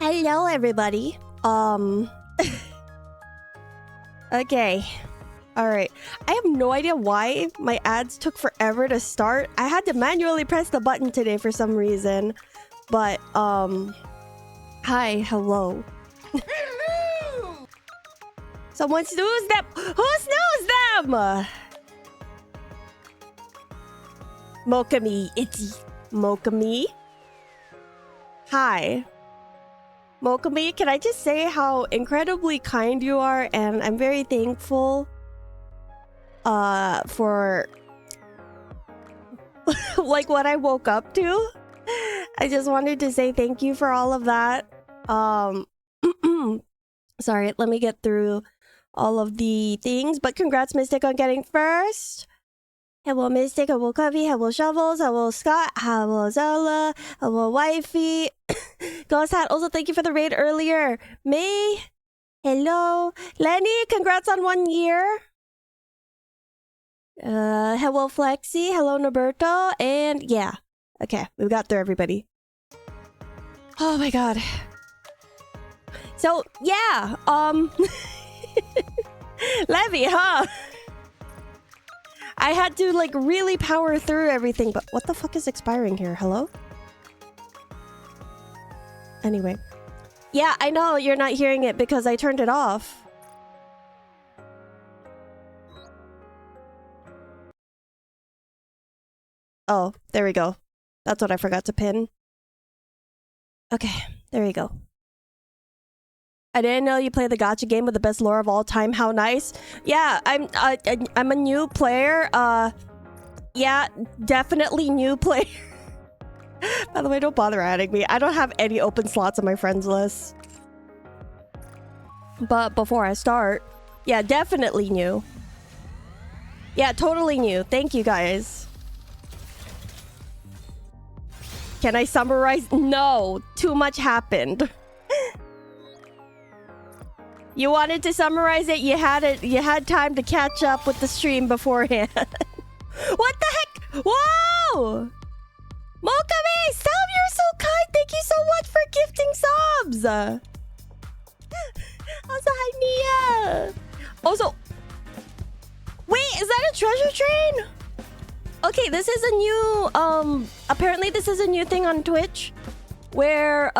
Hello, everybody. Okay. Alright. I have no idea why my ads took forever to start. I had to manually press the button today for some reason. But, hi, hello. Hello! Someone snooze them! Who snoozed them? Mokami, it's Mokami. Hi. Mokami, can I just say how incredibly kind you are, and I'm very thankful for like what I woke up to. I just wanted to say thank you for all of that. Sorry, let me get through all of the things, but congrats Mystic on getting first. Hello Mystic, hello Covey, hello Shovels, hello Scott, hello Zola, hello Wifey. Ghost Hat, also thank you for the raid earlier. May, hello. Lenny, congrats on 1 year. Hello Flexi, hello Noberto, and yeah. Okay, we've got through everybody. Oh my god. So, yeah, Levy, huh? I had to like really power through everything, but what the fuck is expiring here? Hello? Anyway. Yeah, I know you're not hearing it because I turned it off. Oh, there we go. That's what I forgot to pin. Okay, there you go. I didn't know you play the gacha game with the best lore of all time. How nice. Yeah, I'm a new player. Yeah, definitely new player. By the way, don't bother adding me. I don't have any open slots on my friends list. But before I start, yeah, definitely new. Yeah, totally new. Thank you guys. Can I summarize? No, too much happened. You wanted to summarize it, you had time to catch up with the stream beforehand. What the heck? Whoa! Mokame, stop, you're so kind. Thank you so much for gifting subs. Also, hi Nia. Also, wait, is that a treasure train? Okay, this is a new, apparently this is a new thing on Twitch where,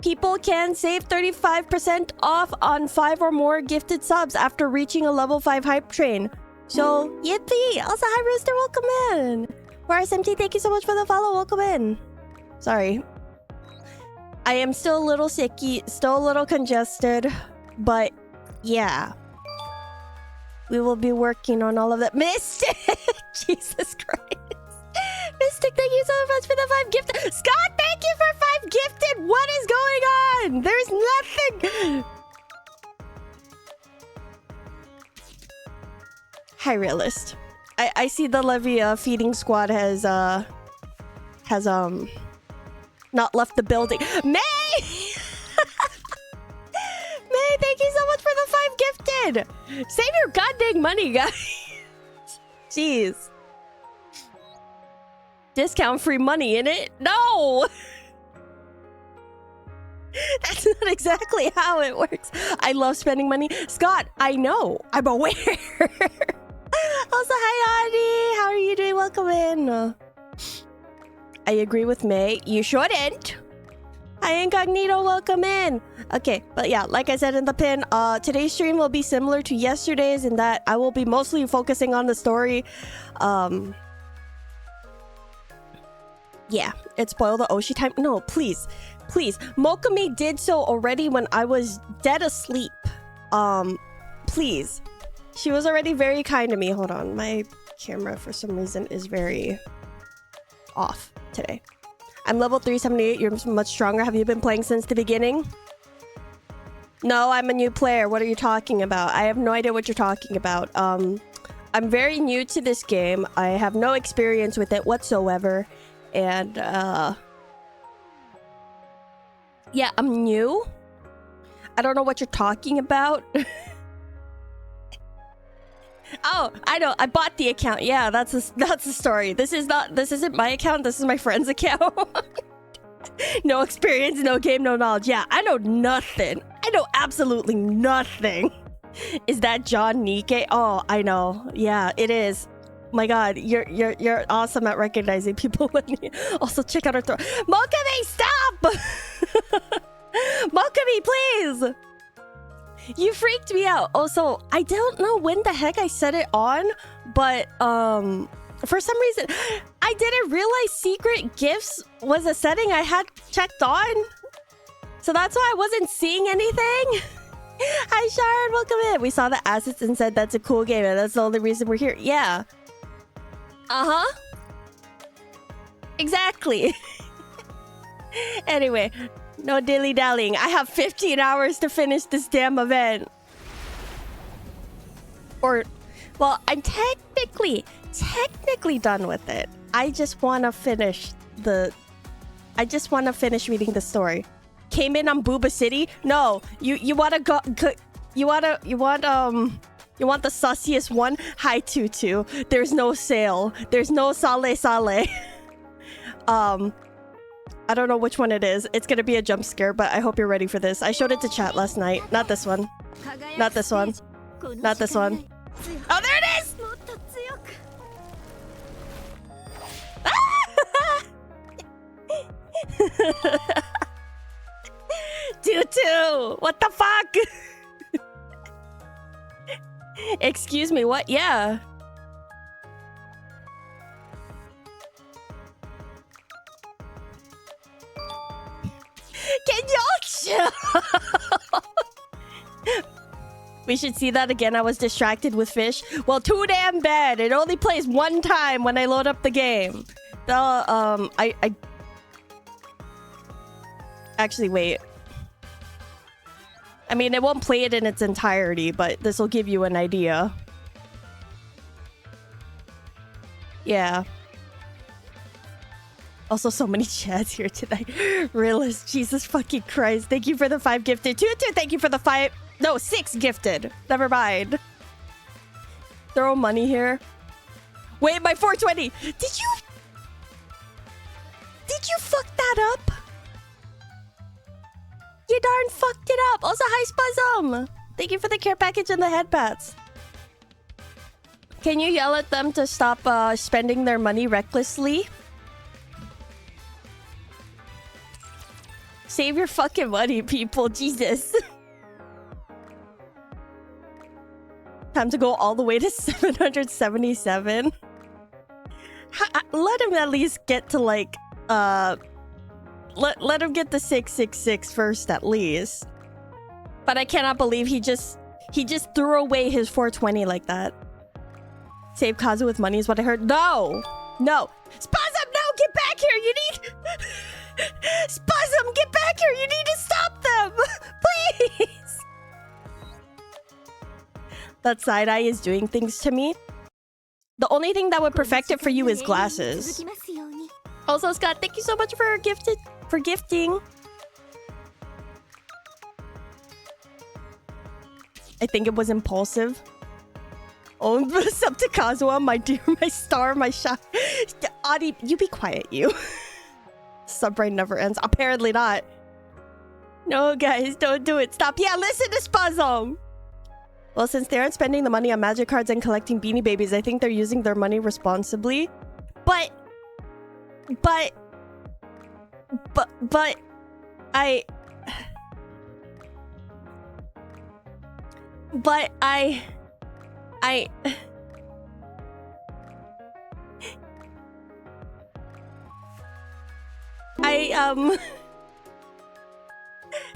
people can save 35% off on 5 or more gifted subs after reaching a level 5 hype train. So, yippee! Also, hi Rooster, welcome in! For SMT, thank you so much for the follow, welcome in. Sorry. I am still a little sicky, still a little congested, but yeah. We will be working on all of that. Mystic! Jesus Christ. Mystic, thank you so much for the 5 gifted. Scott, thank you for 5 gifted. What is going on? There's nothing. Hi, Realist. I see the Levy feeding squad has not left the building. May! May, thank you so much for the 5 gifted. Save your goddamn money, guys. Jeez. Discount free money in it? No! That's not exactly how it works. I love spending money. Scott, I know. I'm aware. Also, hi, Adi. How are you doing? Welcome in. I agree with May. You shouldn't. Hi, Incognito. Welcome in. Okay, but yeah, like I said in the pin, today's stream will be similar to yesterday's in that I will be mostly focusing on the story. Yeah, it spoiled the Oshi time. No, please. Please. Mokami did so already when I was dead asleep. Please. She was already very kind to me. Hold on. My camera, for some reason, is very off today. I'm level 378. You're much stronger. Have you been playing since the beginning? No, I'm a new player. What are you talking about? I have no idea what you're talking about. I'm very new to this game. I have no experience with it whatsoever. And, yeah, I'm new. I don't know what you're talking about. Oh, I know. I bought the account. Yeah, that's the story. This isn't my account. This is my friend's account. No experience, no game, no knowledge. Yeah, I know nothing. I know absolutely nothing. Is that John NIKKE? Oh, I know. Yeah, it is. My God, you're awesome at recognizing people. Also, check out our throat. Mokami, stop! Mokami, please! You freaked me out. Also, I don't know when the heck I set it on, but for some reason, I didn't realize secret gifts was a setting I had checked on. So that's why I wasn't seeing anything. Hi, Sharon. Welcome in. We saw the assets and said that's a cool game, and that's the only reason we're here. Yeah. Uh-huh. Exactly. Anyway, no dilly-dallying. I have 15 hours to finish this damn event. Or, well, I'm technically done with it. I just want to finish reading the story. Came in on Booba City? No, you want to go, you want the sussiest one? Hi, Tutu. There's no sale. There's no sale. I don't know which one it is. It's gonna be a jump scare, but I hope you're ready for this. I showed it to chat last night. Not this one. Not this one. Not this one. Oh, there it is! Tutu! What the fuck? Excuse me, what? Yeah. Can y'all chill? We should see that again. I was distracted with fish. Well, too damn bad. It only plays one time when I load up the game. Actually, wait. I mean, it won't play it in its entirety, but this will give you an idea. Yeah. Also, so many chats here tonight. Realist, Jesus fucking Christ. Thank you for the 5 gifted. Tutu, thank you for the 5... No, 6 gifted. Never mind. Throw money here. Wait, my 420. Did you fuck that up? You darn fucked it up. Also, hi, Spasm. Thank you for the care package and the head pats. Can you yell at them to stop spending their money recklessly? Save your fucking money, people. Jesus. Time to go all the way to 777. Let him at least get to like let him get the 666 first at least. But I cannot believe he just threw away his 420 like that. Save Kazuha with money is what I heard. No! No! Spasm, no! Get back here! You need... Spasm, get back here! You need to stop them! Please! That side eye is doing things to me. The only thing that would perfect it for you is glasses. Also, Scott, thank you so much for gifting. I think it was impulsive. Oh, what's up to Kazuha, my dear, my star, my shot. Adi, you be quiet, you. Subbrain never ends. Apparently not. No, guys, don't do it. Stop. Yeah, listen to Spazom. Well, since they aren't spending the money on magic cards and collecting Beanie Babies, I think they're using their money responsibly. But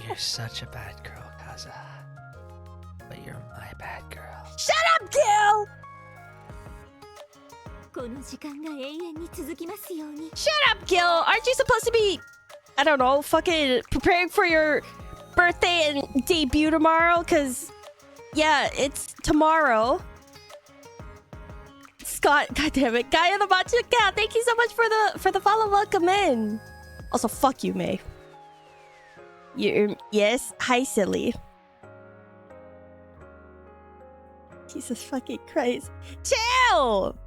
You're such a bad girl, Kazuha. But you're my bad girl. Shut up, Gil! Shut up, Gil! Aren't you supposed to be, I don't know, fucking preparing for your birthday and debut tomorrow? Cause, yeah, it's tomorrow. Scott, goddammit, Guy of the Matcha Cat, thank you so much for the follow. Welcome in. Also, fuck you, May. Yes, hi, silly. Jesus fucking Christ. Chill!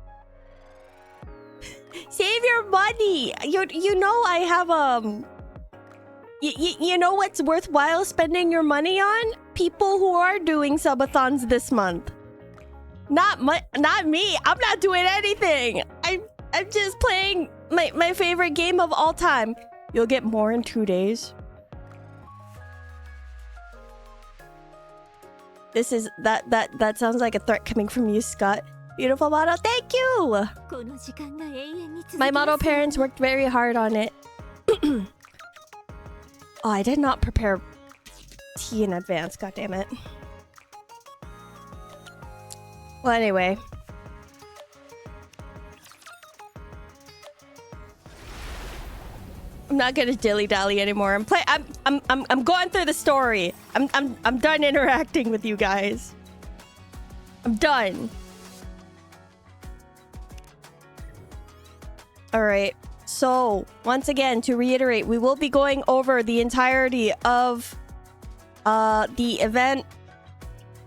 Save your money! You know I have, You know what's worthwhile spending your money on? People who are doing subathons this month. Not me. I'm not doing anything. I'm just playing my favorite game of all time. You'll get more in 2 days. This is that sounds like a threat coming from you, Scott. Beautiful model. Thank you. My model parents worked very hard on it. Oh, I did not prepare tea in advance. God damn it. Well, anyway. I'm not gonna dilly-dally anymore. I'm going through the story. I'm done interacting with you guys. I'm done. All right. So, once again, to reiterate, we will be going over the entirety of the event,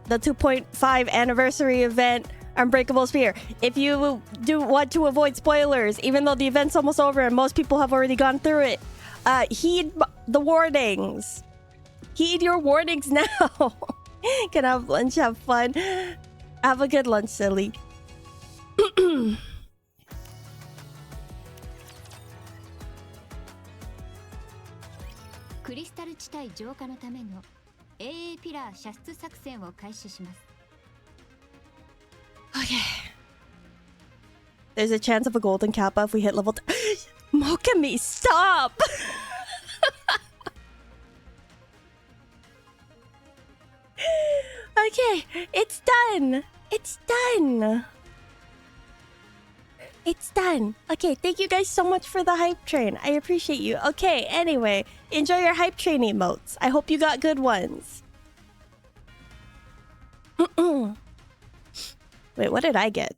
the 2.5 anniversary event, Unbreakable Sphere. If you do want to avoid spoilers, even though the event's almost over and most people have already gone through it, heed the warnings. Heed your warnings now. Can have lunch, have fun. Have a good lunch, silly. クリスタル地帯浄化のための AA ピラー射出作戦を開始します。 Okay. There's a chance of a golden kappa if we hit level. Mokami, stop! Okay, it's done. It's done. It's done. Okay, thank you guys so much for the hype train. I appreciate you. Okay, anyway, enjoy your hype train emotes. I hope you got good ones. Wait, what did I get?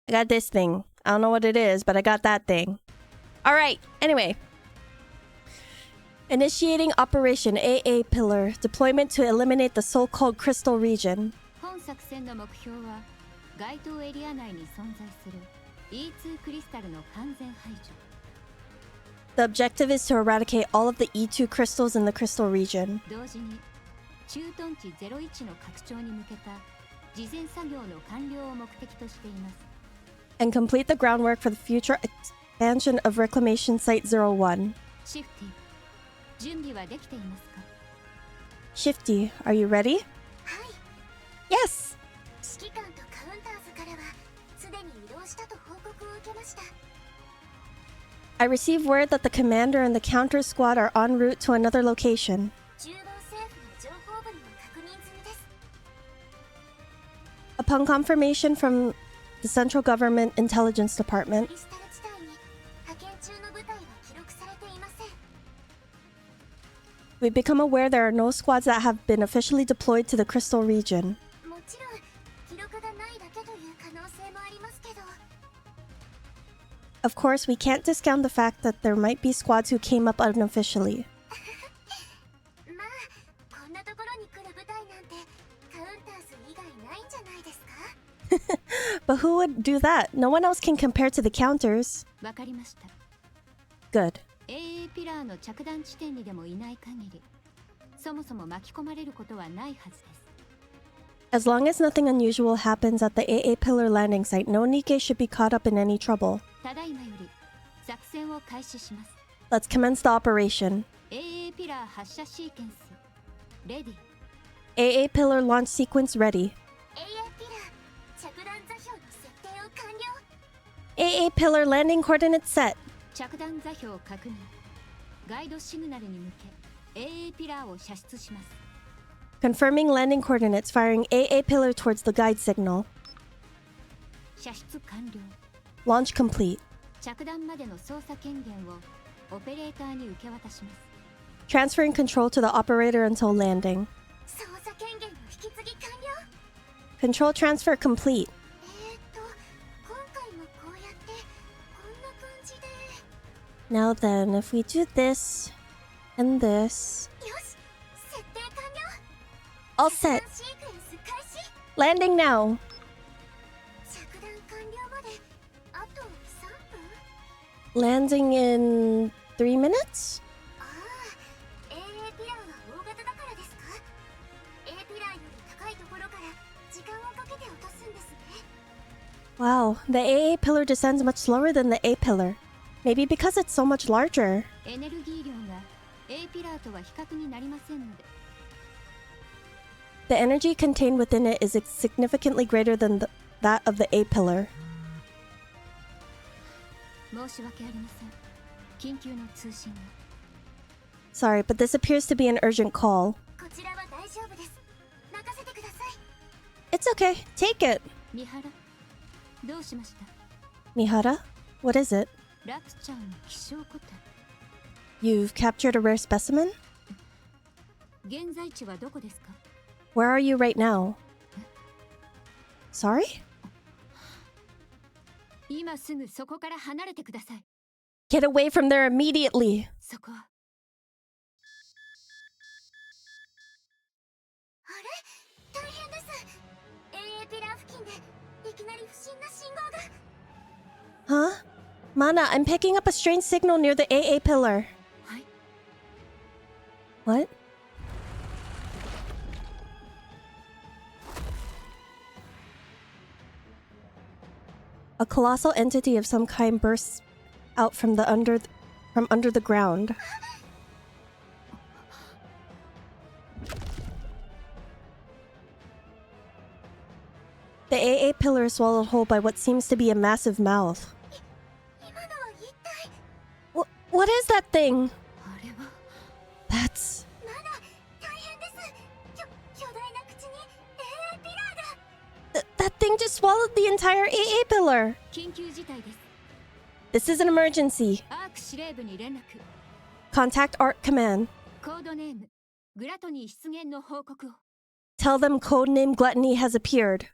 I got this thing. I don't know what it is, but I got that thing. Alright, anyway. Initiating Operation AA Pillar. Deployment to eliminate the so-called Crystal Region. 本作戦の目標は該当エリア内に存在する E2 クリスタルの完全排除。 The objective is to eradicate all of the E2 crystals in the Crystal Region. 同時に駐屯地01の拡張に向けた事前作業の完了を目的としています。 And complete the groundwork for the future expansion of Reclamation Site 01. シフティ、準備はできていますか？ Shifty, are you ready? はい。 Yes! 指揮官とカウンターズからはすでに移動したと報告を受けました。 I received word that the commander and the counter squad are en route to another location. 中央政府の情報部にも確認済みです。 Upon confirmation from the Central Government Intelligence Department, クリスタル地帯に派遣中の部隊は記録されていません。 we become aware there are no squads that have been officially deployed to the Crystal Region. もちろん記録がないだけという可能性もありますけど。 Of course, we can't discount the fact that there might be squads who came up unofficially. まあこんなところに来る部隊なんてカウンターズ以外ないんじゃないですか？ But who would do that? No one else can compare to the counters. わかりました。 Good. AA ピラーの着弾地点にでもいない限り、そもそも巻き込まれることはないはずです。 As long as nothing unusual happens at the AA Pillar landing site, no NIKKE should be caught up in any trouble. ただいまより作戦を開始します。 Let's commence the operation. AA ピラー発射シーケンス、レディ。 AA Pillar launch sequence ready. AA ピラー着弾座標の設定を完了。 AA Pillar landing coordinates set. 着弾座標確認。ガイドシグナルに向け AA ピラーを射出します。 Confirming landing coordinates, firing AA Pillar towards the guide signal. 射出完了。 Launch complete. 着弾までの操作権限をオペレーターに受け渡します。 Transferring control to the operator until landing. 操作権限の引き継ぎ完了。 Control transfer complete. 今回もこうやってこんな感じで。 Now then, if we do this and this. よし、設定完了。 All set. シークエンス開始。 Landing now. 着弾完了まであと3分。 Landing in 3 minutes? ああ、AA ピラーが大型だからですか？ A ピラーより高いところから時間をかけて落とすんですね。 Wow, the AA pillar descends much slower than the A pillar. Maybe because it's so much larger. エネルギー量が A ピラーとは比較になりませんので。 The energy contained within it is significantly greater than that of the A pillar. 申し訳ありません。緊急の通信が。 Sorry, but this appears to be an urgent call. こちらは大丈夫です。任せてください。 It's okay, take it. 三原、どうしました？ Mihara? What is it? ラプチャーの希少個体。 You've captured a rare specimen? 現在地はどこですか？ Where are you right now? Sorry? 今すぐそこから離れてください。 Get away from there immediately. そこは。あれ？大変です。 AA ピラー付近でいきなり不審な信号が。 Huh? Mana, I'm picking up a strange signal near the AA pillar. はい。 What? A colossal entity of some kind bursts out from under the ground. The AA pillar is swallowed whole by what seems to be a massive mouth. 今のは一体。 What is that thing? あれは。 That's... まだ大変です。巨大な口に AA ピラーが。 That thing just swallowed the entire AA pillar. 緊急事態です。 This is an emergency. アーク司令部に連絡。 Contact ARC Command. コードネームグラトニー出現の報告を。 Tell them codename Gluttony has appeared.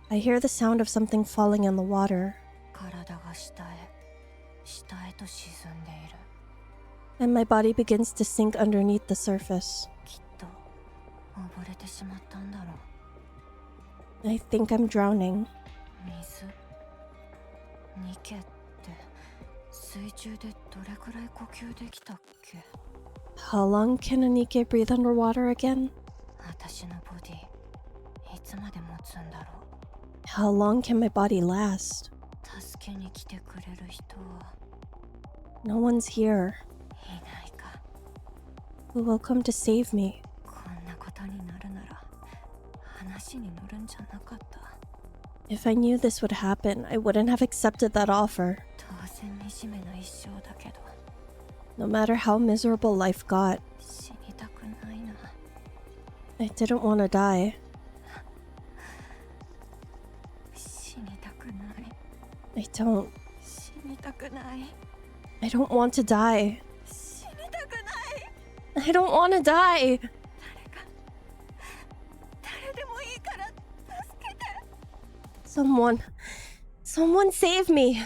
I hear the sound of something falling in the water. And my body begins to sink underneath the surface. I think I'm drowning. How long can a Nikke breathe underwater again? How long can my body last? No one's here. Who will come to save me? If I knew this would happen, I wouldn't have accepted that offer. No matter how miserable life got, I didn't want to die. I don't want to die. I don't want to die. Someone save me.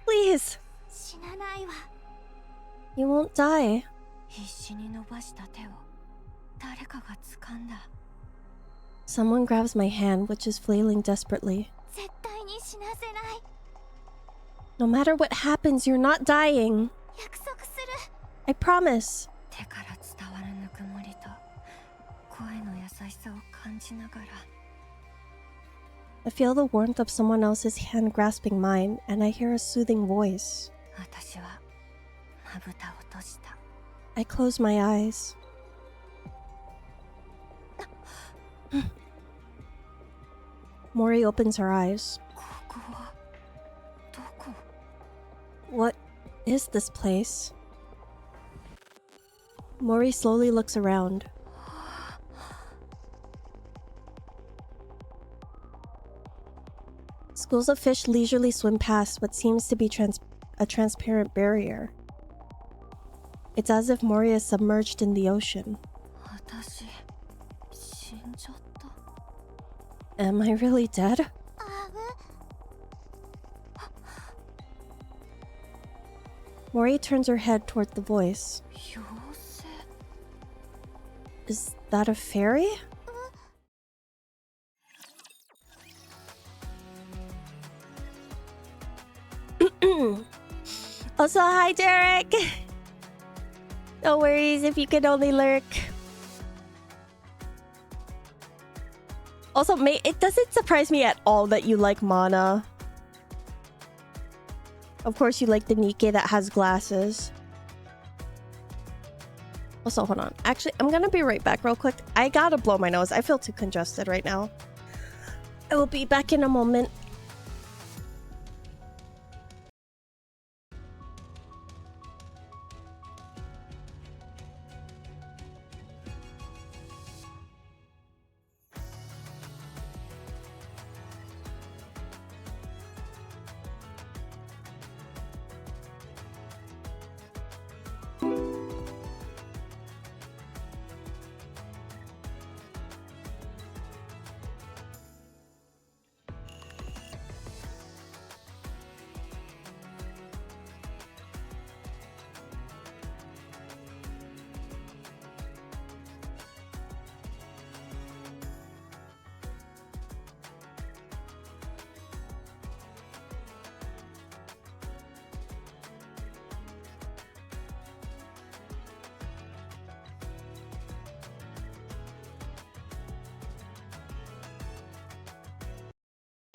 Please. 死なないわ。 You won't die. Someone grabs my hand, which is flailing desperately. 絶対に死なせない。 No matter what happens, you're not dying. 約束する。 I promise. I feel the warmth of someone else's hand grasping mine, and I hear a soothing voice. I close my eyes. Mori opens her eyes. What is this place? Mori slowly looks around. Schools of fish leisurely swim past what seems to be a transparent barrier. It's as if Mori is submerged in the ocean. Am I really dead? Mori turns her head toward the voice. Is that a fairy? Also, hi, Derek. No worries if you could only lurk. Also, it doesn't surprise me at all that you like Mana. Of course, you like the NIKKE that has glasses. Also, hold on. Actually, I'm gonna be right back real quick. I gotta blow my nose. I feel too congested right now. I will be back in a moment.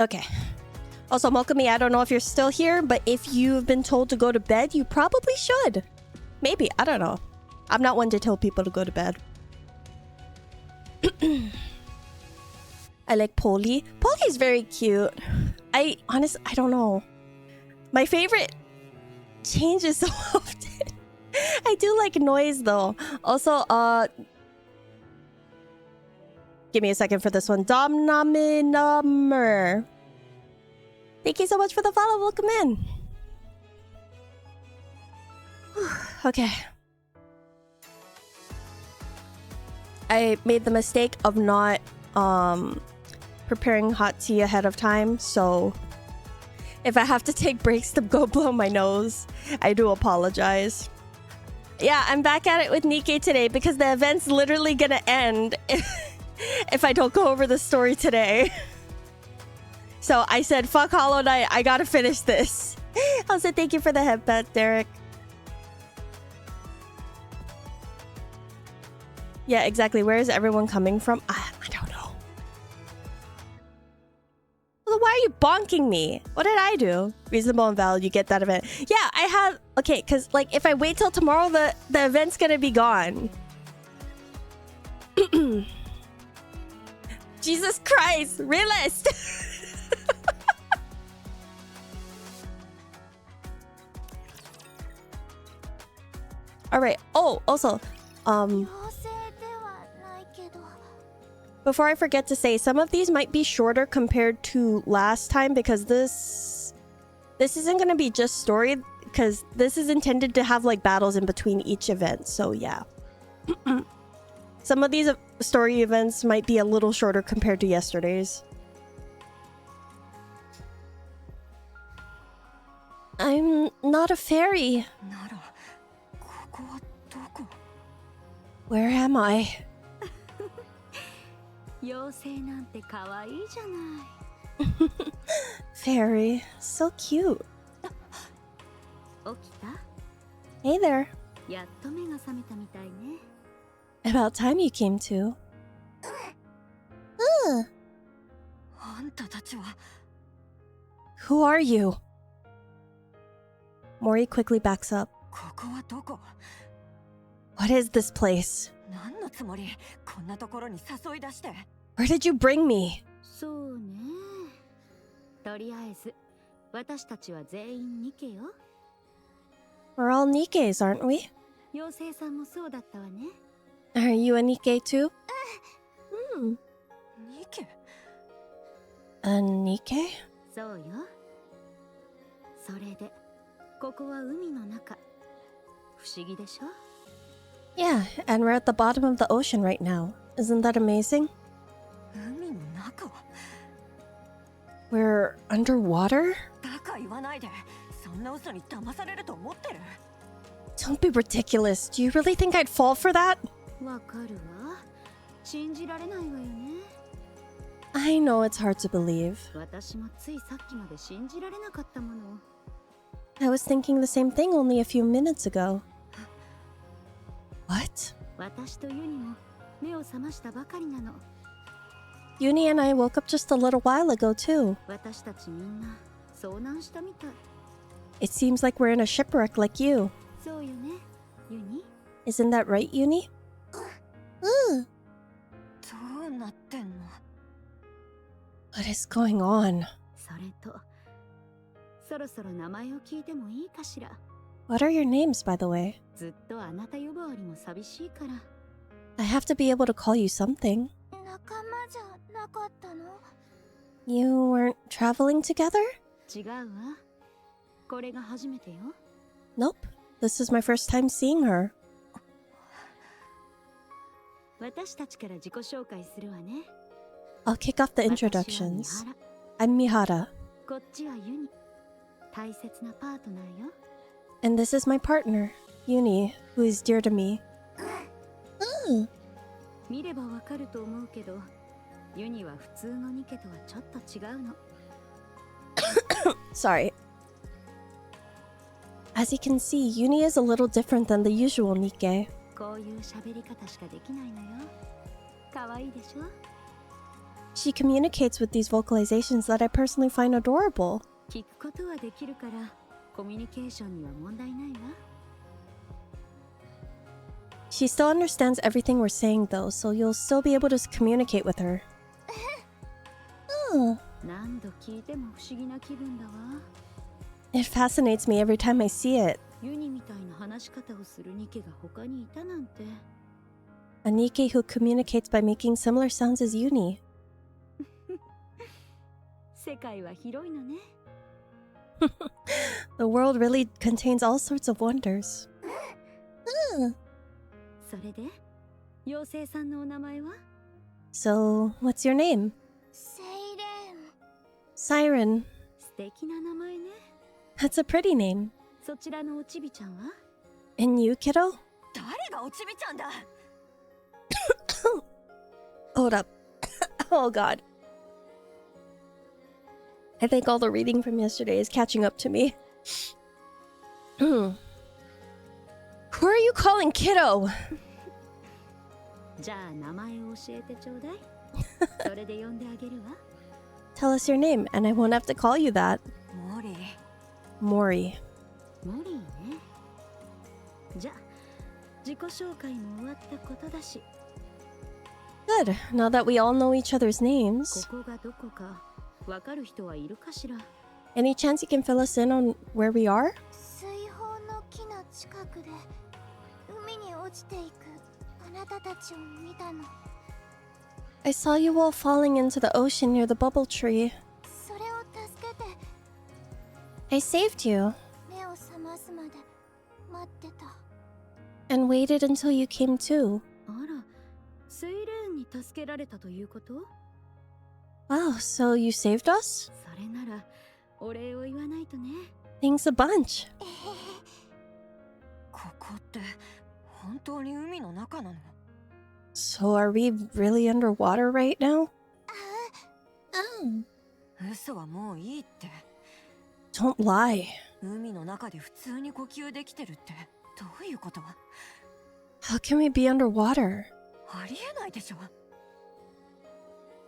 Okay. Also, Mokami, I don't know if you're still here, but if you've been told to go to bed, you probably should. Maybe. I don't know. I'm not one to tell people to go to bed. I like Polly. Polly's very cute. I don't know. My favorite changes so often. I do like noise though. Also, give me a second for this one. Domnaminamer. Thank you so much for the follow. Welcome in. Okay. I made the mistake of not preparing hot tea ahead of time, so if I have to take breaks to go blow my nose, I do apologize. Yeah, I'm back at it with NIKKE today because the event's literally gonna end if I don't go over the story today. So I said, fuck Hollow Knight, I gotta finish this. Also, thank you for the headbutt, Derek. Yeah, exactly. Where is everyone coming from? I don't know. Well, why are you bonking me? What did I do? Reasonable and valid, you get that event. Yeah, I have... Okay, because like if I wait till tomorrow, the event's gonna be gone. Jesus Christ, realist. All right. Oh, also, before I forget to say, some of these might be shorter compared to last time because this isn't going to be just story because this is intended to have like battles in between each event. So yeah. Some of these story events might be a little shorter compared to yesterday's. I'm not a fairy. Where am I? Fairy, so cute. Hey there. About time you came to. Who are you? Mori quickly backs up. What is this place? Where did you bring me? We're all Nikkes, aren't we? Are you a NIKKE too? A NIKKE? Yeah, and we're at the bottom of the ocean right now. Isn't that amazing? We're underwater? Don't be ridiculous. Do you really think I'd fall for that? I know it's hard to believe. I was thinking the same thing only a few minutes ago. What? 私とユニも目を覚ましたばかりなの。 Uni and I woke up just a little while ago too. 私たちみんな遭難したみたい。 It seems like we're in a shipwreck like you. そうよね、ユニ。 Isn't that right, Uni? どうなってんの？ What is going on? それと、そろそろ名前を聞いてもいいかしら。 What are your names, by the way? ずっとあなた呼ばわりも寂しいから。 I have to be able to call you something. 仲間じゃなかったの？ You weren't traveling together? 違うわ。これが初めてよ。 Nope. This is my first time seeing her. 私たちから自己紹介するわね。 I'll kick off the 私は introductions. 三原。 I'm Mihara, こっちはユニ。大切なパートナーよ。 and this is my partner, Uni, who is dear to me. 見ればわかると思うけど、ユニは普通のニケとはちょっと違うの。 Sorry. As you can see, Uni is a little different than the usual Nikke. こういう喋り方しかできないのよ。可愛いでしょ？ She communicates with these vocalizations that I personally find adorable. 聞くことはできるから、コミュニケーションには問題ないわ。 She still understands everything we're saying though, so you'll still be able to communicate with her. Oh, 何度聞いても不思議な気分だわ。 it fascinates me every time I see it. ユニみたいな話し方をするニケが他にいたなんて。 A Nikke who communicates by making similar sounds as Uni. 世界は広いのね。 The world really contains all sorts of wonders. それで、妖精さんのお名前は？ So, what's your name? セイレン。 Siren. 素敵な名前ね。 That's a pretty name. そちらのおちびちゃんは？ And you, kiddo? 誰がおちびちゃんだ？ Hold up. Oh god. I think all the reading from yesterday is catching up to me. Who are you calling kiddo? じゃあ名前を教えてちょうだい。それで呼んであげるわ。 Tell us your name, and I won't have to call you that. モリー。 Mori. モリーね。じゃあ自己紹介も終わったことだし、 Good. Now that we all know each other's こ names, こがどこかわかる人はいるかしら？ any chance you can fill us in on where we are? 水泡の木の近くで海に落ちていくあなたたちを見たの。 I saw you all falling into the ocean near the bubble tree. それを助けて I saved you 目を覚ますまで待ってた。 and waited until you came to. あら、セイレーンに助けられたということ？ Wow, so you saved us? それならお礼を言わないとね。 Thanks a bunch. ここって本当に海の中なの？ So are we really underwater right now? 嘘はもういいって。 Don't lie. 海の中で普通に呼吸できてるってどういうこと？ How can we be underwater? ありえないでしょ。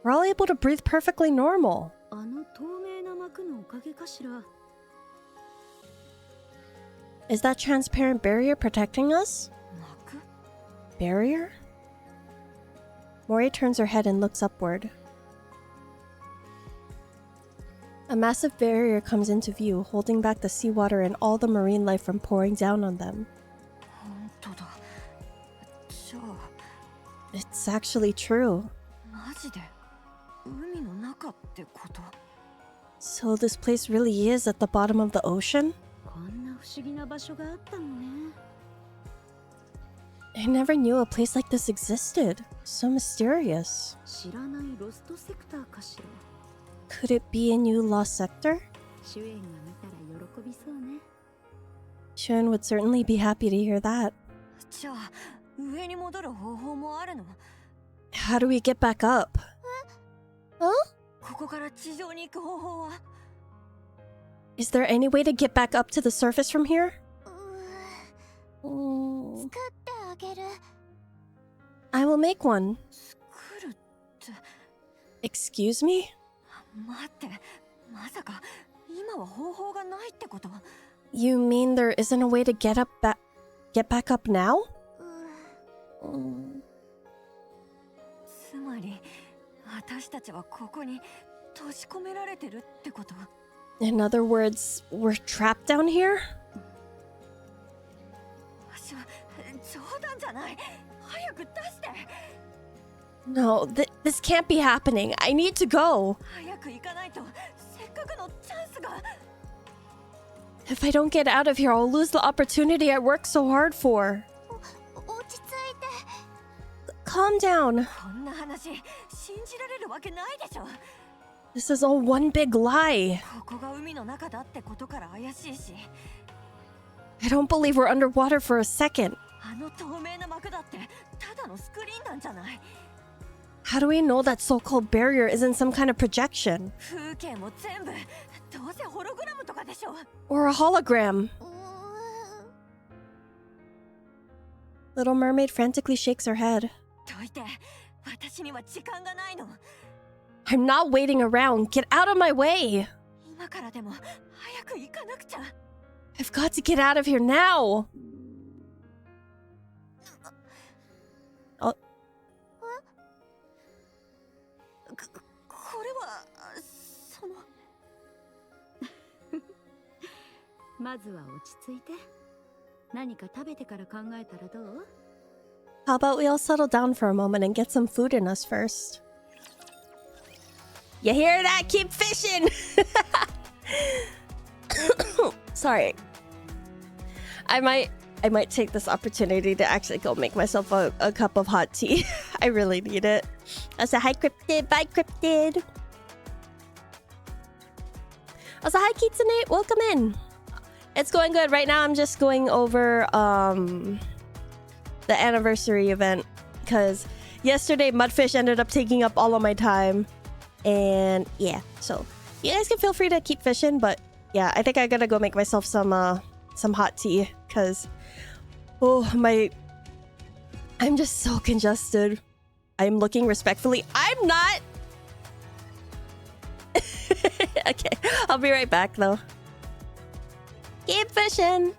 We're all able to breathe perfectly normal. あの透明な膜のおかげかしら。 Is that transparent barrier protecting us? 膜？ Barrier? Mori turns her head and looks upward. A massive barrier comes into view, holding back the seawater and all the marine life from pouring down on them. 本当だ。じゃあ It's actually true. マジで海の中ってこと？ So this place really is at the bottom of the ocean? こんな不思議な場所があったのね。 I never knew a place like this existed. So mysterious. 知らないロストセクターかしら。 Could it be a new lost sector? 主演が見たら喜びそうね。 Shun would certainly be happy to hear that. じゃあ上に戻る方法もあるの？ How do we get back up? ここから地上に行く方法は？ Is there any way to get back up to the surface from here? 作ってあげる。 I will make one. 作るって。 Excuse me? 待って、まさか今は方法がないってこと？ You mean there isn't a way to get back up now? つまり私たちはここに閉じ込められてるってこと？ In other words, we're trapped down here? 冗談じゃない。早く出して。 No, this can't be happening. I need to go. 早く行かないとせっかくのチャンスが。 If I don't get out of here, I'll lose the opportunity I worked so hard for. 落ち着いて。 Calm down. こんな話信じられるわけないでしょ。 This is all one big lie. ここが海の中だってことから怪しいし、 I don't believe we're underwater for a second. あの透明な幕だってただのスクリーンなんじゃない？ How do we know that so-called barrier isn't some kind of projection? 風景も全部どうせホログラムとかでしょ。 Or a hologram? Little Mermaid frantically shakes her head. どいて、私には時間がないの。 I'm not waiting around. Get out of my way. 今からでも早く行かなくちゃ。 I've got to get out of here now. Oh, これはその。まずは落ち着いて。何か食べてから考えたらどう？ how about we all settle down for a moment and get some food in us first? You hear that? Keep fishing! Sorry. I might take this opportunity to actually go make myself a cup of hot tea. I really need it. Also, hi Cryptid. Bye Cryptid. Also, hi Kitsune. Welcome in. It's going good. Right now I'm just going over the anniversary event because yesterday Mudfish ended up taking up all of my time. And yeah, so you guys can feel free to keep fishing, but yeah, I think I gotta go make myself some hot tea because I'm just so congested. I'm looking respectfully. I'm not. Okay, I'll be right back though. Keep fishing.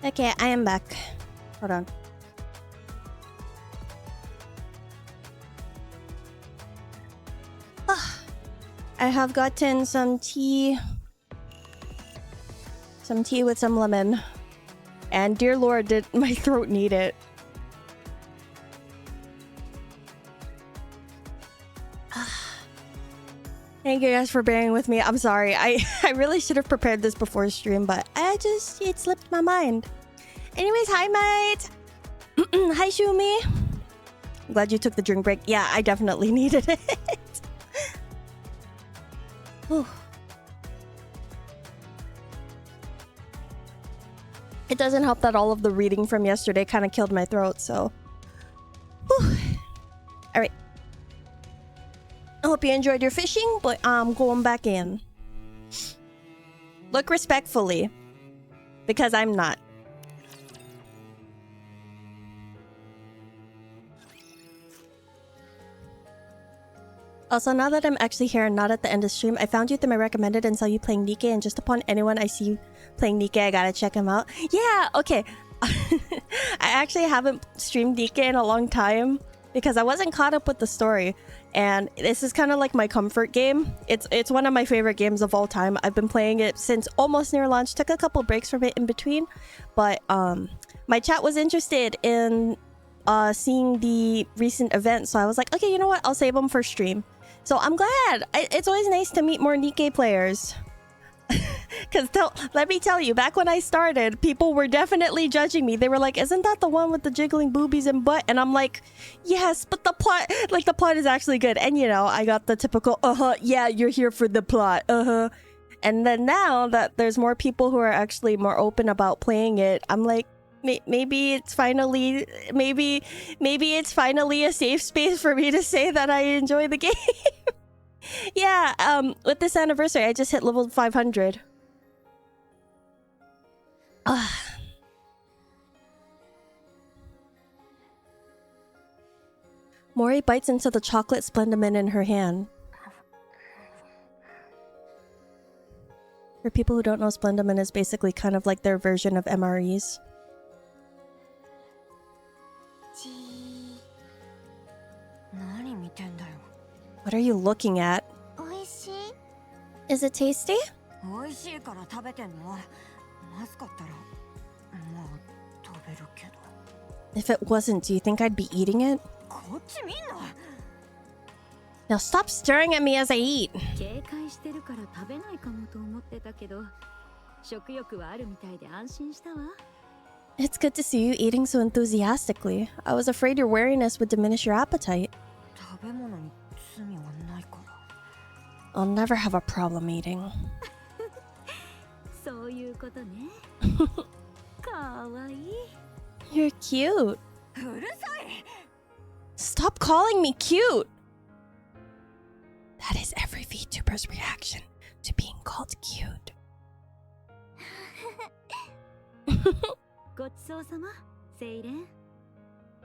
Okay, I am back. Hold on. I have gotten some tea. Some tea with some lemon. And dear lord, did my throat need it. Thank you guys for bearing with me. I'm sorry. I really should have prepared this before stream, but it slipped my mind. Anyways, hi mate. Hi Shumi. I'm glad you took the drink break. Yeah, I definitely needed it. Whew. It doesn't help that all of the reading from yesterday kind of killed my throat, so. Whew. All right. I hope you enjoyed your fishing, but I'm going back in. Look respectfully, because I'm not. Also, now that I'm actually here and not at the end of stream, I found you through my recommended and saw you playing NIKKE, and just upon anyone I see you playing NIKKE, I gotta check him out. Yeah, okay. I actually haven't streamed NIKKE in a long time because I wasn't caught up with the story, and this is kind of like my comfort game. It's one of my favorite games of all time. I've been playing it since almost near launch. Took a couple breaks from it in between, but my chat was interested in seeing the recent event, so I was like, okay, you know what? I'll save them for stream. So I'm glad. It's always nice to meet more NIKKE players. Because let me tell you, back when I started, people were definitely judging me. They were like, isn't that the one with the jiggling boobies and butt? And I'm like, yes, but the plot is actually good. And you know, I got the typical, yeah, you're here for the plot, And then now that there's more people who are actually more open about playing it, I'm like, maybe it's finally a safe space for me to say that I enjoy the game. Yeah, with this anniversary, I just hit level 500. Mori bites into the chocolate Splendamin in her hand. For people who don't know, Splendamin is basically kind of like their version of MREs. What are you looking at? Is it tasty? If it wasn't, do you think I'd be eating it? Now stop staring at me as I eat. It's good to see you eating so enthusiastically. I was afraid your wariness would diminish your appetite. I'll never have a problem eating. You're cute. Stop calling me cute. That is every VTuber's reaction to being called cute.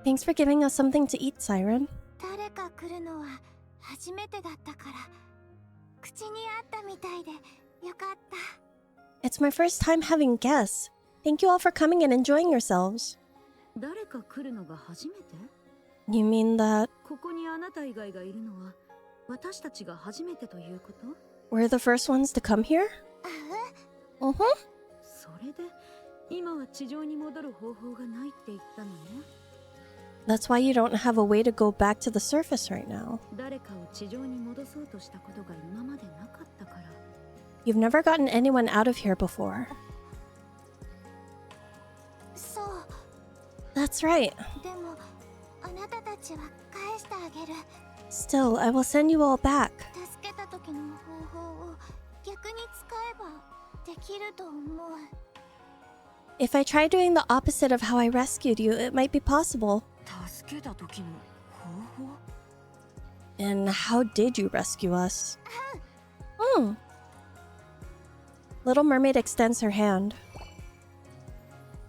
Thanks for giving us something to eat, Siren. It's my first time having guests. Thank you all for coming and enjoying yourselves. You mean that we're the first ones to come here? That's why you don't have a way to go back to the surface right now. You've never gotten anyone out of here before. That's right. Still, I will send you all back. If I try doing the opposite of how I rescued you, it might be possible. And how did you rescue us? Little Mermaid extends her hand.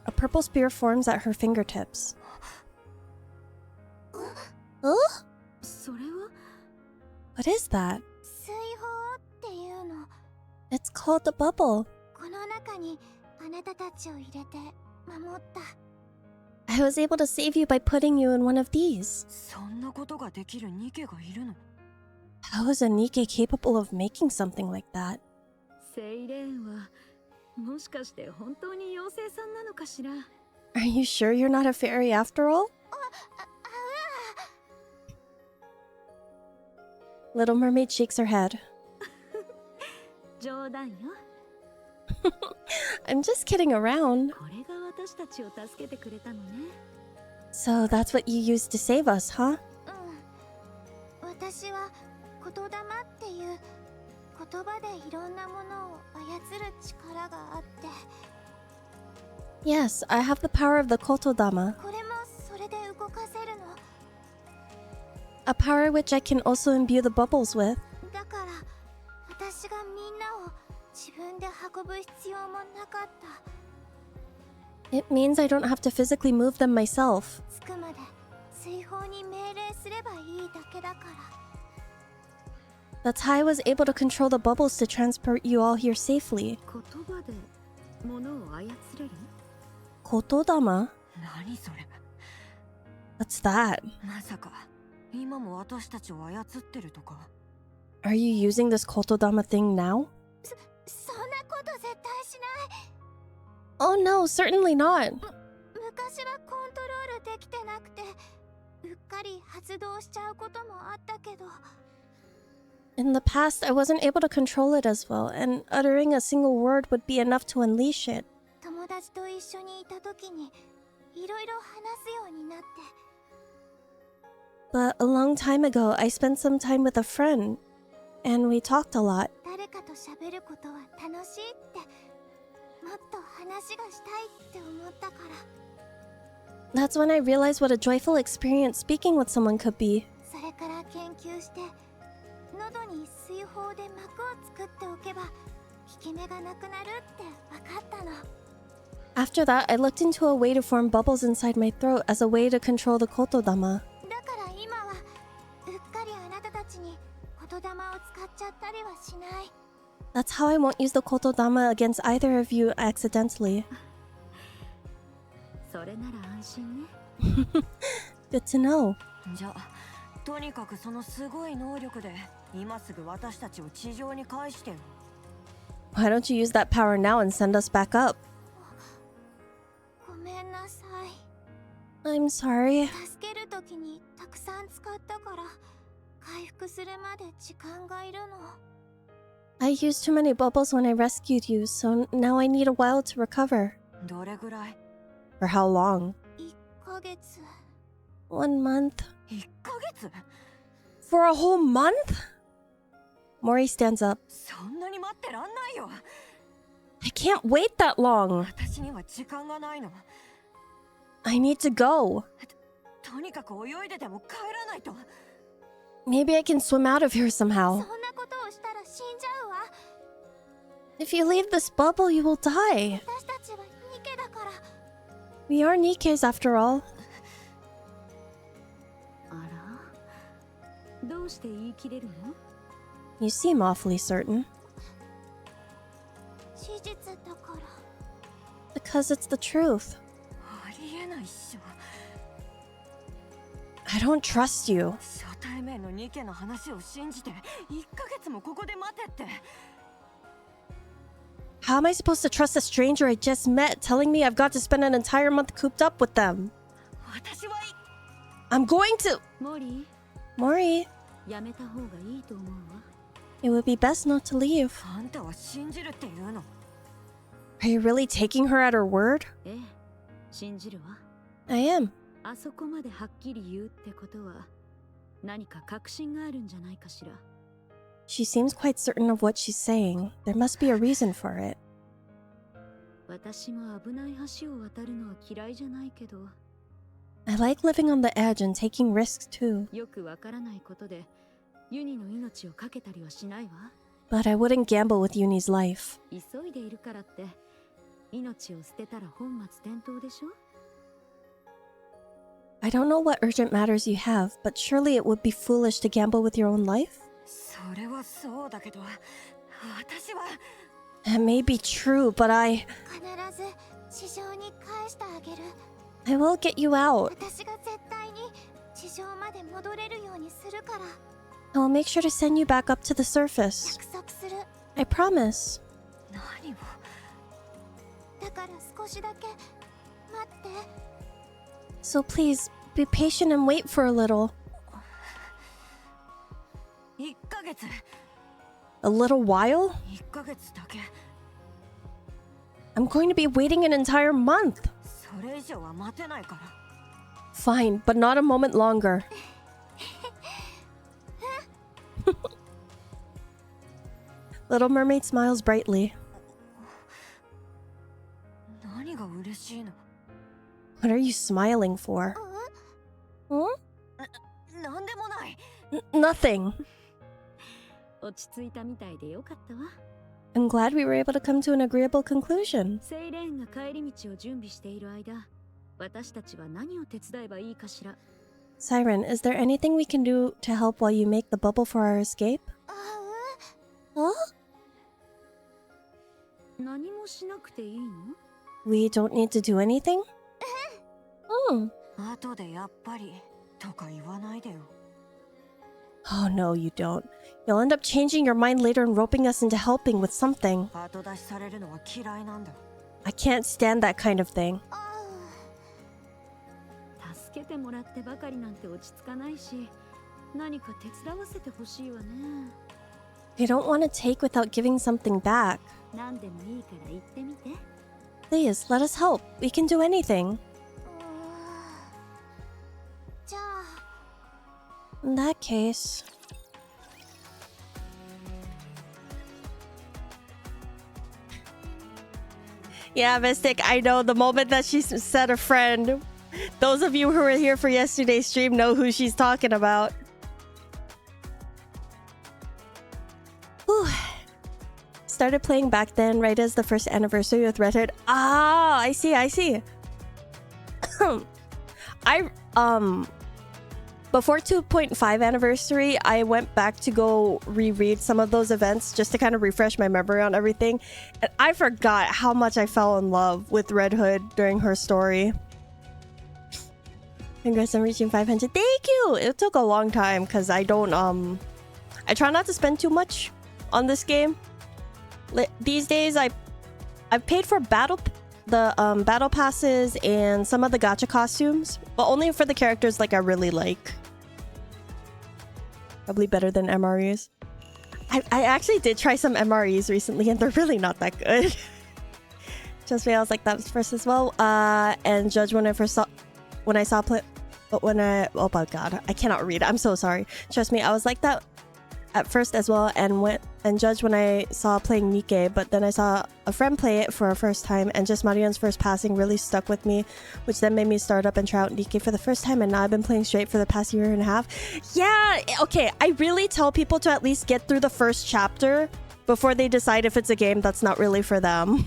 A purple spear forms at her fingertips. Huh? What is that? It's called a bubble. 守った。 I was able to save you by putting you in one of these. そんなことができるニケがいるの？ How is a NIKKE capable of making something like that? セイレーンはもしかして本当に妖精さんなのかしら？ Are you sure you're not a fairy after all? Little Mermaid shakes her head. 冗談よ。I'm just kidding around. これが私たちを助けてくれたのね。 So that's what you used to save us, huh? うん。私は言霊っていう言葉でいろんなものを操る力があって。 Yes, I have the power of the Kotodama, これもそれで動かせるの。 a power which I can also imbue the bubbles with. だから私がみんなを自分で運ぶ必要もなかった。 It means I don't have to physically move them myself. 着くまで水泡に命令すればいいだけだから。 That's how I was able to control the bubbles to transport you all here safely. 言葉で物を操れる？ Kotodama? 何それ？ What's that? まさか今も私たちを操ってるとか？ Are you using this Kotodama thing now? そんなこと絶対しない。 Oh no, certainly not. 昔はコントロールできてなくてうっかり発動しちゃうこともあったけど。 In the past, I wasn't able to control it as well, and uttering a single word would be enough to unleash it. 友達と一緒にいた時にいろいろ話すようになって。 But a long time ago, I spent some time with a friend, and we talked a lot. 誰かと喋ることは楽しいってもっと話がしたいって思ったから。 That's when I realized what a joyful experience speaking with someone could be. それから研究して喉に水泡で膜を作っておけば効き目がなくなるって分かったの。 After that, I looked into a way to form bubbles inside my throat as a way to control the Kotodama. だから今はうっかりあなたたちに言霊を使っちゃったりはしない。 That's how I won't use the Kotodama against either of you accidentally. それなら安心ね。 Good to know. じゃあとにかくそのすごい能力で今すぐ私たちを地上に返してよ。 Why don't you use that power now and send us back up? ごめんなさい。 I'm sorry. 助ける時にたくさん使ったから回復するまで時間がいるの。 I used too many bubbles when I rescued you, so now I need a while to recover. どれぐらい？ For how long? 1ヶ月。 1 month? 1ヶ月？ For a whole month? Mori stands up. そんなに待ってらんないよ。 I can't wait that long. 私には時間がないの。 I need to go. とにかく泳いででも帰らないと。 Maybe I can swim out of here そん somehow. なことをしたら死んじゃうわ。 If you leave this bubble, you will die. 私たちはニケだから。 We are Nikkes after all. あら？どうして言い切れるの？ You seem awfully certain. 事実だから。 Because it's the truth. ありえないっしょ。 I don't trust you. 初対面のニケの話を信じて1ヶ月もここで待てって。 How am I supposed to trust a stranger I just met telling me I've got to spend an entire month cooped up with them? 私は I'm going to... モリ Mori, ー、やめた方がいいと思うわ。 it would be best not to leave. あんたは信じるって言うの？ Are you really taking her at her word? ええ、信じるわ。 I am. あそこまではっきり言うってことは何か確信があるんじゃないかしら。 She seems quite certain of what she's saying. There must be a reason for it. 私も危ない橋を渡るのは嫌いじゃないけど、 I like living on the edge and taking risks too. よくわからないことでユニの命をかけたりはしないわ。 But I wouldn't gamble with Yuni's life. 急いでいるからって命を捨てたら本末転倒でしょ。 I don't know what urgent matters you have, but surely it would be foolish to gamble with your own life? それはそうだけど、私は。It may be true, but I 必ず地上に返してあげる。 I will get you out. 私が絶対に地上まで戻れるようにするから。 I will make sure to send you back up to the surface. 約束する。 I promise. 何を。だから少しだけ待って。 So please, be patient and wait for a little. 1ヶ月。 A little while? 1ヶ月だけ。 I'm going to be waiting an entire month. それ以上は待てないから。 Fine, but not a moment longer. Little Mermaid smiles brightly. 何が嬉しいの。 What are you smiling for? なんでもない。 Nothing. 落ち着いたみたいでよかったわ。 I'm glad we were able to come to an agreeable conclusion. セイレーンが帰り道を準備している間、私たちは何を手伝えばいいかしら。 Siren, is there anything we can do to help while you make the bubble for our escape? あ Huh? 何もしなくていいの？ We don't need to do anything?後でやっぱりとか言わないでよ。 Oh no, you don't. You'll end up changing your mind later and roping us into helping with something. 後出しされるのは嫌いなんだ。 I can't stand that kind of thing. 助けてもらってばかりなんて落ち着かないし、何か手伝わせてほしいわね。 We don't want to take without giving something back. 何でもいいから言ってみて。 Please, let us help. We can do anything. じゃあ In that case... Yeah, Mystic, I know the moment that she said a friend, those of you who were here for yesterday's stream know who she's talking about. Whew. Started playing back then, right as the first anniversary with Red Hood. Ah, I see. Before 2.5 anniversary, I went back to go reread some of those events just to kind of refresh my memory on everything. And I forgot how much I fell in love with Red Hood during her story. Congrats on reaching 500. Thank you! It took a long time because I don't, I try not to spend too much on this game. These days, I've paid for battle passes and some of the gacha costumes, but only for the characters like I really like. Probably better than MREs. I actually did try some MREs recently and they're really not that good. Just me, I was like that first as well. And Judge when I saw play, but when oh my god, I cannot read. I'm so sorry. Trust me, I was like that at first as well, and Judge when I saw playing NIKKE, but then I saw a friend play it for a first time, and just Marion's first passing really stuck with me, which then made me start up and try out NIKKE for the first time, and now I've been playing straight for the past year and a half. Yeah, okay, I really tell people to at least get through the first chapter before they decide if it's a game that's not really for them.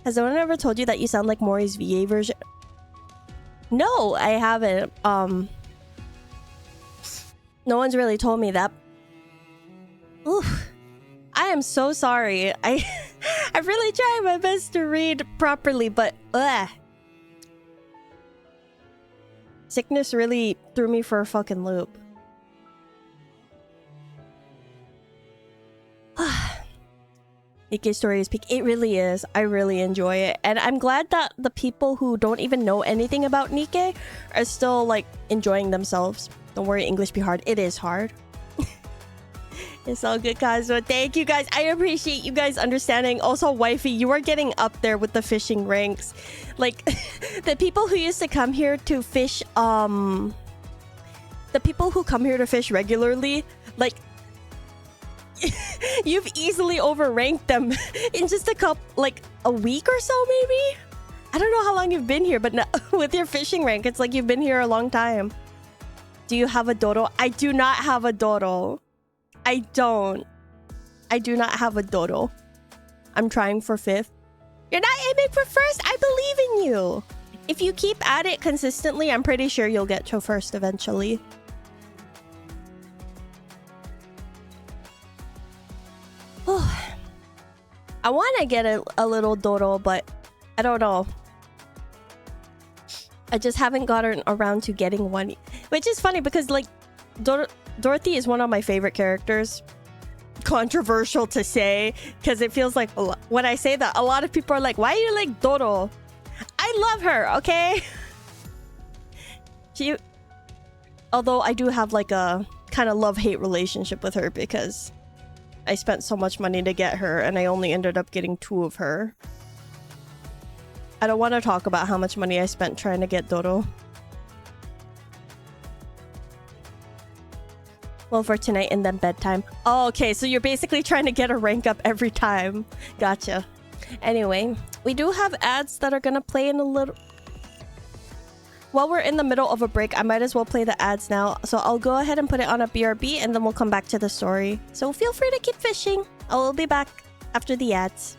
Has anyone ever told you that you sound like Mori's VA version? No, I haven't. No one's really told me that. Oof. I am so sorry. I really tried my best to read properly, but sickness really threw me for a fucking loop. NIKKE story is peak. It really is. I really enjoy it. And I'm glad that the people who don't even know anything about NIKKE are still like enjoying themselves. Don't worry, English be hard. It is hard. It's all good, Kazuha. Thank you guys. I appreciate you guys understanding. Also, Wifey, you are getting up there with the fishing ranks. Like, the people who used to come here to fish, the people who come here to fish regularly, like, you've easily overranked them in just a week or so, maybe? I don't know how long you've been here, but now, with your fishing rank, it's like you've been here a long time. Do you have a dodo? I do not have a dodo. I don't. I do not have a dodo. I'm trying for 5th. You're not aiming for 1st? I believe in you. If you keep at it consistently, I'm pretty sure you'll get to 1st eventually. I want to get a little Doro, but I don't know. I just haven't gotten around to getting one. Which is funny because, like, Dorothy is one of my favorite characters. Controversial to say, because it feels like when I say that, a lot of people are like, why do you like Doro? I love her, okay? Although I do have like a kind of love-hate relationship with her because I spent so much money to get her and I only ended up getting 2 of her. I don't want to talk about how much money I spent trying to get Doro. Well, for tonight and then bedtime. Oh, okay, so you're basically trying to get a rank up every time. Gotcha. Anyway, we do have ads that are gonna play in a little... While we're in the middle of a break, I might as well play the ads now. So I'll go ahead and put it on a BRB and then we'll come back to the story. So feel free to keep fishing. I will be back after the ads.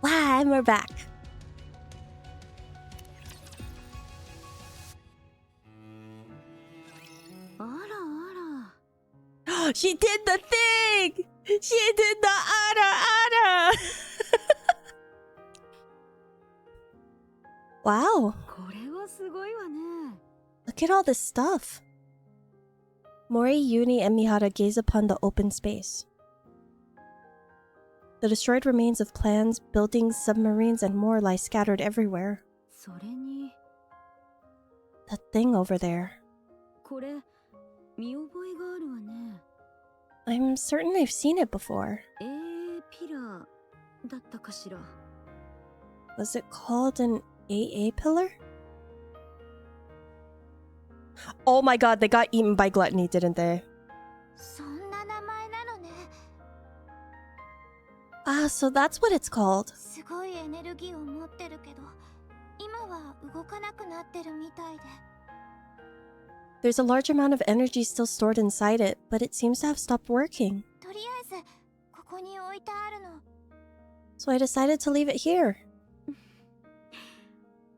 Wow, and we're back. She did the thing! She did the ara! Wow. Look at all this stuff. Mori, Yuni, and Mihara gaze upon the open space. The destroyed remains of plans, buildings, submarines, and more lie scattered everywhere. That thing over there. I'm certain I've seen it before. ピラーだったかしら。 Was it called an AA pillar? Oh my god, they got eaten by gluttony, didn't they? そんな名前なのね。 Ah, so that's what it's called. すごいエネルギーを持ってるけど、今は動かなくなってるみたいで。 There's a large amount of energy still stored inside it, but it seems to have stopped working. とりあえずここに置いてあるの。 So I decided to leave it here.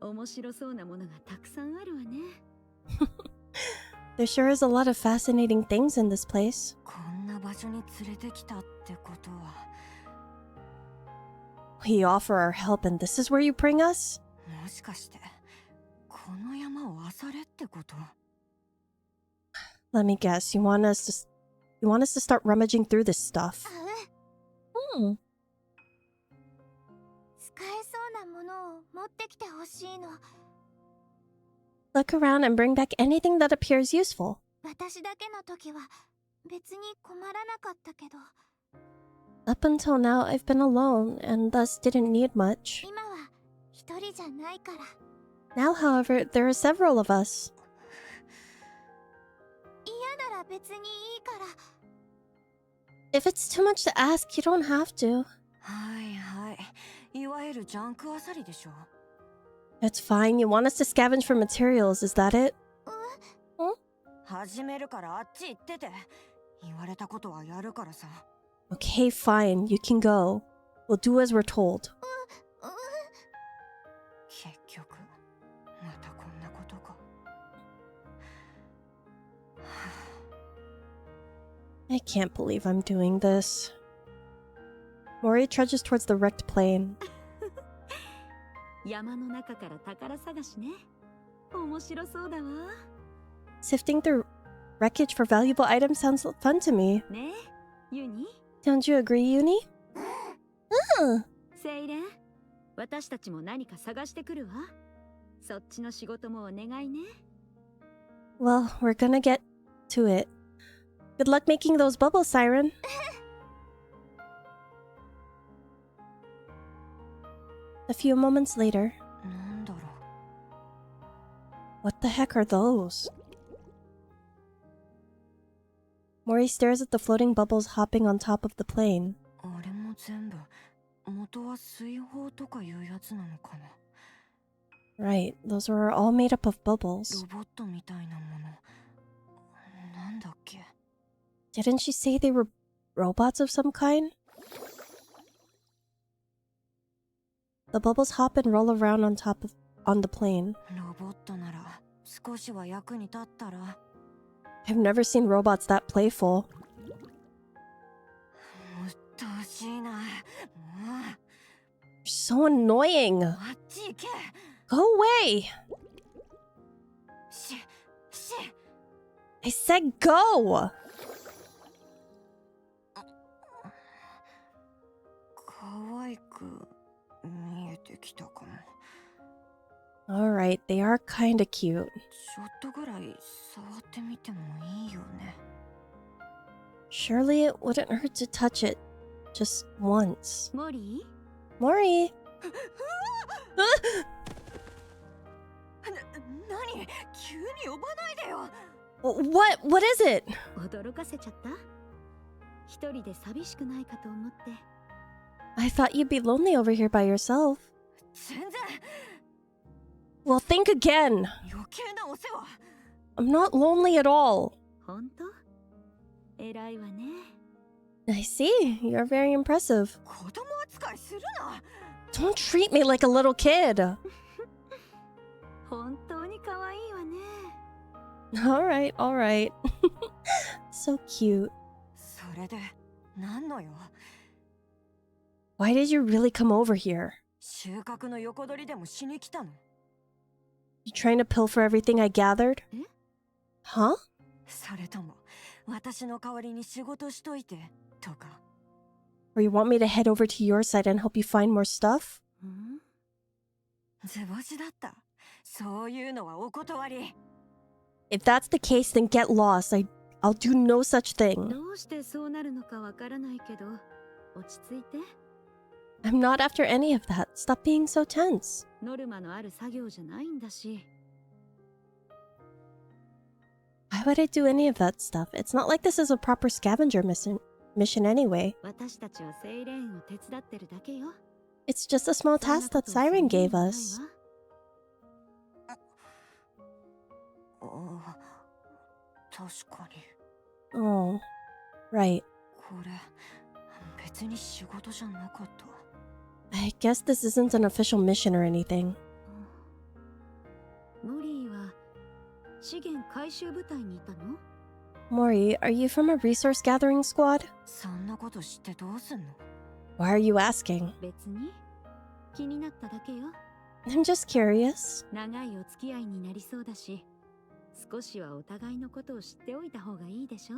面白そうなものがたくさんあるわね。 There sure is a lot of fascinating things in this place. こんな場所に連れてきたってことは、 We offer our help and this is where you bring us? もしかしてこの山を漁れってこと？ Let me guess, you want us to start rummaging through this stuff. うん。使えそうなものを持ってきてほしいの。 Look around and bring back anything that appears useful. 私だけの時は別に困らなかったけど、 Up until now, I've been alone and thus didn't need much. 今は一人じゃないから。 Now, however, there are several of us. 嫌なら別にいいから。 If it's too much to ask, you don't have to. はいはい、いわゆるジャンクあさりでしょ。 It's fine, you want us to scavenge for materials, is that it? 始めるからあっち行ってて。言われたことはやるからさ。 Okay, fine, you can go. We'll do as we're told. 結局またこんなことか。 I can't believe I'm doing this. Mori trudges towards the wrecked plane. 山の中から宝探しね。面白そうだわ。 Sifting through wreckage for valuable items sounds fun to me. ねえ、ユニ。 Don't you agree, Uni? セイレン、私たちも何か探してくるわ。そっちの仕事もお願いね。 Well, we're gonna get to it. Good luck making those bubbles, Siren. A few moments later. なんだろう。 What the heck are those? Mori stares at the floating bubbles hopping on top of the plane. あれも全部元は水泡とかいうやつなのかな。 Right, those were all made up of bubbles. ロボットみたいなもの。なんだっけ。 Didn't she say they were robots of some kind? The bubbles hop and roll around on the plane. ロボットなら少しは役に立ったら。 I've never seen robots that playful. うっとうしいな。も You're so annoying. うあっち行け。 Go away. し I said go. 可愛く見えてきたかも。 Alright, they are kinda cute. ちょっとぐらい触ってみてもいいよね。 Surely it wouldn't hurt to touch it. Just once. モリ Mori! 何急に呼ばないでよ。 What is it? 驚かせちゃった。一人で寂しくないかと思って。 I thought you'd be lonely over here by yourself. 全然 Well, think again. 余計なお世話。 I'm not lonely at all. 本当？偉いわね。 I see. You're very impressive. 子供扱いするな。 Don't treat me like a little kid. 本当に可愛いわね。 Alright, alright. So cute. それで何のよ。 Why did you really come over here? 収穫の横取りでもしに来たの。 You trying to pilfer everything I gathered? え？ Huh? それとも私の代わりに仕事しといてとか。 Or you want me to head over to your side and help you find more stuff? ん？図星だった。そういうのはお断り。 If that's the case, then get lost. I I'll do no such thing. どうしてそうなるのかわからないけど、落ち着いて。 I'm not after any of that. Stop being so tense. ノルマのある作業じゃないんだし。 Why would I do any of that stuff? It's not like this is a proper scavenger mission anyway. 私たちはセイレーンを手伝ってるだけよ。 It's just a small task that Siren gave us. ああ、確かに。 Oh, right. これ別に仕事じゃなかった。 I guess this isn't an official mission or anything. モリーは資源回収部隊にいたの？ Mori, are you from a resource gathering squad? そんなこと知ってどうすんの？ Why are you asking? 別に気になっただけよ。 I'm just curious. 長いお付き合いになりそうだし、少しはお互いのことを知っておいた方がいいでしょ？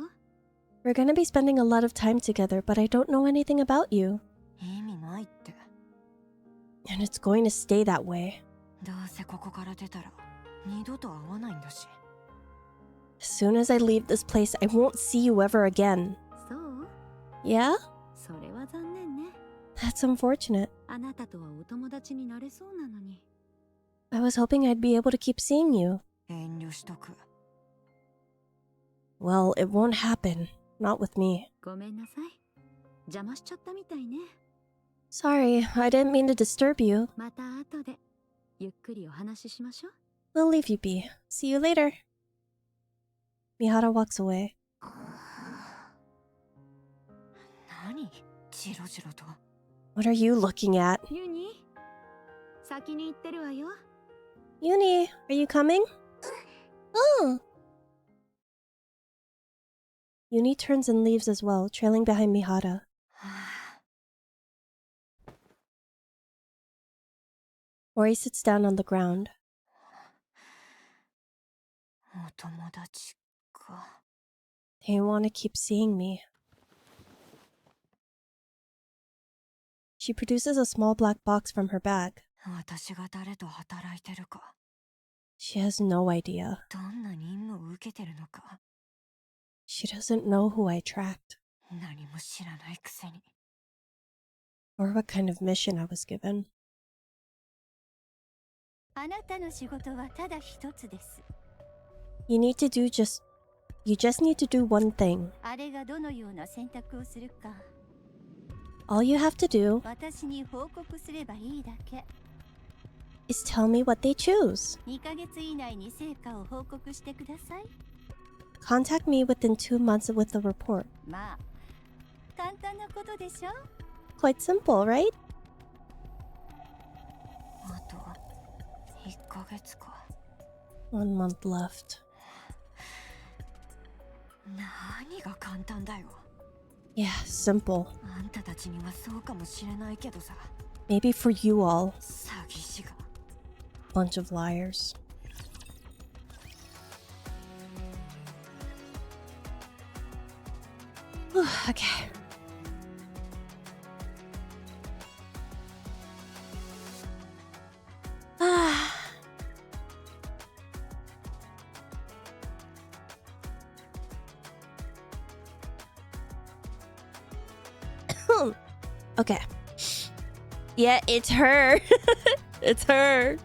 We're gonna be spending a lot of time together, but I don't know anything about you. 意味ないって。 And it's going to stay that way. どうせここから出たら二度と会わないんだし。 As soon as I leave this place, I won't see you ever again. そう？ Yeah? それは残念ね。 That's unfortunate. あなたとはお友達になれそうなのに。 I was hoping I'd be able to keep seeing you. 遠慮しとく。 Well, it won't happen. Not with me. ごめんなさい。邪魔しちゃったみたいね。 Sorry, I didn't mean to disturb you. また後でゆっくりお話ししましょう。 We'll leave you be. See you later. Mihara walks away. 何？ジロジロと。 What are you looking at? ユニ、先に行ってるわよ。 Uni, are you coming? Oh. Uni turns and leaves as well, trailing behind Mihara. Mori sits down on the ground. お友達か。 They want to keep seeing me. She produces a small black box from her bag. 私が誰と働いてるか。 She has no idea. どんな任務を受けてるのか。 She doesn't know who I tracked, 何も知らないくせに。 or what kind of mission I was given. あなたの仕事はただ一つです。 You just need to do one thing. あれがどのような選択をするか、 All you have to do 私に報告すればいいだけ。 is tell me what they choose. 2ヶ月以内に成果を報告してください。 Contact me within 2 months with the report. まあ、簡単なことでしょ。 Quite simple, right? あと1ヶ月か。 1 month left. 何が簡単だよ。 Yeah, simple. あんたたちにはそうかもしれないけどさ。 Maybe for you all. 詐欺師が。 Bunch of liars. Okay. Okay. Yeah, it's her. It's her.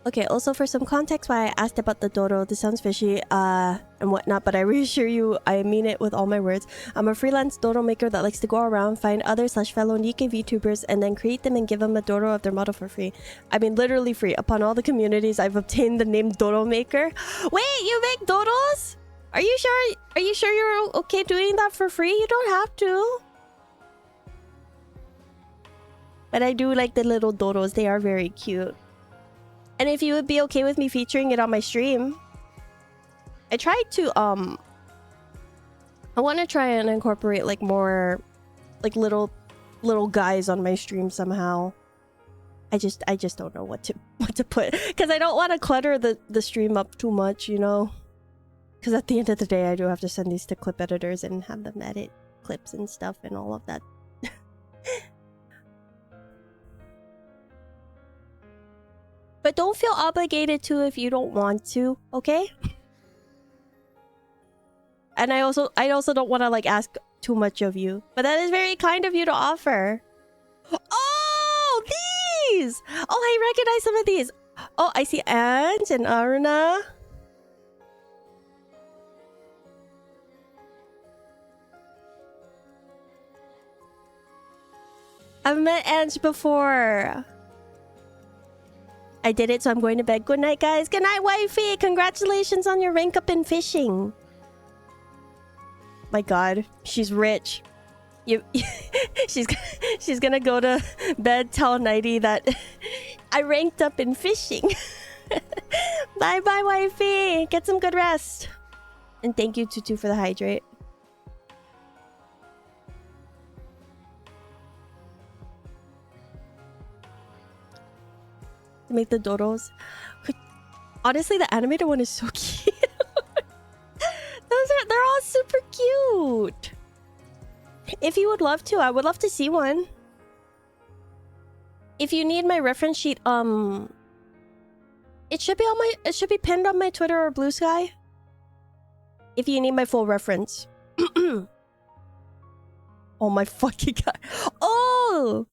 Okay, also for some context why I asked about the dodo, this sounds fishy and whatnot, but I reassure you, I mean it with all my words. I'm a freelance dodo maker that likes to go around, find other /fellow NIKKE VTubers, and then create them and give them a dodo of their model for free. I mean literally free. Upon all the communities, I've obtained the name Dodo Maker. Wait, you make dodos? Are you sure? Are you sure you're okay doing that for free? You don't have to. But I do like the little dodos. They are very cute. And if you would be okay with me featuring it on my stream, I tried to I want to try and incorporate like more like little guys on my stream somehow. I just don't know what to put, because I don't want to clutter the stream up too much, you know, because at the end of the day I do have to send these to clip editors and have them edit clips and stuff and all of that. But don't feel obligated to if you don't want to, okay? And I also don't want to like ask too much of you. But that is very kind of you to offer. Oh, these! Oh, I recognize some of these. Oh, I see Ange and Aruna. I've met Ange before. I did it, so I'm going to bed. Good night, guys. Good night, wifey. Congratulations on your rank up in fishing. My God, she's rich. She's gonna go to bed, tell Nighty that I ranked up in fishing. Bye, bye, wifey. Get some good rest. And thank you, Tutu, for the hydrate. To make the dodos. Honestly, the animated one is so cute. They're all super cute. If you would love to, I would love to see one. If you need my reference sheet, it should be pinned on my Twitter or Blue Sky. If you need my full reference. Oh my fucking God. Oh!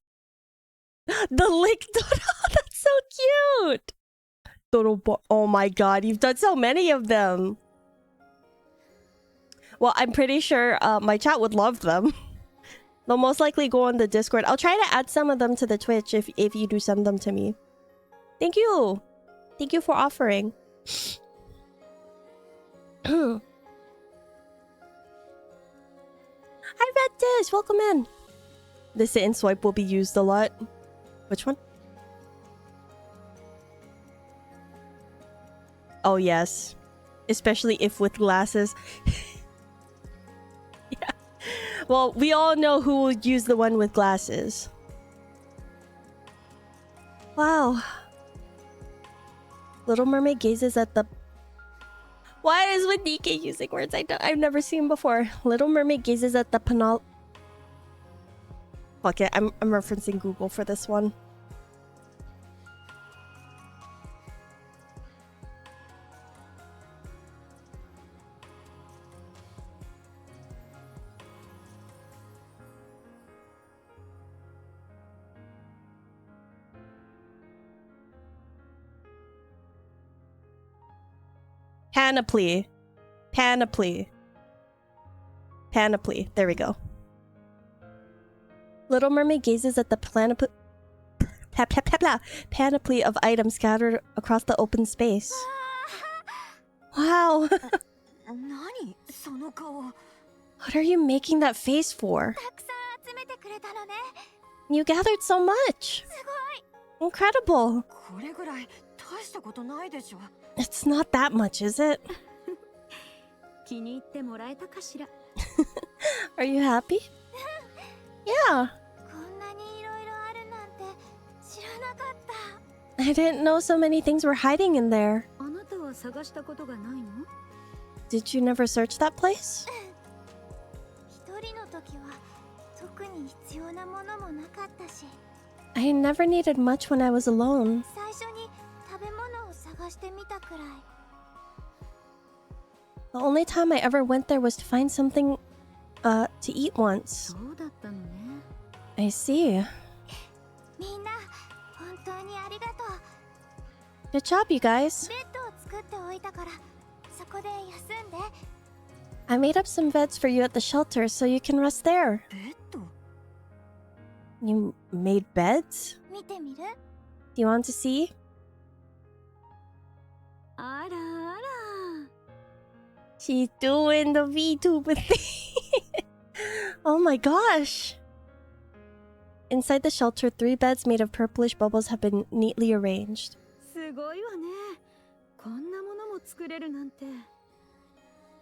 The lick dodo. That's so cute. Dodo. Oh my God, you've done so many of them. Well, I'm pretty sure my chat would love them. They'll most likely go on the Discord. I'll try to add some of them to the Twitch if you do send them to me. Thank you. Thank you for offering. Hi, Red Dish. Welcome in. The sit and swipe will be used a lot. Which one? Oh, yes. Especially if with glasses. Yeah. Well, we all know who will use the one with glasses. Wow. Little Mermaid gazes at the... Why is with NIKKE using words I've never seen before? Little Mermaid gazes at the panel... Fuck it, I'm referencing Google for this one. Panoply. Panoply. Panoply. There we go. Little Mermaid gazes at the panoply of items scattered across the open space. Wow. What are you making that face for? You gathered so much. Incredible. It's not that much, is it? Are you happy? Yeah. I didn't know so many things were hiding in there. Did you never search that place? I never needed much when I was alone. The only time I ever went there was to find something to eat once. I see. Good job, you guys. I made up some beds for you at the shelter so you can rest there. You made beds? Do you want to see? She's doing the VTuber thing. Oh my gosh. Inside the shelter, 3 beds made of purplish bubbles have been neatly arranged.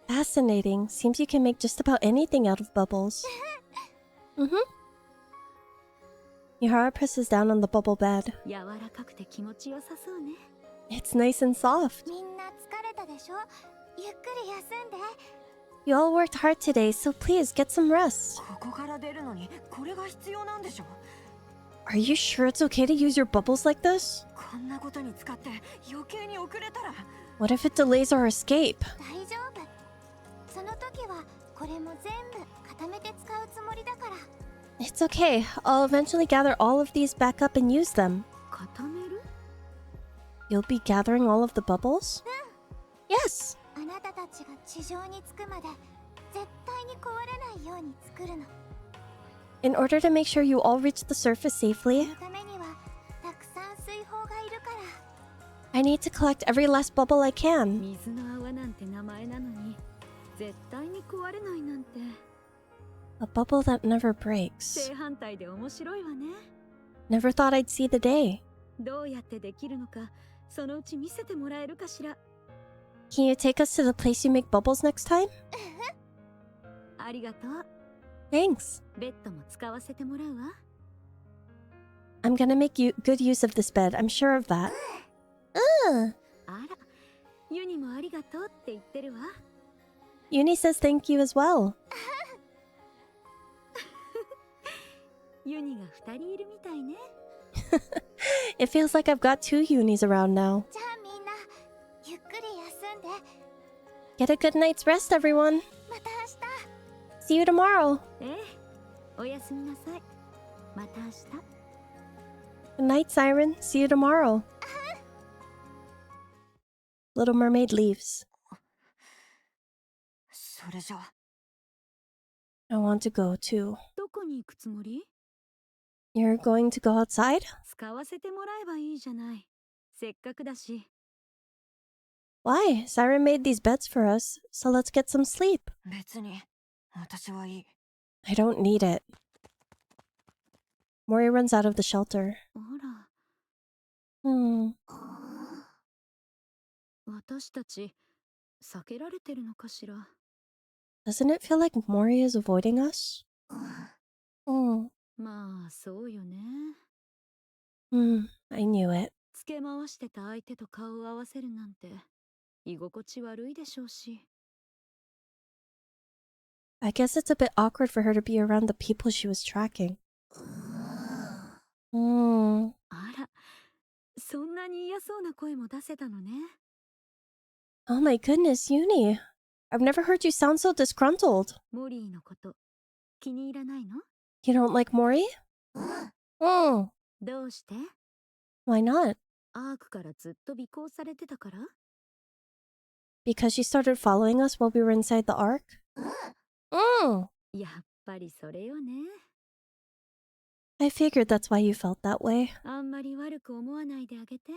Fascinating. Seems you can make just about anything out of bubbles. Mihara presses down on the bubble bed. It's nice and soft. You all worked hard today, so please get some rest. Are you sure it's okay to use your bubbles like this? こんなことに使って余計に遅れたら。 What if it delays our escape? 大丈夫。その時はこれも全部固めて使うつもりだから。 It's okay. I'll eventually gather all of these back up and use them. 固める？ You'll be gathering all of the bubbles? Yes! あなたたちが地上に着くまで絶対に壊れないように作るの。 In order to make sure you all reach the surface そ safely, のためにはたくさん水泡がいるから。 I need to collect every last bubble I can. 水の泡なんて名前なのに絶対に壊れないなんて A bubble that never breaks. 正反対で面白いわね。 Never thought I'd see the day. どうやってできるのかそのうち見せてもらえるかしら。 Can you take us to the place you make bubbles next time? ありがとう。 Thanks. ベッドも使わせてもらうわ。 I'm gonna make you good use of this bed. I'm sure of that. あら、ユニもありがとうって言ってるわ。 Uni says thank you as well. ユニが2人いるみたいね。 It feels like I've got 2 unis around now. じゃあみんなゆっくり休んで。 Get a good night's rest, everyone. また明日。 See you tomorrow. ええ、おやすみなさい。また明日。 Good night, Siren. See you tomorrow. Little Mermaid leaves. それじゃ I want to go too. どこに行くつもり？ You're going to go outside? 使わせてもらえばいいじゃない。せっかくだし。 Why? Siren made these beds for us, so let's get some sleep. 別に私はいい。 I don't need it. Mori runs out of the shelter. あら、 Hmm. 私たち避けられてるのかしら。 Doesn't it feel like Mori is avoiding us? Hmm. まあそうよね。 I knew it. つけ回してた相手と顔を合わせるなんて居心地悪いでしょうし。 I guess it's a bit awkward for her to be around the people she was tracking. あら、そんなに嫌そうな声も出せたのね。 Oh my goodness, Uni. I've never heard you sound so disgruntled. モリーのこと気に入らないの？ You don't like Mori? Hmm. どうして？ Why not? アークからずっと尾行されてたから？ Because she started following us while we were inside the Ark? やっぱりそれよね。 I figured that's why you felt that way. あんまり悪く思わないであげて。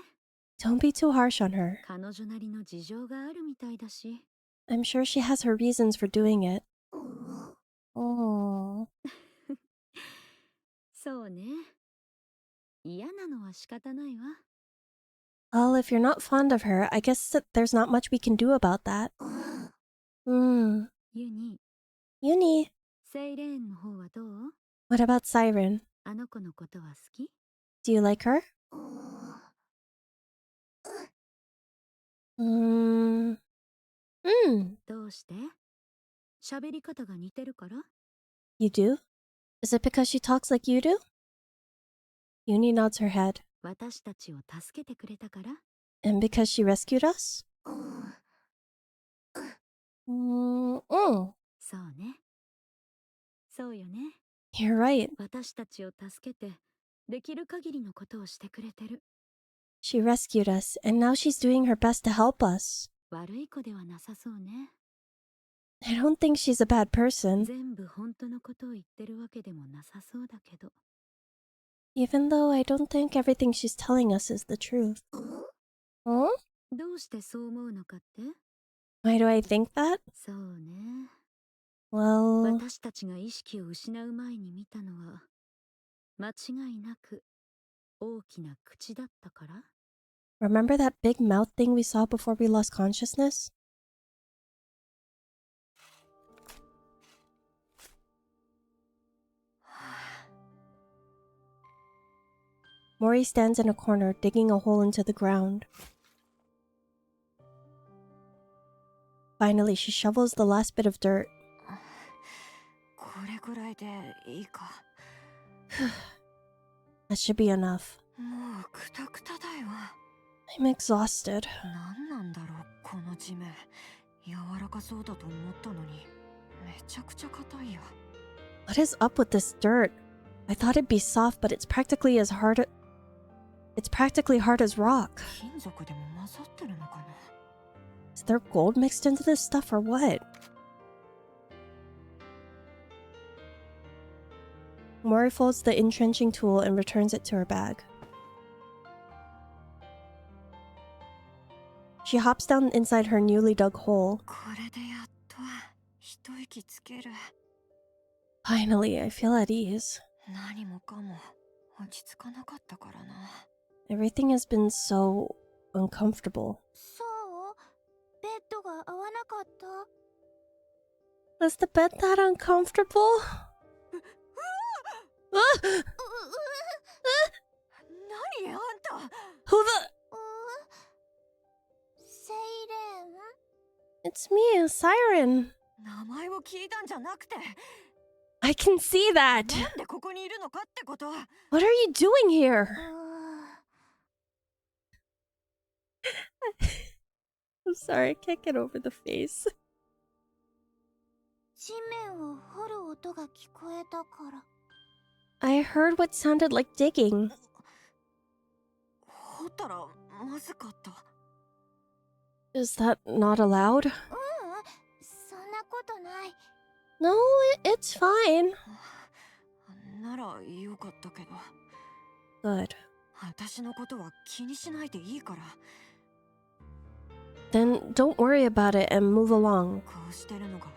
Don't be too harsh on her. 彼女なりの事情があるみたいだし。 I'm sure she has her reasons for doing it. そうね。嫌なのは仕方ないわ。 Well, if you're not fond of her, I guess that there's not much we can do about that. ユニ、 Uni, セイレーンの方はどう？ what about Siren? あの子のことは好き？ Do you like her? Mm. どうして？喋り方が似てるから？ You do? Is it because she talks like you do? Uni nods her head. 私たちを助けてくれたから？ And because she rescued us? そうね。そうよね。 You're right. 私たちを助けて、できる限りのことをしてくれてる。 She rescued us, and now she's doing her best to help us. 悪い子ではなさそうね。 I don't think she's a bad person, 全部本当のことを言ってるわけでもなさそうだけど。 even though I don't think everything she's telling us is the truth. Huh? どうしてそう思うのかって？ Why do I think that? そうね。 Well, 私たちが意識を失う前に見たのは、間違いなく大きな口だったから？ remember that big mouth thing we saw before we lost consciousness? Mori stands in a corner, digging a hole into the ground. Finally, she shovels the last bit of dirt. これぐらいでいいか。That should be enough. もうクタクタだよ。 I'm exhausted. 何なんだろうこの地面。柔らかそうだと思ったのにめちゃくちゃ硬いや。 What is up with this dirt? I thought it'd be soft, but it's practically hard as rock. 金属でも混ざってるのかな。 Is there gold mixed into this stuff or what? Mori folds the entrenching tool and returns it to her bag. She hops down inside her newly dug hole. これでやっと一息つける。 Finally, I feel at ease. 何もかも落ち着かなかったからな。 Everything has been so uncomfortable. そうベッドが合わなかった。 Was the bed that uncomfortable? Ah! 何あんた。 Who the? セイレン It's me, a siren. 名前を聞いたんじゃなくて。 I can see that. なんでここにいるのかってこと。 What are you doing here? I'm sorry, I can't get over the face. 地面を掘る音が聞こえたから。 I heard what sounded like digging. 掘ったらまずかった。 Is that not allowed? そんなことない。 No, it's fine. ならよかったけど。 Good. 私のことは気にしないでいいから。 Then don't worry about it and move along. こうしてるのが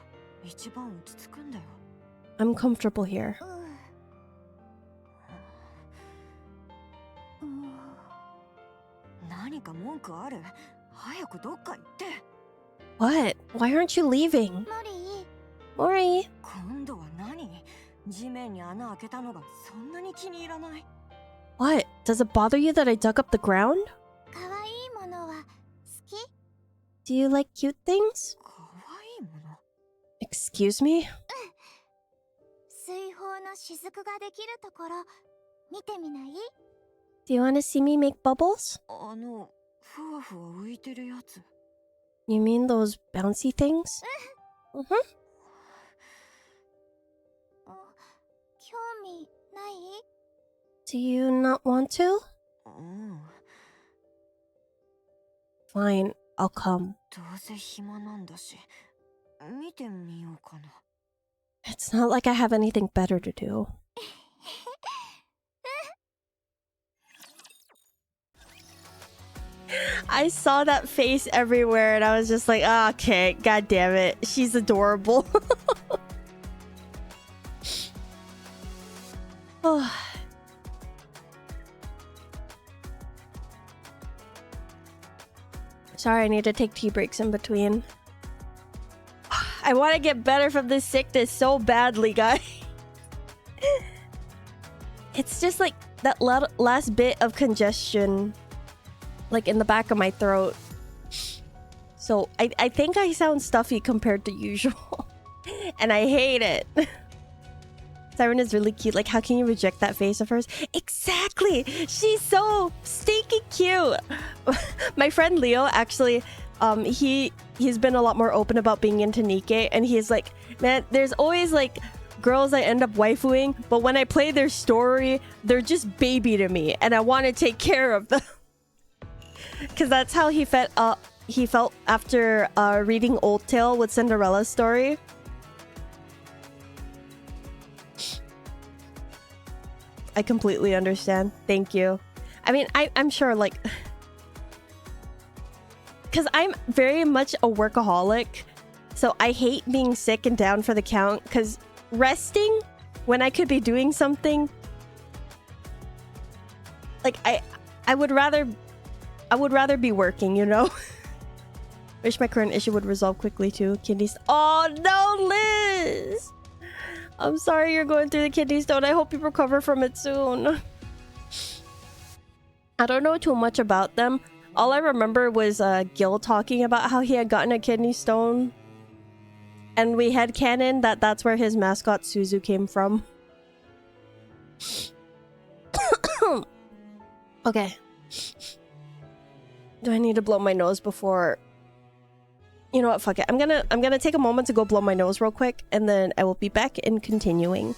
一番落ち着くんだよ。 I'm comfortable here. 何か文句ある？早くどっか行って。 What? Why aren't you leaving? モリー Mori, 今度は何？地面に穴開けたのがそんなに気に入らない？ what? Does it bother you that I dug up the ground? かわいいものは好き？ Do you like cute things? かわいいもの？ Excuse me? 水泡の雫ができるところ見てみない？ Do you want to see me make bubbles? ふわふわ浮いてるやつ。 You mean those bouncy things? Mm-hmm. 興味ない？ Do you not want to? うん。 Fine, I'll come. どうせ暇なんだし、見てみようかな。 It's not like I have anything better to do. I saw that face everywhere and I was just like, oh, okay, god damn it. She's adorable. Oh. Sorry, I need to take tea breaks in between. I want to get better from this sickness so badly, guys. It's just like that last bit of congestion, like in the back of my throat. So I think I sound stuffy compared to usual. And I hate it. Siren is really cute. Like, how can you reject that face of hers? Exactly! She's so stinky cute! My friend Leo, actually, he's been a lot more open about being into NIKKE, and he's like, man, there's always like girls I end up waifuing, but when I play their story, they're just baby to me, and I want to take care of them. Because that's how he felt after reading Old Tale with Cinderella's story. I completely understand. Thank you. I mean, I'm sure, like, because I'm very much a workaholic, so I hate being sick and down for the count, because resting when I could be doing something, like, I would rather be working, you know? Wish my current issue would resolve quickly too. Kidneys. Oh no, Liz! I'm sorry you're going through the kidney stone. I hope you recover from it soon. I don't know too much about them. All I remember was Gil talking about how he had gotten a kidney stone. And we had canon that's where his mascot Suzu came from. Okay. Do I need to blow my nose before? You know what? Fuck it. I'm gonna take a moment to go blow my nose real quick, and then I will be back and continuing.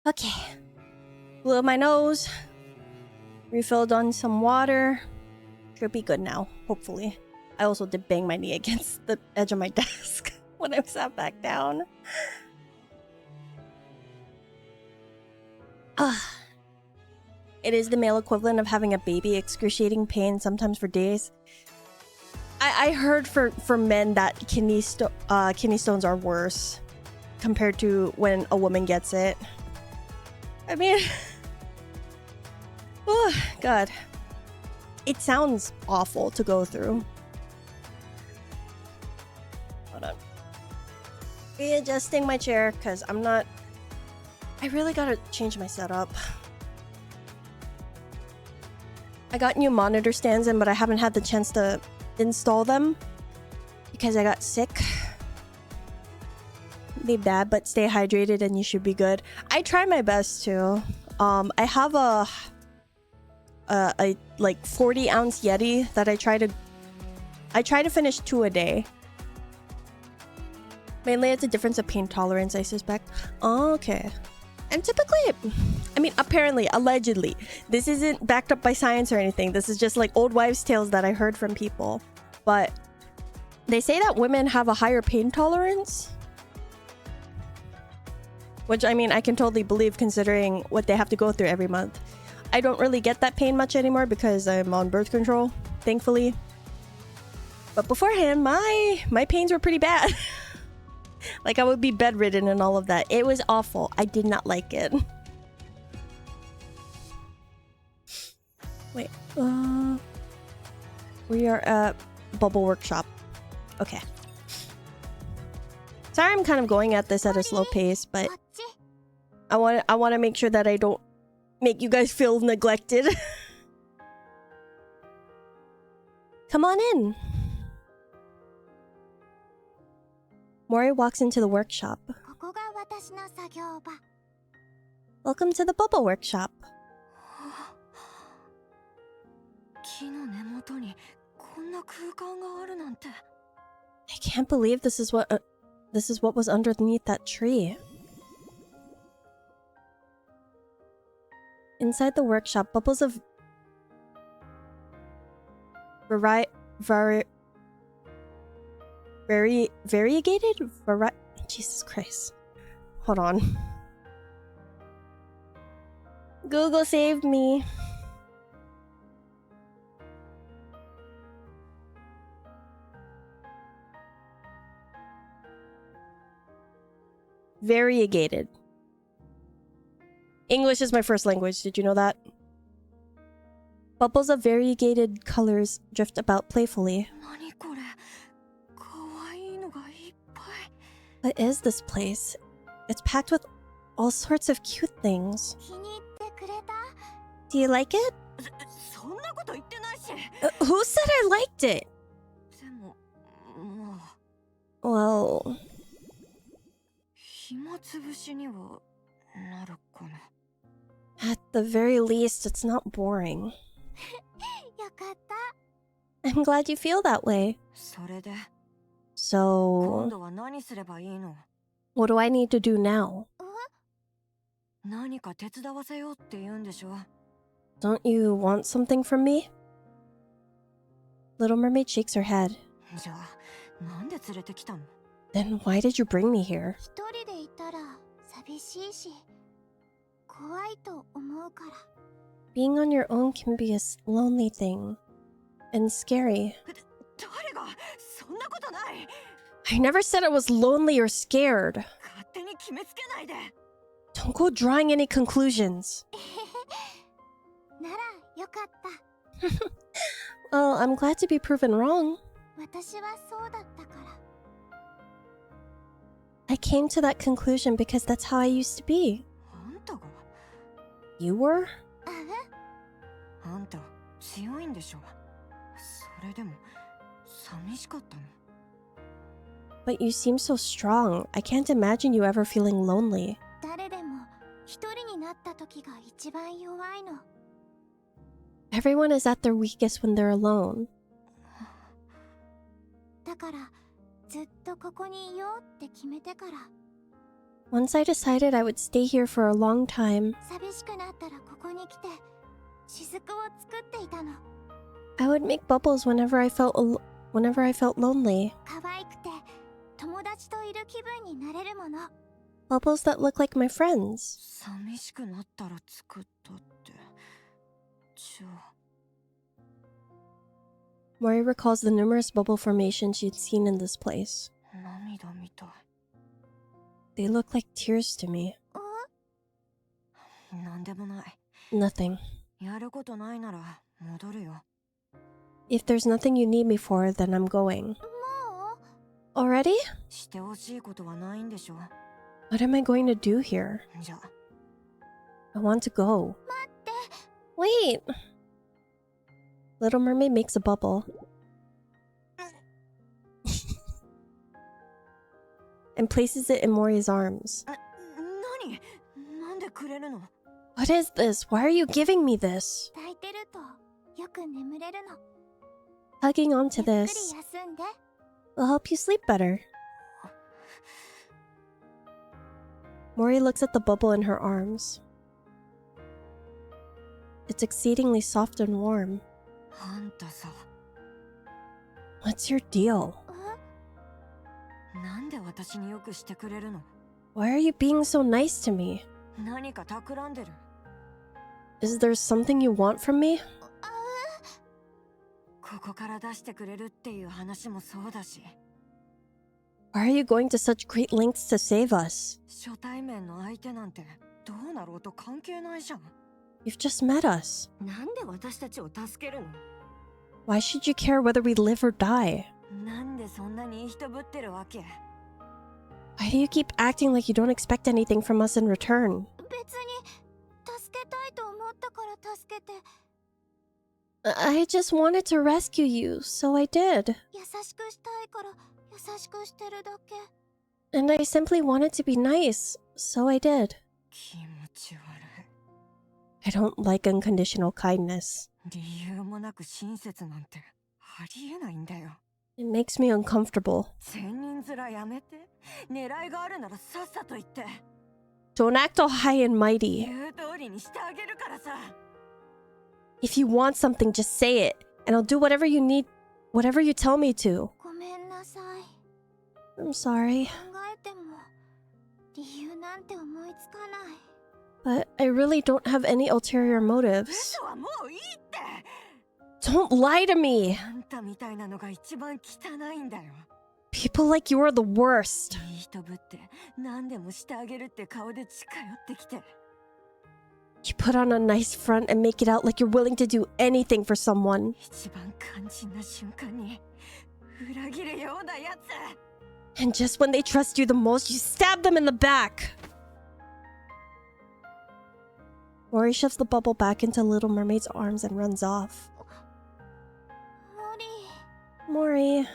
Okay. Blew my nose. Refilled on some water. Should be good now, hopefully. I also did bang my knee against the edge of my desk when I sat back down. It is the male equivalent of having a baby, excruciating pain, sometimes for days. I heard for men that kidney stones are worse compared to when a woman gets it. I mean, oh god, it sounds awful to go through. Hold on, readjusting my chair because I really gotta change my setup. I got new monitor stands in, but I haven't had the chance to install them because I got sick. Be bad, but stay hydrated and you should be good. I try my best to. I have a like 40-ounce Yeti that I try to finish 2 a day. Mainly it's a difference of pain tolerance, I suspect. Oh, okay. And typically, I mean, apparently, allegedly, this isn't backed up by science or anything. This is just like old wives' tales that I heard from people. But they say that women have a higher pain tolerance. Which, I mean, I can totally believe considering what they have to go through every month. I don't really get that pain much anymore because I'm on birth control, thankfully. But beforehand, my pains were pretty bad. Like, I would be bedridden and all of that. It was awful. I did not like it. Wait. We are at Bubble Workshop. Okay. Sorry, I'm kind of going at this at a slow pace, but I want to make sure that I don't make you guys feel neglected. Come on in. Mori walks into the workshop. Welcome to the Bubble Workshop. I can't believe this is what was underneath that tree. Inside the workshop, bubbles of variegated. Jesus Christ. Hold on. Google saved me. Variegated. English is my first language. Did you know that? Bubbles of variegated colors drift about playfully. What is this place? It's packed with all sorts of cute things. Do you like it? Who said I liked it? Well... At the very least, it's not boring. I'm glad you feel that way. So... what do I need to do now? Don't you want something from me? Little Mermaid shakes her head. Then why did you bring me here? Being on your own can be a lonely thing. And scary. I never said I was lonely or scared. Don't go drawing any conclusions. Well, I'm glad to be proven wrong. I came to that conclusion because that's how I used to be. You were? But you seem so strong. I can't imagine you ever feeling lonely. Everyone is at their weakest when they're alone. Once I decided I would stay here for a long time, I would make bubbles whenever I felt lonely. Bubbles that look like my friends. Mori recalls the numerous bubble formations she'd seen in this place. They look like tears to me. Nothing. If there's nothing you need me for, then I'm going. Already? What am I going to do here? I want to go. Wait! Little Mermaid makes a bubble. And places it in Mori's arms. What is this? Why are you giving me this? Hugging onto this will help you sleep better. Mori looks at the bubble in her arms. It's exceedingly soft and warm. What's your deal? Why are you being so nice to me? Is there something you want from me? Why are you going to such great lengths to save us? You've just met us. Why should you care whether we live or die? Why do you keep acting like you don't expect anything from us in return? I just wanted to rescue you, so I did. And I simply wanted to be nice, so I did. I don't like unconditional kindness. 理由もなく親切なんてありえないんだよ。 It makes me uncomfortable. 善人面やめて。狙いがあるならさっさと言って。 Don't act all high and mighty. 言う通りにしてあげるからさ。 If you want something, just say it, and I'll do whatever you need, whatever you tell me to. ごめんなさい。 I'm sorry, 考えても理由なんて思いつかない。 but I really don't have any ulterior motives. 嘘はもういいって。 Don't lie to me. あんたみたいなのが一番汚いんだよ。 People like you are the worst. いい人ぶって何でもしてあげるって顔で近寄ってきて。 You put on a nice front and make it out like you're willing to do anything for someone. 一番肝心な瞬間に裏切るようなやつ。 And just when they trust you the most, you stab them in the back. Mori shoves the bubble back into Little Mermaid's arms and runs off. 森。 Mori.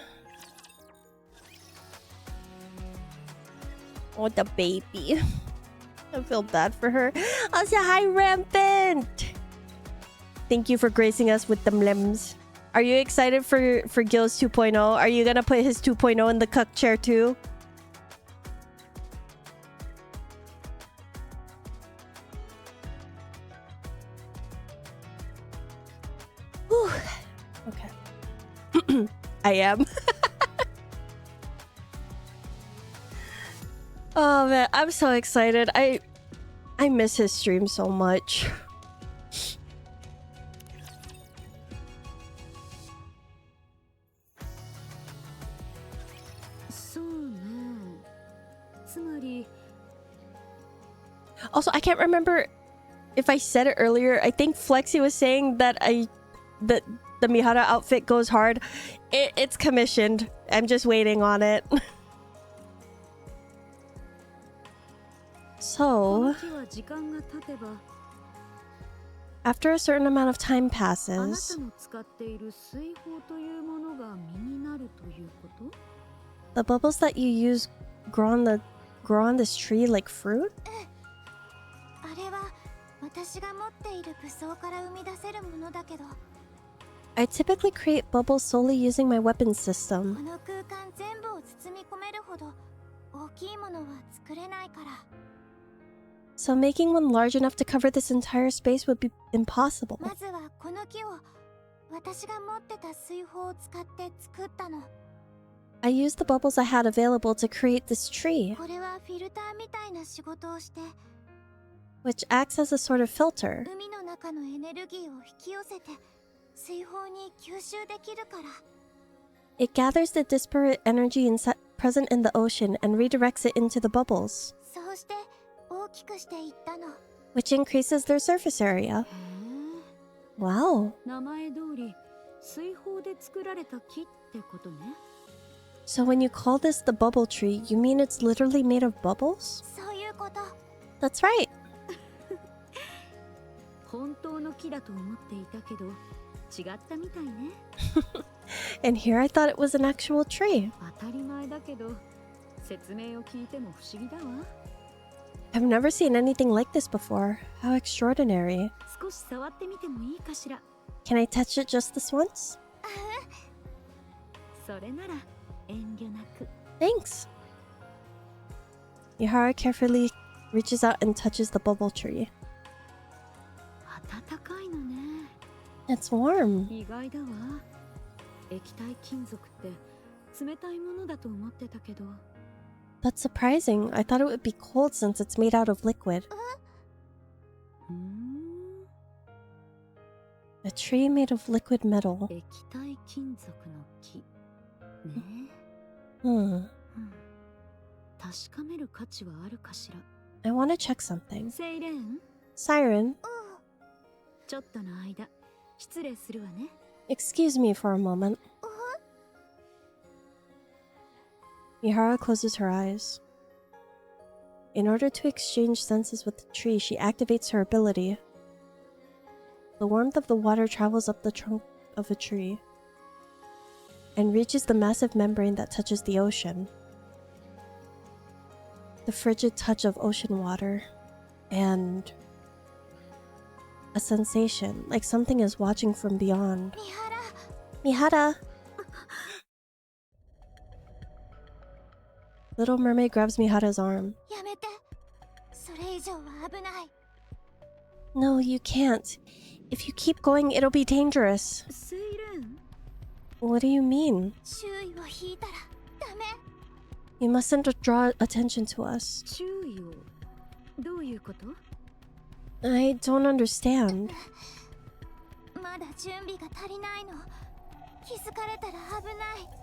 Oh, the baby. I feel bad for her. I'll say hi, Rampant. Thank you for gracing us with them limbs. Are you excited for Gil's 2.0? Are you gonna put his 2.0 in the cuck chair too? Whew. Okay. I am. Oh man, I'm so excited. I miss his stream so much. Also, I can't remember if I said it earlier. I think Flexi was saying that the Mihara outfit goes hard. It's commissioned. I'm just waiting on it. So, after a certain amount of time passes, the bubbles that you use grow on this tree like fruit? あれは私が持っている武装から生み出せるものだけど、 I typically create bubbles solely using my weapon こ system. の空間全部を包み込めるほど大きいものは作れないから。 So making one large enough to cover this entire space would be impossible. まずはこの木を私が持ってた水泡を使って作ったの。 I used the bubbles I had available to create this tree, これはフィルターみたいな仕事をして、 which acts as a sort of filter. 海の中のエネルギーを引き寄せて水泡に吸収できるから。 It gathers the disparate energy present in the ocean and redirects it into the bubbles, そうして大きくしていったの。 which increases their surface area. Wow. 名前通り水泡で作られた木ってことね。 So when you call this the bubble tree, you mean it's literally made of bubbles? そういうこと。 That's right. 本当の木だと思っていたけど違ったみたいね。 And here I thought it was an actual tree. 当たり前だけど説明を聞いても不思議だわ。 I've never seen anything like this before. How extraordinary. 少し触ってみてもいいかしら。 Can I touch it just this once? それなら遠慮なく。 Thanks. Mihara carefully reaches out and touches the bubble tree. 暖かいのね。 It's warm. 意外だわ。液体金属って冷たいものだと思ってたけど。 That's surprising. I thought it would be cold since it's made out of liquid. A tree made of liquid metal. 液体金属の木。ね。Hmm. 確かめる価値はあるかしら。 I want to check something. セイレーン、 Siren, ちょっとの間失礼するわね。 excuse me for a moment. Mihara closes her eyes. In order to exchange senses with the tree, she activates her ability. The warmth of the water travels up the trunk of a tree and reaches the massive membrane that touches the ocean. The frigid touch of ocean water and a sensation, like something is watching from beyond. 三原 Mihara! Little mermaid grabs Mihara's arm. やめて。それ以上は危ない。 No, you can't. If you keep going, it'll be dangerous. セイレン What do you mean? 注意を引いたらダメ。 You mustn't draw attention to us. 注意をどういうこと I don't understand. まだ準備が足りないの。気づかれたら危ない。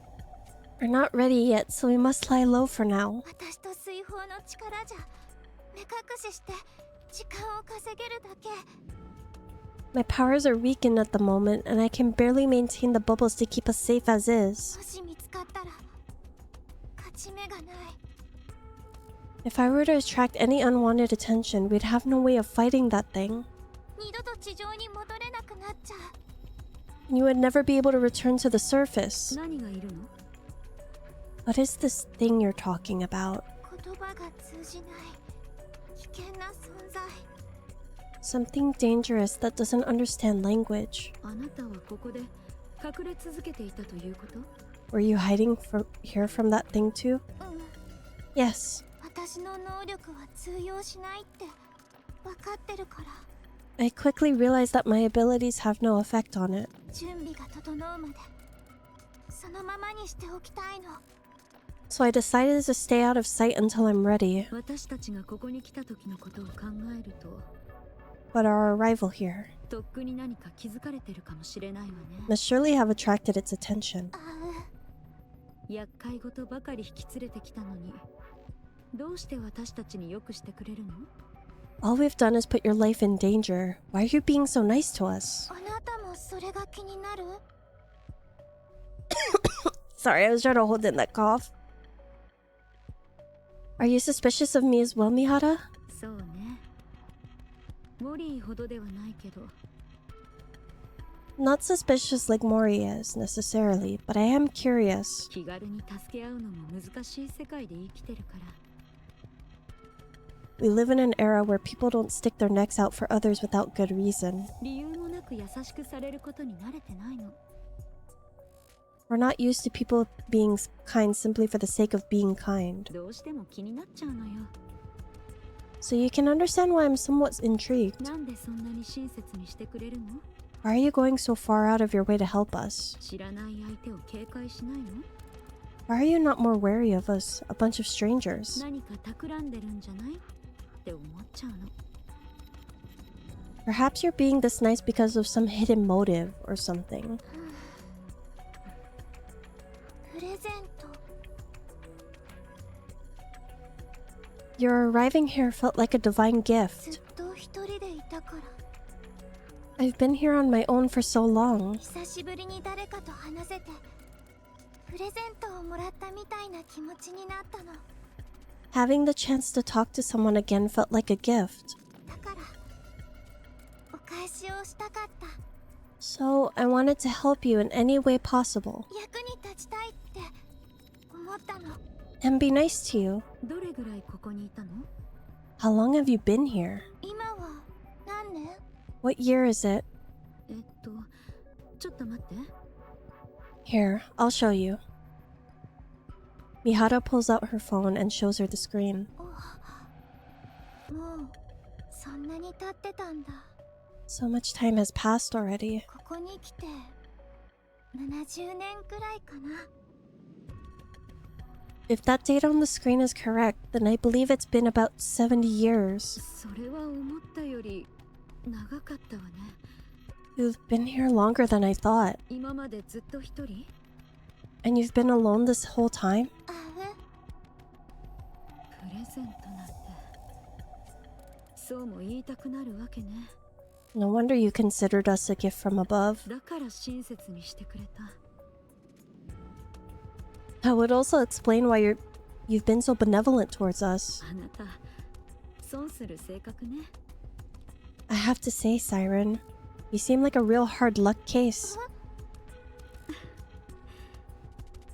We're not ready yet, so we must lie low for now. 私と水泡の力じゃ目隠しして時間を稼げるだけ。 My powers are weakened at the moment, and I can barely maintain the bubbles to keep us safe as is. もし見つかったら勝ち目がない。 If I were to attract any unwanted attention, we'd have no way of fighting that thing. 二度と地上に戻れなくなっちゃう。 You would never be able to return to the surface. 何がいるの What is this thing you're talking about? 言葉が通じない危険な存在。 Something dangerous that doesn't understand language. あなたはここで隠れ続けていたということ Were you hiding here from that thing too? うん。 Yes. 私の能力は通用しないって分かってるから。 I quickly realized that my abilities have no effect on it. 準備が整うまでそのままにしておきたいの。 So I decided to stay out of sight until I'm ready. 私たちがここに来た時のことを考えると But our arrival here とっくに何か気づかれてるかもしれないわね must surely have attracted its attention. あ厄介事ばかり引き連れてきたのにどうして私たちによくしてくれるの All we've done is put your life in danger. Why are you being so nice to us? あなたもそれが気になる？ Sorry, I was trying to hold in that cough. Are you suspicious of me as well, Mihara? そうねモリーほどではないけど Not suspicious like Mori is, necessarily, but I am curious. 気軽に助け合うのも難しい世界で生きてるから We live in an era where people don't stick their necks out for others without good reason. 理由もなく優しくされることに慣れてないの We're not used to people being kind simply for the sake of being kind. どうしても気になっちゃうのよ So you can understand why I'm somewhat intrigued. なんでそんなに親切にしてくれるの Why are you going so far out of your way to help us? 知らない相手を警戒しないの Why are you not more wary of us, a bunch of strangers? 何か企んでるんじゃないって思っちゃうの Perhaps you're being this nice because of some hidden motive or something. プレゼント。 Your arriving here felt like a divine ず gift. っと一人でいたから。 I've been here on my own for so long. 久しぶりに誰かと話せてプレゼントをもらったみたいな気持ちになったの。 Having the chance to talk to someone again felt like a gift. だからお返しをしたかった。 So I wanted to help you in any way possible 役に立ちたいって思ったの。 and be nice to you. どれぐらいここにいたの How long have you been here? 今は何年？ What year is it? ちょっと待って Here, I'll show you. Mihara pulls out her phone and shows her the screen. もうそんなに経ってたんだ。 So much time has passed already. ここに来て70年くらいかな。 If that date on the screen is correct, then I believe it's been about 70 years. それは思ったより長かったわね You've been here longer than I thought. 今までずっと一人 And you've been alone this whole time? あプレゼントなんてそうも言いたくなるわけね No wonder you considered us a gift from above. だから親切にしてくれた That would also explain why you've been so benevolent towards us. あなた損する性格ね I have to say, Siren, you seem like a real hard luck case.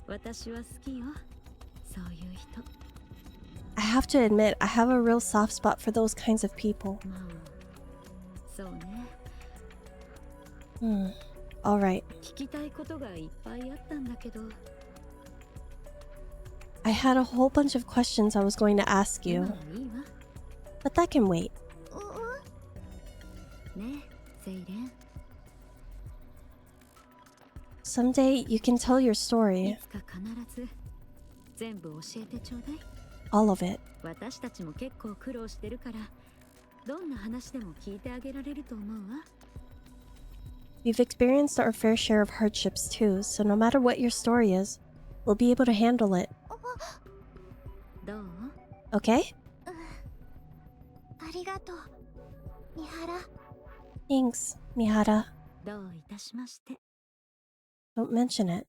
私は好きよそういう人 I have to admit, I have a real soft spot for those kinds of people. まあそうね Alright. 聞きたいことがいっぱいあったんだけど。 I had a whole bunch of questions I was going to ask 今 you, はいいわ。 but that can wait. ねえ、セイレン。 Someday you can tell your い story, つか必ず全部教えてちょうだい。 all of it. 私たちも結構苦労してるから、どんな話でも聞いてあげられると思うわ。 We've experienced our fair share of hardships too, so no matter what your story is, we'll be able to handle it. どう？ Okay? ありがとう三原。 Thanks, Mihara. どういたしまして。 Don't mention it.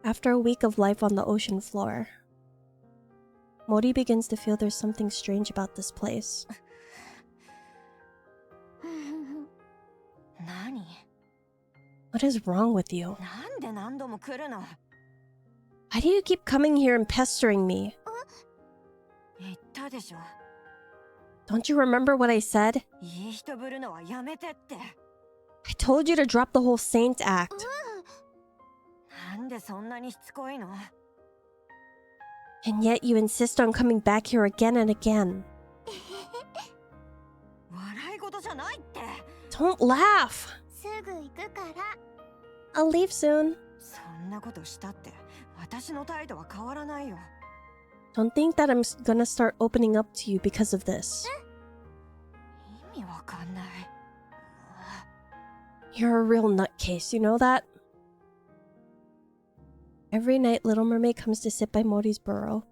After a week of life on the ocean floor, Mori begins to feel there's something strange about this place. 何？ What is wrong with you? なんで何度も来るの？ Why do you keep coming here and pestering me? 言ったでしょ。 Don't you remember what I said? いい人ぶるのはやめてって。 I told you to drop the whole saint act. なんでそんなにしつこいの？ And yet you insist on coming back here again and again. 笑い事じゃないって。 Don't laugh! すぐ行くから。 I'll leave soon. そんなことしたって私の態度は変わらないよ。 Don't think that I'm gonna start opening up to you because of this. 意味わかんない。 You're a real nutcase, you know that? Every night, Little Mermaid comes to sit by Mori's burrow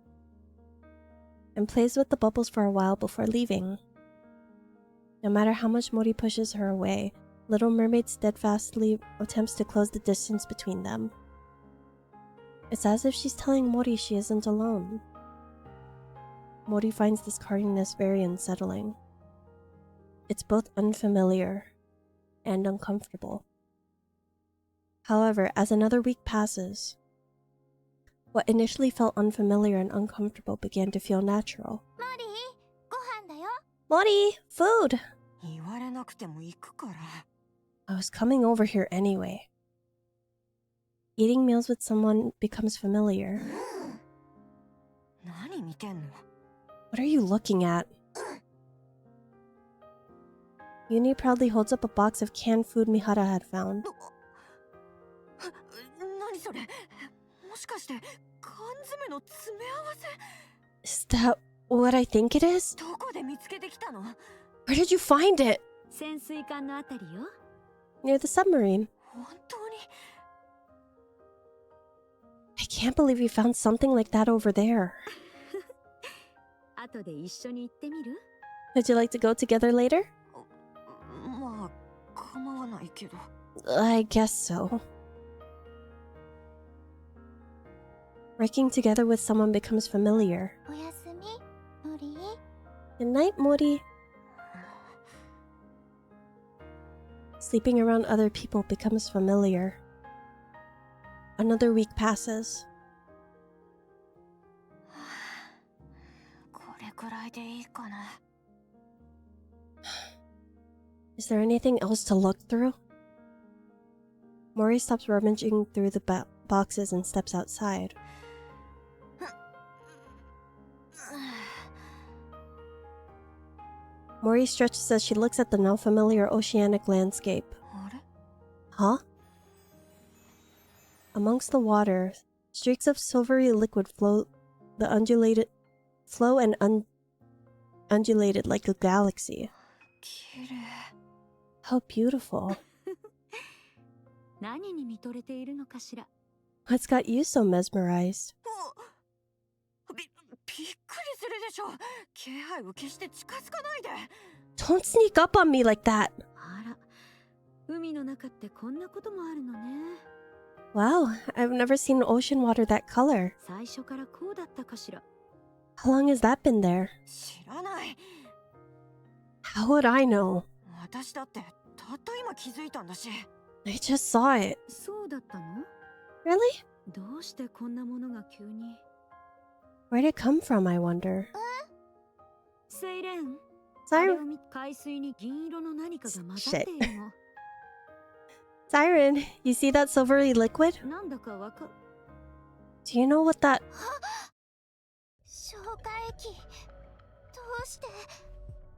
and plays with the bubbles for a while before leaving. No matter how much Mori pushes her away, Little Mermaid steadfastly attempts to close the distance between them. It's as if she's telling Mori she isn't alone. Mori finds this cardiness very unsettling. It's both unfamiliar and uncomfortable. However, as another week passes, what initially felt unfamiliar and uncomfortable began to feel natural. モリー、ご飯だよ。 Mori, food! 言われなくても行くから。 I was coming over here anyway. Eating meals with someone becomes familiar. 何見てんの？ What are you looking at? Uni proudly holds up a box of canned food Mihara had found. 何それ？もしかして缶詰の詰め合わせ？ Is that what I think it is? どこで見つけてきたの？ Where did you find it? 潜水艦のあたりよ。 Near the submarine. 本当に？ I can't believe you found something like that over there. 後で一緒に行ってみる？ Would you like to go together later? まあ構わないけど。 I guess so. Working together with someone becomes familiar. おやすみ、モリー。 Good night, Mori. Sleeping around other people becomes familiar. Another week passes. これくらいでいいかな。 Is there anything else to look through? Mori stops rummaging through the boxes and steps outside. Mori stretches as she looks at the now familiar oceanic landscape. あれ？ Huh? Amongst the water, streaks of silvery liquid flow and undulated like a galaxy. 綺麗。 How beautiful. 何に見とれているのかしら。 What's got you so mesmerized? びっくりするでしょ。気配を消して近づかないで。 Don't sneak up on me like that. あら、海の中ってこんなこともあるのね。 Wow, I've never seen ocean water that color. 最初からこうだったかしら。 How long has that been there? 知らない。 How would I know? 私だってたった今気づいたんだし。 I just saw it. そうだったの？ Really? どうしてこんなものが急に。 Where'd it come from, I wonder? セイレン、Siren, 海水に銀色の何かが混ざっているの。 Siren, you see that silvery liquid? なんだかわか Do you know what that... 消化液どうして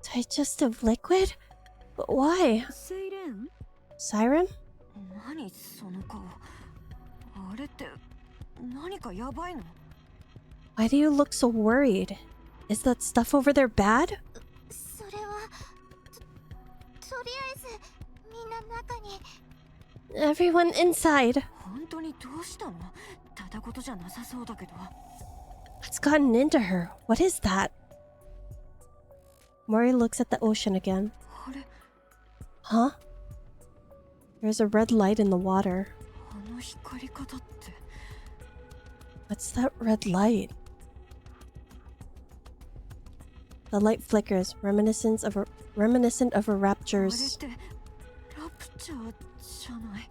Digestive liquid? But why? セイレン Siren? 何その顔。あれって何かやばいの？ Why do you look so worried? Is that stuff over there bad? それはとりあえずみんな中に Everyone inside. 本当にどうしたの？ただ事じゃなさそうだけど。 What's gotten into her? What is that? Mori looks at the ocean again. あれ、 Huh? There's a red light in the water. あの光り方って。 What's that red light? The light flickers, reminiscent of a あれっ rapture's. てラプチャーじゃない。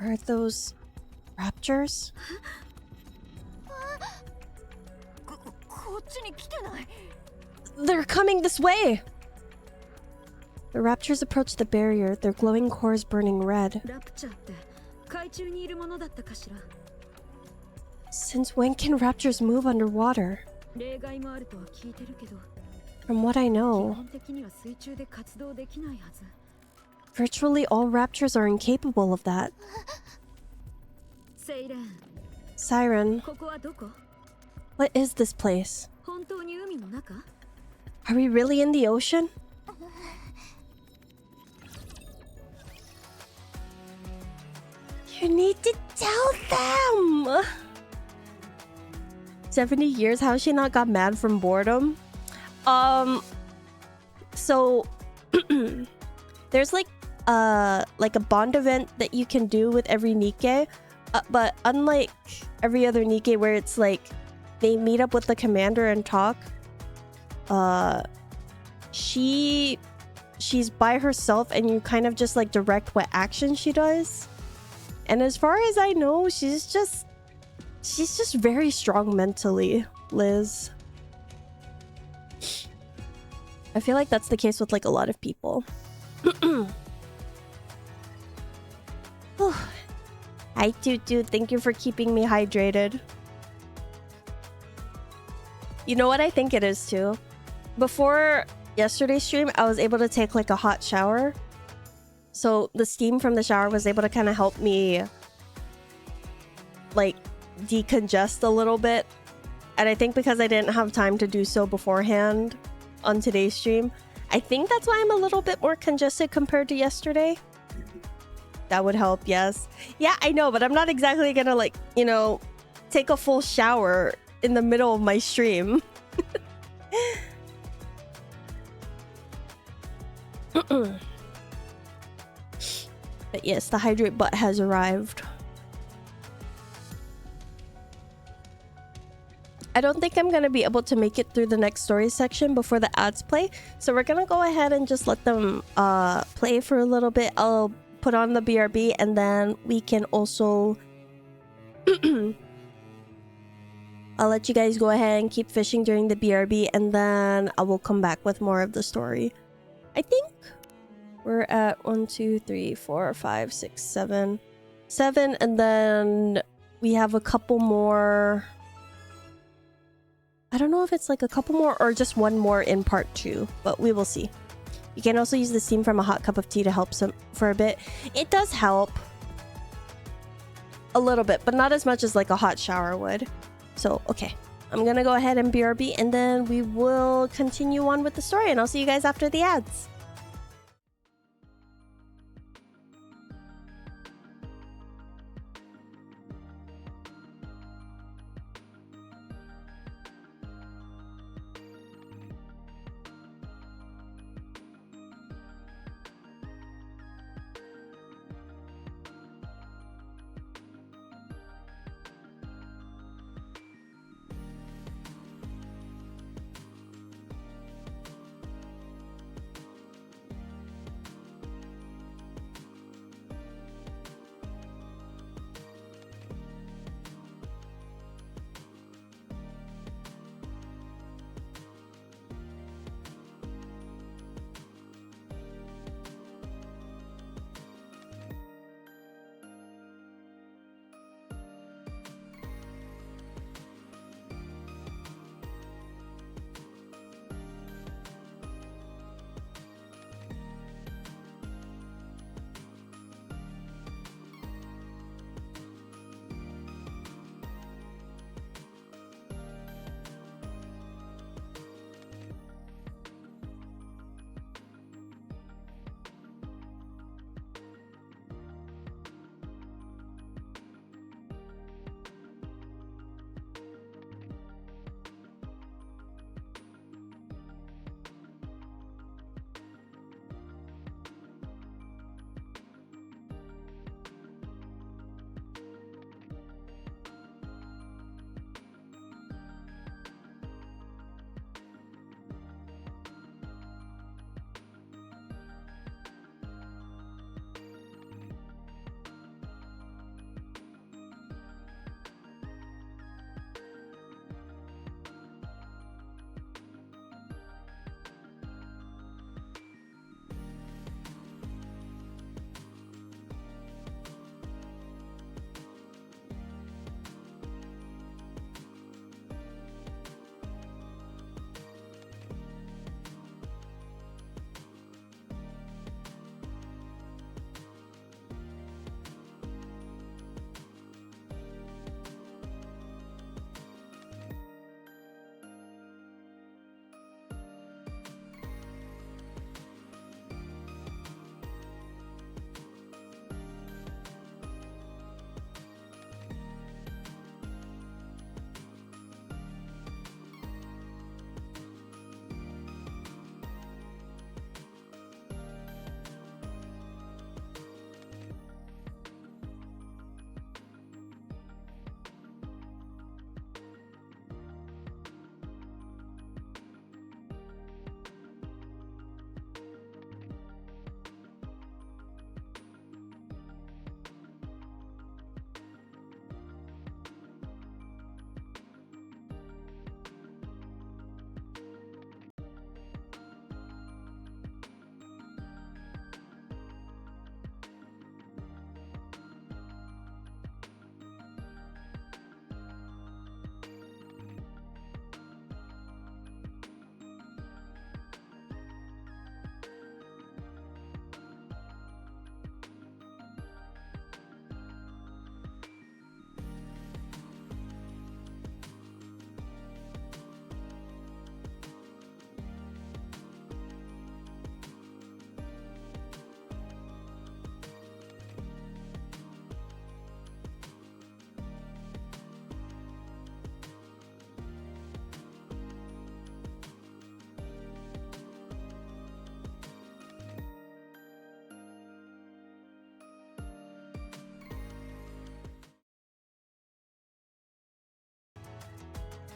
Are those raptures? こっちに来てない。 They're coming this way! The raptors approach the barrier, their glowing cores burning red. ラプチャーって海中にいるものだったかしら。 Since when can raptors move underwater? 例外もあるとは聞いてるけど、 From what I 基 know, 本的には水中で活動できないはず。 virtually all raptors are incapable of that. セイレン、 Siren, ここはどこ？ what is this place? 本当に海の中？ Are we really in the ocean? You need to tell them! 70 years, how she not got mad from boredom? So there's like a bond event that you can do with every NIKKE, but unlike every other NIKKE where it's like they meet up with the commander and talk, she's by herself and you kind of just like direct what action she does. And as far as I know, she's just very strong mentally, Liz. I feel like that's the case with like a lot of people. Hi Tutu, thank you for keeping me hydrated. You know what I think it is too? Before yesterday's stream, I was able to take like a hot shower. So the steam from the shower was able to kind of help me like decongest a little bit. And I think because I didn't have time to do so beforehand on today's stream, I think that's why I'm a little bit more congested compared to yesterday. That would help, yes. Yeah, I know, but I'm not exactly gonna like, you know, take a full shower in the middle of my stream. But yes, the hydrate butt has arrived. I don't think I'm gonna be able to make it through the next story section before the ads play, so we're gonna go ahead and just let them play for a little bit. I'll put on the BRB and then we can also I'll let you guys go ahead and keep fishing during the BRB, and then I will come back with more of the story. I think we're at 1, 2, 3, 4, 5, 6, 7, and then we have a couple more. I don't know if it's like a couple more or just one more in part 2, but we will see. You can also use the steam from a hot cup of tea to help some for a bit. It does help a little bit, but not as much as like a hot shower would. So, okay. I'm gonna go ahead and BRB, and then we will continue on with the story, and I'll see you guys after the ads.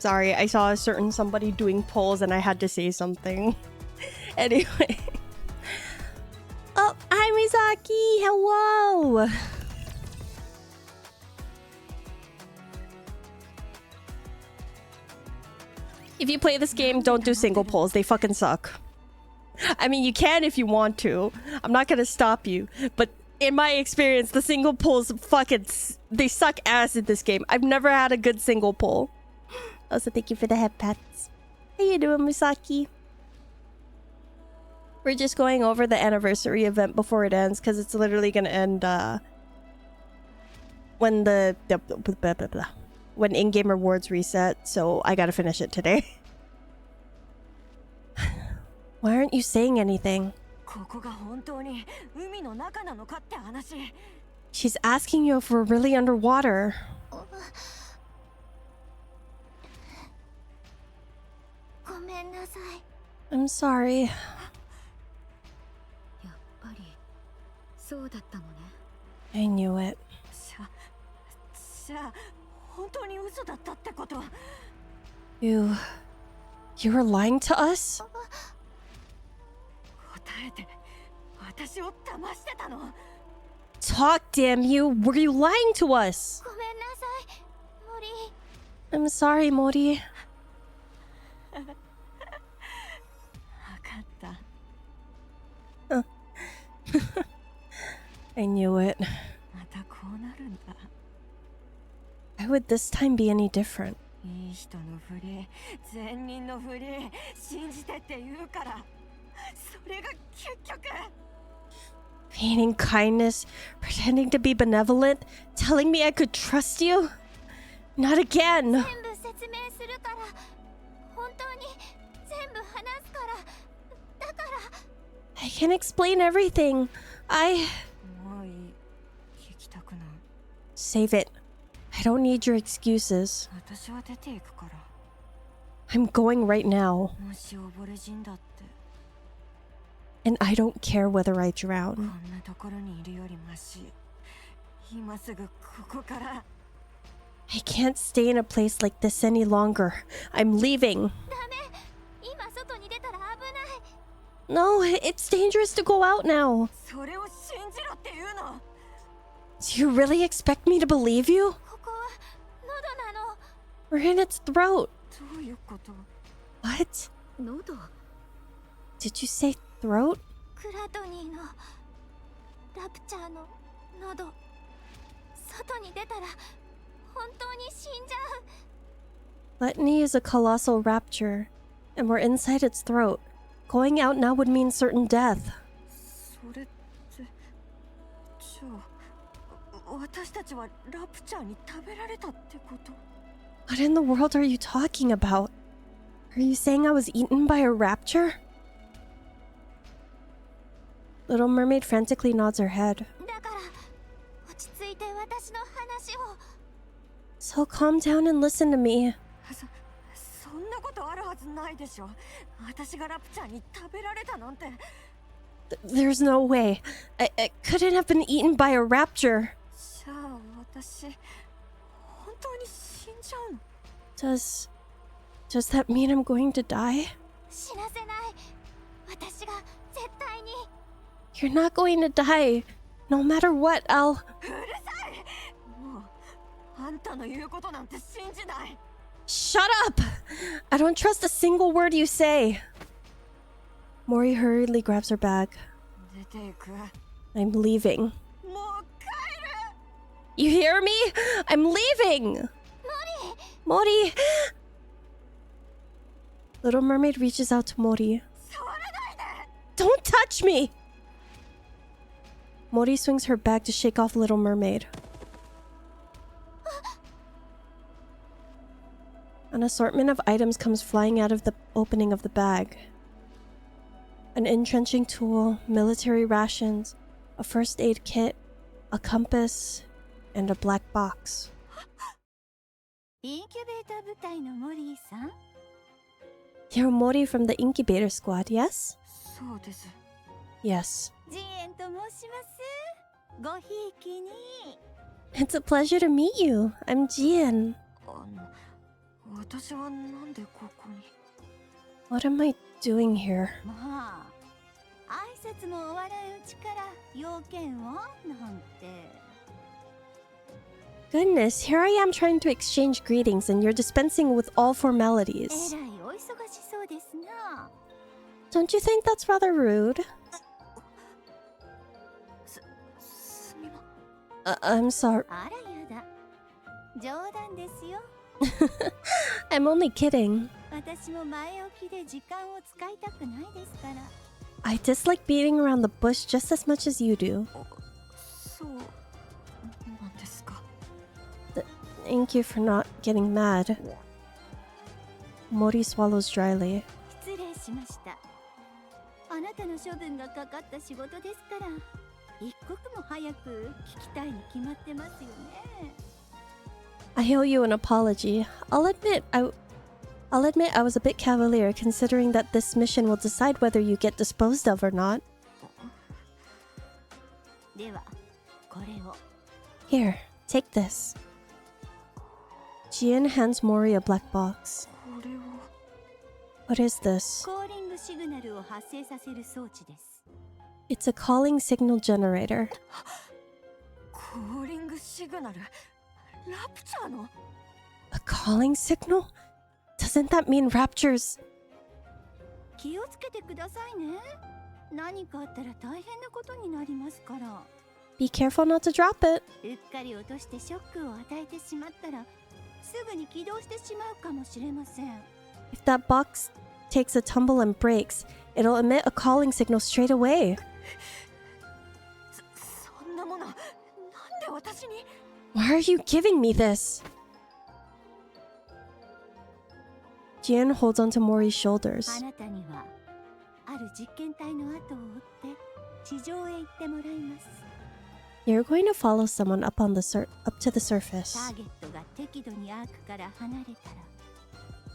Sorry, I saw a certain somebody doing polls and I had to say something. Anyway. Oh, hi Misaki! Hello! If you play this game, don't do single polls. They fucking suck. I mean, you can if you want to. I'm not gonna stop you. But in my experience, the single polls fucking... They suck ass in this game. I've never had a good single poll. Also, thank you for the head pats. How you doing, Misaki? We're just going over the anniversary event before it ends, because it's literally gonna end, when when in-game rewards reset, so I gotta finish it today. Why aren't you saying anything? She's asking you if we're really underwater. I'm sorry. I knew it. You were lying to us? Talk, damn you! Were you lying to us? I'm sorry, Mori. I knew it. Why would this time be any different? Feigning kindness, pretending to be benevolent, telling me I could trust you? Not again! I can explain everything. Save it. I don't need your excuses. I'm going right now. And I don't care whether I drown. I can't stay in a place like this any longer. I'm leaving. No, it's dangerous to go out now. Do you really expect me to believe you? We're in its throat. What? Did you say throat? Gluttony is a colossal rapture, and we're inside its throat. Going out now would mean certain death. What in the world are you talking about? Are you saying I was eaten by a rapture? Little Mermaid frantically nods her head. So calm down and listen to me. There's no way. I couldn't have been eaten by a rapture. Does that mean I'm going to die? You're not going to die. No matter what, I'll... Shut up! I don't trust a single word you say. Mori hurriedly grabs her bag. I'm leaving. You hear me? I'm leaving! Mori! Little Mermaid reaches out to Mori. Don't touch me! Mori swings her bag to shake off Little Mermaid. An assortment of items comes flying out of the opening of the bag. An entrenching tool, military rations, a first aid kit, a compass, and a black box. You're Mori from the incubator squad, yes? Yes. It's a pleasure to meet you. I'm Jian. 私はなんでここに。 What am I doing here? まあ挨拶も終わらんうちから要件はなんて。 Goodness, here I am trying to exchange greetings and you're dispensing with all formalities. えらいお忙しそうですな。 Don't you think that's rather rude? すみま。 I'm sorry. あらやだ。冗談ですよ。 I'm only kidding. 私も前置きで時間を使いたくないですから。 I dislike beating around the bush just as much as you do. そうなんですか。 Thank you for not getting mad. Mori swallows dryly. 失礼しました。あなたの処分がかかった仕事ですから、一刻も早く聞きたいに決まってますよね。 I owe you an apology. I'll admit I was a bit cavalier considering that this mission will decide whether you get disposed of or not. では、これを。 Here, take this. Jian hands Mori a black box. これは What is this? コーリングシグナルを発生させる装置です。 It's a calling signal generator. コーリングシグナル。ラプチャーの。 A calling signal? Doesn't that mean Rapture's... 気をつけてくださいね。何かあったら大変なことになりますから。 Be careful not to drop it. うっかり落としてショックを与えてしまったら、すぐに起動してしまうかもしれません。 If that box takes a tumble and breaks, it'll emit a calling signal straight away. そんなものなんで私に。 Why are you giving me this? Jian holds onto Mori's shoulders. あなたにはある実験体の後を追って地上へ行ってもらいます。 You're going to follow someone up to the surface. ターゲットが適度にアークから離れたら、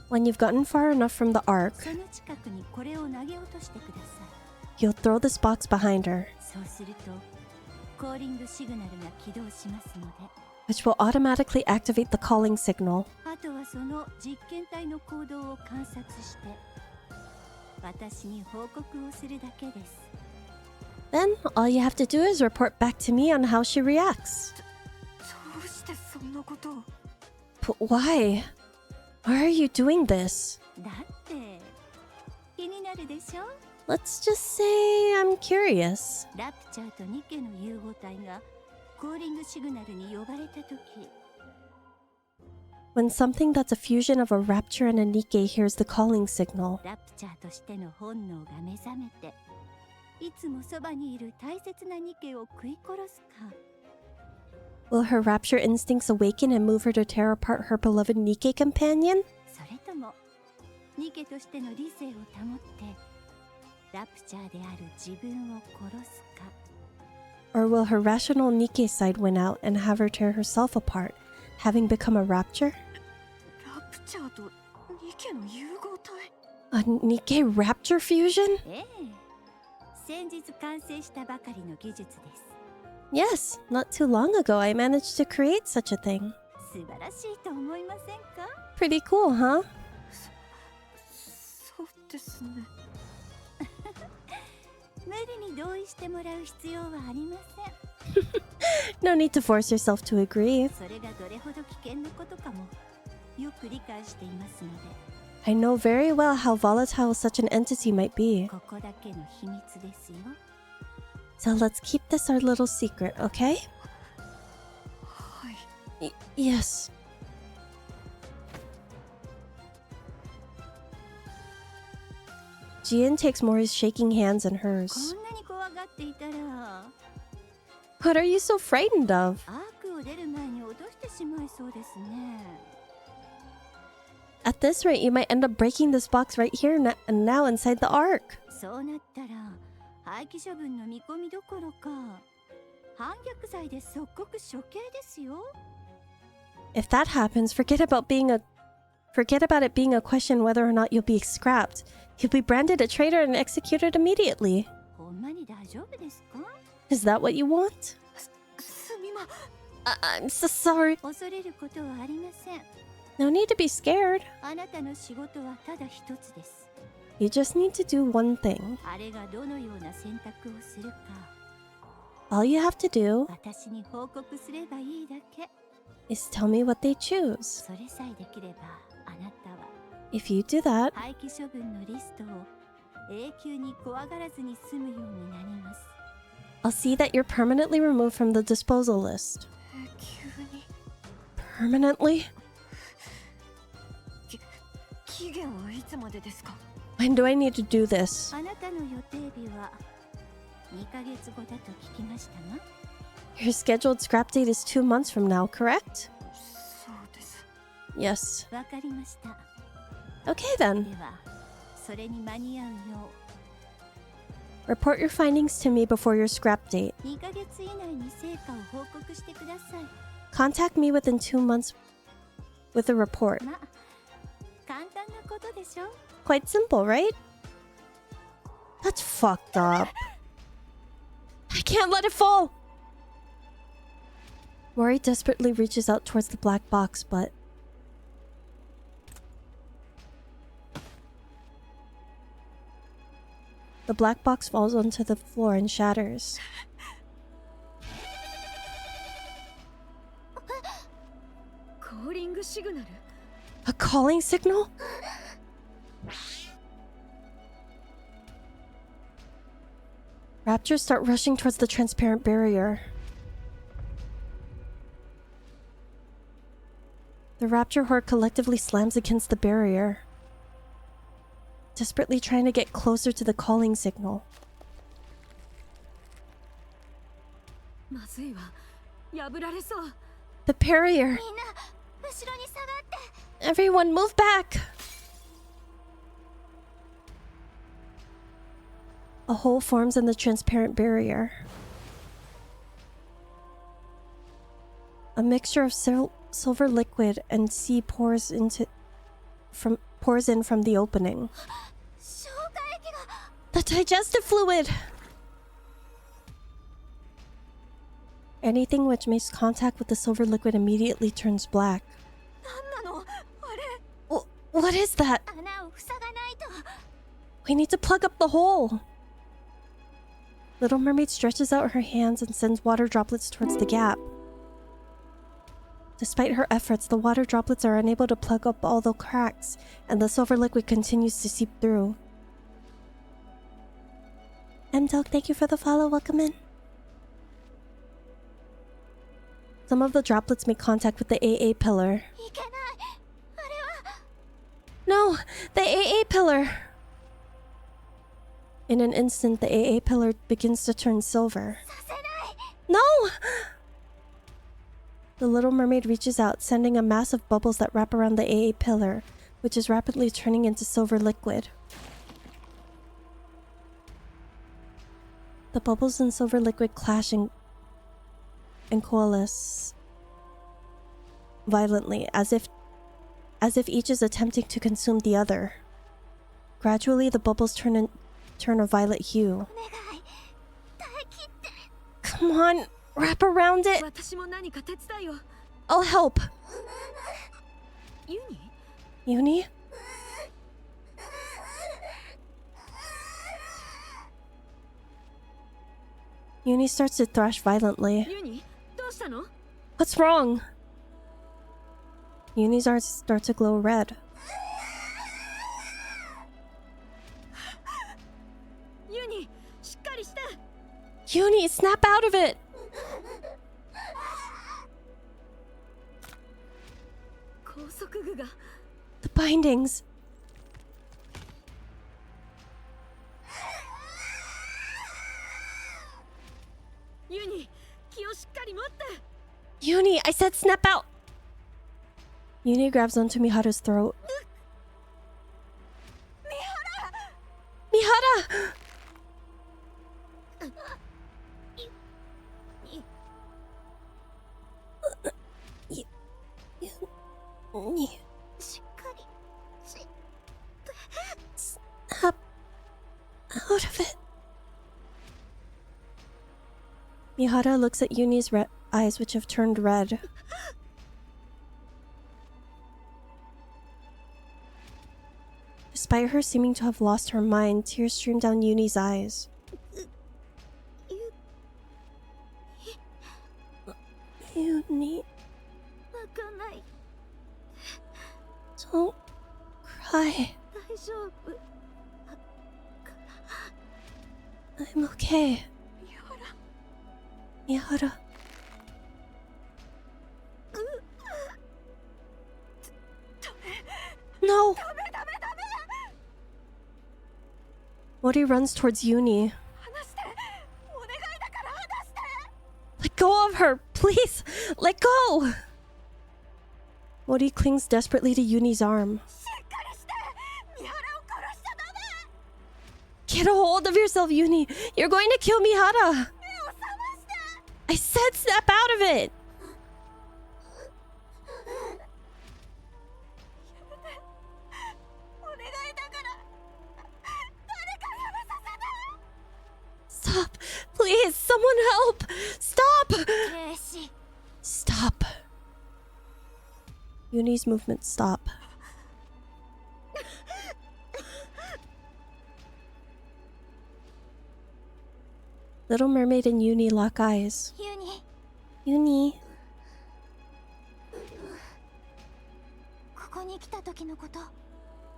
When you've gotten far enough from the arc, その近くにこれを投げ落としてください。 you'll throw this box behind her, そうするとコーリングシグナルが起動しますので、 which will automatically activate the calling signal. あとはその実験体の行動を観察して私に報告をするだけです。 Then, all you have to do is report back to me on how she reacts. どうしてそんなことを。 But why? Why are you doing this? だって気になるでしょ。 Let's just say I'm curious. ラプチャーとニケの融合体がコーリングシグナルに呼ばれた時、 When something that's a fusion of a rapture and a Nikke hears the calling signal, ラプチャーとしての本能が目覚めて、いつもそばにいる大切なニケを食い殺すか、 will her rapture instincts awaken and move her to tear apart her beloved Nikke companion? それともニケとしての理性を保ってラプチャーである自分を殺すか、 Or will her rational Nikke side win out and have her tear herself apart, having become a rapture? ラプチャーとニケの融合体。 A Nikke rapture fusion? ええ、先日完成したばかりの技術です。 Yes, not too long ago I managed to create such a thing. 素晴らしいと思いませんか。 Pretty cool, huh? そうですね。無理に同意してもらう必要はありません。 No need to force yourself to agree. それがどれほど危険なことかもよく理解していますので、 I know very well how volatile such an entity might be. ここだけの秘密ですよ。 So let's keep this our little secret, okay? はい。Yes. Jian takes Mori's shaking hands in こ hers. んなに怖がっていたら What are you so frightened of? アークを出る前に落としてしまいそうですね。 At this rate, you might end up breaking this box right here and now inside the ark. そうなったら廃棄処分の見込みどころか反逆罪で即刻処刑ですよ。 If that happens, forget about it being a question whether or not you'll be scrapped. You'll be branded a traitor and executed immediately. ほんまに大丈夫ですか。 Is that what you want? すみま。 I'm so sorry. 恐れることはありません。No need to be scared. あなたの仕事はただ一つです。 You just need to do one thing. あれがどのような選択をするか、 All you have to do 私に報告すればいいだけ。 is tell me what they choose. それさえできれば、あなたは If you do that, 廃棄処分のリストを永久に怖がらずに済むようになります。 I'll see that you're permanently removed from the disposal list. 急に Permanently? 期限はいつまでですか？ When do I need to do this? あなたの予定日は2ヶ月後だと聞きましたが、 Your scheduled scrap date is 2 months from now, correct? そうです。 Yes. わかりました。 Okay then. では、それに間に合うよ Report your findings to me before your scrap date. う2ヶ月以内に成果を報告してください。 Contact me within 2 months with a report. ま、簡単なことでしょ。 Quite simple, right? That's fucked up. I can't let it fall! Mori desperately reaches out towards the black box, but... The black box falls onto the floor and shatters. A calling signal? Raptors start rushing towards the transparent barrier. The raptor horde collectively slams against the barrier, desperately trying to get closer to the calling signal. The barrier! みんな後ろに下がって Everyone move back! A hole forms in the transparent barrier. A mixture of silver liquid and sea pours in from the opening. 消化液が The digestive fluid! Anything which makes contact with the silver liquid immediately turns black. 何なの？あれ。 What is that? 穴を塞がないと We need to plug up the hole! Little Mermaid stretches out her hands and sends water droplets towards the gap. Despite her efforts, the water droplets are unable to plug up all the cracks, and the silver liquid continues to seep through. M-Dog, thank you for the follow. Welcome in. Some of the droplets make contact with the AA pillar. いけないあれは No! The AA pillar! In an instant, the AA pillar begins to turn silver. させない No! The Little Mermaid reaches out, sending a mass of bubbles that wrap around the AA pillar, which is rapidly turning into silver liquid. The bubbles and silver liquid clash and coalesce violently, as if each is attempting to consume the other. Gradually, the bubbles turn a violet hue. お願い耐え切って Come on, wrap around it. I'll help. Uni? Uni starts to thrash violently. What's wrong? Uni's eyes start to glow red. Uni, snap out of it! The bindings. Uni, I said snap out! Uni grabs onto Mihara's throat. Mihara! Uni. しっかりし Snap out of it. Mihara looks at Uni's eyes, which have turned red. Despite her seeming to have lost her mind, tears streamed down Yuni's eyes. Yuni, わかんない。 don't cry. 大丈夫。 I'm okay. Mihara. No! Mori runs towards Yuni. Let go of her! Please! Let go! Mori clings desperately to Yuni's arm. Get a hold of yourself, Yuni! You're going to kill Mihara! I said snap out of it! Stop! Please, someone help! Stop! 停止。 Stop. Yuni's movements stop. Little Mermaid and Yuni lock eyes. ユニ、 Yuni, ここに来た時のこと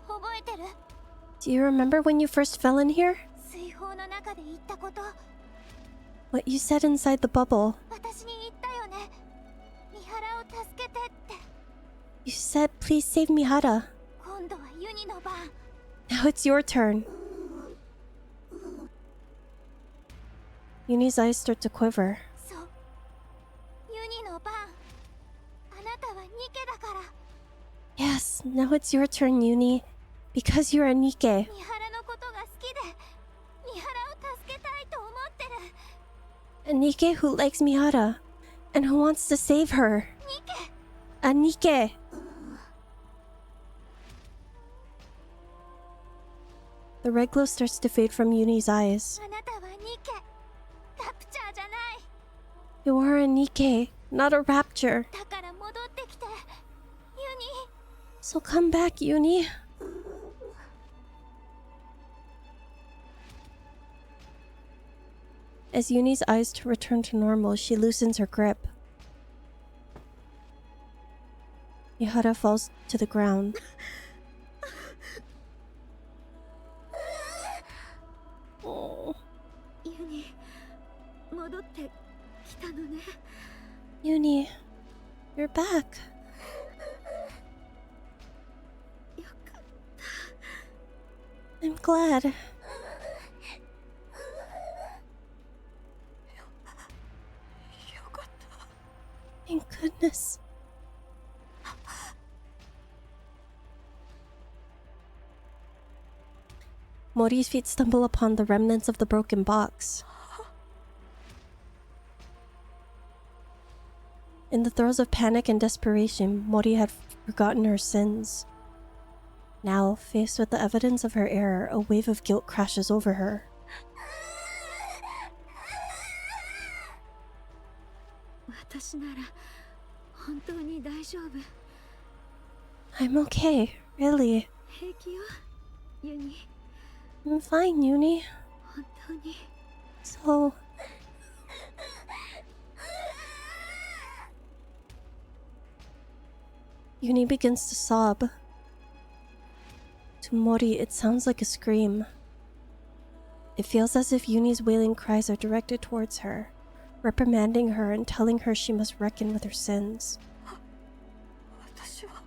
覚えてる？ do you remember when you first fell in here? 水泡の中で言ったこと、 What you said inside the bubble. 私に言ったよね。三原を助けてって。 You said, please save Mihara. 今度はユニの番。 Now it's your turn. Yuni's eyes start to quiver. そう。ユニの番。あなたはニケだから。 Yes, now it's your turn, Yuni. Because you're a Nikke. 三原のことが好きで、三原を助けたいと思ってる。 A Nikke who likes Mihara. And who wants to save her. ニケ。 A Nikke. The red glow starts to fade from Yuni's eyes. あなたはニケ。ラプチャーじゃない。 You are a Nikke, not a rapture. だから戻ってきて。ユニ。 So come back, Yuni. As Yuni's eyes return to normal, she loosens her grip. Mihara falls to the ground. Oh, ユニ、戻ってきたのね。 Yuni, you're back. よかっ I'm glad. た。よかった。 Thank goodness. Mori's feet stumble upon the remnants of the broken box. In the throes of panic and desperation, Mori had forgotten her sins. Now, faced with the evidence of her error, a wave of guilt crashes over her. 私なら本当に大丈夫。 I'm okay, really. 平気よ、ユニ。 I'm fine, Yuni. 本当に。 So... Yuni begins to sob. To Mori, it sounds like a scream. It feels as if Yuni's wailing cries are directed towards her, reprimanding her and telling her she must reckon with her sins. 私は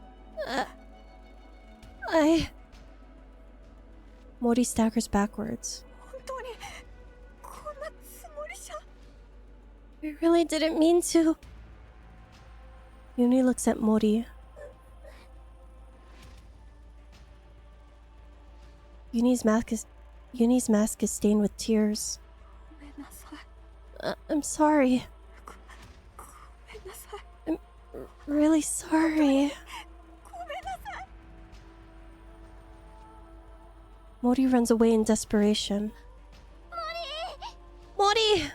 Mori staggers backwards. 本当にこんなつもりじゃ。 I really didn't mean to. Yuni looks at Mori. Yuni's mask is stained with tears. ごめんなさい。 I'm sorry. ごめんなさい。 Really sorry. ごめんなさい。 Mori runs away in desperation. Mori!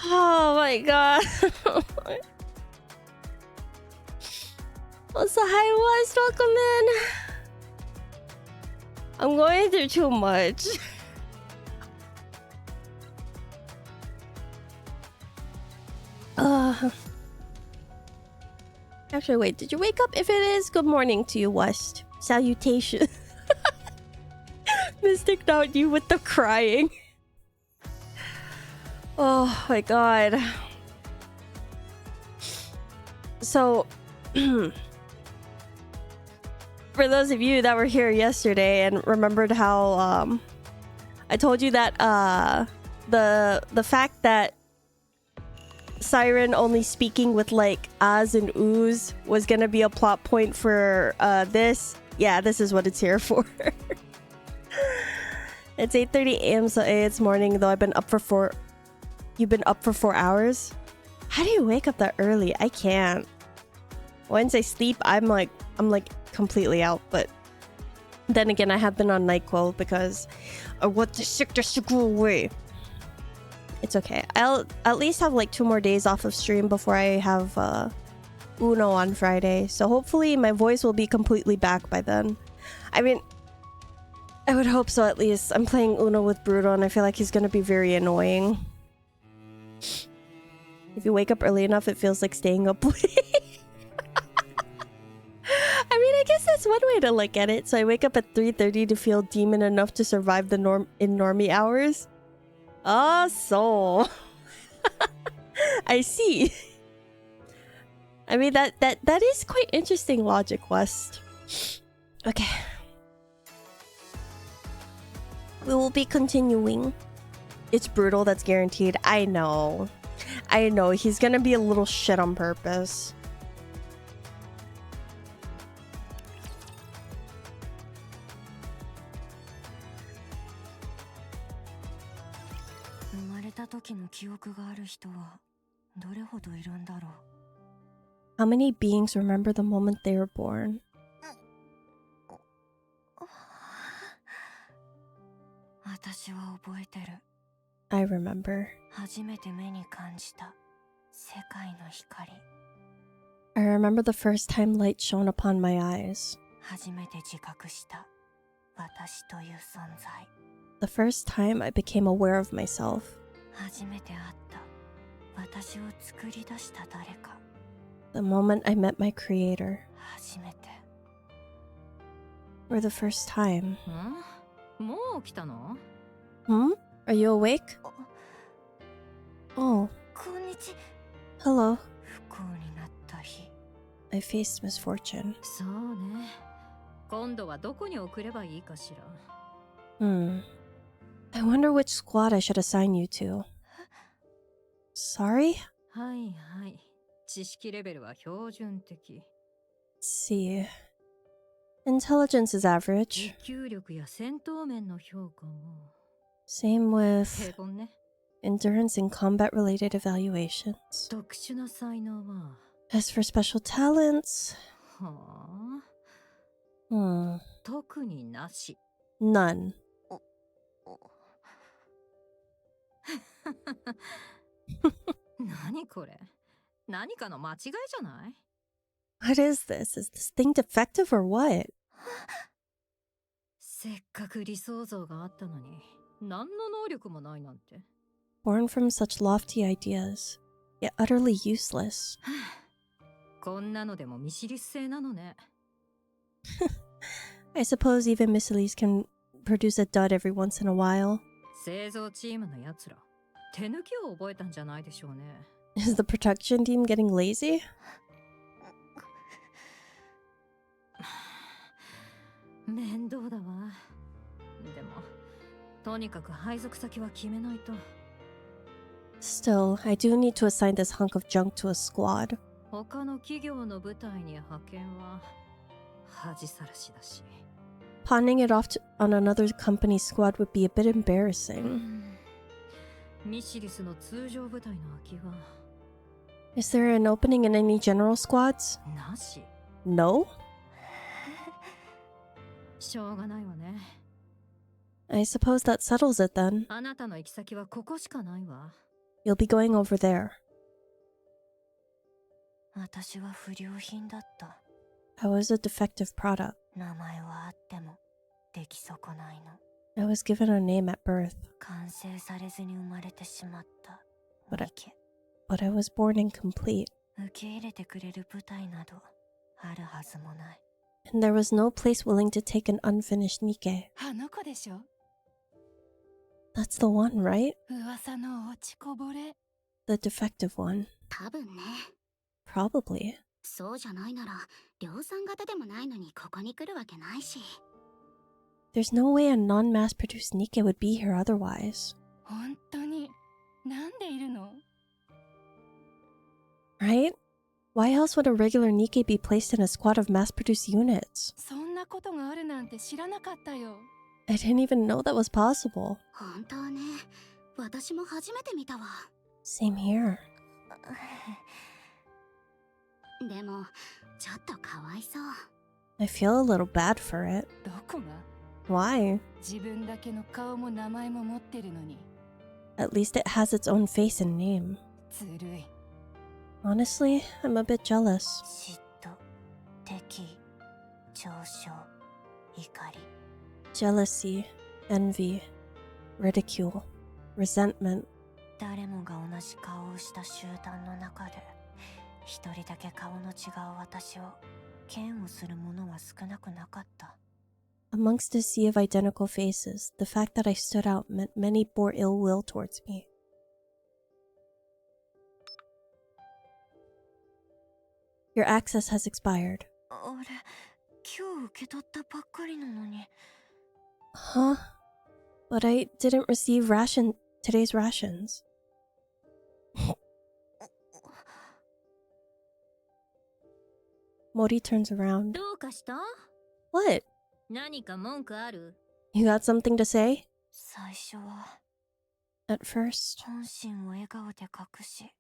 Oh my god. What's the hi West? Welcome in. I'm going through too much. Actually, wait, did you wake up? If it is, good morning to you, West. Salutation. Mystic, not you with the crying. Oh my god. So, for those of you that were here yesterday and remembered how I told you that the fact that Siren only speaking with like ahs and oohs was gonna be a plot point for this. Yeah, this is what it's here for. It's 8:30 a.m. so it's morning, though I've been up for 4. You've been up for 4 hours? How do you wake up that early? I can't. Once I sleep, I'm like completely out. But then again, I have been on NIKKE because I want the sickness to go away. It's okay. I'll at least have like 2 more days off of stream before I have Uno on Friday. So hopefully my voice will be completely back by then. I mean, I would hope so at least. I'm playing Uno with Bruto and I feel like he's gonna be very annoying. If you wake up early enough, it feels like staying up late. I mean, I guess that's one way to look at it. So I wake up at 3:30 to feel demon enough to survive the normie hours. Oh, so I see. I mean, that is quite interesting logic, West. Okay. We will be continuing. It's brutal, that's guaranteed. I know. I know. He's gonna be a little shit on purpose. How many beings remember the moment they were born? I remember. I remember the first time light shone upon my eyes. The first time I became aware of myself. The moment I met my creator. For the first time. Hmm? Are you awake? Oh. Hello. I faced misfortune. I wonder which squad I should assign you to. Sorry? See. Intelligence is average. Same with endurance and combat-related evaluations. As for special talents... None. What is this? Is this thing defective or what? Born from such lofty ideas, yet utterly useless. I suppose even Missiles can produce a dud every once in a while. Is the production team getting lazy? Still, I do need to assign this hunk of junk to a squad. Pawning it off on another company's squad would be a bit embarrassing. Is there an opening in any general squads? No? I suppose that settles it then. You'll be going over there. 私は不良品だった。 I was a defective product. 名前はあっても出来損ないの。 I was given a name at birth, 完成されずに生まれてしまった。 But I- ニケ。 but I was born incomplete, 受け入れてくれる舞台などあるはずもない。 and there was no place willing to take an unfinished Nikke. あの子でしょ。 That's the one, right? 噂の落ちこぼれ。 The defective one. 多分ね。 Probably. そうじゃないなら量産型でもないのにここに来るわけないし。 There's no way a non-mass-produced Nikke would be here otherwise. 本当になんでいるの？ Right? Why else would a regular Nikke be placed in a squad of mass-produced units? そんなことがあるなんて知らなかったよ。 I didn't even know that was possible. 本当ね。私も初めて見たわ。 Same here. でもちょっとかわいそう。 I feel a little bad for it. どこが？ Why? 自分だけの顔も名前も持ってるのに。 At least it has its own face and name. ずるい。 Honestly, I'm a bit jealous. 嫉妬、敵、嘲笑、怒り。 Jealousy, envy, ridicule, resentment. 誰もが同じ顔をした集団の中で一人だけ顔の違う私を嫌悪する者は少なくなかった。 Amongst a sea of identical faces, the fact that I stood out meant many bore ill will towards me. Your access has expired. あれ、今日受け取ったばっかりなのに。 Huh? But I didn't receive today's rations. Mori turns around. どうかした？ What? 何か文句ある？ You got something to say? 最初は At first, 本心を笑顔で隠し、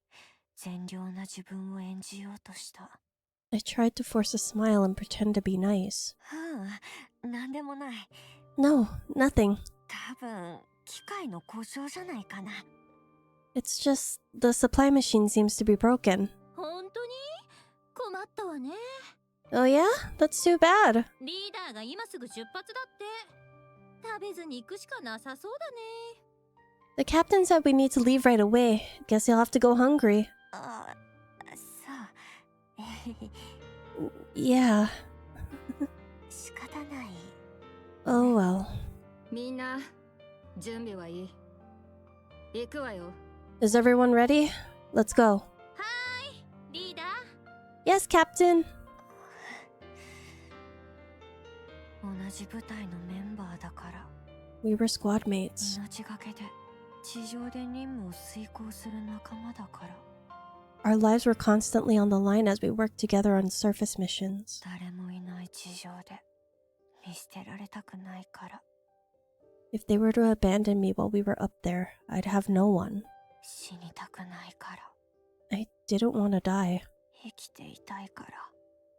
善良な自分を演じようとした。 I tried to force a smile and pretend to be nice. なんでもない。 No, nothing. 多分、機械の故障じゃないかな。 It's just the supply machine seems to be broken. 本当に？困ったわね。 Oh yeah? That's too bad. リーダーが今すぐ出発だって。食べずに行くしかなさそうだね。 The captain said we need to leave right away. Guess you'll have to go hungry. あ、そう。Yeah. 仕方ない。 Oh well. みんな準備はいい？行くわよ。 Is everyone ready? Let's go. リーダー。 Yes, Captain. 同じ部隊のメンバーだから。 We were squad mates. 命がけで地上で任務を遂行する仲間だから。 Our lives were constantly on the line as we worked together on surface missions. 誰もいない地上で見捨てられたくないから。 If they were to abandon me while we were up there, I'd have no one. 死にたくないから。 I didn't want to die. 生きていたいから。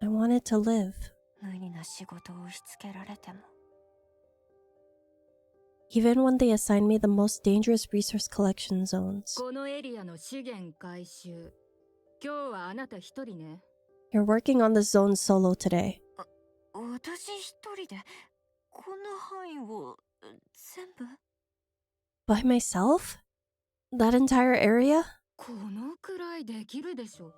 I wanted to live. 無理な仕事を押し付けられても。 Even when they assigned me the most dangerous resource collection zones. このエリアの資源回収。今日はあなた一人ね。 You're working on this zone solo today. 私一人でこの範囲を全部？ By myself? That entire area? このくらいできるでしょ。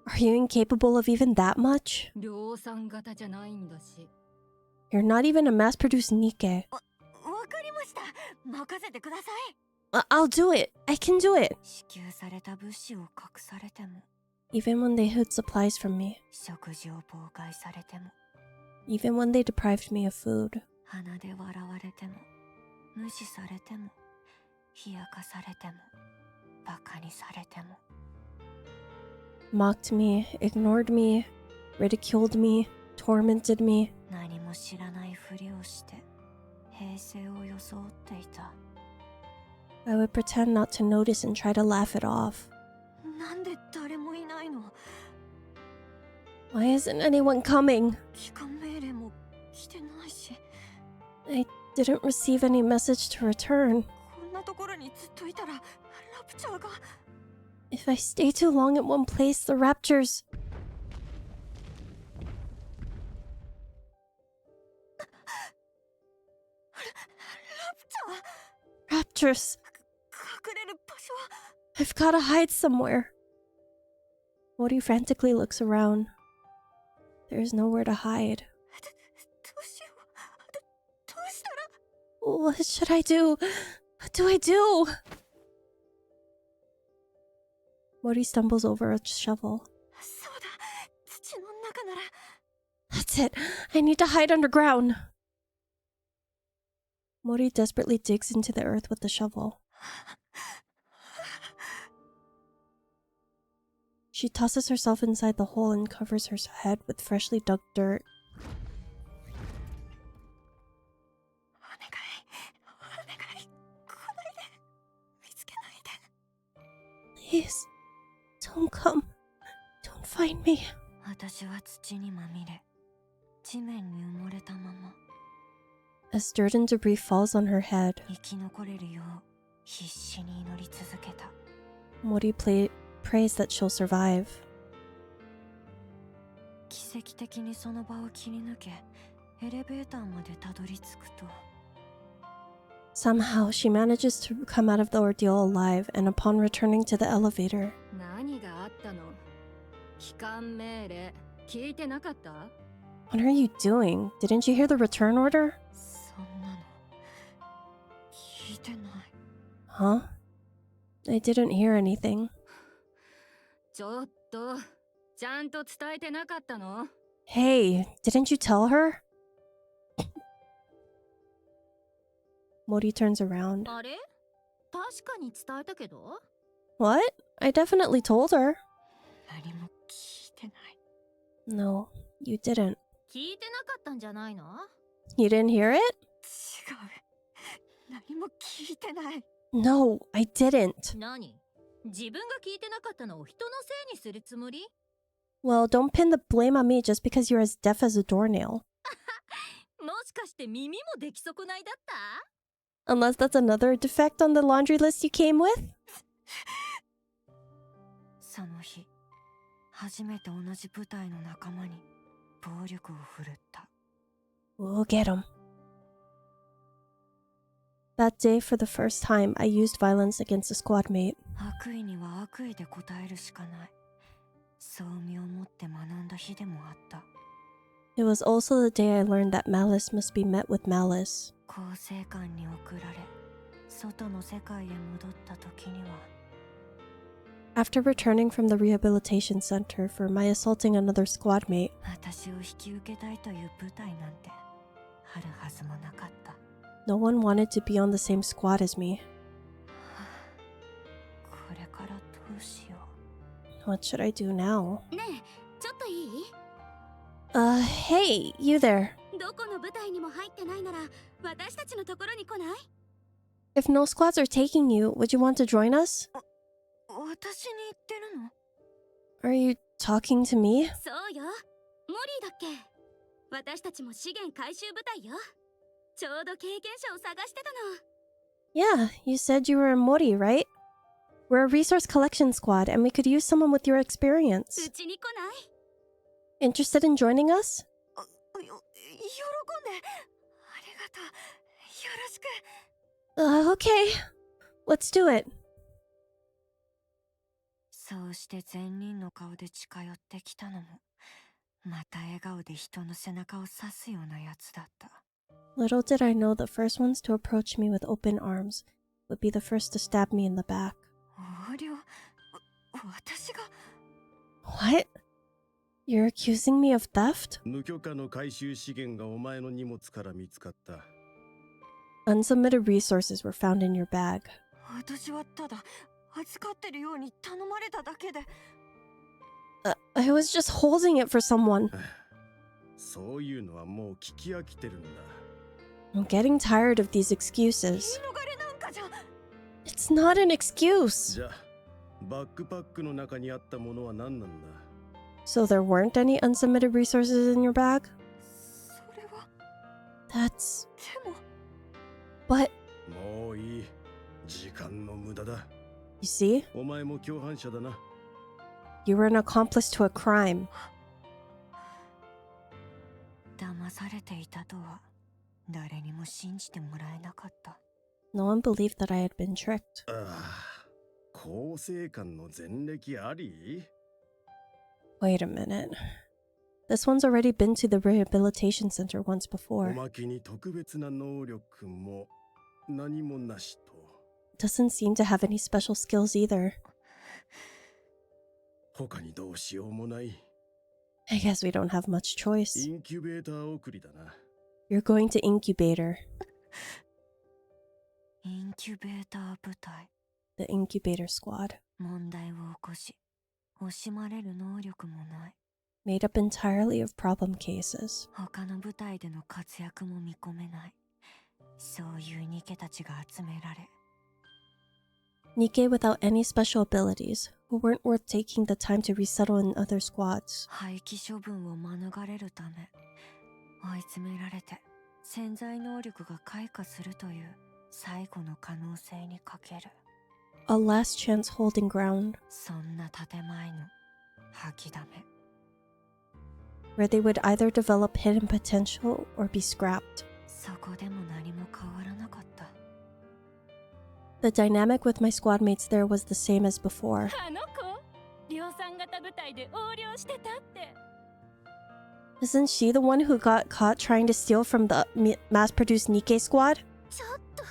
Are you incapable of even that much? 量産型じゃないんだし。 You're not even a mass-produced Nikke. わかりました。任せてください。 I'll do it. I can do it. 支給された物資を隠されても。 Even when they hid supplies from me. 食事を妨害されても。 Even when they deprived me of food. 鼻で笑われても。無視されても。冷やかされても。バカにされても。 Mocked me, ignored me, ridiculed me, tormented me. 何も知らないふりをして平静を装っていた。 I would pretend not to notice and try to laugh it off. なんで誰もいないの？ Why isn't anyone coming? 帰還命令も来てないし。 I didn't receive any message to return. こんなところにずっといたらラプチャーが If I stay too long at one place, the raptures. Raptors. 隠れる場所は I've gotta hide somewhere. Mori frantically looks around. There's nowhere to hide. どうしようどうしたら What should I do? What do I do? Mori stumbles over a shovel. そうだ土の中なら That's it. I need to hide underground. Mori desperately digs into the earth with the shovel. She tosses herself inside the hole and covers her head with freshly dug dirt. お願いお願い来ないで見つけないで Please, don't come. Don't find me. 私は土にまみれ地面に埋もれたまま As dirt and debris falls on her head, 生き残れるよう必死に祈り続けた Mori prays that she'll survive. 奇跡的にその場を切り抜けエレベーターまでたどり着くと Somehow, she manages to come out of the ordeal alive, and upon returning to the elevator, 何があったの？帰還命令聞いてなかった？ what are you doing? Didn't you hear the return order? そんなの聞いてない Huh? I didn't hear anything. ちょっとちゃんと伝えてなかったの？ Hey, didn't you tell her? Mori turns around. あれ確かに伝えたけど What? I definitely told her. 何も聞いてない No, you didn't. 聞いてなかったんじゃないの You didn't hear it? 違う何も聞いてない No, I didn't. 何自分が聞いてなかったのを人のせいにするつもり Well, don't pin the blame on me just because you're as deaf as a doornail. もしかして耳もでき損ないだった Unless that's another defect on the laundry list you came with? その日初めて同じ部隊の仲間に暴力を振るった We'll get him. That day, for the first time, I used violence against a squad mate. 悪意には悪意で応えるしかないそう身をもって学んだ日でもあった It was also the day I learned that malice must be met with malice. 構成館に送られ外の世界へ戻った時には After returning from the rehabilitation center for my assaulting another squad mate, 私を引き受けたいという部隊なんてあるはずもなかった no one wanted to be on the same squad as me. これからどうしよ What should I do now? ねえちょっといい Hey, you there. どこの部隊にも入ってないなら私たちのところに来ない If no squads are taking you, would you want to join us? う私に言ってるの Are you talking to me? そうよモリーだっけ私たちも資源回収部隊よちょうど経験者を探してたの Yeah, you said you were in Mori, right? We're a resource collection squad, and we could use someone with your う experience. ちに来ない Interested in joining us? 喜んでありがとうよろしく Okay. Let's do it. そうして善人の顔で近寄ってきたのもまた笑顔で人の背中を刺すようなやつだった Little did I know the first ones to approach me with open arms would be the first to stab me in the back. 横領私が What? You're accusing me of theft? 無許可の回収資源がお前の荷物から見つかった。 Unsubmitted resources were found in your bag. 私はただ扱ってるように頼まれただけで I was just holding it for someone. そういうのはもう聞き飽きてるんだ。 I'm getting tired of these excuses. 言い逃れなんかじゃ It's not an excuse. じゃあ、バックパックの中にあったものは何なんだ？ So there weren't any unsubmitted resources in your bag? それは That's... でも But... もういい。時間の無駄だ。You see? お前も共犯者だな。 You were an accomplice to a crime. 騙されていたとは誰にも信じてもらえなかった。 No one believed that I had been tricked. ああ、構成官の前歴あり？ Wait a minute. This one's already been to the rehabilitation center once お before. まけに特別な能力も何もなしと。 Doesn't seem to have any special skills either. 他にどうしようもない。 I guess we don't have much choice. インキュベーター送りだな。 You're going to incubator. インキュベーター部隊。 The incubator squad. 問題を起こし、惜しまれる能力もない。 Made up entirely of problem cases. 他の部隊での活躍も見込めない。そういうニケたちが集められ。 NIKKE without any special abilities, who weren't worth taking the time to resettle in other squads. 廃棄処分を免れるため、追い詰められて潜在能力が開花するという最後の可能性にかける。 A last chance holding ground, そんな建前の吐きだめ。 where they would either develop hidden potential or be scrapped. そこでも何も変わらなかった。 The dynamic with my squad mates there was the same as before. あの子量産型部隊で横領してたって。 Isn't she the one who got caught trying to steal from the mass-produced NIKKE squad? ちょっと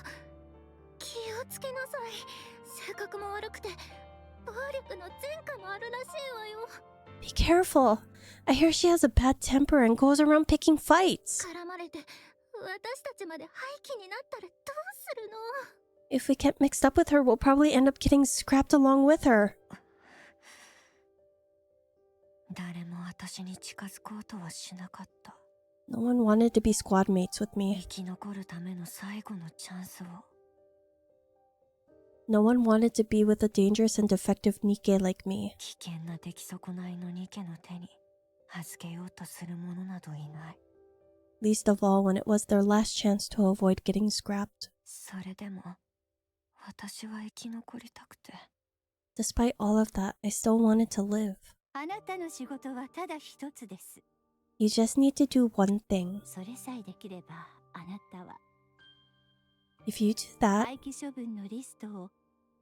気をつけなさい。性格も悪くて暴力の前科もあるらしいわよ。 Be careful. I hear she has a bad temper and goes around picking fights. 絡まれて私たちまで廃棄になったらどうするの？ If we get mixed up with her, we'll probably end up getting scrapped along with her. 誰も私に近づこうとはしなかった。 No one wanted to be squad mates with 生 me. き残るための最後のチャンスを。 No one wanted to be with a dangerous and defective NIKKE like me. 危険な出来損ないのニケの手に預けようとする者などいない。 Least of all when it was their last chance to avoid getting scrapped. それでも私は生き残りたくて。 Despite all of that, I still wanted to live. あなたの仕事はただ一つです。 You just need to do one thing. それさえできればあなたは If you do that, 廃棄処分のリストを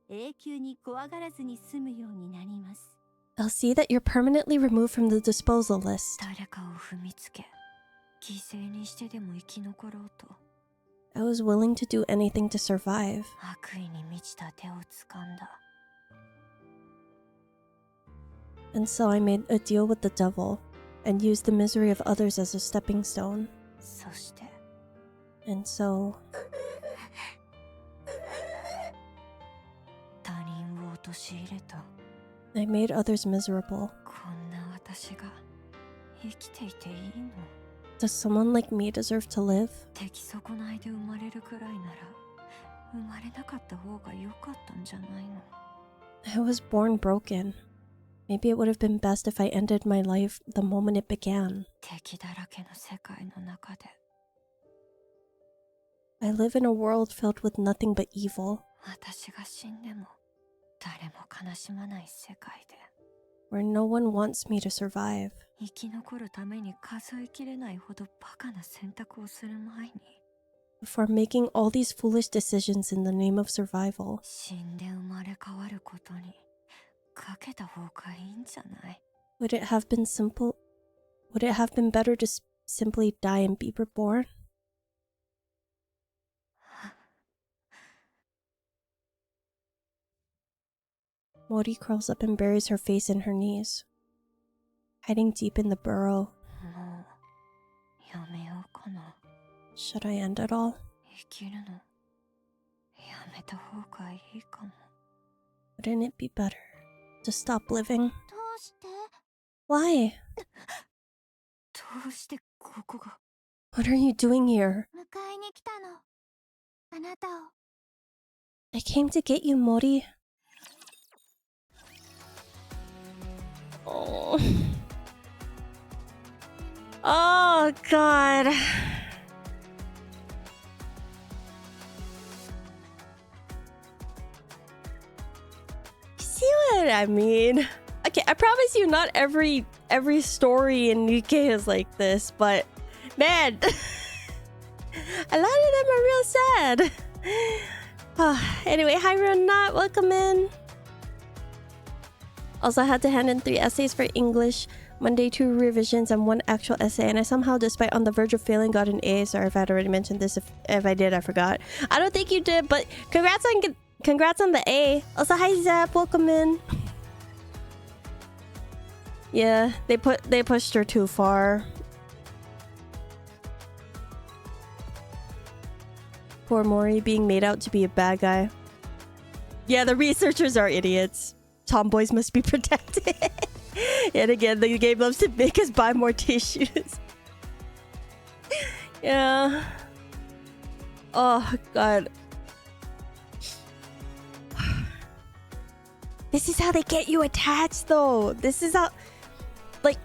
永久に怖がらずに済むようになります。 I'll see that you're permanently removed from the disposal list. 誰かを踏みつけ犠牲にしてでも生き残ろうと。 I was willing to do anything to survive. 悪意に満ちた手を掴んだ。 And so I made a deal with the devil and used the misery of others as a stepping stone. そして And so 他人を陥れた。 I made others miserable. こんな私が生きていていいの？ Does someone like me deserve to live? 出来損ないで生まれるくらいなら生まれなかった方が良かったんじゃないの？ I was born broken. Maybe it would have been best if I ended my life the moment it began. 敵だらけの世界の中で I live in a world filled with nothing but evil, 私が死んでも誰も悲しまない世界で where no one wants me to survive. 生き残るために数えきれないほどバカな選択をする前に Before making all these foolish decisions in the name of survival, 死んで生まれ変わることにかけた方がいいんじゃない？ would it have been simple? Would it have been better to simply die and be reborn? Mori curls up and buries her face in her knees. Hiding deep in the burrow, もうやめようかな。 should I end it all? 生きるのやめた方がいいかも。 Wouldn't it be better to stop living? どうして？ Why? どうしてここが？ What are you doing here? 迎えに来たの。あなたを。 I came to get you, Mori. Oh. Oh, God. what I mean. Okay, I promise you not every story in NIKKE is like this, but man, a lot of them are real sad. Anyway, hi Renat, welcome in. Also, I had to hand in 3 essays for English, Monday 2 revisions, and 1 actual essay, and I somehow, despite on the verge of failing, got an A. Sorry if I had already mentioned this. If I did, I forgot. I don't think you did, but congrats on the A. Also, hi Zap, welcome in. Yeah, they pushed her too far. Poor Mori being made out to be a bad guy. Yeah, the researchers are idiots. Tomboys must be protected. And again, the game loves to make us buy more tissues. Yeah. Oh, God. This is how they get you attached, though. This is how... Like,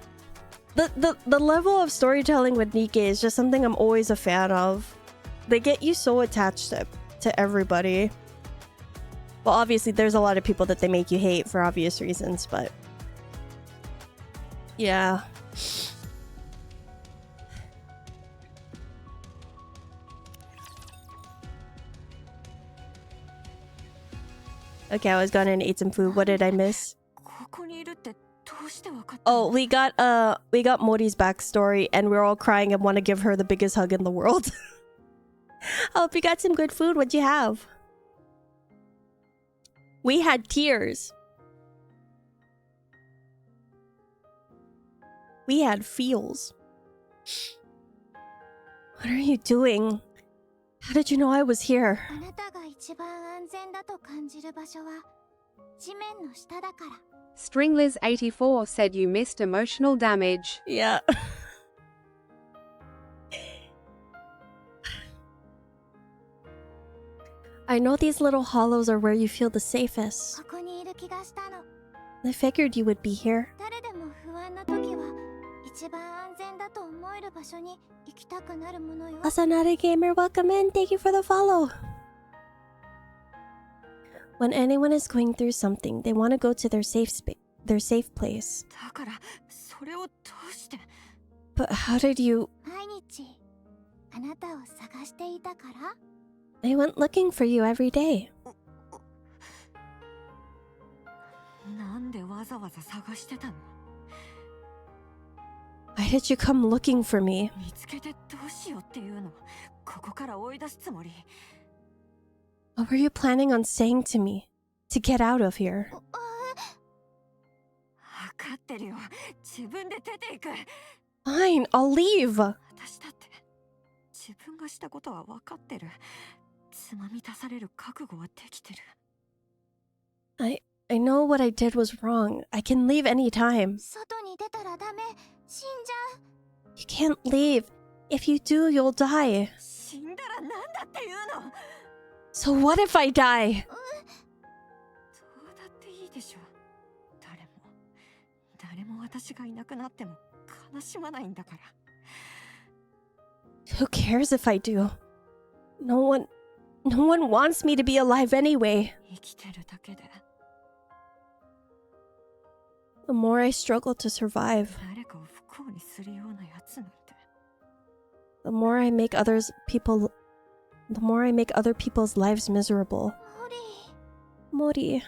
the level of storytelling with NIKKE is just something I'm always a fan of. They get you so attached to everybody. Well, obviously, there's a lot of people that they make you hate for obvious reasons, but... Yeah. Okay, I was gone and ate some food. What did I miss? Oh, we got Mori's backstory, and we're all crying and want to give her the biggest hug in the world. I hope you got some good food. What'd you have? We had tears. We had feels. What are you doing? How did you know I was here? Stringless84 said you missed emotional damage. Yeah. I know these little hollows are where you feel the safest. I figured you would be here. Asanare Gamer, welcome in. Thank you for the follow. When anyone is going through something, they want to go to their safe place. But how did you... I went looking for you every day. Why did you come looking for me? What were you planning on saying to me? To get out of here? Fine, I'll leave. I know what I did was wrong. I can leave any time. You can't leave. If you do, you'll die. So what if I die? Who cares if I do? No one wants me to be alive anyway. The more I struggle to survive, the more I make other people's lives miserable. Mori.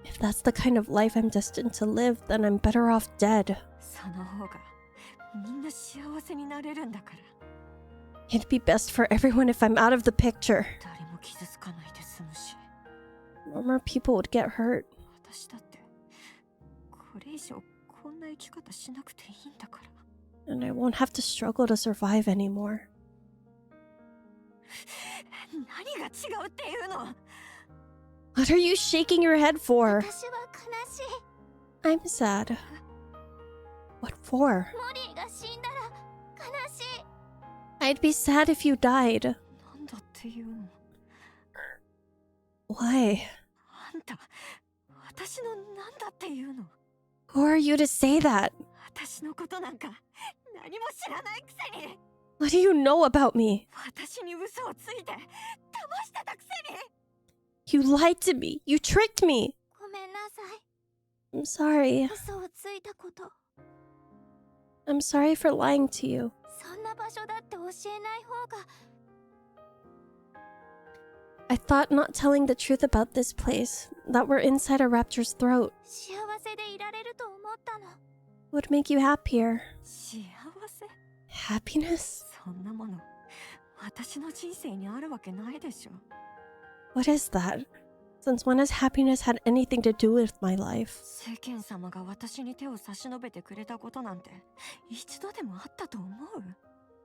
If that's the kind of life I'm destined to live, then I'm better off dead. It'd be best for everyone if I'm out of the picture. No more people would get hurt. And I won't have to struggle to survive anymore. What are you shaking your head for? I'm sad. What for? I'd be sad if you died. Why? Who are you to say that? What do you know about me? してたくせに。 You lied to me. You tricked me. ごめんなさい。 I'm sorry. 嘘をついたこと。 I'm sorry for lying to you. そんな場所だって教えない方が。 I thought not telling the truth about this place, that we're inside a raptor's throat, 幸せでいられると思ったの。 would make you happier. 幸せ？ Happiness? そんなもの私の人生にあるわけないでしょ。 What is that? Since when has happiness had anything to do with my life? 世間様が私に手を差し伸べてくれたことなんて一度でもあったと思う？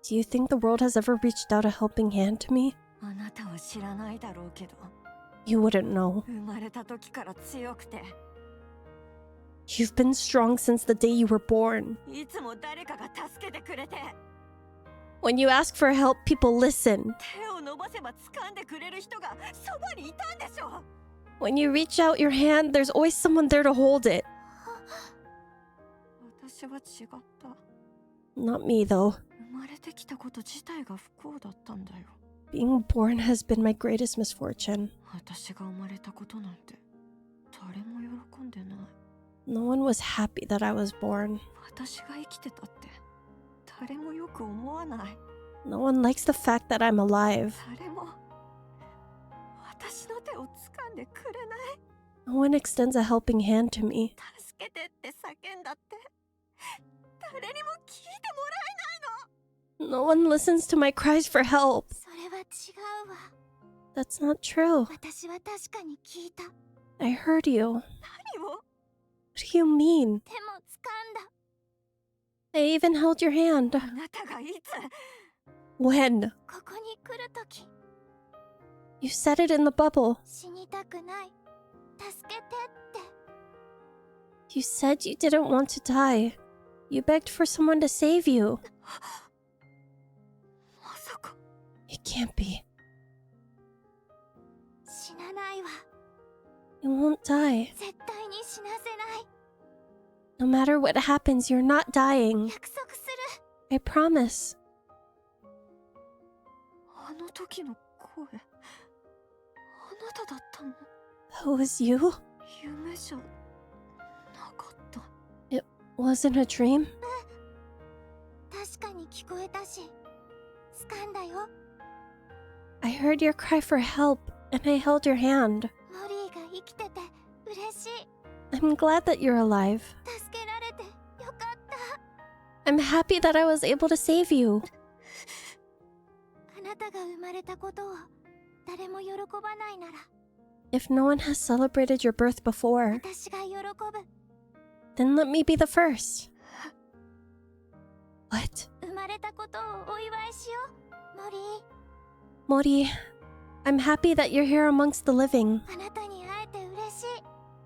Do you think the world has ever reached out a helping hand to me? あなたは知らないだろうけど、 You wouldn't know. 生まれた時から強くて、 You've been strong since the day you were born. いつも誰かが助けてくれて、 When you ask for help, people listen. 手を伸ばせば掴んでくれる人がそばにいたんでしょ。 When you reach out your hand, there's always someone there to hold it. 私は違った。 Not me, though. 生まれてきたこと自体が不幸だったんだよ。 Being born has been my greatest misfortune. 私が生まれたことなんて誰も喜んでない。 No one was happy that I was born. 私が生きてたって誰もよく思わない。 No one likes the fact that I'm alive. 誰も私の手を掴んでくれない。 No one extends a helping hand to me. 助けてって叫んだって誰にも聞いてもらえないの。 No one listens to my cries for help. それは違うわ。 That's not true. 私は確かに聞いた。 I heard you. 何を？ What do you mean? 手も掴んだ。 I even held your hand. あなたがいつ？ When? ここに来るとき。 You said it in the bubble. 死にたくない。助けてって。 You said you didn't want to die. You begged for someone to save you. まさか。 It can't be. 死なないわ。 You won't die. 絶対に死なせない。 No matter what happens, you're not dying. 約束する。 I promise. あの時の声、あなただったの？ That was you? 夢じゃなかった。 It wasn't a dream? 確かに聞こえたし、掴んだよ。 I heard your cry for help, and I held your hand. モリーが生きてて嬉しい。 I'm glad that you're alive. 助けられてよかった。 I'm happy that I was able to save you. あなたが生まれたことを誰も喜ばないなら、 If no one has celebrated your birth before, 私が喜ぶ。 then let me be the first. What? 生まれたことをお祝いしよう、モリー。 Mori, I'm happy that you're here amongst the living. あなたに会えて嬉しい。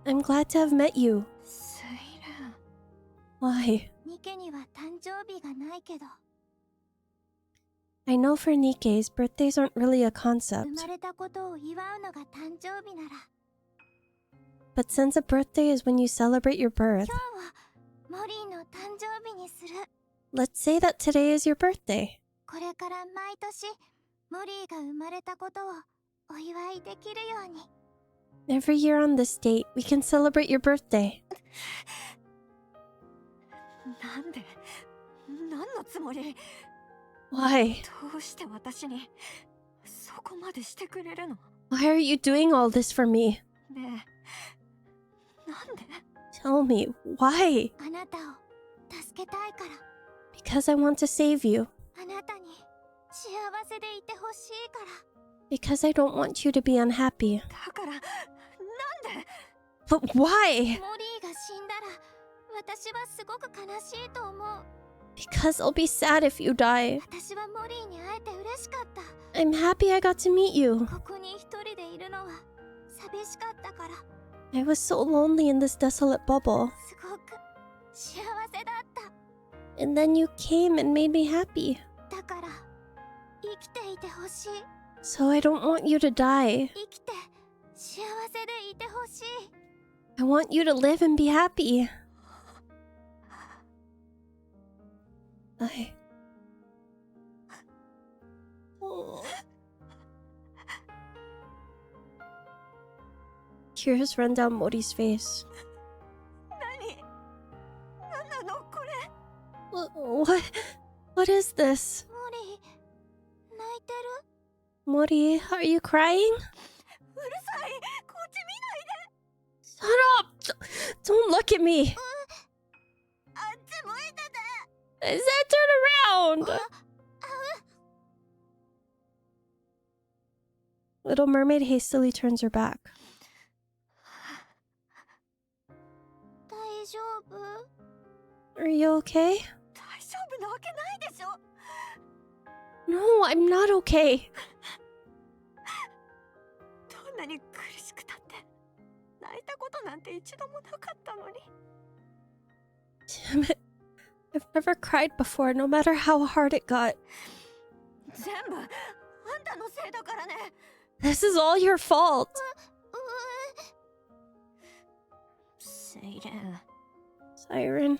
I'm glad to have met you. セイレン。 Why? ニケには誕生日がないけど、 I know for Nikke's, birthdays aren't really a 生 concept. まれたことを祝うのが誕生日なら、 But since a birthday is when you celebrate your birth, 今日はモリーの誕生日にする。 let's say that today is your birthday. これから毎年モリーが生まれたことをお祝いできるように。 Every year on this date, we can celebrate your birthday. なんで？何のつもり？ Why? どうして私にそこまでしてくれるの？ Why are you doing all this for me? ねえ、なんで？ Tell me, why? あなたを助けたいから。 Because I want to save you. あなたに幸せでいてほしいから。 Because I don't want you to be unhappy. だから、なんで？ But why? モリーが死んだら私はすごく悲しいと思う。 Because I'll be sad if you die. 私はモリーに会えて嬉しかった。 I'm happy I got to meet you. ここに一人でいるのは寂しかったから。 I was so lonely in this desolate bubble. すごく幸せだった。 And then you came and made me happy. だから生きていてほしい。 So I don't want you to die. 生きて幸せでいてほしい。 I want you to live and be happy. Tears run down Mori's face. What is this? Mori, are you crying? Shut up! Don't look at me! I said turn around! Little Mermaid hastily turns her back. Are you okay? No, I'm not okay. Damn it. I've never cried before, no matter how hard it got. This is all your fault. Siren.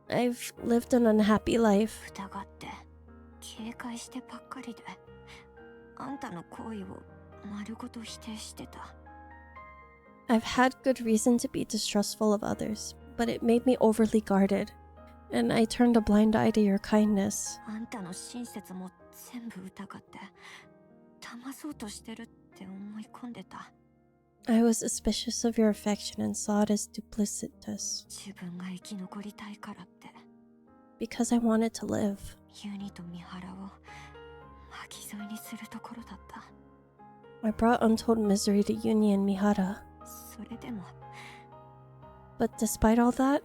I've lived an unhappy life. I've had good reason to be distrustful of others, but it made me overly guarded, and I turned a blind eye to your kindness. I was suspicious of your affection and saw it as duplicitous. Because I wanted to live. I brought untold misery to Yuni and Mihara. But despite all that,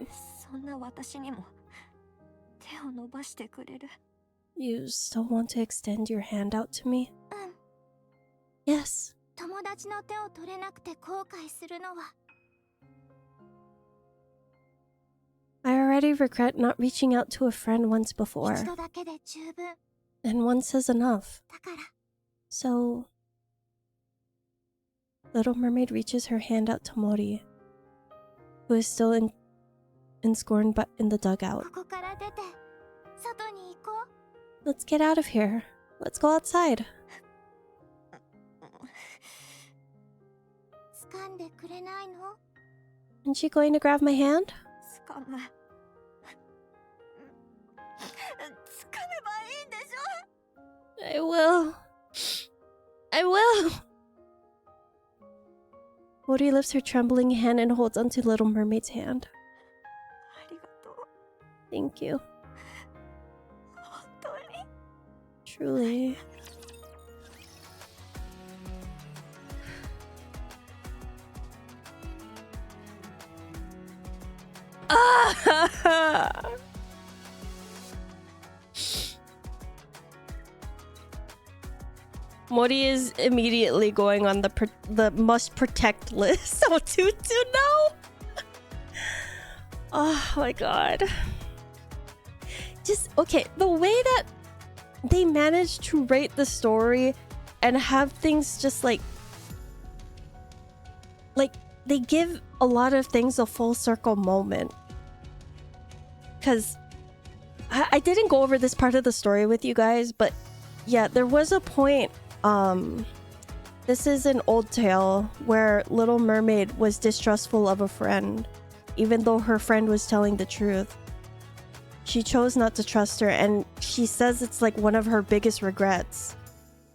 you still want to extend your hand out to me? Yes. I already regret not reaching out to a friend once before. And once is enough. So... Little Mermaid reaches her hand out to Mori, who is still ensconced but in the dugout. Let's get out of here. Let's go outside. Isn't she going to grab my hand? I will. I will. Mori lifts her trembling hand and holds onto Little Mermaid's hand. Thank you. Truly. Mori is immediately going on the must protect list. Oh, Tutu, no! Oh my god. Just, okay, the way that they managed to write the story and have things just like they give a lot of things a full circle moment. Because I didn't go over this part of the story with you guys, but yeah, there was a point. This is an old tale where Little Mermaid was distrustful of a friend, even though her friend was telling the truth. She chose not to trust her, and she says it's like one of her biggest regrets.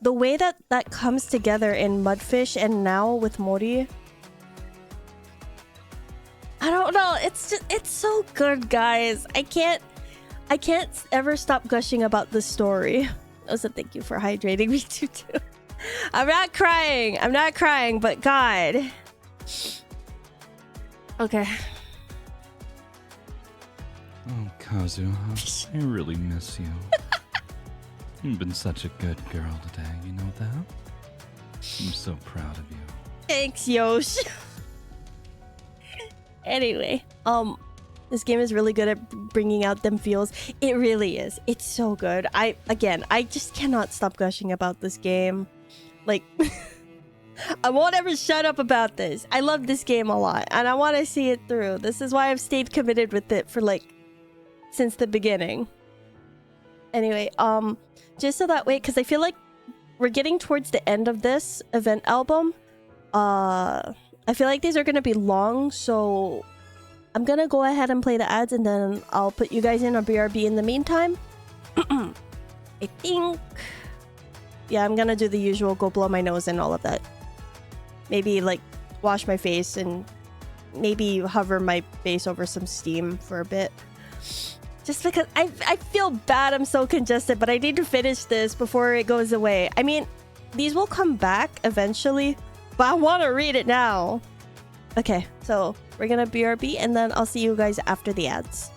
The way that comes together in Mudfish and now with Mori, I don't know. It's so good, guys. I can't ever stop gushing about this story. Also, thank you for hydrating me too. I'm not crying, but God. Okay. Oh, Kazuha, I really miss you. You've been such a good girl today, you know that? I'm so proud of you. Thanks, Yosh. Anyway, this game is really good at bringing out them feels. It really is. It's so good. I just cannot stop gushing about this game. Like, I won't ever shut up about this. I love this game a lot, and I want to see it through. This is why I've stayed committed with it for, like, since the beginning. Anyway, just so that way, because I feel like we're getting towards the end of this event album. I feel like these are gonna be long, so I'm gonna go ahead and play the ads, and then I'll put you guys in a BRB in the meantime. I think, yeah, I'm gonna do the usual, go blow my nose and all of that. Maybe like wash my face and maybe hover my face over some steam for a bit. Just because I feel bad, I'm so congested, but I need to finish this before it goes away. I mean, these will come back eventually, but I want to read it now. Okay, so we're gonna BRB, and then I'll see you guys after the ads.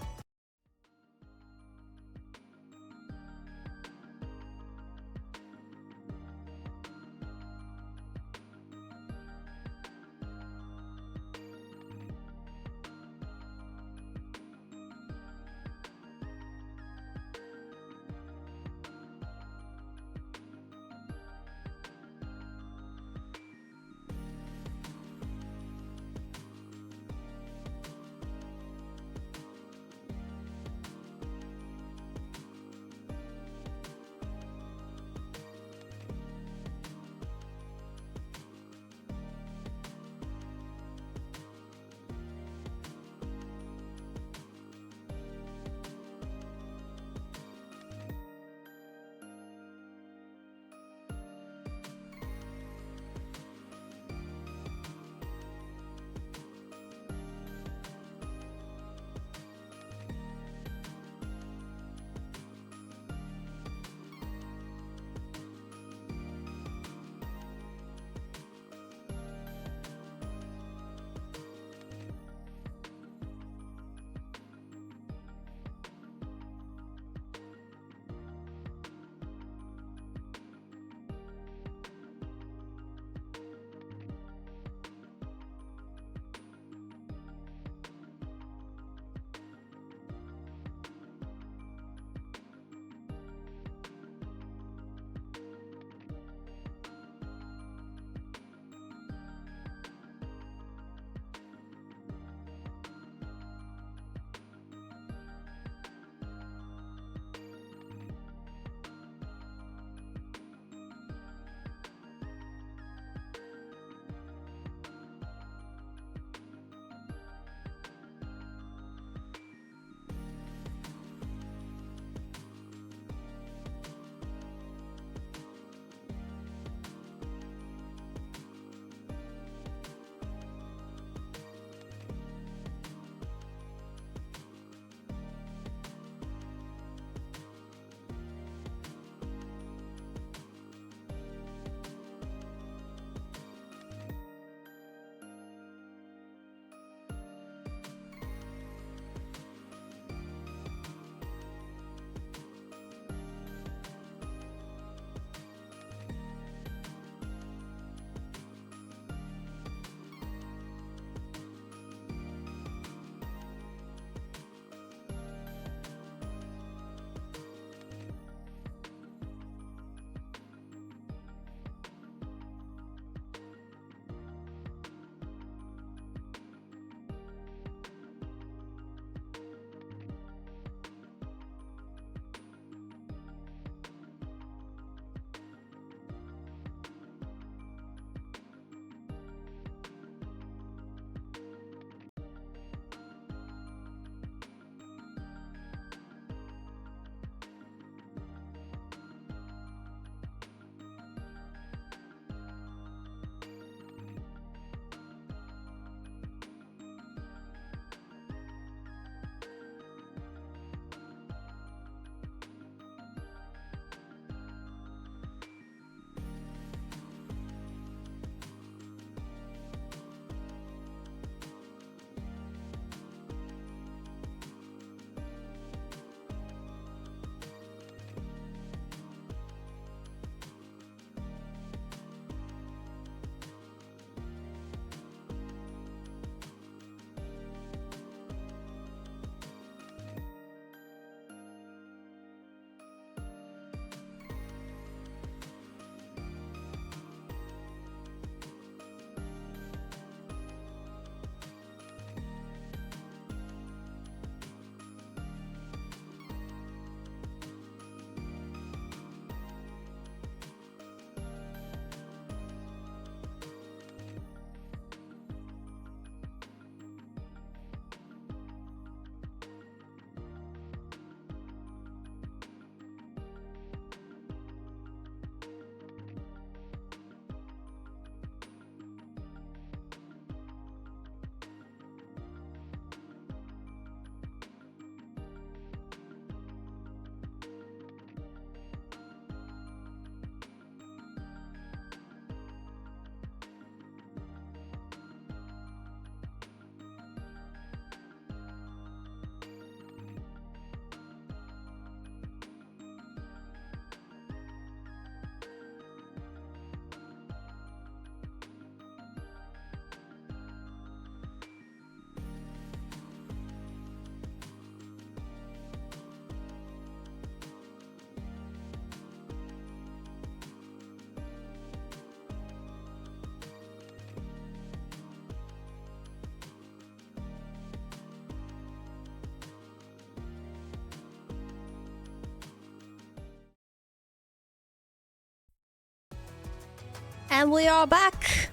And we are back.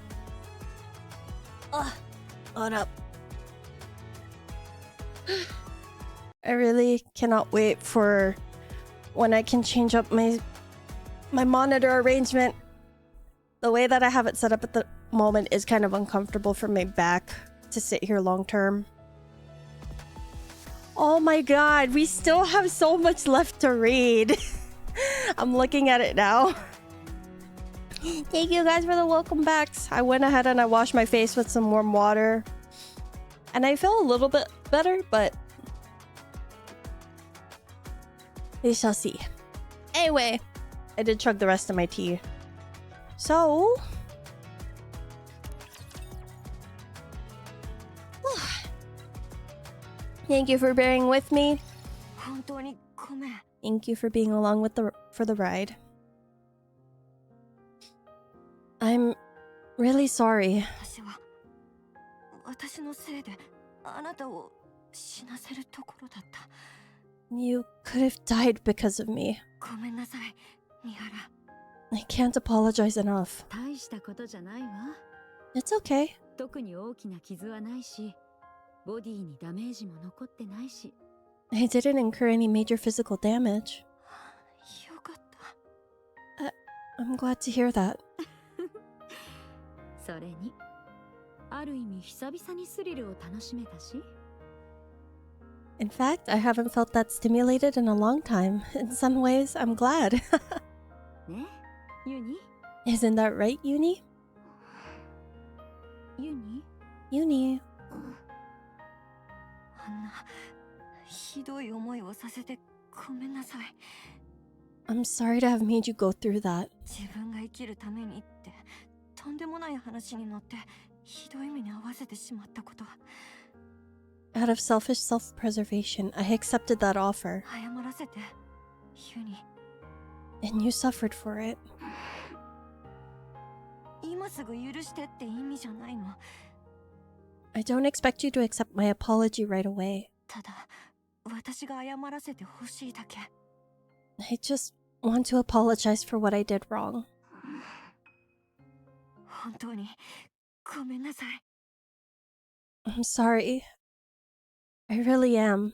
Hold up. I really cannot wait for when I can change up my monitor arrangement. The way that I have it set up at the moment is kind of uncomfortable for my back to sit here long term. Oh my god, we still have so much left to read. I'm looking at it now. Thank you guys for the welcome backs. I went ahead and I washed my face with some warm water. And I feel a little bit better, but we shall see. Anyway, I did chug the rest of my tea. So... Thank you for bearing with me. Thank you for being along for the ride. I'm really sorry. You could have died because of me. I can't apologize enough. It's okay. I didn't incur any major physical damage. I'm glad to hear that. In fact, I haven't felt that stimulated in a long time. In some ways, I'm glad. Isn't that right, Uni? Uni. I'm sorry to have made you go through that. Out of selfish self-preservation, I accepted that offer. And you suffered for it. I don't expect you to accept my apology right away. I just want to apologize for what I did wrong. I'm sorry. I really am.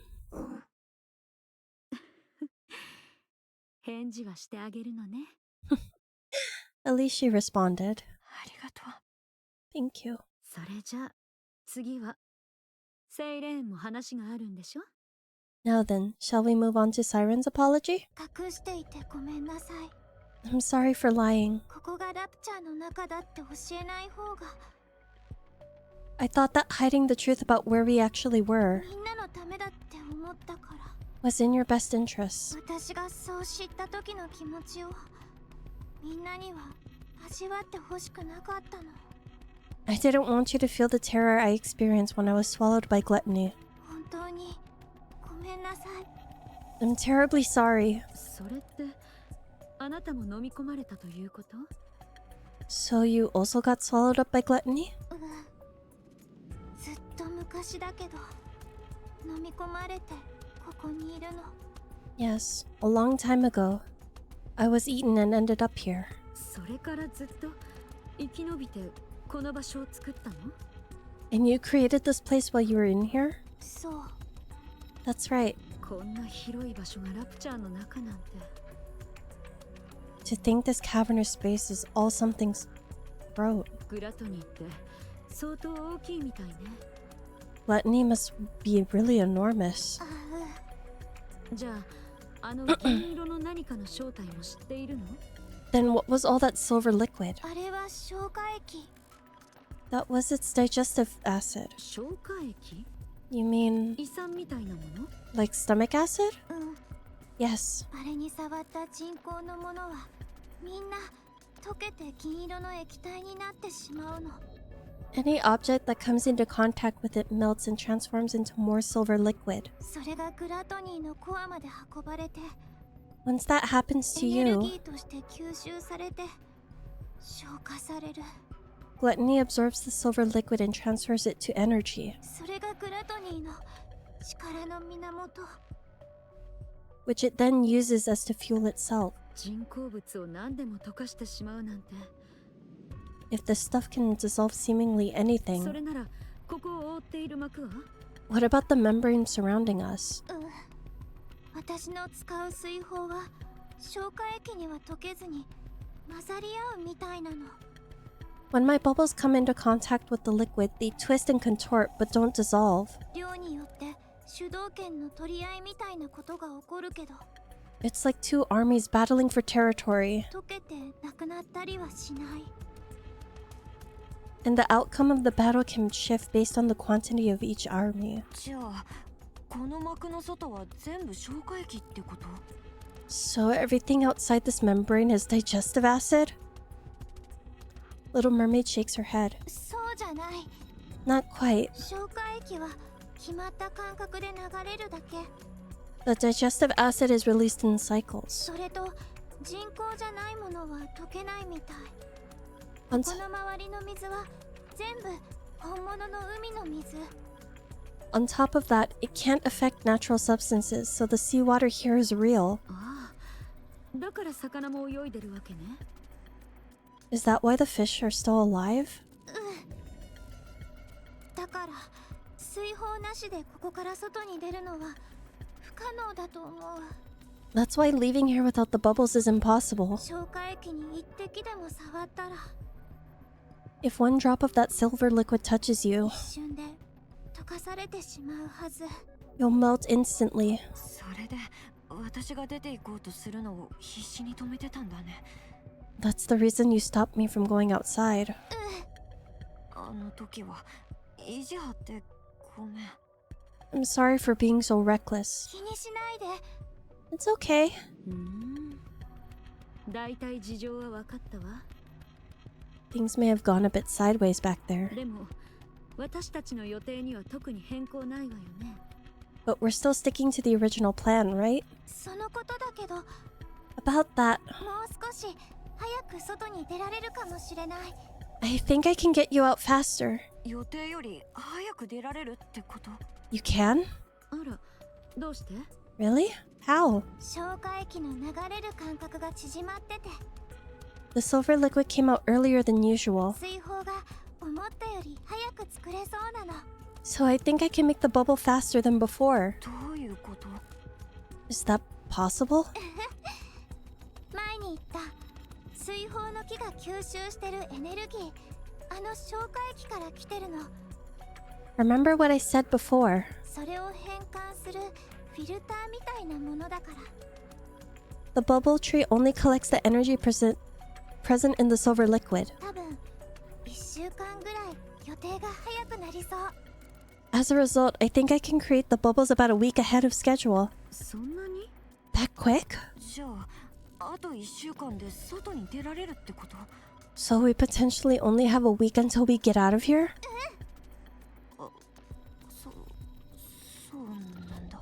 At least she responded. Thank you. Now then, shall we move on to Siren's apology? I'm sorry for lying. I thought that hiding the truth about where we actually were was in your best interests. I didn't want you to feel the terror I experienced when I was swallowed by gluttony. I'm terribly sorry. So you also got swallowed up by gluttony? Yes, a long time ago. I was eaten and ended up here. And you created this place while you were in here? That's right. To think this cavernous space is all something's throat. Gluttony must be really enormous. Then what was all that silver liquid? That was its digestive acid. You mean... like stomach acid? Yes. Any object that comes into contact with it melts and transforms into more silver liquid. Once that happens to you, gluttony absorbs the silver liquid and transfers it to energy, which it then uses as to fuel itself. If this stuff can dissolve seemingly そ anything, れならここを覆っている膜は what about the membrane surrounding us? 私の使う水泡は消化液には溶けずに混ざり合うみたいなの。 When my bubbles come into contact with the liquid, they twist and contort but don't dissolve. 量によって主導権の取り合いみたいなことが起こるけど、 It's like two armies battling for territory, 溶けてなくなったりはしない。 and the outcome of the battle can shift based on the quantity of each army. じゃあこの膜の外は全部消化液ってこと？ So everything outside this membrane is digestive acid? Little Mermaid shakes her head. そうじゃない。 Not quite. 消化液は決まった間隔で流れるだけ。 The digestive acid is released in cycles. それと人工じゃないものは溶けないみたい。 On, この周りの水は全部本物の海の水。 on top of that, it can't affect natural substances, so the seawater here is real. ああ、だから魚も泳いでるわけね。 Is that why the fish are still alive? だから水泡なしでここから外に出るのは不可能だと思う。 That's why leaving here without the bubbles is impossible. 消化液に一滴でも触ったら If one drop of that silver liquid touches you, 一瞬で溶かされてしまうはず。 you'll melt instantly. それで私が出て行こうとするのを必死に止めてたんだね。 That's the reason you stopped me from going outside. あの時は意地張ってごめん。 I'm sorry for being so reckless. 気にしないで。 It's okay. だいたい事情は分かったわ。 Things may have gone a bit sideways back there, でも私たちの予定には特に変更ないわよね。 but we're still sticking to the original plan, right? そのことだけど、もう About that, 少し早く外に出られるかもしれない。 I think I can get you out faster. 予定より早く出られるってこと？ You can? あら、どうして？ Really? How? 消化液の流れる間隔が縮まってて、 The silver liquid came out earlier than usual, 水泡が思ったより早く作れそうなの。 so I think I can make the bubble faster than before. どういうこと？ Is that possible? 前に言った水泡の木が吸収してるエネルギー、あの消化液から来てるの。 Remember what I said before. それを変換するフィルターみたいなものだから。 The bubble tree only collects the energy present in the silver liquid. 多分1週間ぐらい予定が早くなりそう。 As a result, I think I can create the bubbles about a week ahead of schedule. そんなに？ That quick? じゃああと1週間で外に出られるってこと？ So we potentially only have a week until we get out of here? そうなんだ。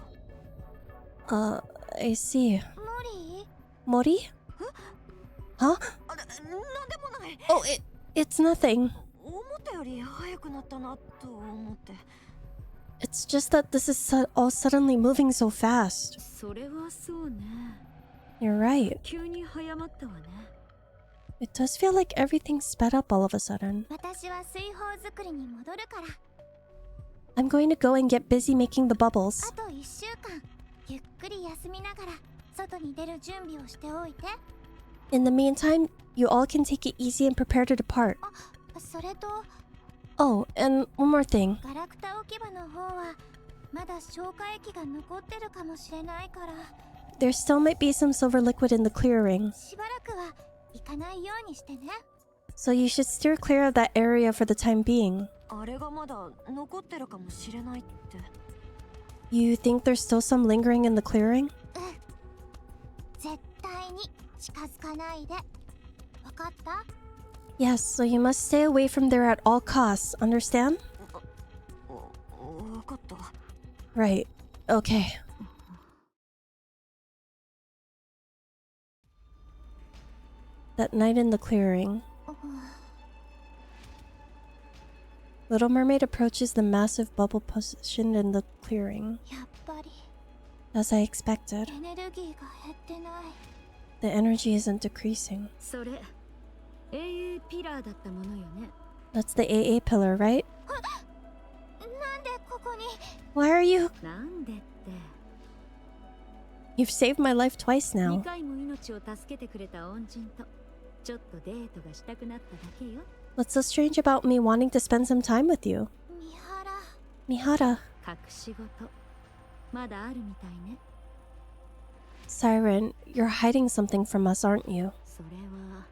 I see. モリー？ Mori? Huh? なんでもない。 Oh, it's nothing. 思ったより早くなったなと思って。 It's just that this is all suddenly moving so fast. それはそうね。 You're right. 急に早まったわね。 It does feel like everything sped up all of a sudden. 私は水泡作りに戻るから。 I'm going to go and get busy making the bubbles. あと1週間ゆっくり休みながら外に出る準備をしておいて。 In the meantime, you all can take it easy and prepare to depart. それと Oh, and one more thing. ガラクタ置き場の方はまだ消化液が残ってるかもしれないから、 There still might be some silver liquid in the clearing, しばらくは行かないようにしてね。 so you should steer clear of that area for the time being. あれがまだ残ってるかもしれないって。 You think there's still some lingering in the clearing? 絶対に近づかないで。わかった？ Yes, so you must stay away from there at all costs, understand? わかった。 Right. Okay. That night in the clearing, Little Mermaid approaches the massive bubble positioned in the clearing. やっぱり As I expected, エネルギーが減ってない。 the energy isn't decreasing. それ AA ピラーだったものよね。 That's the AA pillar, right? なんでここに Why are you? なんでって。 You've saved my life twice 2 now. 回も命を助けてくれた恩人とちょっとデートがしたくなっただけよ。 What's so strange about me wanting to spend some time with you? 三原 Mihara. 隠し事まだあるみたいね。 Siren, you're hiding something from us, aren't you? それは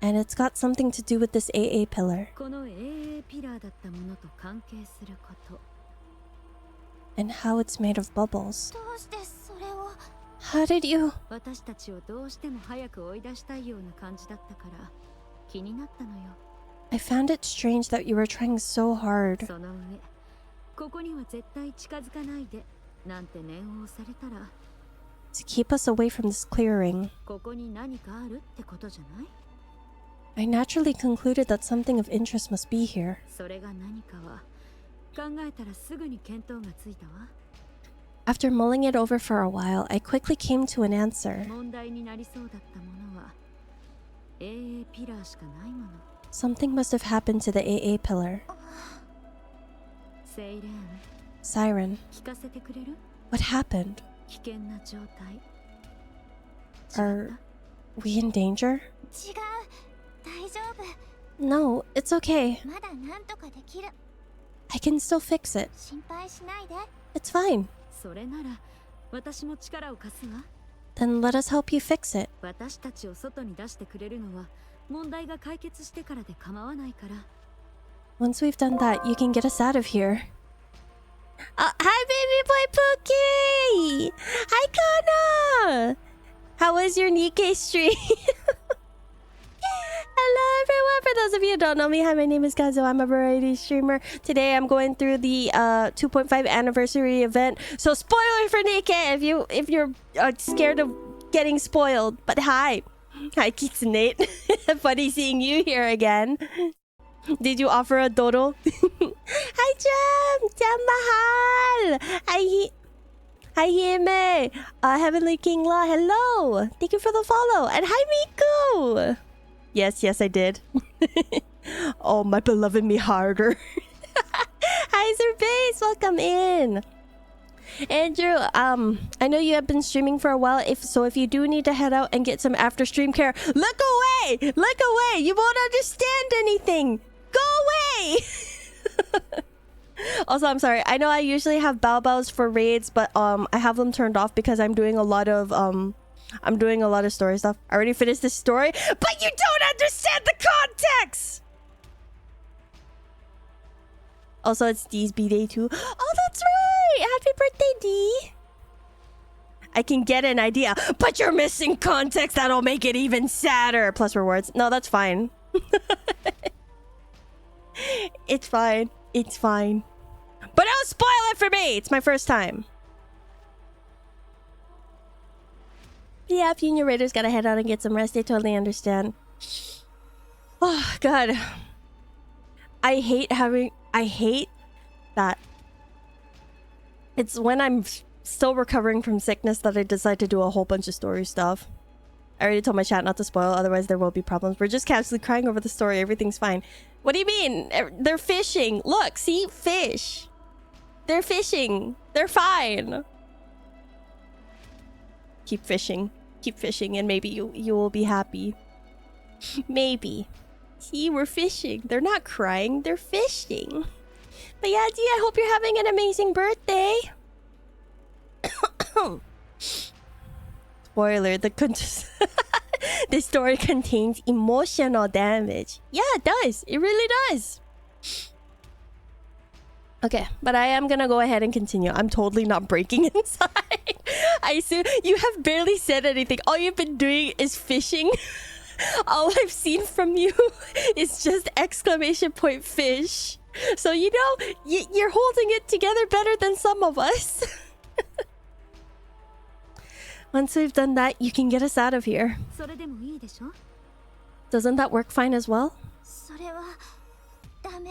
And it's got something to do with this AA pillar. この AA ピラーだったものと関係すること。 And how it's made of bubbles. どうしてそれを How did you? 私たちをどうしても早く追い出したいような感じだったから気になったのよ。 I found it strange that you were trying so hard. その上ここには絶対近づかないでなんて念を押されたら To keep us away from this clearing. ここに何かあるってことじゃない？ I naturally concluded that something of interest must be here. それが何かは考えたらすぐに見当がついたわ。 After mulling it over for a while, I quickly came to an answer. 問題になりそうだったものは AA ピラーしかないもの。 Something must have happened to the AA pillar. セイレーン Siren, 聞かせてくれる？ what happened? 危険な状態。 Are we in danger? 違う大丈夫 No, it's okay. まだなんとかできる I can still fix it. 心配しないで It's fine. それなら私も力を貸すわ。 Then let us help you fix it. 私たちを外に出してくれるのは問題が解決してからで構わないから。 Once we've done that, you can get us out of here. Hi, baby boy Pookie! Hi, Kana! How was your NIKKE stream? Hello, everyone. For those of you who don't know me, hi, my name is Kazuha. I'm a variety streamer. Today, I'm going through the 2.5 anniversary event. So, spoiler for NIKKE if you're scared of getting spoiled. But hi. Hi, Kitsune. Funny seeing you here again. Did you offer a dodo? Hi, Jam! Jam Mahal! Hi, Hime! Heavenly King La, hello! Thank you for the follow! And hi, Miku! Yes, I did. Oh, my beloved me harder. Hi, Sir Base! Welcome in! Andrew, I know you have been streaming for a while. If you do need to head out and get some after stream care, look away! Look away! You won't understand anything! Go away! Also, I'm sorry. I know I usually have bows for raids, but I have them turned off because I'm doing a lot of story stuff. I already finished this story, but you don't understand the context. Also, it's Dee's B-Day too. Oh, that's right! Happy birthday, Dee! I can get an idea, but you're missing context that'll make it even sadder. Plus rewards. No, that's fine. It's fine. It's fine. But don't spoil it for me! It's my first time. Yeah, if Union Raiders gotta head out and get some rest, I totally understand. Oh, God. I hate that. It's when I'm still recovering from sickness that I decide to do a whole bunch of story stuff. I already told my chat not to spoil, otherwise there will be problems. We're just casually crying over the story. Everything's fine. What do you mean? They're fishing. Look, see? Fish. They're fishing. They're fine. Keep fishing. Keep fishing and maybe you will be happy. Maybe. See, we're fishing. They're not crying. They're fishing. But yeah, Dee, I hope you're having an amazing birthday. Spoiler, the story contains emotional damage. Yeah, it does. It really does. Okay, but I am gonna go ahead and continue. I'm totally not breaking inside. I assume you have barely said anything. All you've been doing is fishing. All I've seen from you is just exclamation point fish. So, you know, you're holding it together better than some of us. Once we've done that, you can get us out of here. Doesn't that work fine as well? それはダメ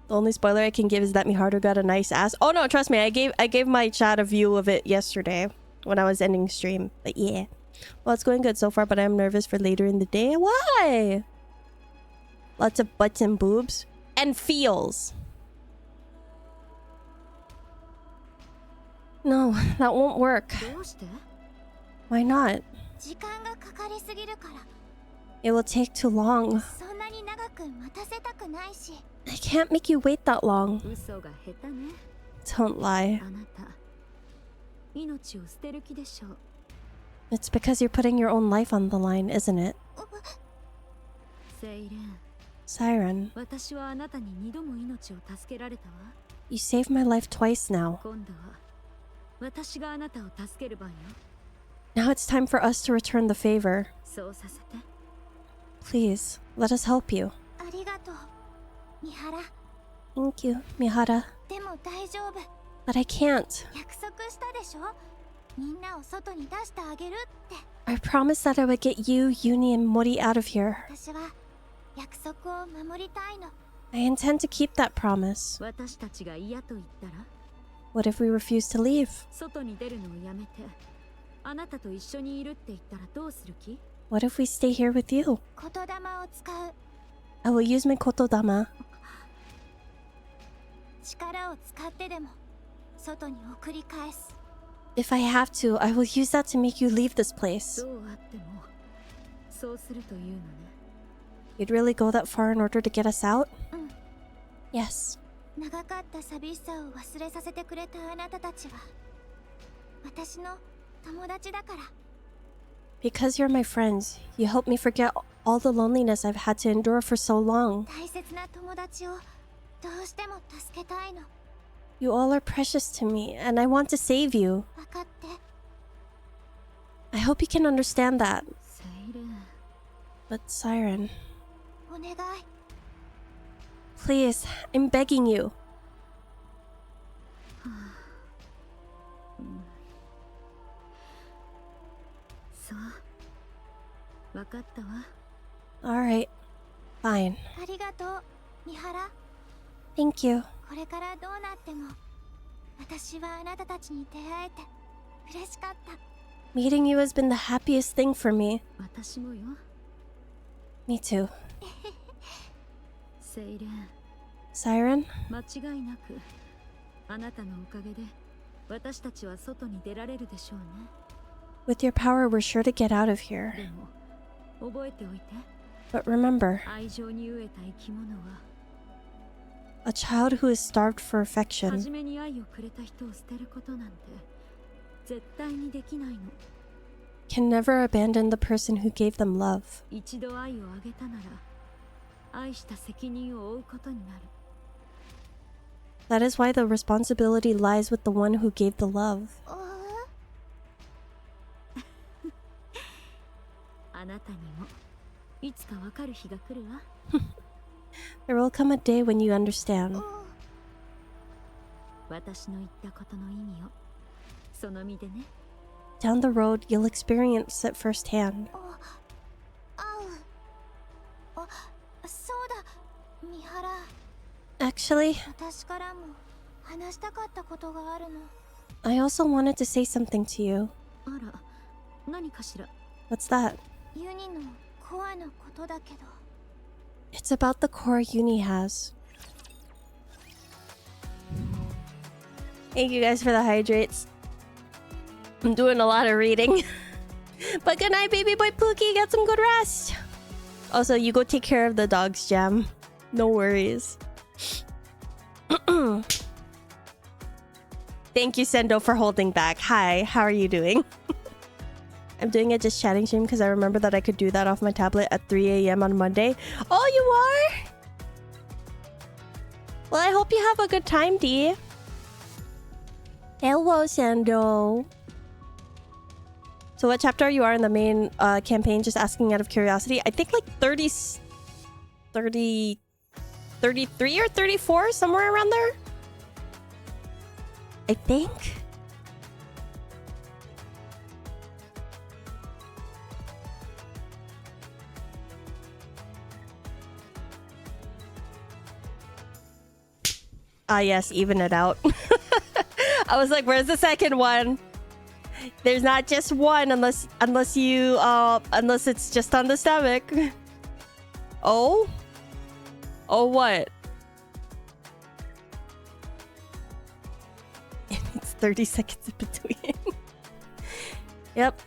The only spoiler I can give is that Miharu got a nice ass. Oh no, trust me, I gave my chat a view of it yesterday when I was ending stream. But yeah. Well, it's going good so far, but I'm nervous for later in the day. Why? Lots of butts and boobs. And feels. No, that won't work. Why not? It will take too long. I can't make you wait that long. Don't lie. It's because you're putting your own life on the line, isn't it? Siren, you saved my life twice now. Now it's time for us to return the favor. Please, let us help you. Thank you, Mihara. But I can't. I promised that I would get you, Uni, and Mori out of here. I intend to keep that promise. What if we refuse to leave? What if we stay here with you? I will use my kotodama. If I have to, I will use that to make you leave this place. You'd really go that far in order to get us out? Yes. Because you're my friends, you help me forget all the loneliness I've had to endure for so long. You all are precious to me, and I want to save you. I hope you can understand that. But Siren... Please, I'm begging you. Alright, fine. Thank you. Meeting you has been the happiest thing for me. Me too. Siren? With your power, we're sure to get out of here. But remember, a child who is starved for affection can never abandon the person who gave them love. That is why the responsibility lies with the one who gave the love. There will come a day when you understand. Down the road, you'll experience it firsthand. Actually, I also wanted to say something to you. What's that? It's about the core Uni has. Thank you guys for the hydrates. I'm doing a lot of reading. But good night, baby boy Pookie. Get some good rest. Also, you go take care of the dogs, Jam. No worries. Thank you, Sendo, for holding back. Hi, how are you doing? I'm doing a just chatting stream because I remember that I could do that off my tablet at 3 a.m. on Monday. Oh, you are? Well, I hope you have a good time, D. Hello, Sendo. So what chapter are you in the main campaign? Just asking out of curiosity. I think like 33 or 34, somewhere around there. I think. Ah, yes, even it out. I was like, where's the second one? There's not just one unless it's just on the stomach. Oh? Oh, what? It's 30 seconds in between. Yep.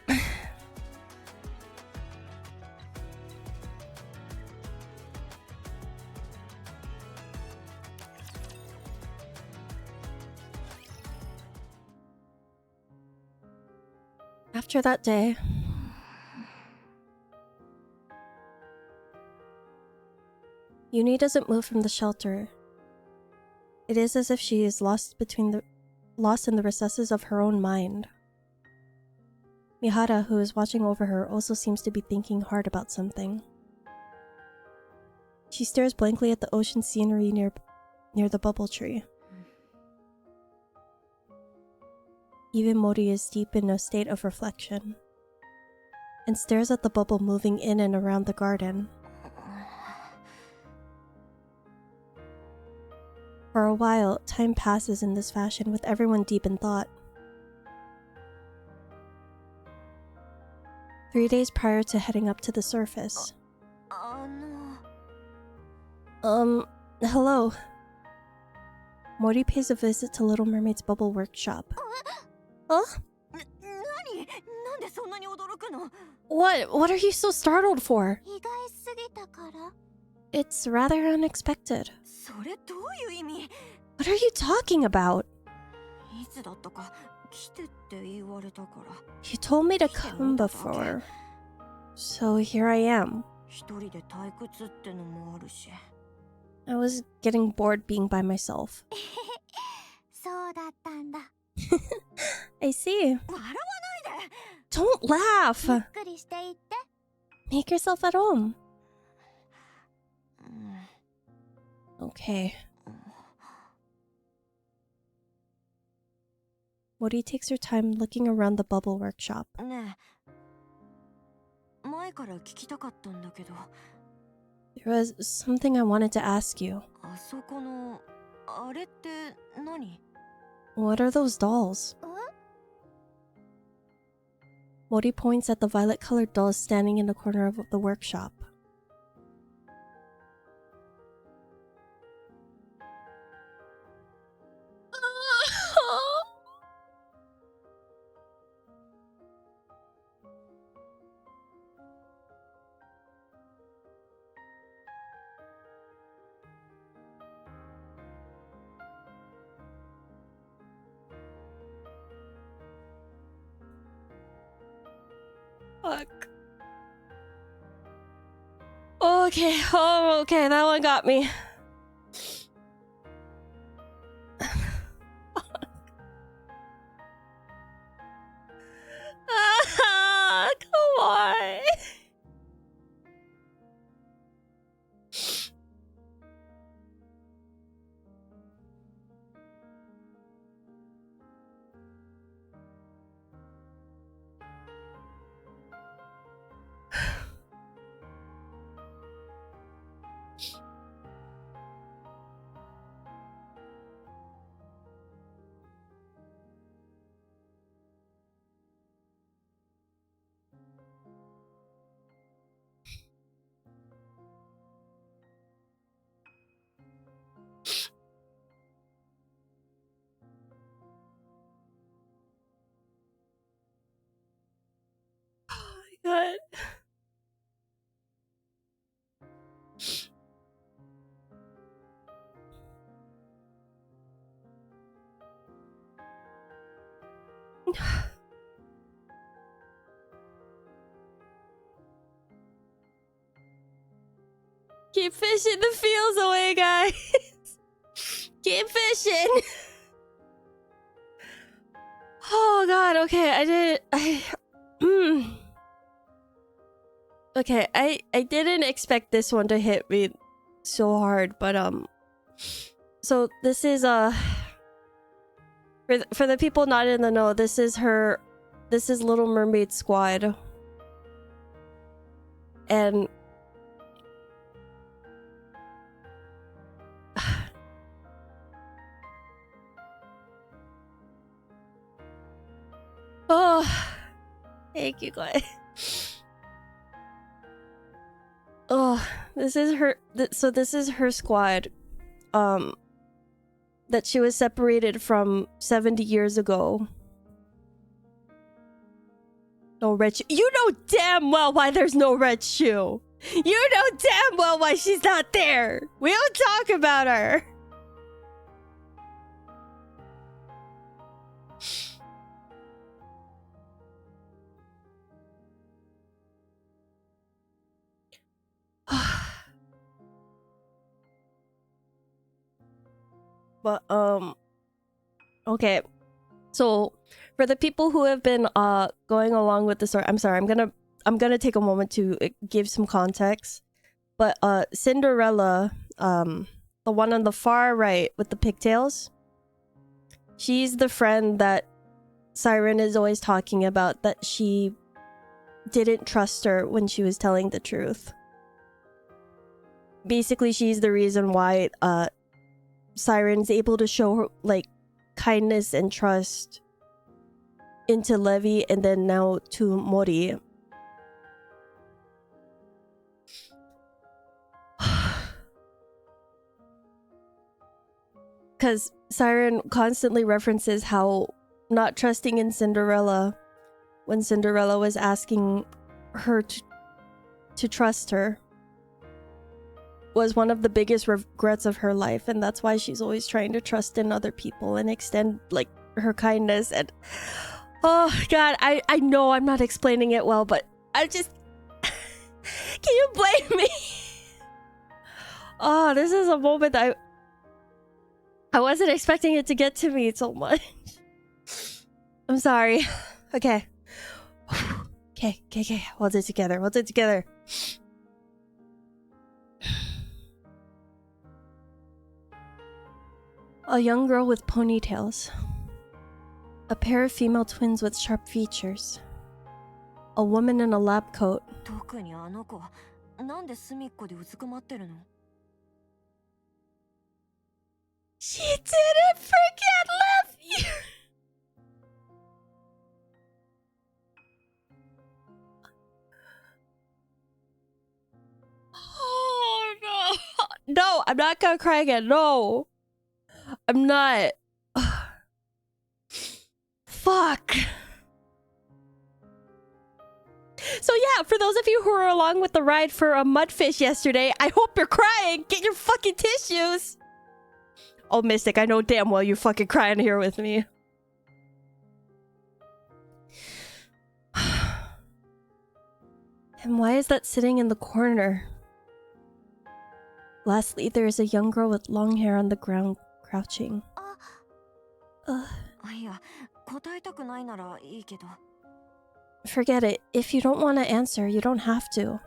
After that day, Uni doesn't move from the shelter. It is as if she is lost in the recesses of her own mind. Mihara, who is watching over her, also seems to be thinking hard about something. She stares blankly at the ocean scenery near the bubble tree. Even Mori is deep in a state of reflection and stares at the bubble moving in and around the garden. For a while, time passes in this fashion with everyone deep in thought. 3 days prior to heading up to the surface. Hello. Mori pays a visit to Little Mermaid's bubble workshop. Huh? What are you so startled for? It's rather unexpected. What are you talking about? You told me to come before, so here I am. I was getting bored being by myself. I see. Don't laugh! Make yourself at home. Okay. Mori takes her time looking around the bubble workshop. There was something I wanted to ask you. What are those dolls? Mori points at the violet-colored dolls standing in the corner of the workshop. Fuck. Okay, okay, that one got me. Come on. God. Keep fishing the feels away, guys. Keep fishing. Oh god, okay, Okay, I didn't expect this one to hit me so hard, but so this is for the people not in the know, this is Little Mermaid Squad. And oh, Oh, thank you guys. Oh, this is her. So this is her squad. That she was separated from 70 years ago. No red shoe. You know damn well why there's no red shoe. You know damn well why she's not there. We don't talk about her. But okay. So for the people who have been going along with the story, I'm sorry, I'm gonna take a moment to give some context. But Cinderella, the one on the far right with the pigtails, she's the friend that Siren is always talking about, that she didn't trust her when she was telling the truth. Basically, she's the reason why Siren's able to show her like kindness and trust into Levi and then now to Mori. Because Siren constantly references how not trusting in Cinderella when Cinderella was asking her to trust her was one of the biggest regrets of her life, and that's why she's always trying to trust in other people and extend like her kindness. And oh god, I know I'm not explaining it well, but I just can you blame me? Oh, this is a moment I wasn't expecting it to get to me so much. I'm sorry. Okay. Okay. Hold it together. A young girl with ponytails. A pair of female twins with sharp features. A woman in a lab coat. 特にあの子、なんで隅っこでうずくまってるの? She didn't forget Levi! Oh no! No, I'm not gonna cry again. No! I'm not. Fuck. So yeah, for those of you who were along with the ride for a mudfish yesterday, I hope you're crying. Get your fucking tissues. Oh, Mystic, I know damn well you're fucking crying here with me. And why is that sitting in the corner? Lastly, there is a young girl with long hair on the ground, crouching. Forget it. If you don't want to answer, you don't have to.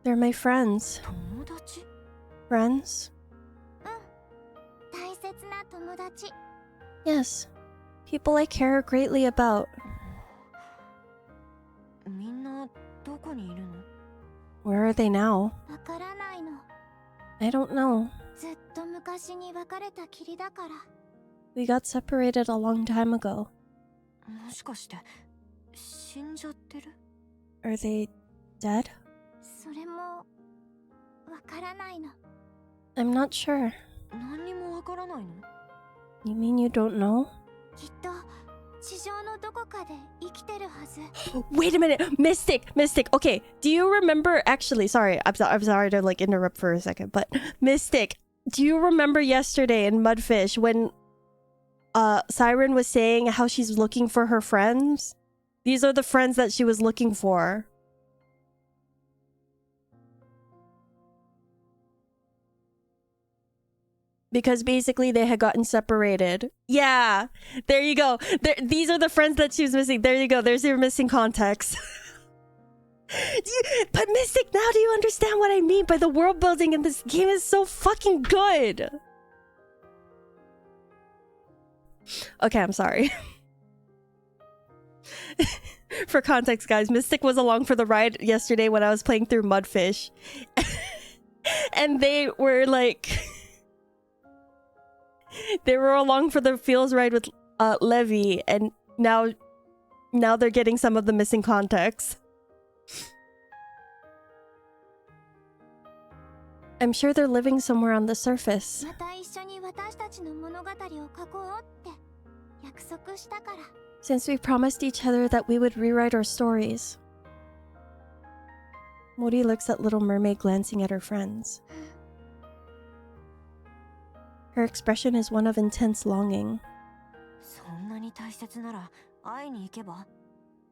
They're my friends. Friends? Yes. People I care greatly about. Where are they now? I don't know. We got separated a long time ago. Are they dead? I'm not sure. You mean you don't know? Wait a minute, Mystic. Okay, do you remember? Actually, sorry, I'm sorry to like interrupt for a second, but Mystic, do you remember yesterday in Mudfish when Siren was saying how she's looking for her friends? These are the friends that she was looking for. Because basically they had gotten separated. Yeah, there you go. These are the friends that she was missing. There you go. There's your missing context. But Mystic, now do you understand what I mean by the world building in this game is so fucking good? Okay, I'm sorry. For context, guys, Mystic was along for the ride yesterday when I was playing through Mudfish. And they were like... They were along for the feels ride with Levi, and now they're getting some of the missing context. I'm sure they're living somewhere on the surface. Since we promised each other that we would rewrite our stories. Mori looks at Little Mermaid glancing at her friends. Her expression is one of intense longing.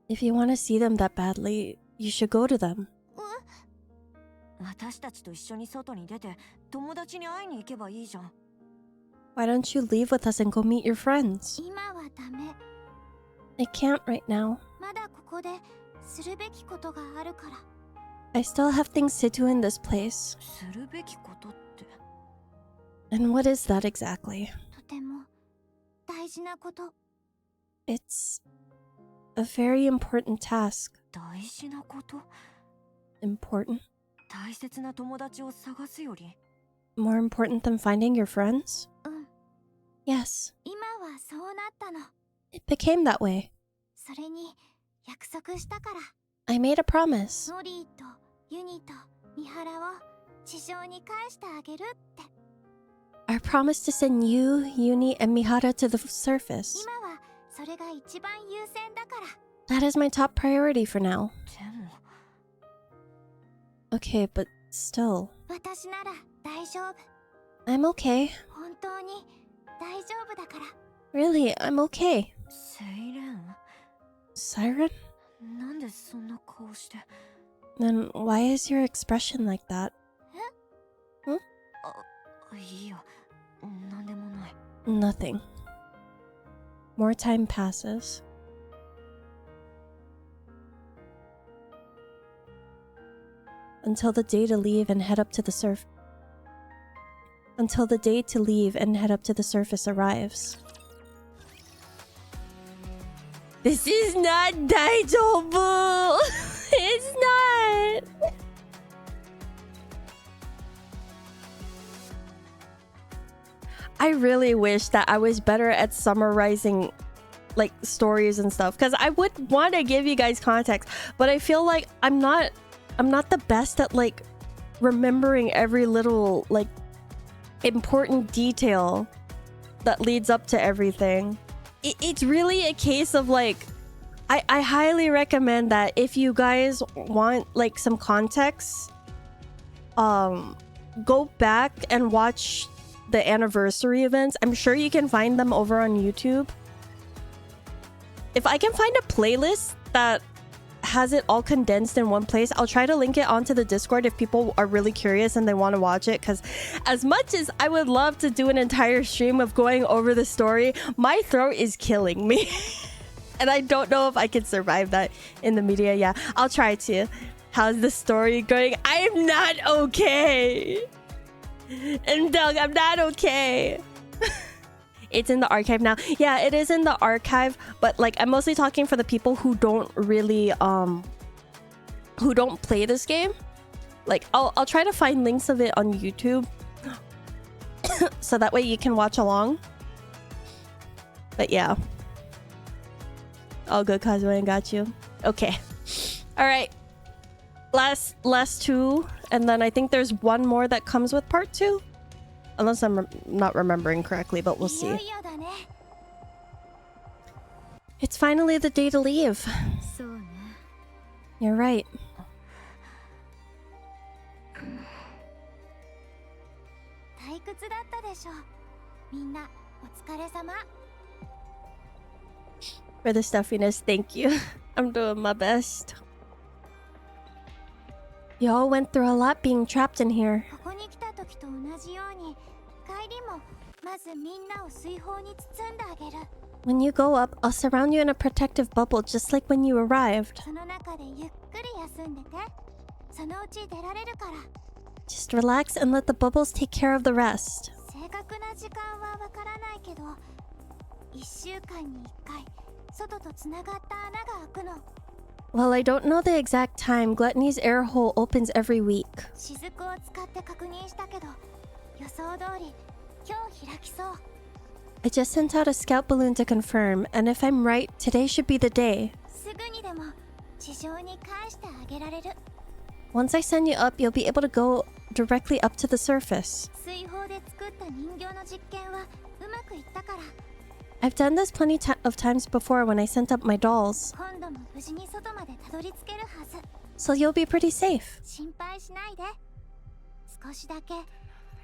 If you want to see them that badly, you should go to them. Why don't you leave with us and go meet your friends? I can't right now. I still have things to do in this place. And what is that exactly? It's a very important task. Important? More important than finding your friends? Yes. It became that way. I made a promise. I promised to send you, Uni, and Mihara to the surface. That is my top priority for now. Okay, but still. I'm okay. Really, I'm okay. Siren? Then why is your expression like that? Huh? Nothing. More time passes. Until the day to leave and head up to the surface arrives. This is not daijoubu! It's not! I really wish that I was better at summarizing like stories and stuff, because I would want to give you guys context, but I feel like I'm not the best at like remembering every little like important detail that leads up to everything. It's really a case of like I highly recommend that if you guys want like some context, go back and watch the anniversary events. I'm sure you can find them over on YouTube. If I can find a playlist that has it all condensed in one place, I'll try to link it onto the Discord if people are really curious and they want to watch it, because as much as I would love to do an entire stream of going over the story, my throat is killing me. And I don't know if I can survive that in the media. Yeah, I'll try to. How's the story going? I'm not okay. And Doug, I'm not okay. It's in the archive now. Yeah, it is in the archive, but like I'm mostly talking for the people who don't really who don't play this game. Like I'll try to find links of it on YouTube so that way you can watch along. But yeah. All good, Kazuha, and got you. Okay. All right. Last two, and then I think there's one more that comes with part 2. Unless I'm not remembering correctly, but we'll see. It's finally the day to leave. You're right. For the stuffiness, thank you. I'm doing my best. You all went through a lot being trapped in here. When you go up, I'll surround you in a protective bubble just like when you arrived. Just relax and let the bubbles take care of the rest. Well, I don't know the exact time. Gluttony's air hole opens every week. I just sent out a scout balloon to confirm, and if I'm right, today should be the day. すぐにでも地上に返してあげられる。 Once I send you up, you'll be able to go directly up to the surface. 水泡で作った人形の実験はうまくいったから、 I've done this plenty of times before when I sent up my dolls, 今度も無事に外までたどり着けるはず。 so you'll be pretty safe. 心配しないで。少しだけ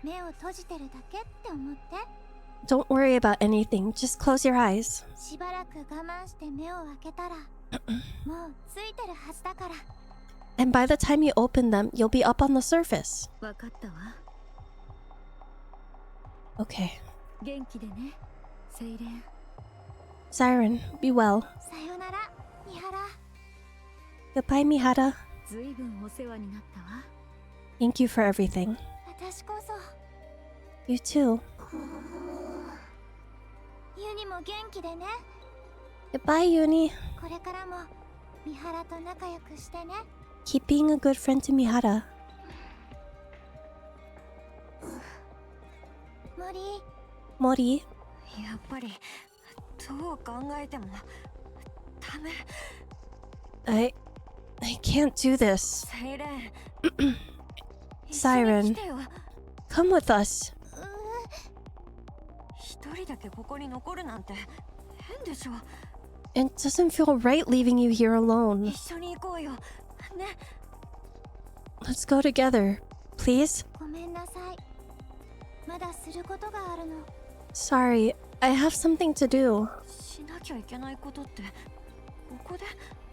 目を閉じてるだけって思って。 Don't worry about anything, just close your eyes. しばらく我慢して目を開けたらもうついてるはずだから。 And by the time you open them, you'll be up on the surface. わかったわ。 Okay. 元気でね、セイレン。 Siren, be well. さよなら、ミハラ。 Goodbye, Mihara. ずいぶんお世話になったわ。 Thank you for everything. 私こそ。 You too. ユニも元気でね。 Goodbye, Uni. これからもミハラと仲良くしてね。 Keep being a good friend to Mihara. 森。 Mori, やっぱりどう考えてもダメ。 I can't do this. セイレン Siren, 来てよ。 come with us. 一人だけここに残るなんて変でしょ。 It doesn't feel right leaving you here alone. 一緒に行こうよ。ね。 Let's go together, please. ごめんなさい。まだすることがあるの。 Sorry, I have something to do. しなきゃいけないことってここで。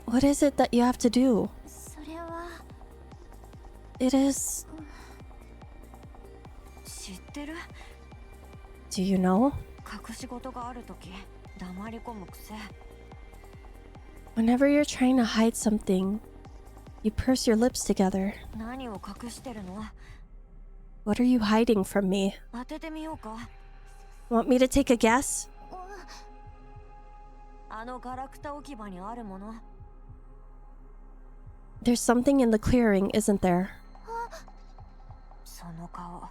What is it that you have to do? それは。 It is... 知ってる？ Do you know? 隠し事があるとき黙り込む癖。 Whenever you're trying to hide something, you purse your lips together. 何を隠してるの？ What are you hiding from me? 当ててみようか。 Want me to take a guess? あのガラクタ置き場にあるもの。 There's something in the clearing, isn't there? その顔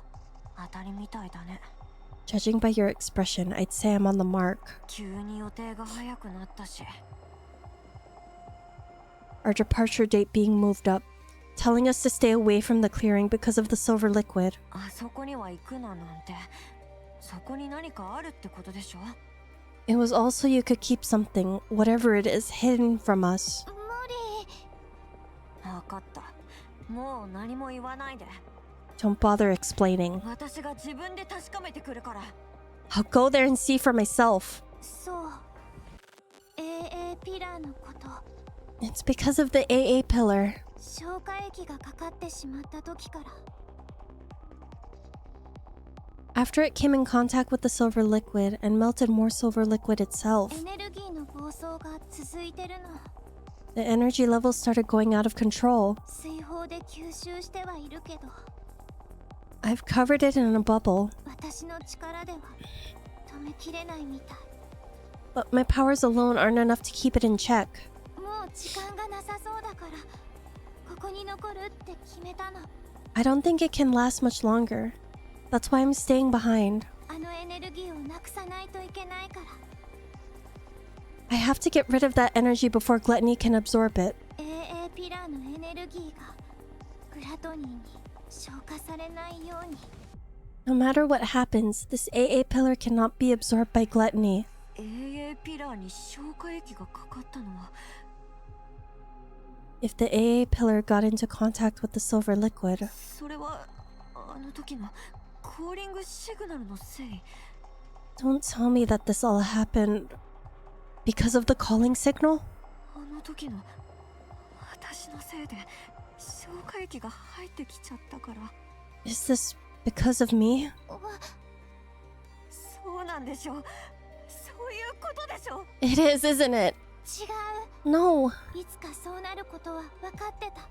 当たりみたいだね。 Judging by your expression, I'd say I'm on the mark. 急に予定が早くなったし。 Our departure date being moved up, telling us to stay away from the clearing because of the silver liquid. あそこには行くななんて。そこに何かあるってことでしょ？ It was also you could keep something, whatever it is, hidden from us. 分かった。もう何も言わないで。 Don't bother explaining. 私が自分で確かめてくるから。 I'll go there and see for myself. そう。AA ピラーのこと。 It's because of the AA pillar. 消化液がかかってしまった時から。 After it came in contact with the silver liquid and melted more silver liquid itself, エネルギーの暴走が続いてるの。 the energy levels started going out of control. 水泡で吸収してはいるけど、 I've covered it in a bubble, 私の力では止めきれないみたい。 but my powers alone aren't enough to keep it in check. もう時間がなさそうだから、ここに残るって決めたの。 I don't think it can last much longer. That's why I'm staying behind. あのエネルギーをなくさないといけないから。 I have to get rid of that energy before Gluttony can absorb it. AA ピラーのエネルギーがグラトニーに消化されないように。 No matter what happens, this AA pillar cannot be absorbed by Gluttony. AA ピラーに消化液がかかったのは。 If the AA pillar got into contact with the silver liquid, それはあの時のコーリングシグナルのせい。 don't tell me that this all happened because of the calling signal? あの時の私のせいで消化液が入ってきちゃったから。 Is this because of me? そうなんでしょ。そういうことでしょ。 It is, isn't it? 違う。 No. いつかそうなることは分かってた。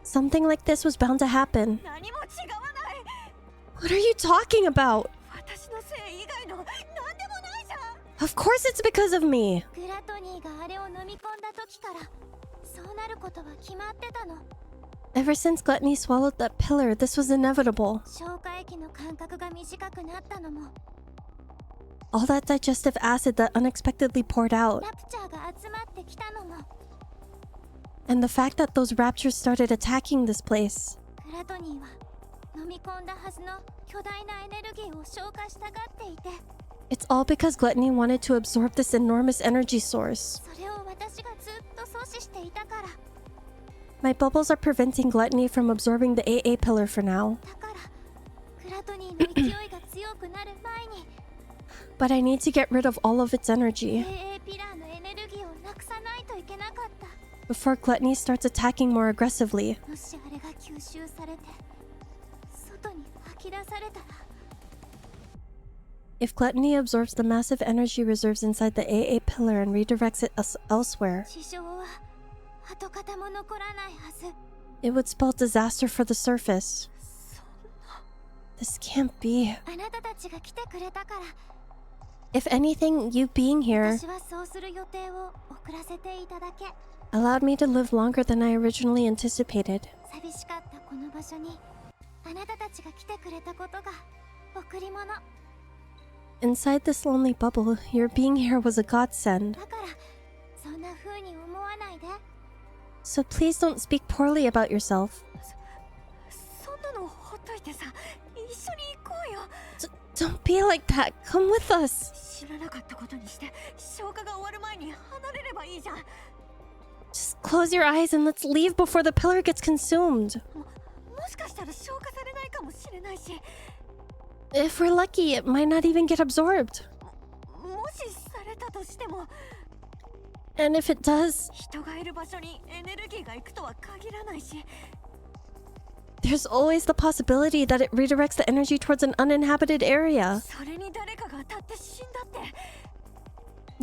Something like this was bound to happen. 何も違わない。 What are you talking about? 私のせい以外の何でもないじゃん。 Of course it's because of me. グラトニーがあれを飲み込んだ時からそうなることは決まってたの。 Ever since Gluttony swallowed that pillar, this was inevitable. 消化液の間隔が短くなったのも All that digestive acid that unexpectedly poured out. ラプチャーが集まってきたのも And the fact that those raptors started attacking this place. グラトニーは飲み込んだはずの巨大なエネルギーを消化したがっていて It's all because Gluttony wanted to absorb this enormous energy source. それを私がずっと阻止していたから My bubbles are preventing Gluttony from absorbing the AA pillar for now. だからグラトニーの勢いが強くなる前に But I need to get rid of all of its energy AA ピラーのエネルギーをなくさないといけなかった before Gluttony starts attacking more aggressively. もしあれが吸収されて外に吐き出されたら If Gluttony absorbs the massive energy reserves inside the AA pillar and redirects it elsewhere, 地上は跡形も残らないはず it would spell disaster for the surface. This can't be. あなたたちが来てくれたから If anything, you being here 私はそうする予定を遅らせていただけ allowed me to live longer than I originally anticipated. 寂しかったこの場所にあなたたちが来てくれたことが贈り物 Inside this lonely bubble, your being here was a godsend. だからそんな風に思わないで So please don't speak poorly about yourself. そんなのほっといてさ一緒に行こうよ Don't be like that. Come with us. 知らなかったことにして消化が終わる前に離れればいいじゃん Just close your eyes and let's leave before the pillar gets consumed. もしかしたら消化されないかもしれないし If we're lucky, it might not even get absorbed. もしされたとしても And if it does, 人がいる場所にエネルギーが行くとは限らないし there's always the possibility that it redirects the energy towards an uninhabited area. それに誰かが当たって死んだって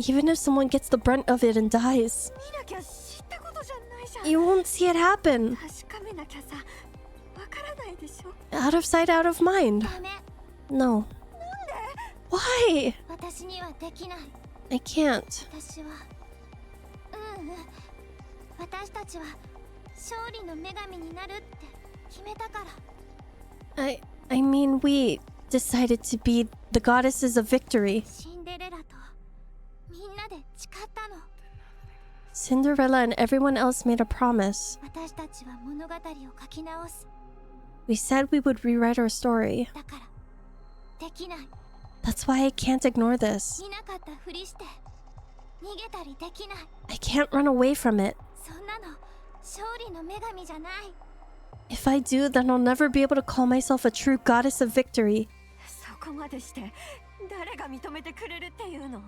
Even if someone gets the brunt of it and dies, 見なきゃ知ったことじゃないじゃん you won't see it happen. 確かめなきゃさわからないでしょ Out of sight, out of mind. ダメ No. なんで Why? 私にはできない I can't. 私は私たちは勝利の女神になるって決めたから I mean, we decided to be the goddesses of victory. シンデレラとみんなで誓ったの Cinderella and everyone else made a promise. 私たちは物語を書き直す We said we would rewrite our story. だからできない That's why I can't ignore this. 見なかったふりして逃げたりできない I can't run away from it. そんなの勝利の女神じゃない If I do, then I'll never be able to call myself a true goddess of victory. そこまでして誰が認めてくれるっていうの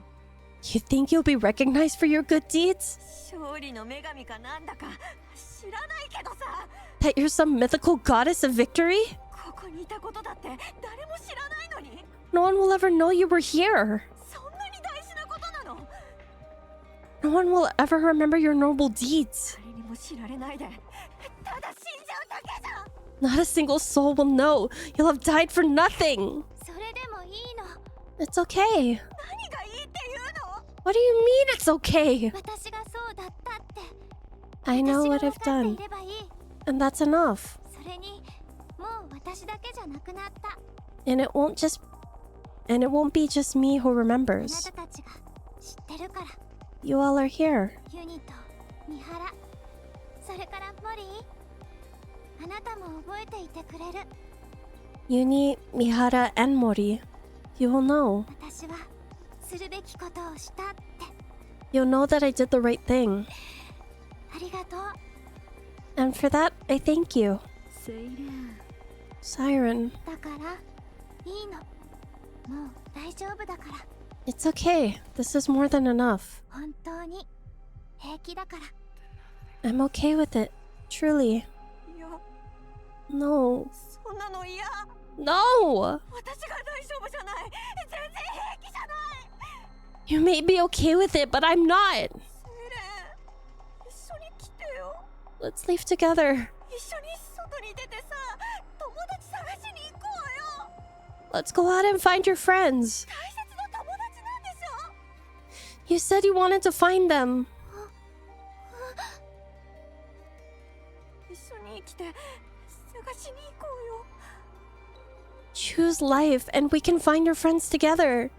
You think you'll be recognized for your good deeds? 勝利の女神かなんだか知らないけどさ That you're some mythical goddess of victory? ここにいたことだって誰も知らないのに No one will ever know you were here. そんなに大事なことなの No one will ever remember your noble deeds. 誰にも知られないでただ死んじゃうだけじゃん Not a single soul will know. You'll have died for nothing. それでもいいの It's okay. 何がいいっていうの What do you mean it's okay? 私がそうだったって I know 私 what が I've 分かって done. いればいい And that's enough. それにもう私だけじゃなくなった And it won't be just me who あな remembers. たたちが知ってるから You all are here. ユニとミハラそれからモリーあなたも覚えていてくれる Uni, Mihara, and Mori. You will know. 私はするべきことをしたって You'll know that I did the right thing. ありがとう And for that, I thank you. セイレン Siren. だからいいのもう大丈夫だから It's okay. This is more than enough. 本当に平気だから I'm okay with it. Truly. いや No. そんなの嫌 No! 私が大丈夫じゃない全然平気じゃない You may be okay with it, but I'm not. セイレン一緒に来てよ Let's leave together. 一緒に外に出てさ友達探しに行こうよ Let's go out and find your friends. 大切な友達なんでしょ You said you wanted to find them. 一緒に来て探しに行こうよ Choose life, and we can find your friends together.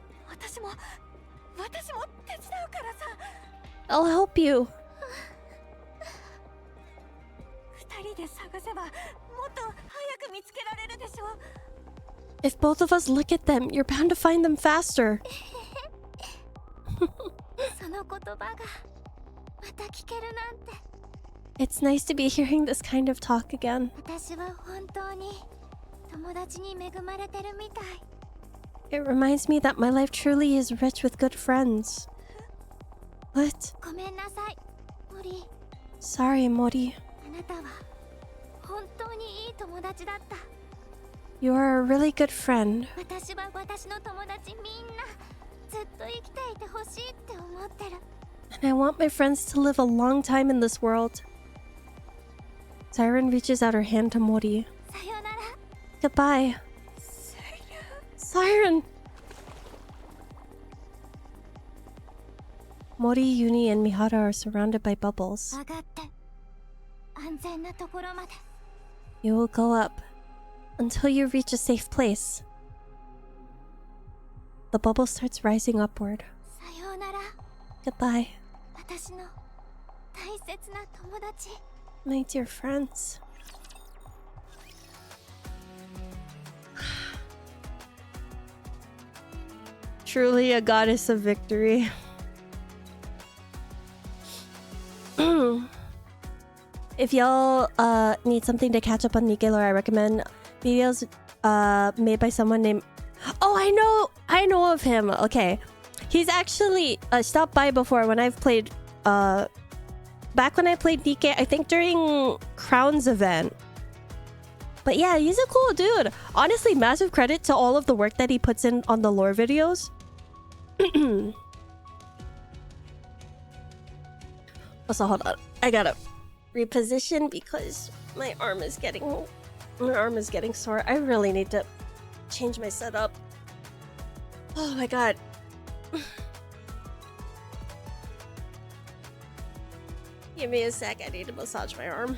I'll help you. If both of us look at them, you're bound to find them faster. It's nice to be hearing this kind of talk again. It reminds me that my life truly is rich with good friends. What? Sorry, Mori. You are a really good friend. And I want my friends to live a long time in this world. Siren reaches out her hand to Mori. Goodbye. Siren! Mori, Yuni, and Mihara are surrounded by bubbles. You will go up until you reach a safe place. The bubble starts rising upward. Goodbye. My dear friends. Truly a goddess of victory. If y'all need something to catch up on NIKKE lore, I recommend videos made by someone named... Oh, I know of him. Okay. He's actually stopped by before when I've played... back when I played NIKKE, I think during Crown's event. But yeah, he's a cool dude. Honestly, massive credit to all of the work that he puts in on the lore videos. Also, hold on. I gotta reposition because my arm is getting sore. I really need to change my setup. Oh my god. Give me a sec. I need to massage my arm.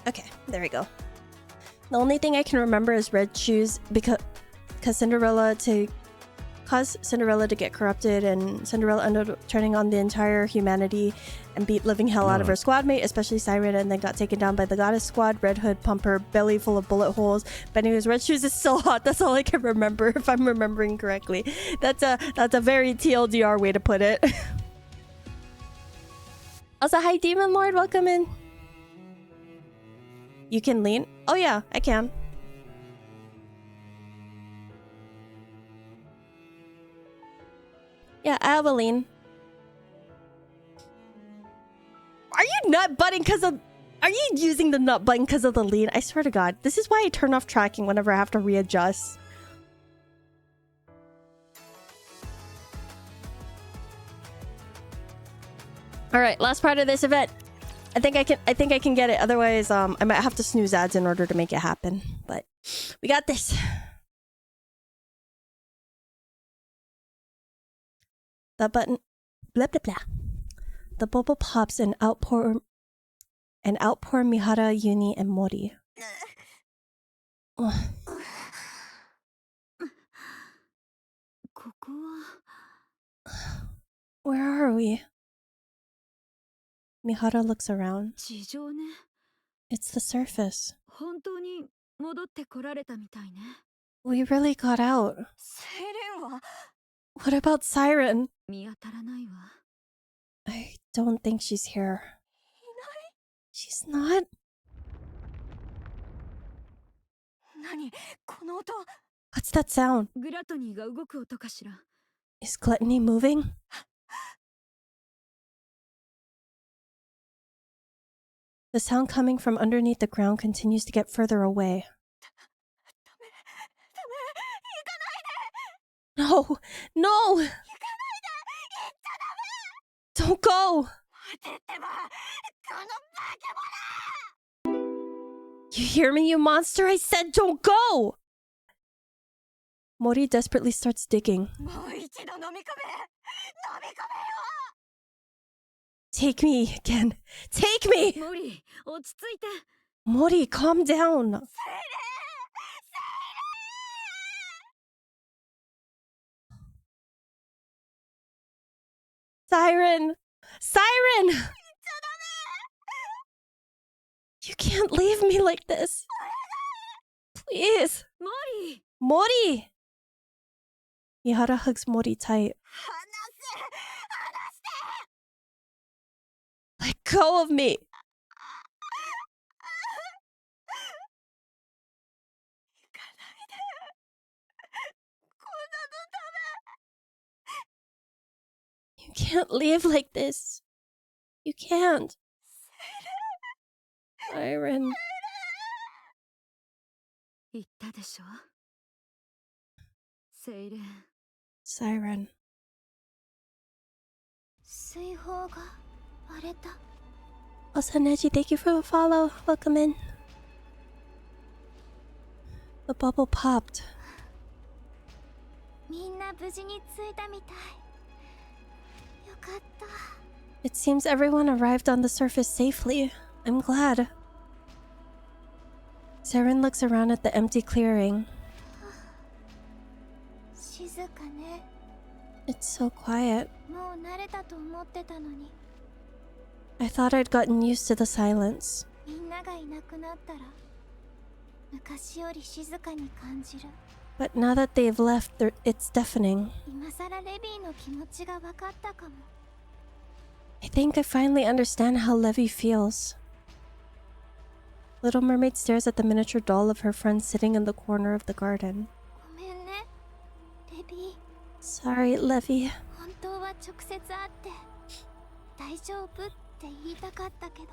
Okay, there we go. The only thing I can remember is red shoes because Cinderella to get corrupted, and Cinderella ended up turning on the entire humanity and beat living hell out of her squad mate, especially Siren, and then got taken down by the goddess squad. Red Hood pumper, belly full of bullet holes. But anyways, red shoes is still hot. That's all I can remember, if I'm remembering correctly. That's a very TLDR way to put it. Also, hi Demon Lord, welcome in. You can lean? Oh yeah, I can. Yeah, I have a lean. Are you nut butting because of... Are you using the nut button because of the lean? I swear to God. This is why I turn off tracking whenever I have to readjust. Alright, last part of this event. I think I can get it. Otherwise, I might have to snooze ads in order to make it happen. But we got this. The button, blah blah blah. The bubble pops and outpour Mihara, Yuni, and Mori. Where are we? Mihara looks around. It's the surface. We really got out. What about Siren? I don't think she's here. She's not? What's that sound? Is Gluttony moving? The sound coming from underneath the ground continues to get further away. No! No! Don't go! You hear me, you monster? I said don't go! Mori desperately starts digging. Take me again. Take me! モリー、落ち着いて。 Mori, calm down. Siren! Siren! You can't leave me like this. Please. モリー Mori! Mihara hugs Mori tight. Let go of me. You can't leave like this. You can't. Siren. 言ったでしょ。セイレン。 Siren. 水泡が割れた。 Osaneji, thank you for the follow. Welcome in. The bubble popped. みんな無事に着いたみたい。よかった。 It seems everyone arrived on the surface safely. I'm glad. Siren looks around at the empty clearing. 静かね。 It's so quiet. もう慣れたと思ってたのに。 I thought I'd gotten used to the silence. みんながいなくなったら昔より静かに感じる。 But now that they've left, it's deafening. 今さらレビーの気持ちが分かったかも。 I think I finally understand how Levi feels. Little Mermaid stares at the miniature doll of her friend sitting in the corner of the garden. ごめんね、レビー。 Sorry, Levi. 本当は直接会って大丈夫って言いたかったけど、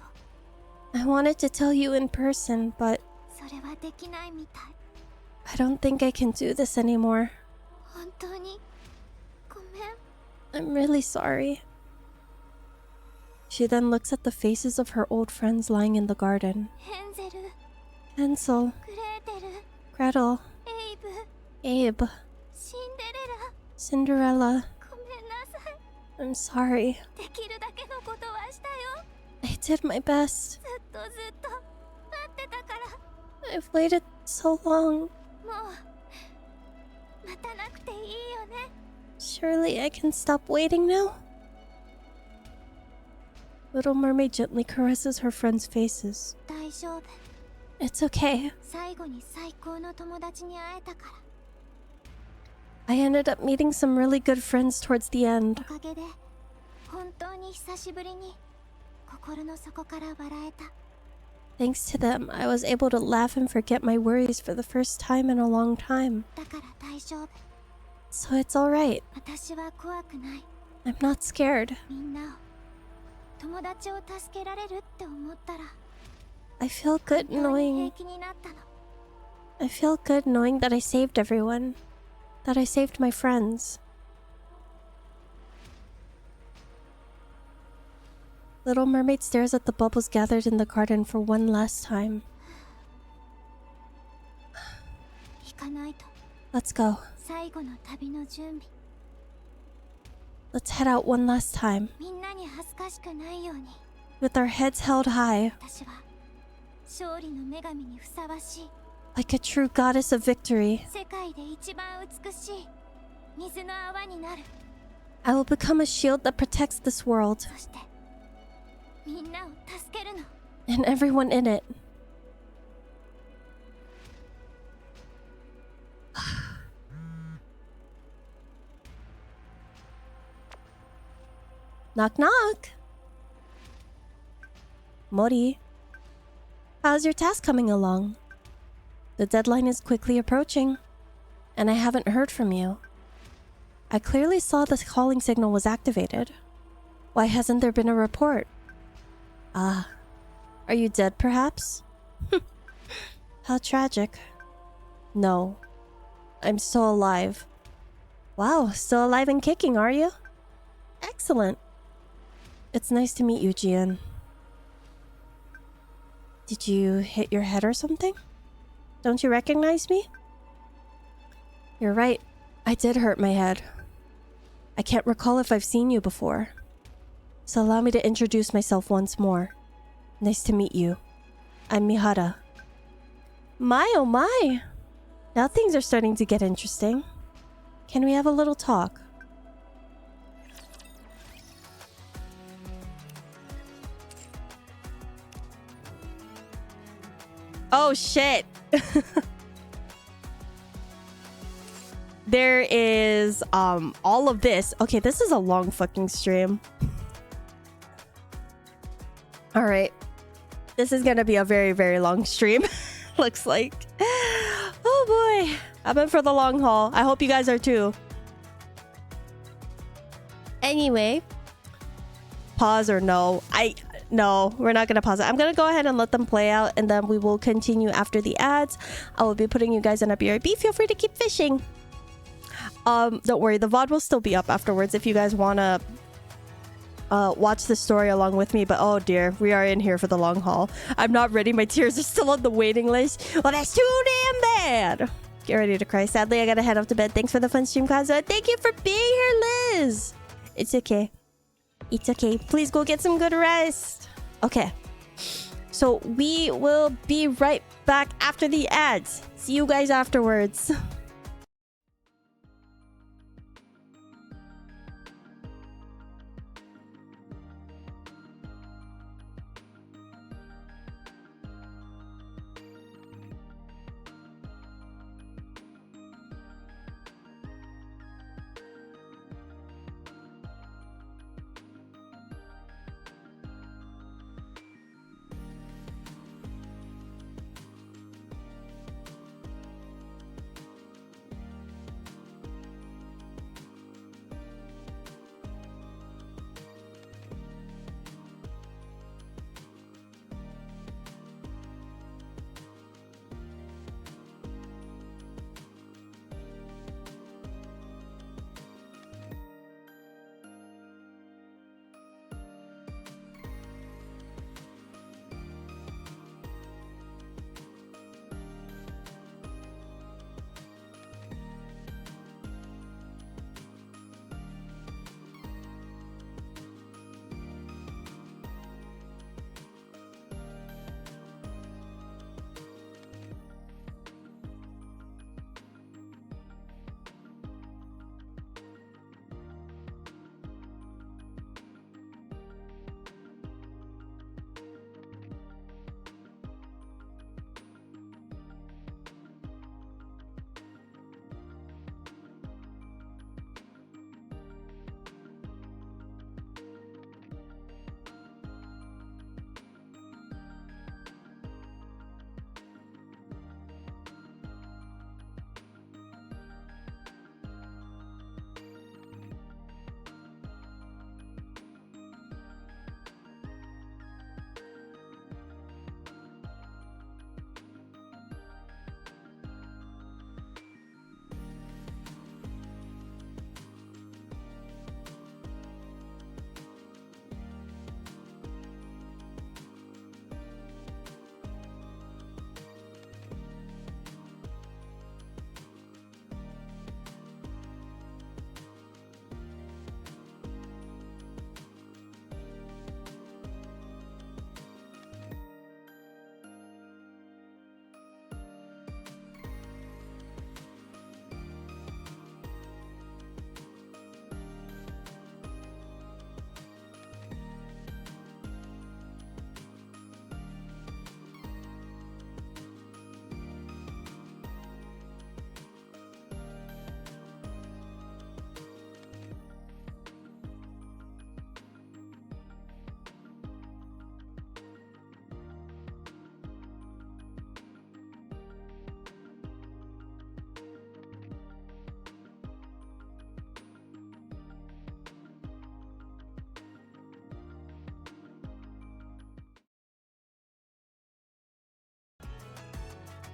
I wanted to tell you in person, but それはできないみたい。 I don't think I can do this anymore. 本当にごめん。 I'm really sorry. She then looks at the faces of her old friends lying in the garden. ヘンゼル、 Hansel, グレーテル、 Gretel, エイブ、 Abe, シンデレラ。 Cinderella. ごめんなさい。 I'm sorry. できるだけのことはしたよ。 I did my best. ずっと待ってたから。 I've waited so long. もう待たなくていいよね。 Surely I can stop waiting now? Little Mermaid gently caresses her friends' faces. 大丈夫。 It's okay. 最後に最高の友達に会えたから。 I ended up meeting some really good friends towards the end. おかげで本当に久しぶりに心の底から笑えた。 Thanks to them, I was able to laugh and forget my worries for the first time in a long time. だから大丈夫。 So it's alright. 私は怖くない。 I'm not scared. みんなを友達を助けられるって思ったら I feel good 本当に knowing... 平気になったの。 I feel good knowing that I saved everyone. That I saved my friends. Little Mermaid stares at the bubbles gathered in the garden for one last time. 行かないと。 Let's go. 最後の旅の準備。 Let's head out one last time. みんなに恥ずかしくないように。 With our heads held high, 私は勝利の女神にふさわしい。 like a true goddess of victory. 世界で一番美しい水の泡になる。 I will become a shield that protects this world そしてみんなを助けるの。 and everyone in it. Knock knock. Mori, how's your task coming along? The deadline is quickly approaching, and I haven't heard from you. I clearly saw the calling signal was activated. Why hasn't there been a report? Ah, are you dead perhaps? How tragic. No, I'm still alive. Wow, still alive and kicking, are you? Excellent. It's nice to meet you, Jian. Did you hit your head or something? Don't you recognize me? You're right. I did hurt my head. I can't recall if I've seen you before. So allow me to introduce myself once more. Nice to meet you. I'm Mihara. My oh my! Now things are starting to get interesting. Can we have a little talk? Oh shit! There is all of this. Okay, this is a long fucking stream. All right. This is gonna be a very, very long stream. Looks like. Oh boy. I'm in for the long haul. I hope you guys are too. Anyway. Pause or no? No, we're not gonna pause it. I'm gonna go ahead and let them play out, and then we will continue after the ads. I will be putting you guys in a BRB. Feel free to keep fishing. Don't worry, the VOD will still be up afterwards if you guys wanna watch the story along with me. But oh dear, we are in here for the long haul. I'm not ready. My tears are still on the waiting list. Well, that's too damn bad. Get ready to cry. Sadly, I gotta head off to bed. Thanks for the fun stream, Kazuha. Thank you for being here, Liz. It's okay. It's okay. Please go get some good rest. Okay. So we will be right back after the ads. See you guys afterwards.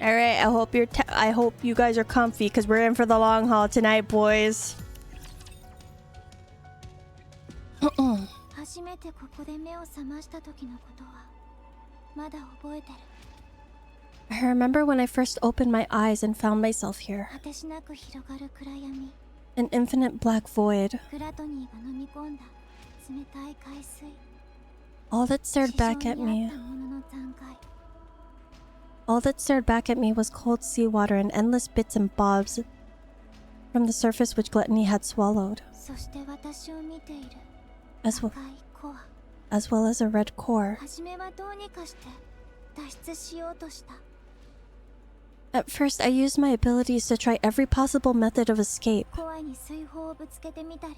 All right, I hope you guys are comfy because we're in for the long haul tonight, boys. 初めてここで目を覚ました時のことはまだ覚えてる。I remember when I first opened my eyes and found myself here. 果てしなく広がる暗闇 An infinite black void. グラトニーが飲み込んだ冷たい海水 All that stared back at 地上に me. あったものの残骸 All that stared back at me was cold seawater and endless bits and bobs from the surface which Gluttony had swallowed, そして私を見ている as well, 赤いコア as well as a red core. 初めはどうにかして脱出しようとした At first, I used my abilities to try every possible method of escape. コアに水泡をぶつけてみたり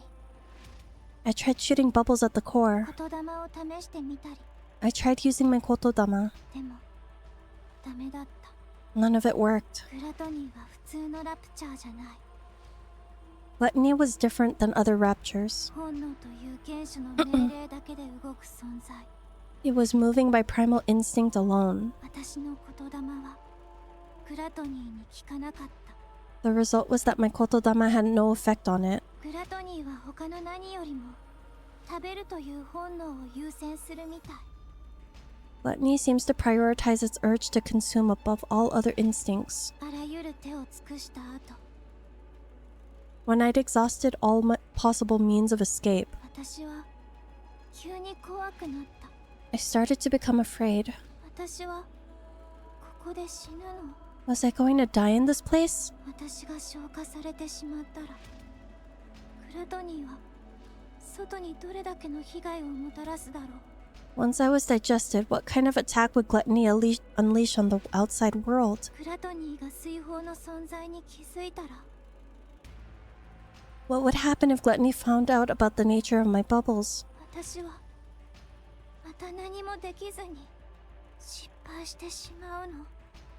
I tried shooting bubbles at the core. 言霊を試してみたり I tried using my kotodama. でもダメだった None of it worked. グラトニーは普通のラプチャーじゃない Gluttony was different than other raptures. 本能という原種の命令だけで動く存在 It was moving by primal instinct alone. 私の言霊はグラトニーに効かなかった The result was that my kotodama had no effect on it. グラトニーは他の何よりも食べるという本能を優先するみたい Gluttony seems to prioritize its urge to consume above all other instincts. あらゆる手を尽くした後 When I'd exhausted all possible means of escape, 私は急に怖くなった I started to become afraid. 私はここで死ぬの Was I going to die in this place? 私が消化されてしまったらグラトニーは外にどれだけの被害をもたらすだろう Once I was digested, what kind of attack would Gluttony unleash on the outside world? グラトニーが水泡の存在に気づいたら What would happen if Gluttony found out about the nature of my bubbles? 私はまた何もできずに失敗してしまうの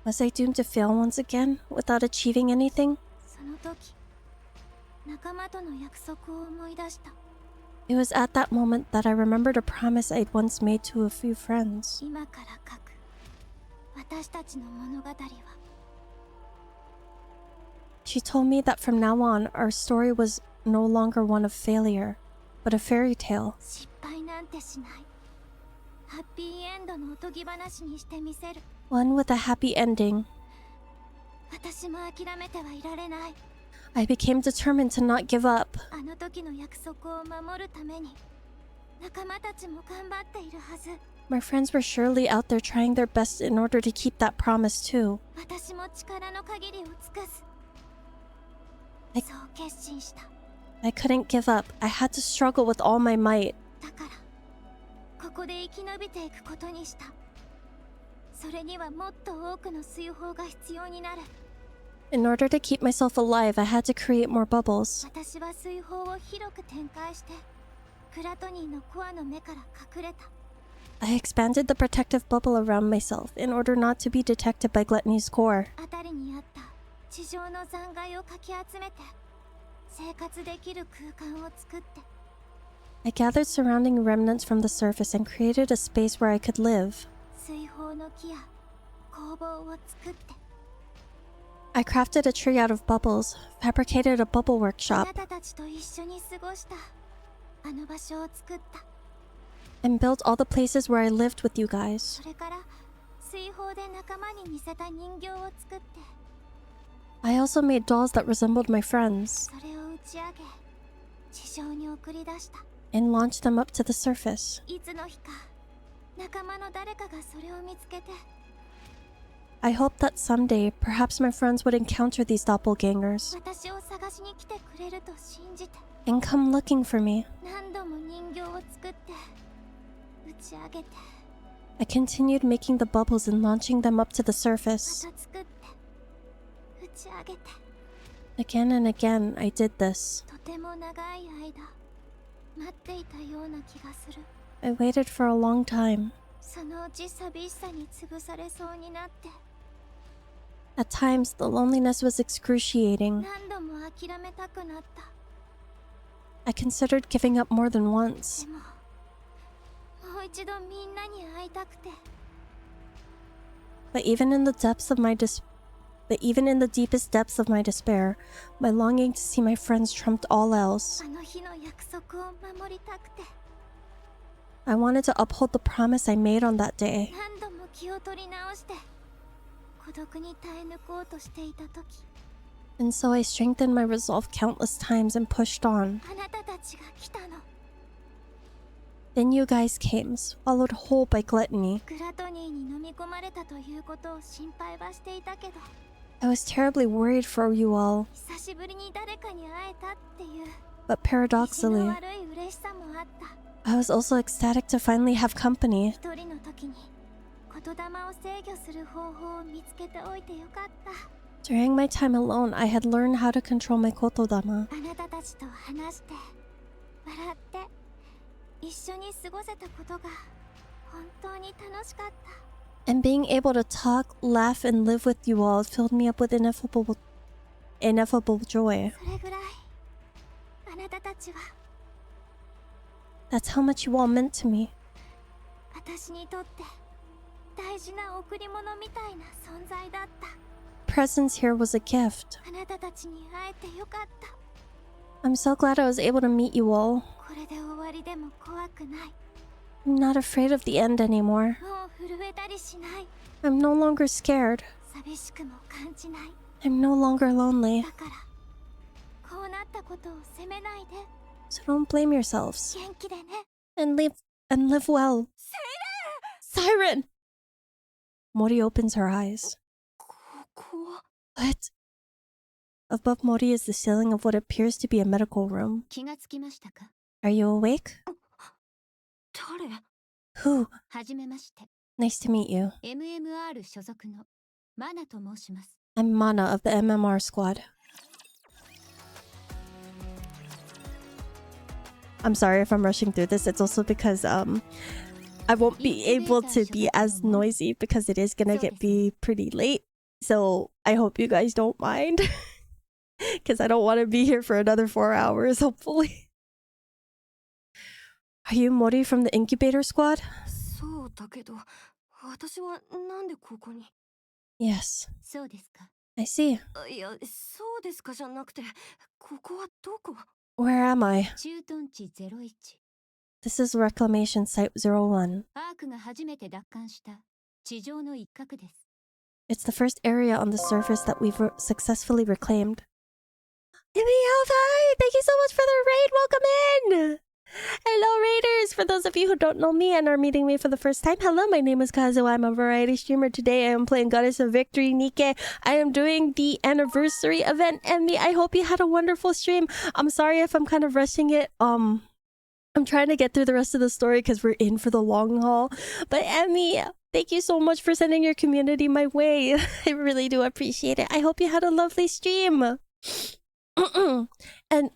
Was I doomed to fail once again, without achieving anything? その時仲間との約束を思い出した It was at that moment that I remembered a promise I'd once made to a few friends. 今から書く私たちの物語は She told me that from now on, our story was no longer one of failure, but a fairy tale. 失敗なんてしないハッピーエンドのおとぎ話にしてみせる One with a happy ending. 私も諦めてはいられない I became determined to not give up. あの時の約束を守るために仲間たちも頑張っているはず My friends were surely out there trying their best in order to keep that promise too. 私も力の限りを尽くす I- そう決心した I couldn't give up. I had to struggle with all my might. だからここで生き延びていくことにしたそれにはもっと多くの水泡が必要になる In order to keep myself alive, I had to create more bubbles. 私は水泡を広く展開してグラトニーのコアの目から隠れた I expanded the protective bubble around myself in order not to be detected by Gluttony's core. 辺りにあった地上の残骸をかき集めて生活できる空間を作って I gathered surrounding remnants from the surface and created a space where I could live. 水泡の木や工房を作って I crafted a tree out of bubbles, fabricated a bubble あ workshop, なたたちと一緒に過ごしたあの場所を作った and built all the places where I lived with you guys. それから水泡で仲間に似せた人形を作って I also made dolls that resembled my friends それを打ち上げ地上に送り出した and launched them up to the surface. いつの日か仲間の誰かがそれを見つけて I hoped that someday, perhaps my friends would encounter these doppelgangers 私を探しに来てくれると信じて and come looking for me. 何度も人形を作って打ち上げて I continued making the bubbles and launching them up to the ま surface. た作って打ち上げて Again and again, I did this. とても長い間待っていたような気がする I waited for a long time. そのうち寂しさに潰されそうになって At times, the loneliness was excruciating. 何度も諦めたくなった I considered giving up more than once. でももう一度みんなに会いたくて But even in the deepest depths of my despair, my longing to see my friends trumped all else. あの日の約束を守りたくて I wanted to uphold the promise I made on that day. 何度も気を取り直して孤独に耐え抜こうとしていた時、 And so I strengthened my resolve countless times and pushed on. あなたたちが来たの。 Then you guys came, swallowed whole by gluttony. グラトニーに飲み込まれたということを心配はしていたけど、 I was terribly worried for you all, 久しぶりに誰かに会えたっていう but 意地の paradoxically, 悪い嬉しさもあった。 I was also ecstatic to finally have company. 一人の時に言霊を制御する方法を見つけておいてよかった。 During my time alone, I had learned how to control my kotodama. あなたたちと話して笑って一緒に過ごせたことが本当に楽しかった。 And being able to talk, laugh, and live with you all filled me up with ineffable joy. それぐらいあなたたちは That's how much you all meant to me. 私にとって大事な贈り物みたいな存在だった。 Presence here was a gift. あなたたちに会えてよかった。 I'm so glad I was able to meet you all. これで終わりでも怖くない。 I'm not afraid of the end anymore. もう震えたりしない。 I'm no longer scared. 寂しくも感じない。 I'm no longer lonely. だからこうなったことを責めないで。 So don't blame yourselves. 元気でね。 And live well. Siren! Mori opens her eyes. ここは What? Above Mori is the ceiling of what appears to be a medical room. 気がつきましたか？ Are you awake? 誰？ Who? はじめまして。 Nice to meet you. MMR 所属のマナと申します。 I'm Mana of the MMR squad. I'm sorry if I'm rushing through this. It's also because I won't be able to be as noisy because it is gonna be pretty late. So I hope you guys don't mind. Because I don't want to be here for another 4 hours, hopefully. Are you Mori from the incubator squad? そうだけど、私はなんでここに？ Yes. そうですか。 I see. いや、そうですかじゃなくて、ここはどこ？ Where am I? 駐屯地01。 This is Reclamation Site 01. アークが初めて奪還した地上の一角です。 It's the first area on the surface that we've successfully reclaimed. Emi, hi! Thank you so much for the raid! Welcome in! Hello, raiders! For those of you who don't know me and are meeting me for the first time, hello, my name is Kazuha. I'm a variety streamer. Today I am playing Goddess of Victory, NIKKE. I am doing the anniversary event, Emi. I hope you had a wonderful stream. I'm sorry if I'm kind of rushing it. I'm trying to get through the rest of the story because we're in for the long haul. But Emi, thank you so much for sending your community my way. I really do appreciate it. I hope you had a lovely stream. And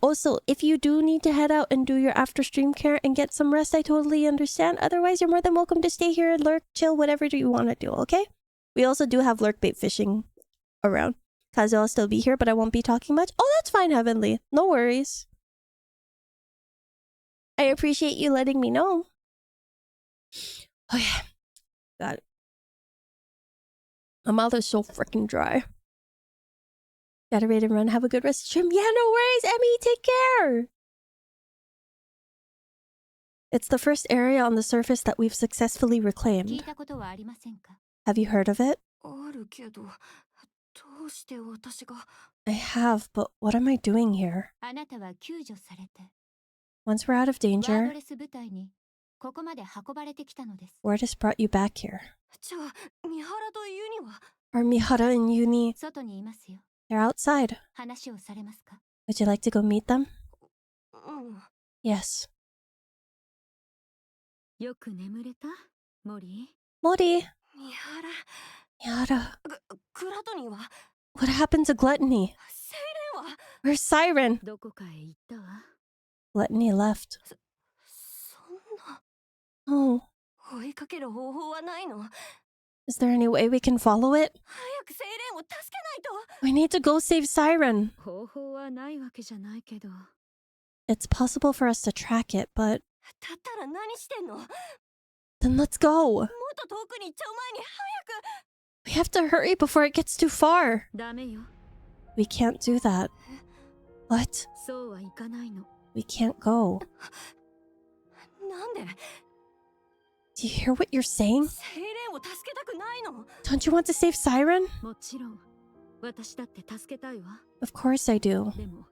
also, if you do need to head out and do your after stream care and get some rest, I totally understand. Otherwise, you're more than welcome to stay here and lurk, chill, whatever you want to do, okay? We also do have lurk bait fishing around. Kazuha will still be here, but I won't be talking much. Oh, that's fine, Heavenly. No worries. I appreciate you letting me know. Oh yeah. Got it. My mouth is so freaking dry. Gotta read and run. Have a good rest of the stream. Yeah, no worries, Emmy. Take care. It's the first area on the surface that we've successfully 聞い reclaimed. たことはありませんか？ Have you heard of it? あるけど、どうして私が？ I have, but what am I doing here? あなたは救助されて Once we're out of ワー danger, ドレス部隊にここまで運ばれてきたのです。 word has brought you back here. じゃあ、三原とユニは？ Are Mihara and Yuni? 外にいますよ。 They're outside. 話をされますか？ Would you like to go meet them? うん。 Yes. よく眠れた？モリー。 Mori! 三原。 Mihara. グラトニーは？ What happened to Gluttony? セイレンは？ Where's Siren? どこかへ行ったわ。 Gluttony left. そんな。 Oh. 追いかける方法はないの？ Is there any way we can follow it? 早くセイレンを助けないと。 We need to go save Siren. 方法はないわけじゃないけど。 It's possible for us to track it, but だったら何してんの？もっ then let's go. と遠くに行っちゃう前に早く。 We have to hurry before it gets too far. ダメよ。 We can't do that. What? そうはいかないの。 We can't go. なんで？ Do you hear what you're saying? セイレンを助けたくないの？ Don't you want to save Siren? もちろん私だって助けたいわ。 Of course I do. でも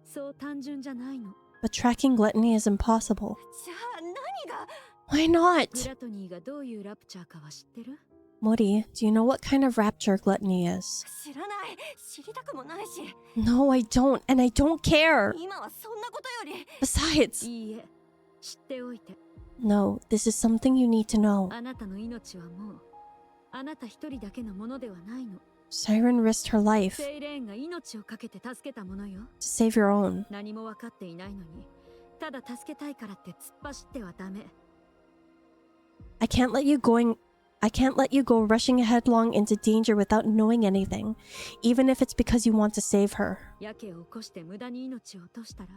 そう単純じゃないの。 But tracking gluttony is impossible. じゃあ何が Why グ not? ラトニーがどういうラプチャーかは知ってる？ Mori, do you know what kind of rapture gluttony is? 知らない。知りたくもないし。 No, I don't, and I don't care. 今はそんなことより。 Besides, いいえ、知っておいて。 no, this is something you need to know. あなたの命はもうあなた一人だけのものではないの。 Siren risked her life セイレーンが命をかけて助けたものよ。 to save your own. 何も分かっていないのに、ただ助けたいからって突っ走ってはダメ。 I can't let you go rushing headlong into danger without knowing anything, even if it's because you want to save her. やけを起こして無駄に命を落としたら、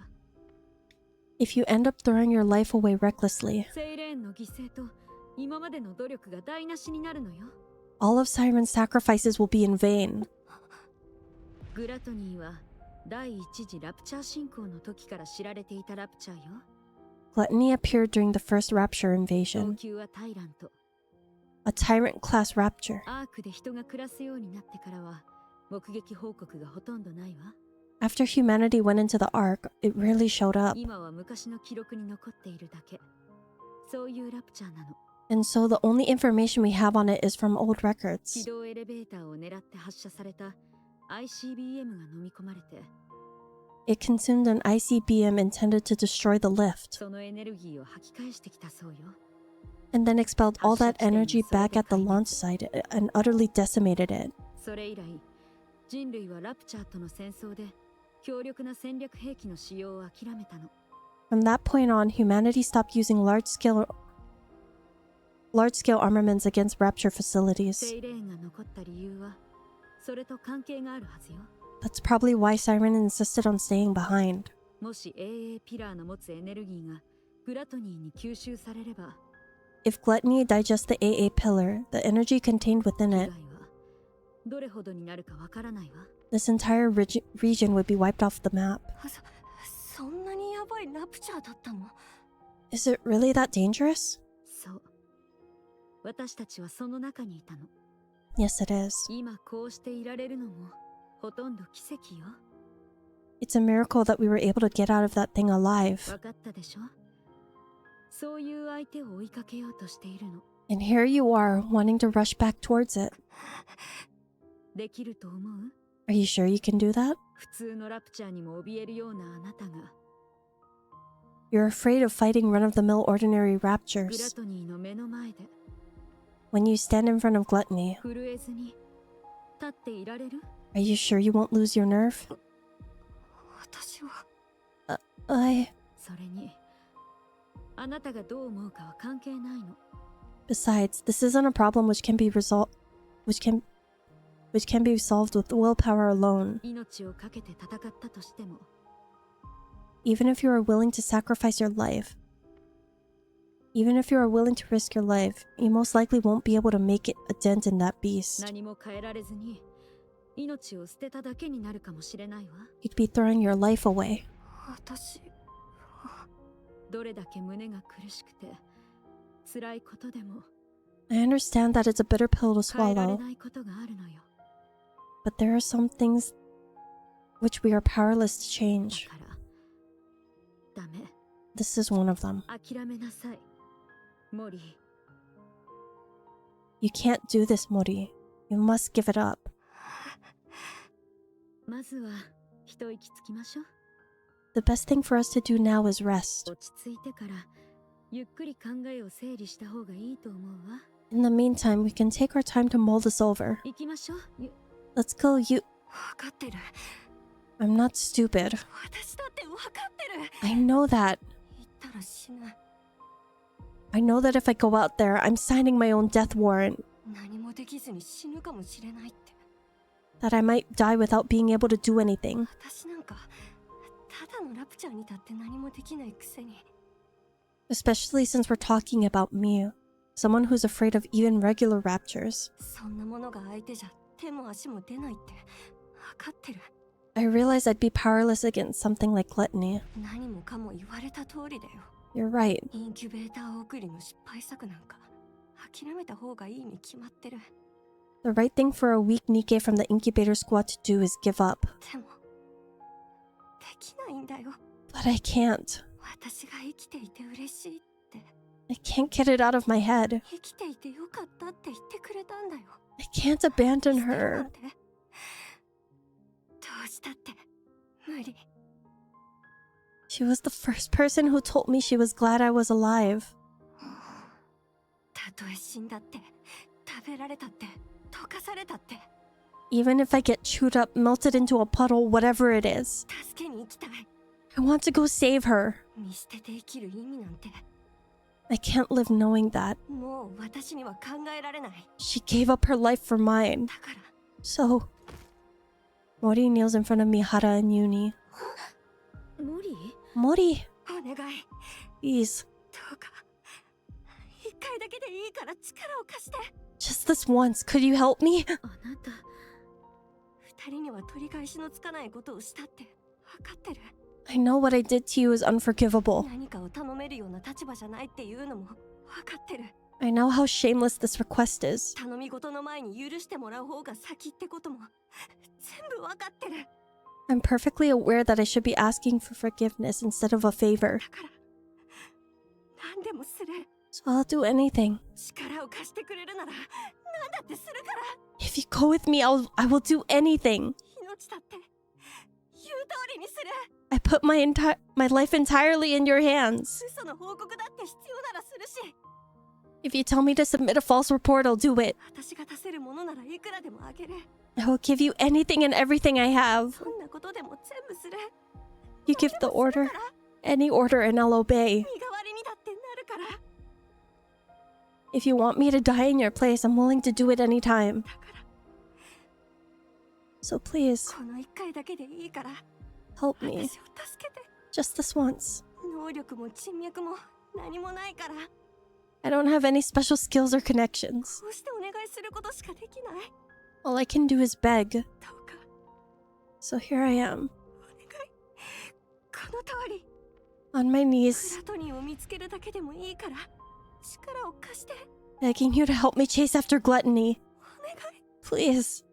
If you end up throwing your life away recklessly, セイレーンの犠牲と今までの努力が台無しになるのよ。 all of Siren's sacrifices will be in vain. グラトニーは第一次ラプチャー進行の時から知られていたラプチャーよ。 Gluttony appeared during the first Rapture 等 invasion, 級はタイラント。 a tyrant-class Rapture. アークで人が暮らすようになってからは目撃報告がほとんどないわ。 After humanity went into the Ark, it rarely showed up, 今は昔の記録に残っているだけ。そういうラプチャーなの。 and so the only information we have on it is from old 軌 records. 道エレベーターを狙って発射された ICBM が飲み込まれて、 It consumed an ICBM intended to destroy the lift, そのエネルギーを吐き返してきたそうよ。 and then expelled all that energy back at the launch site and utterly decimated it. それ以来、人類はラプチャーとの戦争で強力な戦略兵器の使用を諦めたの。 From that point on, humanity stopped using large-scale armaments against Rapture セ facilities. イレーンが残った理由はそれと関係があるはずよ。 That's probably why Siren insisted on staying behind. もし AA ピラーの持つエネルギーがグラトニーに吸収されれば、 If Gluttony digests the AA pillar, the energy contained within 被 it, 害はどれほどになるかわからないわ。 this entire region would be wiped off the map. そんなにやばいラプチャーだったの？ Is it really that dangerous? そう。私たちはその中にいたの。 Yes, it is. 今こうしていられるのもほとんど奇跡よ。 It's a miracle that we were able to get out of that thing alive. わかったでしょ？そういう相手を追いかけようとしているの。 And here you are, wanting to rush back towards it. できると思う？ Are you sure you can do that? 普通のラプチャーにも怯えるようなあなたが You're afraid of fighting run-of-the-mill ordinary グラ raptures. トニーの目の前で When you stand in front of Gluttony, 震えずに立っていられる？ are you sure you won't lose your nerve? 私は I... それにあなたがどう思うかは関係ないの。 Besides, this isn't a problem which can be solved with willpower alone. 命をかけて戦ったとしても Even if you are willing to sacrifice your life, even if you are willing to risk your life, you most likely won't be able to make it a dent in that beast. 何も変えられずに命を捨てただけになるかもしれないわ。 You'd be throwing your life away. 私どれだけ胸が苦しくて辛いことでも I understand that it's a bitter pill to 変えられ swallow, ないことがあるのよ。 but there are some things which we are powerless to change. だからダメ。 This is one of them. 諦めなさい。モリー。 You can't do this, Mori. You must give it up. まずは一息つきましょう。 The best thing for us to do now is rest. 落ち着いてからゆっくり考えを整理した方がいいと思うわ。 In the meantime, we can take our time to mull this over. 行きましょう。 Let's go, you... 分かってる。 I'm not stupid. 私だって分かってる。 I know that. 言ったら死ぬ。 I know that if I go out there, I'm signing my own death warrant. 何もできずに死ぬかもしれないって。 That I might die without being able to do anything. 私なんかただのラプチャーにだって何もできないくせに。 Especially since we're talking about me. Someone who's afraid of even regular raptures. そんなものが相手じゃ手も足も出ないって分かってる。 I realized I'd be powerless against something like gluttony. 何もかも言われた通りだよ。 You're right. インキュベーター送りの失敗作なんか諦めた方がいいに決まってる。The right thing for a weak Nikke from the incubator squad to do is give up. でもできないんだよ。 But I can't. 私が生きていて嬉しいって。 I can't get it out of my head. 生きていてよかったって言ってくれたんだよ。 I can't abandon 捨てるな her. んてどうしたって無理。 She was the first person who told me she was glad I was alive. たとえ死んだって食べられたって溶かされたって Even if I get chewed up, melted into a puddle, whatever it is. 助けに行きたい。 I want to go save her. 見捨てて生きる意味なんて I can't live knowing that. もう私には考えられない。 She gave up her life for mine. だから So... Mori kneels in front of Mihara and Yuni. モリ Mori, お願い please. どうか一回だけでいいから力を貸して。 Just this once, could you help me? あなた二人には取り返しのつかないことをしたって分かってる。 I know what I did to you is unforgivable. 何かを頼めるような立場じゃないっていうのも分かってる。 I know how shameless this request is. 頼み事の前に許してもらう方が先ってことも全部分かってる。 I'm perfectly aware that I should be asking for forgiveness instead of a favor. だから何でもする。 So I'll do anything. 力を貸してくれるなら何だってするから。 If you go with me, I will do anything. 命だって言う通りにする。 I put my life entirely in your hands. 嘘の報告だって必要ならするし、 If you tell me to submit a false report, I'll do it. 私が出せるものならいくらでもあげる。 I will give you anything and everything I have. どんなことでも全部する。 You give the order, any order, and I'll obey. 身代わりにだってなるから。 If you want me to die in your place, I'm willing to do it anytime. だから So please, この一回だけでいいから help me. 私を助けて。 Just this once. 能力も人脈も何もないから、 I don't have any special skills or connections. こうしてお願いすることしかできない。 All I can do is beg. どうか So here I am, お願い。この通り on my グ knees, ラトニーを見つけるだけでもいいから力を貸して。 begging you to help me chase after gluttony. お願い。 Please.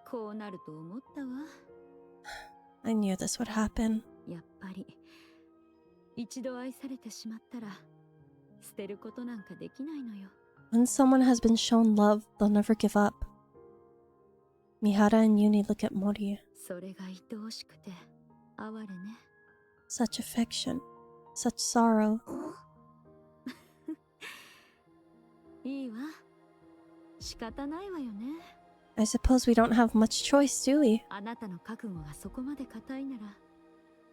こうなると思ったわ。 I knew this would happen. やっぱり一度愛されてしまったら捨てることなんかできないのよ。 When someone has been shown love, they'll never give up. Mihara and Yuni look at Mori. それが愛おしくて哀れね。 Such affection, such sorrow. いいわ。仕方ないわよね。 I suppose we don't have much choice, do we? あなたの覚悟がそこまで固いなら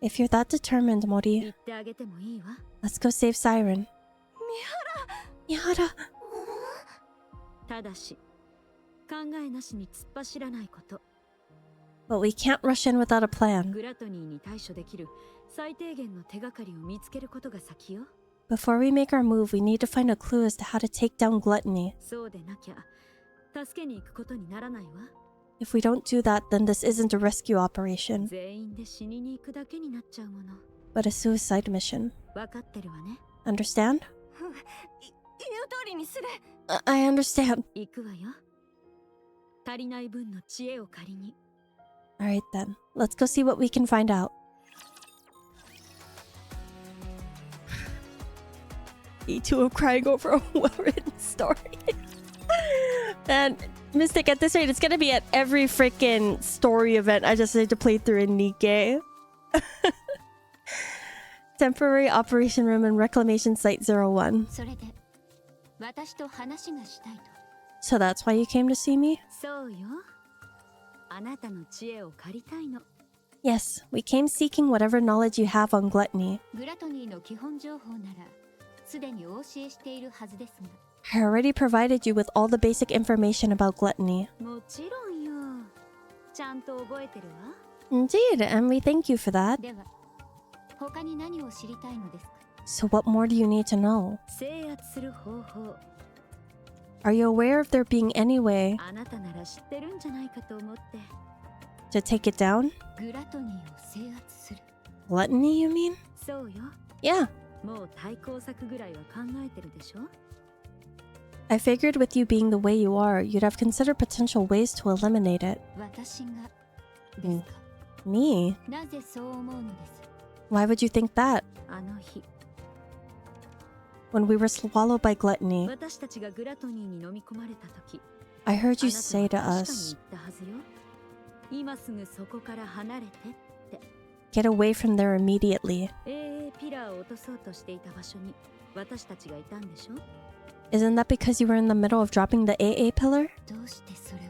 If you're that determined, 言 Mori, ってあげてもいいわ。 let's go save Siren. Mihara! ただし考えなしに突っ走らないこと。 But we can't rush in without a plan. グラトニーに対処できる最低限の手がかりを見つけることが先よ。 Before we make our move, we need to find a clue as to how to take down gluttony. そうでなきゃ助けに行くことにならないわ。 If we don't do that, then this isn't a rescue operation, 全員で死にに行くだけになっちゃうもの。 but a suicide mission. わかってるわね。 Understand? 言う通りにする。 I understand. 行くわよ。足りない分の知恵を借りに。 Alright then, let's go see what we can find out. E2 of crying over a well-written story. And Mystic, at this rate, it's gonna be at every freaking story event I just need to play through in NIKKE. Temporary Operation Room and Reclamation Site 01. それで私と話がしたいと。 So that's why you came to see me? そうよ。あなたの知恵を借りたいの。 Yes, we came seeking whatever knowledge you have on gluttony. グラトニーの基本情報ならすでにお教えしているはずですが。 I already provided you with all the basic information about gluttony. もちろんよ。ちゃんと覚えてるわ。 Indeed, and we thank you for that. では他に何を知りたいのですか。 So what more do you need to know? 制圧する方法。 Are you aware of there being any way あなたなら知ってるんじゃないかと思って。 to take it down? グラトニーを制圧する。 Gluttony, you mean? そうよ。 Yeah. もう対抗策ぐらいは考えてるでしょ。I figured with you being the way you are, you'd have considered potential ways to eliminate it. 私がですか。 Me? なぜそう思うのです。 Why would you think that? あの日 When we were swallowed by gluttony, 私たちがグラトニーに飲み込まれた時 I heard you あなた say は to 確かに us, 言ったはずよ。今すぐそこから離れてって。 get away from there immediately. AA ピラーを落とそうとしていた場所に私たちがいたんでしょ。 Isn't that because you were in the middle of dropping the AA pillar? どうしてそれを。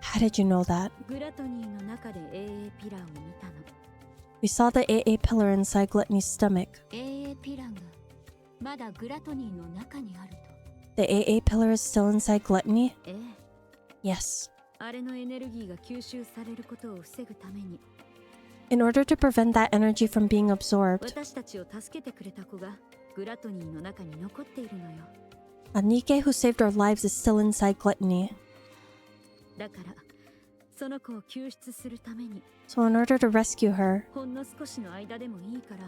How did you know that? グラトニーの中で AA ピラーを見たの。 We saw the AA pillar inside Gluttony's stomach. AA ピラーがまだグラトニーの中にあると。 The AA pillar is still inside Gluttony? ええ。 Yes. あれのエネルギーが吸収されることを防ぐために In order to prevent that energy from being absorbed, 私たちを助けてくれた子がグラトニーの中に残っているのよ。 a NIKKE who saved our lives is still inside Gluttony. だからその子を救出するために So in order to rescue her, ほんの少しの間でもいいから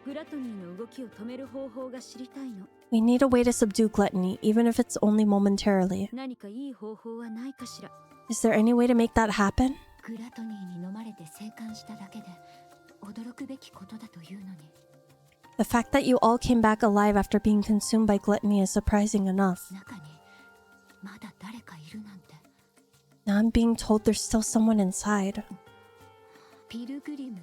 グラトニーの動きを止める方法が知りたいの。 we need a way to subdue Gluttony, even if it's only momentarily. 何かいい方法はないかしら。 Is there any way to make that happen? グラトニーに飲まれて生還しただけで驚くべきことだというのに。 The fact that you all came back alive after being consumed by Gluttony is surprising enough. 中にまだ誰かいるなんて。 Now I'm being told there's still someone inside. ピルグリム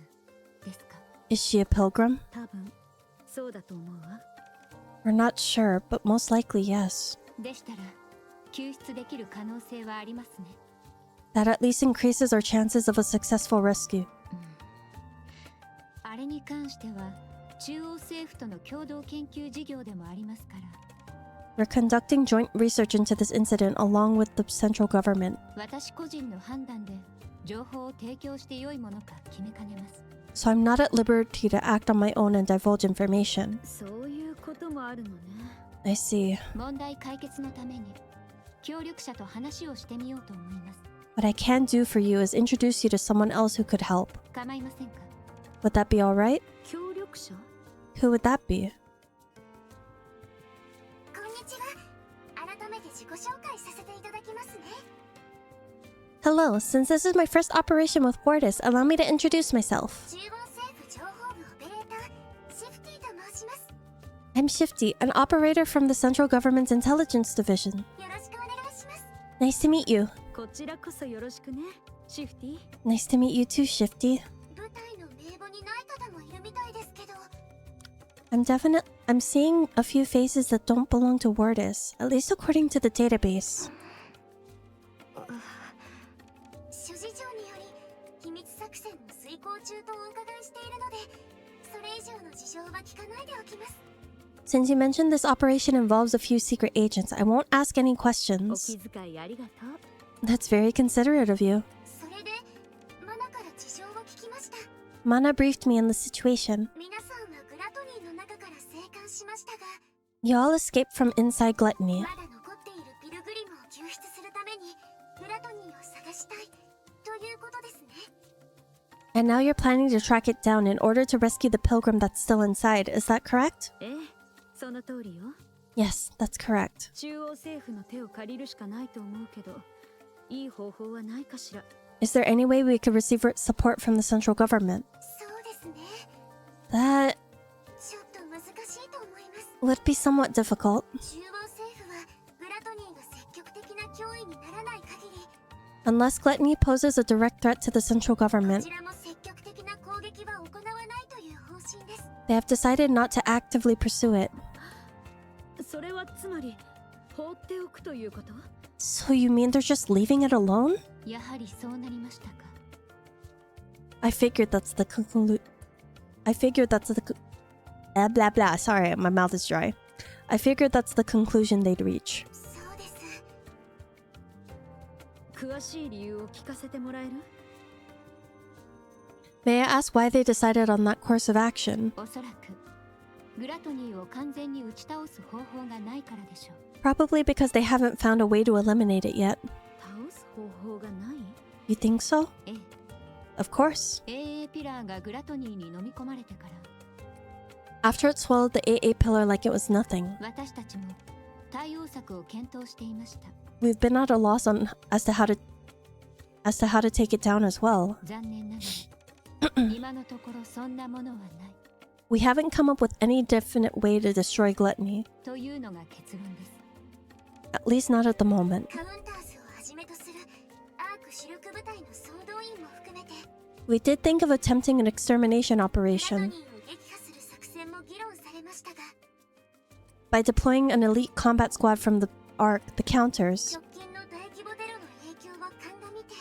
ですか。 Is she a pilgrim? 多分そうだと思うわ。 We're not sure, but most likely yes. でしたら救出できる可能性はありますね。 That at least increases our chances of a successful rescue. あれに関しては中央政府との共同研究事業でもありますから。 We're conducting joint research into this incident along with the central government. 私個人の判断で情報を提供して良いものか決めかねます。 So I'm not at liberty to act on my own and divulge information. そういうこともあるのね。 I see. 問題解決のために協力者と話をしてみようと思います。 What I can do for you is introduce you to someone else who could help. 構いませんか。 Would that be alright? 協力者 Who would that be? こんにちは。改めて自己紹介させていただきますね。 Hello, since this is my first operation with Fortis, allow me to introduce myself. 中央政府情報部オペレーターシフティと申します。 I'm Shifty, an operator from the central government's intelligence division. よろしくお願いします。 Nice to meet you. こちらこそよろしくね、シフティ。 Nice to meet you too, Shifty. 部隊の名簿にない方もいるみたいですけど。I'm seeing a few faces that don't belong to Fortis, at least according to the database. 諸事情により秘密作戦の遂行中とお伺いしているので、それ以上の事情は聞かないでおきます。 Since you mentioned this operation involves a few secret agents, I won't ask any お questions. 気遣いありがとう。 That's very considerate of you. それでマナから事情を聞きました。 Mana briefed me on the situation. 皆さんはグラトニーの中から生還しましたが、 You all escaped from inside Gluttony. まだ残っているピルグリムを救出するためにグラトニーを探したいということですね。 And now you're planning to track it down in order to rescue the pilgrim that's still inside. Is that correct? ええ、その通りよ。 Yes, that's correct. 中央政府の手を借りるしかないと思うけど、いい方法はないかしら。 Is there any way we could receive support from the central government? そうですね。 That ちょっと難しいと思います。 would be somewhat difficult. 中央政府はグラトニーが積極的な脅威にならない限り、 Unless Gluttony poses a direct threat to the central こ government, ちらも積極的な攻撃は行わないという方針です。 they have decided not to actively pursue it. それはつまり放っておくということ？ So you mean they're just leaving it alone? やはりそうなりましたか。 I figured that's the blah blah. Sorry, my mouth is dry. I figured that's the conclusion they'd reach. そうです。詳しい理由を聞かせてもらえる？ May I ask why they decided on that course of action? おそらくグラトニーを完全に打ち倒す方法がないからでしょう。 Probably because they haven't found a way to eliminate it yet. 倒す方法がない？ You think so? ええ。 Of course. AA ピラーがグラトニーに飲み込まれてから、 After it swallowed the AA pillar like it was nothing, 私たちも対応策を検討していました。 We've been at a loss as to how to take it down as well. 残念ながら今のところそんなものはない We haven't come up with any definite way to destroy gluttony. というのが結論です。 At least not at the moment. カウンターズをはじめとするアーク主力部隊の総動員も含めて We did think of attempting an extermination グラト operation ニーを撃破する作戦も議論されましたが by deploying an elite combat squad from the Ark, the counters. 直近の大規模テロの影響を鑑みて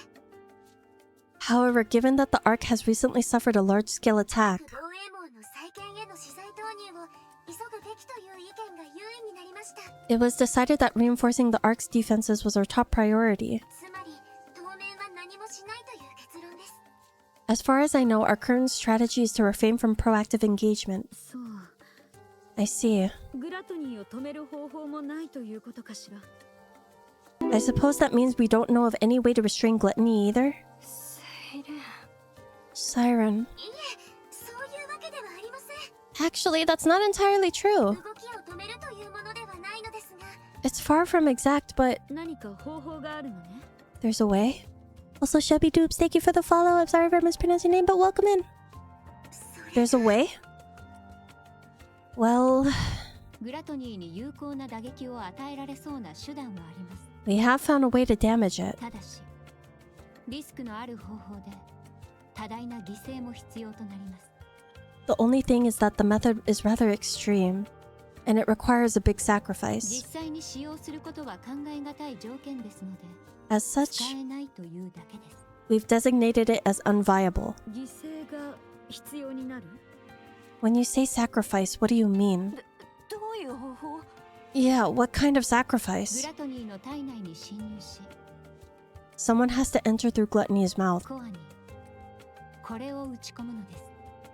However, given that the Ark has recently suffered a large-scale attack, 防衛網の再建への資材投入を急ぐべきという意見が優位になりました。 it was decided that reinforcing the Ark's defenses was our top priority. つまり当面は何もしないという結論です。 As far as I know, our current strategy is to refrain from proactive engagement. そう I see. グラトニーを止める方法もないということかしら。 I suppose that means we don't know of any way to restrain gluttony either? Siren. いえ、そういうわけではありません。 Actually, that's not entirely true. 動きを止めるというものではないのですが、 It's far from exact, but 何か方法があるのね。 there's a way. Also, Shelby Dupes, thank you for the follow. I'm sorry if I mispronounced your name, but welcome in. それ There's a way? Well, グラトニーに有効な打撃を与えられそうな手段はあります。 we have found a way to damage it. ただし、リスクのある方法で多大な犠牲も必要となります。 The only thing is that the method is rather extreme, and it requires a big sacrifice. 実際に使用することは考えがたい条件ですので、 As 使 such, えないというだけです。 we've designated it as unviable. 犠牲が必要になる？ When you say sacrifice, what do you mean? どういう方法？ Yeah, what kind of グ sacrifice? ラトニーの体内に侵入し、 Someone has to enter through Gluttony's mouth コアにこれを打ち込むのです。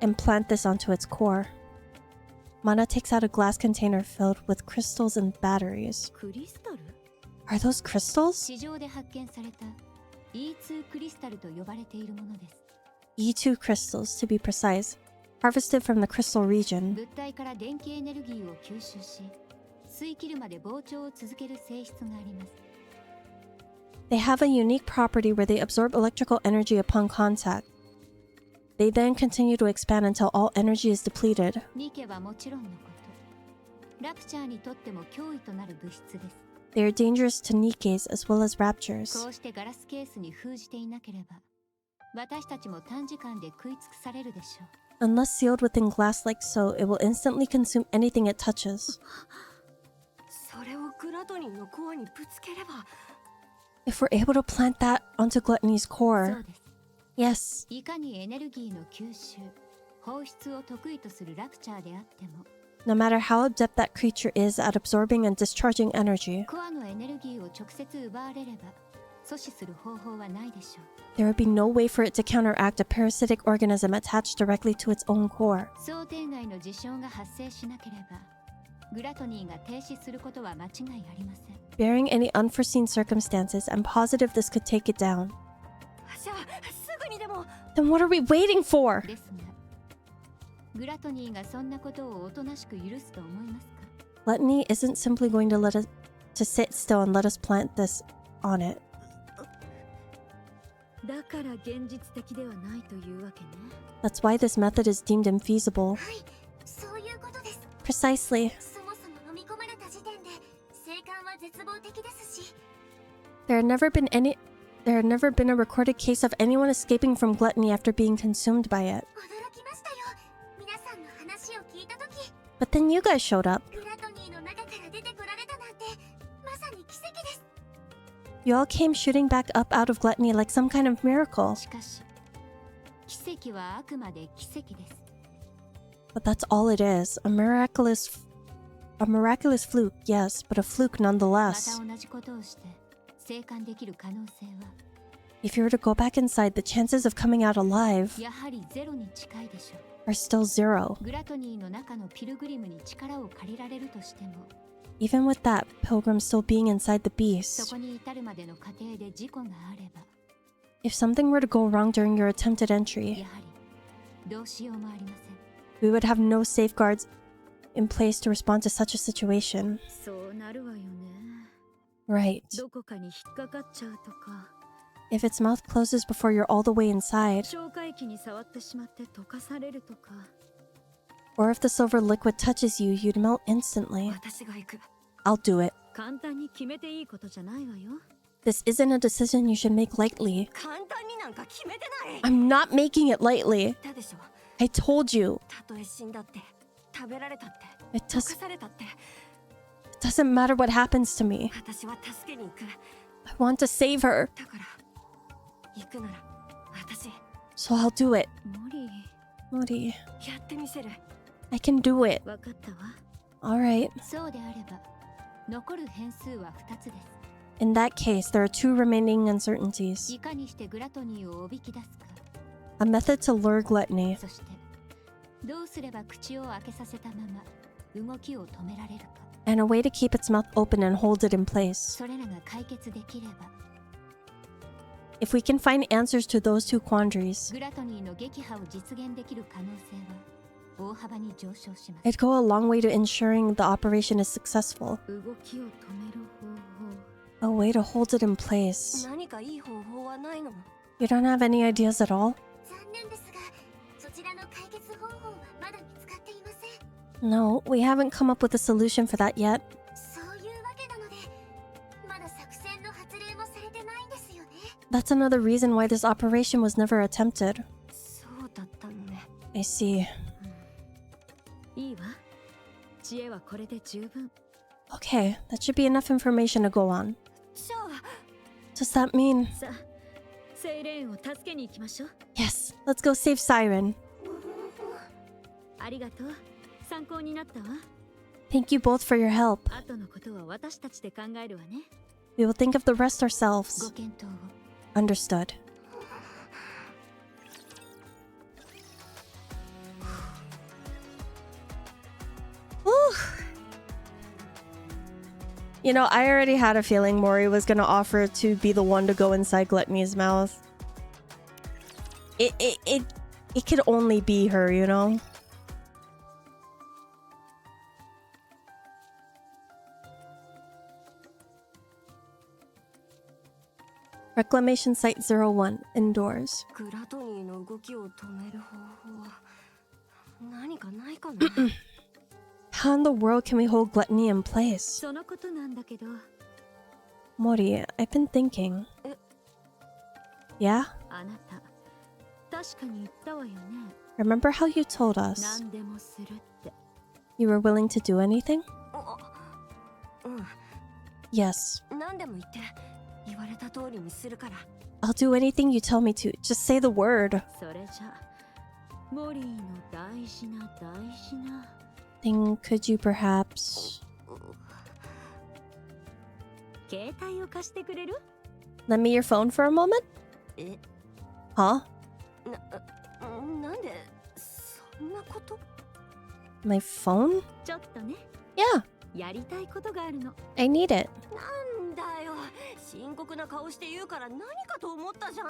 and plant this onto its core. Mana takes out a glass container filled with crystals and batteries. クリスタル？ Are those crystals? 地上で発見された E2 クリスタルと呼ばれているものです。 E2 crystals, to be precise, harvested from the crystal region. 物体から電気エネルギーを吸収し、吸い切るまで膨張を続ける性質があります。 They have a unique property where they absorb electrical energy upon contact. They then continue to expand until all energy is depleted. ニケはもちろんのこと、ラプチャーにとっても脅威となる物質です。 They are dangerous to Nikkes as well as こ Raptures. うしてガラスケースに封じていなければ、私たちも短時間で食い尽くされるでしょう。 Unless sealed within glass like so, it will instantly consume anything it touches. それをグラトニーのコアにぶつければ。 If we're able to plant that onto Gluttony's そ core, うです。 yes, いかにエネルギーの吸収、放出を得意とするラプチャーであっても、 no matter how adept that creature is at absorbing and discharging energy, コアのエネルギーを直接奪われれば、阻止する方法はないでしょう。 there would be no way for it to counteract a parasitic organism attached directly to its own core. 想定外の事象が発生しなければ、グラトニーが停止することは間違いありません。 Bearing any unforeseen circumstances, I'm positive this could take it down. じゃあすぐにでも。 Then what are we waiting for? ですが、グラトニーがそんなことをおとなしく許すと思いますか？ Gluttony isn't simply going to let us to sit still and let us plant this on it. だから現実的ではないというわけね。 That's why this method is deemed infeasible. はい、そういうことです。 Precisely. そもそも飲み込まれた時点で生還は絶望的ですし、 There had never been a recorded case of anyone escaping from gluttony after being consumed by it. 驚きましたよ。皆さんの話を聞いたとき、 But then you guys showed up. グラトニーの中から出てこられたなんて、まさに奇跡です。 You all came shooting back up out of gluttony like some kind of miracle. しかし、奇跡はあくまで奇跡です。 But that's all it is. A miraculous fluke, yes, but a fluke ま nonetheless. た同じことをして生還できる可能性は If you were to go back inside, the chances of coming out alive やはりゼロに近いでしょ are still zero. う。グラトニーの中のピルグリムに力を借りられるとしても、 Even with that, Pilgrim still being inside the そ beast. こに至るまでの過程で事故があれば、 If something were to go wrong during your attempted entry, やはりどうしようもありません。 we would have no safeguards in place to respond to such a situation. そうなるわよね。 Right. どこかに引っかかっちゃうとか、 If its mouth closes before you're all the way inside, 消化液に触ってしまって溶かされるとか。 or if the silver liquid touches you, you'd melt instantly. 私が行く。 I'll do it. 簡単に決めていいことじゃないわよ。 This isn't a decision you should make lightly. 簡単になんか決めてない。 I'm not making it lightly. 言ったでしょ。 I told you. たとえ死んだって、食べられたって、 It 溶かされたって、 doesn't matter what happens to me. 私は助けに行く。 I want to save her, だから、行くなら、私、 so I'll do it. モリー、 Mori, やってみせる。 I can do it. わかったわ。 Alright. そうであれば残る変数は2つです。 In that case, there are 2 remaining uncertainties. いかにしてグラトニーをおびき出すか、 A method to lure gluttony, そしてどうすれば口を開けさせたまま動きを止められるか、 and a way to keep its mouth open and hold it in place. それらが解決できれば If we can find answers to those 2 quandaries, グラトニーの撃破を実現できる可能性は大幅に上昇します。 it'd go a long way to ensuring the operation is successful. 動きを止める方法。 A way to hold it in place. 何かいい方法はないの？ You don't have any ideas at all? 残念ですがそちらの解決方法はまだ見つかっていません。 No, we haven't come up with a solution for that yet. そういうわけなのでまだ作戦の発令もされてないんですよね。 That's another reason why this operation was never attempted. そうだったのね。 I see. いいわ。知恵はこれで十分。 Okay, that should be enough information to go on. じゃあ、 Does that mean... さあ、セイレーンを助けに行きましょう。 Yes, let's go save Siren. ありがとう。参考になったわ。 Thank you both for your help. 後のことは私たちで考えるわね。 We will think of the rest ご ourselves. 検討を。 Understood. You know, I already had a feeling Mori was gonna offer to be the one to go inside Gluttony's mouth. It could only be her, you know? Reclamation Site 01, indoors. グラトニーの動きを止める方法は何かないかな？ How in the world can we hold Gluttony in place? そのことなんだけど、 Mori, I've been thinking. Yeah? あなた、確かに言ったわよね。 Remember how you told us 何でもするって。 you were willing to do anything? うん、 Yes. 何でも言って。言われた通りにするから。 I'll do anything you tell me to. Just say the word. それじゃ、モリーの大事な大事な。 Then could you perhaps 携帯を貸してくれる？ lend me your phone for a moment? え、 Huh? なんでそんなこと？ My phone? ちょっとね。 Yeah, やりたいことがあるの。 I need it. なんだよ。深刻な顔して言うから何かと思ったじゃん。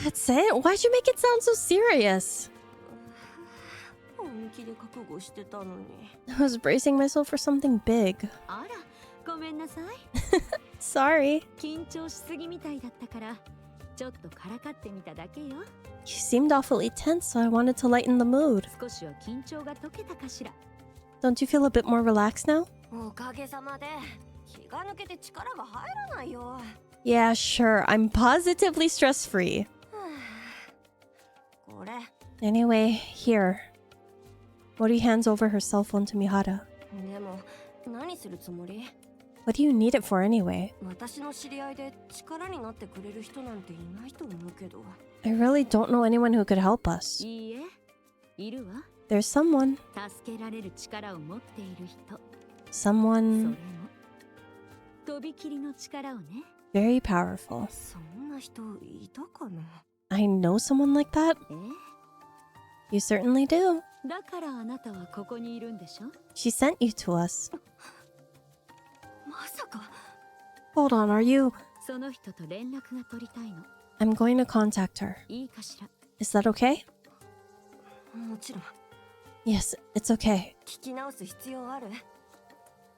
That's it? Why'd you make it sound so serious? 本気で覚悟してたのに。 I was bracing myself for something big. あら、ごめんなさい。 Sorry. 緊張しすぎみたいだったから、ちょっとからかってみただけよ。 You seemed awfully tense, so I wanted to lighten the mood. 少しは緊張が解けたかしら。 Don't you feel a bit more relaxed now? おかげさまで気が抜けて力が入らないよ。 Yeah, sure. I'm positively stress-free. これ。 Anyway, here. Mori hands over her cell phone to Mihara. でも何するつもり？ What do you need it for anyway? 私の知り合いで力になってくれる人なんていないと思うけど。 I really don't know anyone who could help us. いいえ、いるわ。 There's someone. 助けられる力を持っている人。 Someone それも、とびきりの力をね。 very powerful. そんな人いたかな？ I know someone like that. え？ You certainly do. だからあなたはここにいるんでしょ？ She sent you to us. まさか。 Hold on, are you... その人と連絡が取りたいの。 I'm going to contact her. いいかしら？ Is that okay? もちろん。Yes, it's okay. 聞き直す必要ある？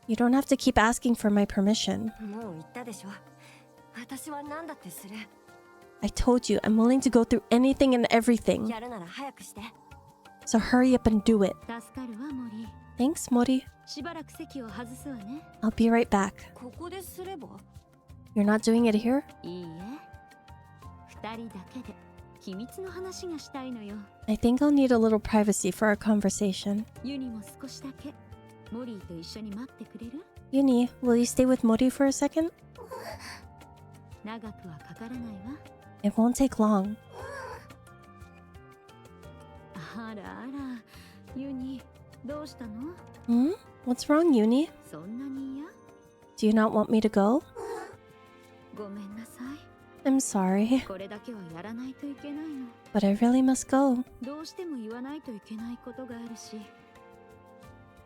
You don't have to keep asking for my permission. もう言ったでしょ。私は何だってする。 I told you, I'm willing to go through anything and everything. やるなら早くして。 So hurry up and do it. 助かるわ、モリ。 Thanks, Mori. しばらく席を外すわね。 I'll be right back. ここですれば？ You're not doing it here? いいえ。二人だけで秘密の話がしたいのよ。 I think I'll need a little privacy for our conversation. ユニも少しだけモリーと一緒に待ってくれる？ Uni, will you stay with Mori for a second? 長くはかからないわ。 It won't take long. あらあら、ユニ、どうしたの？ Hmm? What's wrong, Uni? そんなに嫌？ Do you not want me to go? ごめんなさい。 I'm sorry, これだけはやらないといけないの。 but I really must go. どうしても言わないといけないことがあるし、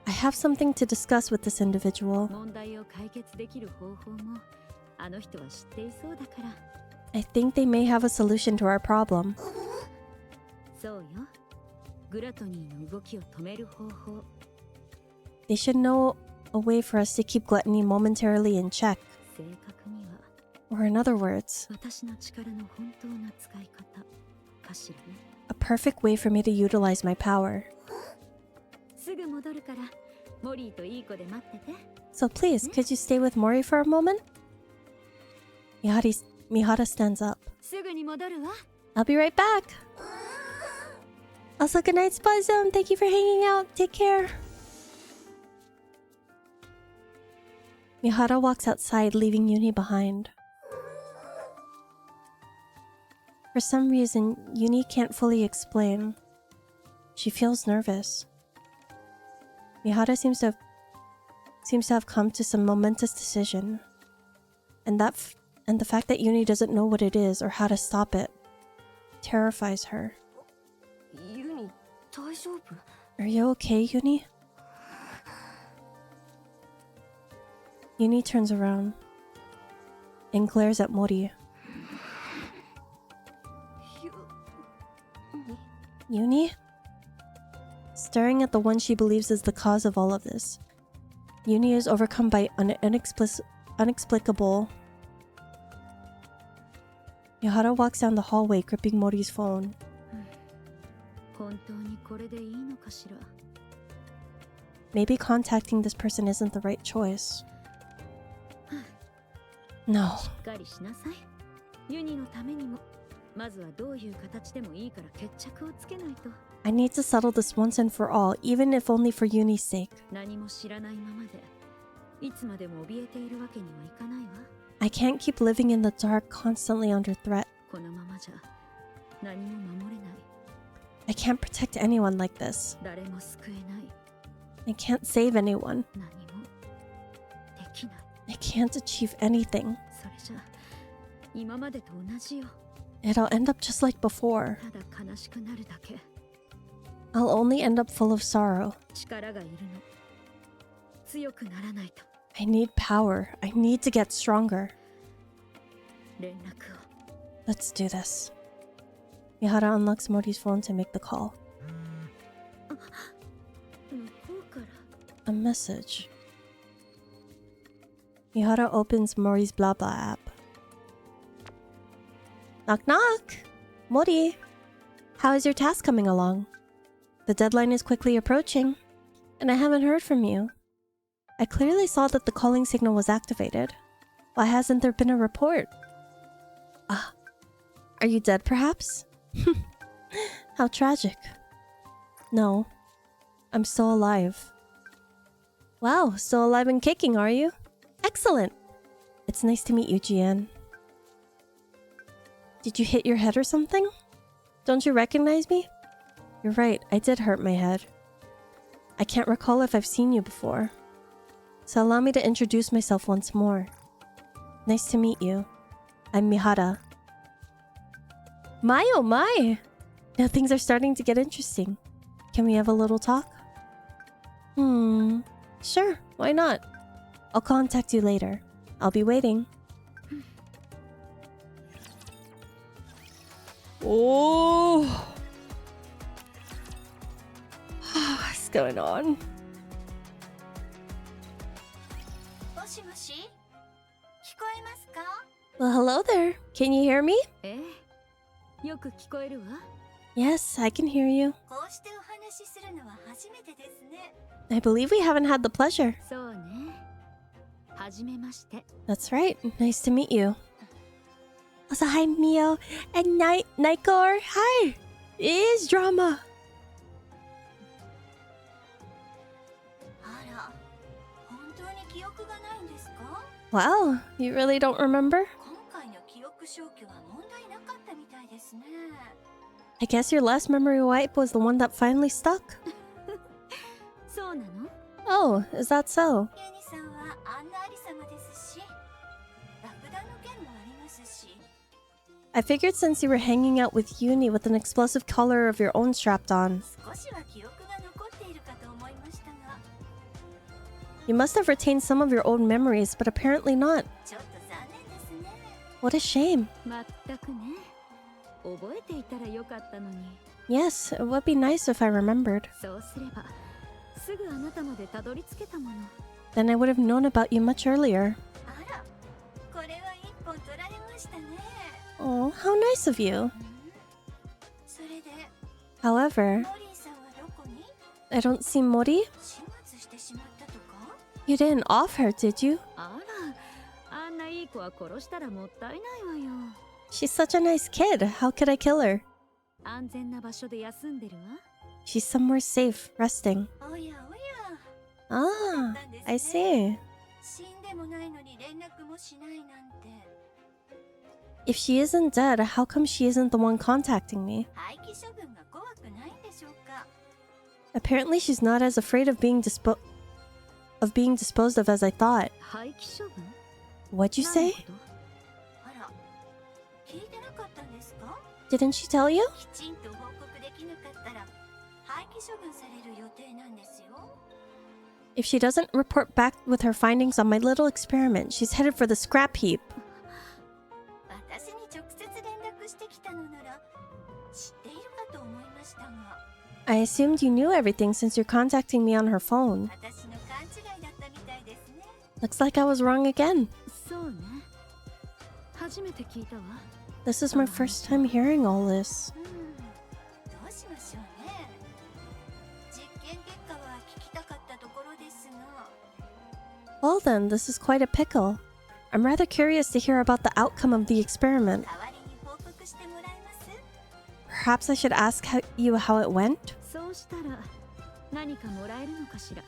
I have something to discuss with this individual. 問題を解決できる方法もあの人は知っていそうだから。 I think they may have a solution to our problem. そうよ。グラトニーの動きを止める方法。 They should know a way for us to keep gluttony momentarily in check. 正確には Or in other words, 私の力の本当な使い方かしらね。 a perfect way for me to utilize my power. すぐ戻るからモリーといい子で待ってて。 So please, could you stay with Mori for a moment? Mihara stands up. すぐに戻るわ。 I'll be right back. Also, good night, Spot Zone. Thank you for hanging out. Take care. Mihara walks outside, leaving Uni behind. For some reason, Uni can't fully explain. She feels nervous. Mihara seems to have come to some momentous decision, and the fact that Uni doesn't know what it is or how to stop it terrifies her. ユニ、大丈夫？ Are you okay, Uni? Uni turns around and glares at Mori. Uni? Staring at the one she believes is the cause of all of this, Uni is overcome by an inexplicable... Mihara walks down the hallway, gripping Mori's phone. 本当にこれでいいのかしら。 Maybe contacting this person isn't the right choice. No. しっかりしなさい。ユニのためにも、まずはどういう形でもいいから決着をつけないと。 I need to settle this once and for all, even if only for Uni's sake. 何も知らないままで、いつまでも怯えているわけにはいかないわ。 I can't keep living in the dark, constantly under threat. このままじゃ何も守れない。 I can't protect anyone like this. 誰も救えない。 I can't save anyone. 何もできない。 I can't achieve anything. それじゃ今までと同じよ。 It'll end up just like before. ただ悲しくなるだけ。 I'll only end up full of sorrow. 力がいるの。強くならないと。 I need power. I need to get stronger. 連絡を。 Let's do this. Mihara unlocks Mori's phone to make the call. 向こうから。 A message. Mihara opens Mori's blah blah app. Knock knock! Mori! How is your task coming along? The deadline is quickly approaching, and I haven't heard from you. I clearly saw that the calling signal was activated. Why hasn't there been a report? Ah, are you dead perhaps? How tragic. No, I'm still alive. Wow, still alive and kicking, are you? Excellent! It's nice to meet you, Jian. Did you hit your head or something? Don't you recognize me? You're right, I did hurt my head. I can't recall if I've seen you before. So allow me to introduce myself once more. Nice to meet you. I'm Mihara. My oh my! Now things are starting to get interesting. Can we have a little talk? Sure, why not? I'll contact you later. I'll be waiting. Oh! going on? もしもし、聞こえますか？ Well, hello there. Can you hear me? よく聞こえるわ。Yes, I can hear you. こうしてお話しするのは初めてですね。 I believe we haven't had the pleasure. そうね。はじめまして。 That's right. Nice to meet you. Also, hi, Mio. And Nikor. Hi. It is drama. あら、本当に記憶がないんですか？ Wow, you really don't remember? 今回の記憶消去は問題なかったみたいですね。 I guess your last memory wipe was the one that finally stuck. そうなの？ Oh, is that so? ユニさんはあんなありさまですし、爆弾の件もありますし。 I figured since you were hanging out with Uni with an explosive collar of your own strapped on, 少しは記憶が残っているかと思いましたが、 you must have retained some of your old memories, but apparently not. ちょっと残念ですね。 What a shame. まったくね。覚えていたらよかったのに。 Yes, it would be nice if I remembered. そうすれば、すぐあなたまでたどり着けたもの。 Then I would have known about you much earlier. あら、これは一本取られましたね。 Oh, how nice of you. それで、 However, モリーさんはどこに？ I don't see Mori. 始末してしまったとか？ You didn't off her, did you? あら、あんないい子は殺したらもったいないわよ。 She's such a nice kid. How could I kill her? 安全な場所で休んでるわ。 She's somewhere safe, resting. おやおや。 Ah, I see. 死んでもないのに連絡もしないなんて。 If she isn't dead, how come she isn't the one contacting me? 廃棄処分が怖くないんでしょうか？ Apparently, she's not as afraid of being disposed of as I thought. 廃棄処分？ What'd you say? あら、聞いてなかったんですか？ Didn't she tell you? きちんと報告できなかったら廃棄処分される予定なんですよ。 If she doesn't report back with her findings on my little experiment, she's headed for the scrap heap. 私に直接連絡してきたのなら知っているかと思いましたが。 I assumed you knew everything since you're contacting me on her phone. 私の勘違いだったみたいですね。 Looks like I was wrong again. そうね。初めて聞いたわ。 This is my first time hearing all this. どうしましょうね。実験結果は聞きたかったところですが。 Well then, this is quite a pickle. I'm rather curious to hear about the outcome of the experiment. 代わりに報告してもらえます？ Perhaps I should ask you how it went? そうしたら何かもらえるのかしら。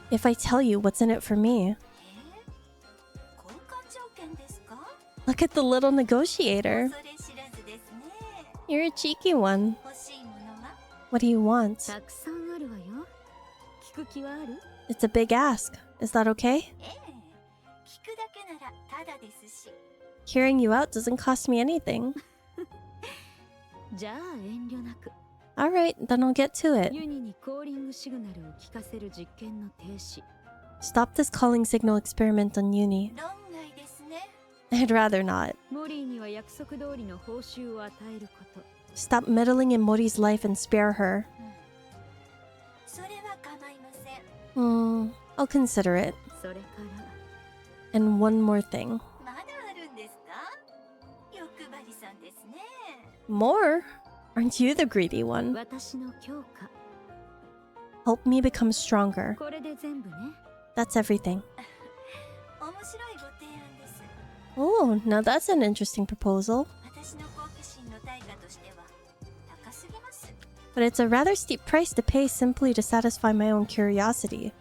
If I tell you what's in it for me. 交換条件ですか？ Look at the little negotiator. 恐れ知らずですね。 You're a cheeky one. 欲しいものは？ What do you want? たくさんあるわよ。聞く気はある？ It's a big ask. Is that okay? ええ、聞くだけならただですし。 Hearing you out doesn't cost me anything. じゃあ遠慮なく。 Alright, then I'll get to it. ユニにコーリングシグナルを聞かせる実験の停止。 Stop this calling signal experiment on Uni. 論外ですね。 I'd rather not. モリーには約束通りの報酬を与えること。 Stop meddling in Mori's life and spare her. それは構いません。I'll consider it. それから And one more thing. まだあるんですか？欲張りさんですね。 More? Aren't you the greedy one? 私の強化。 Help me become stronger. これで全部ね。 That's everything. 面白いご提案です。 Oh, now that's an interesting proposal. 私の好奇心の対価としては高すぎます。 But it's a rather steep price to pay simply to satisfy my own curiosity.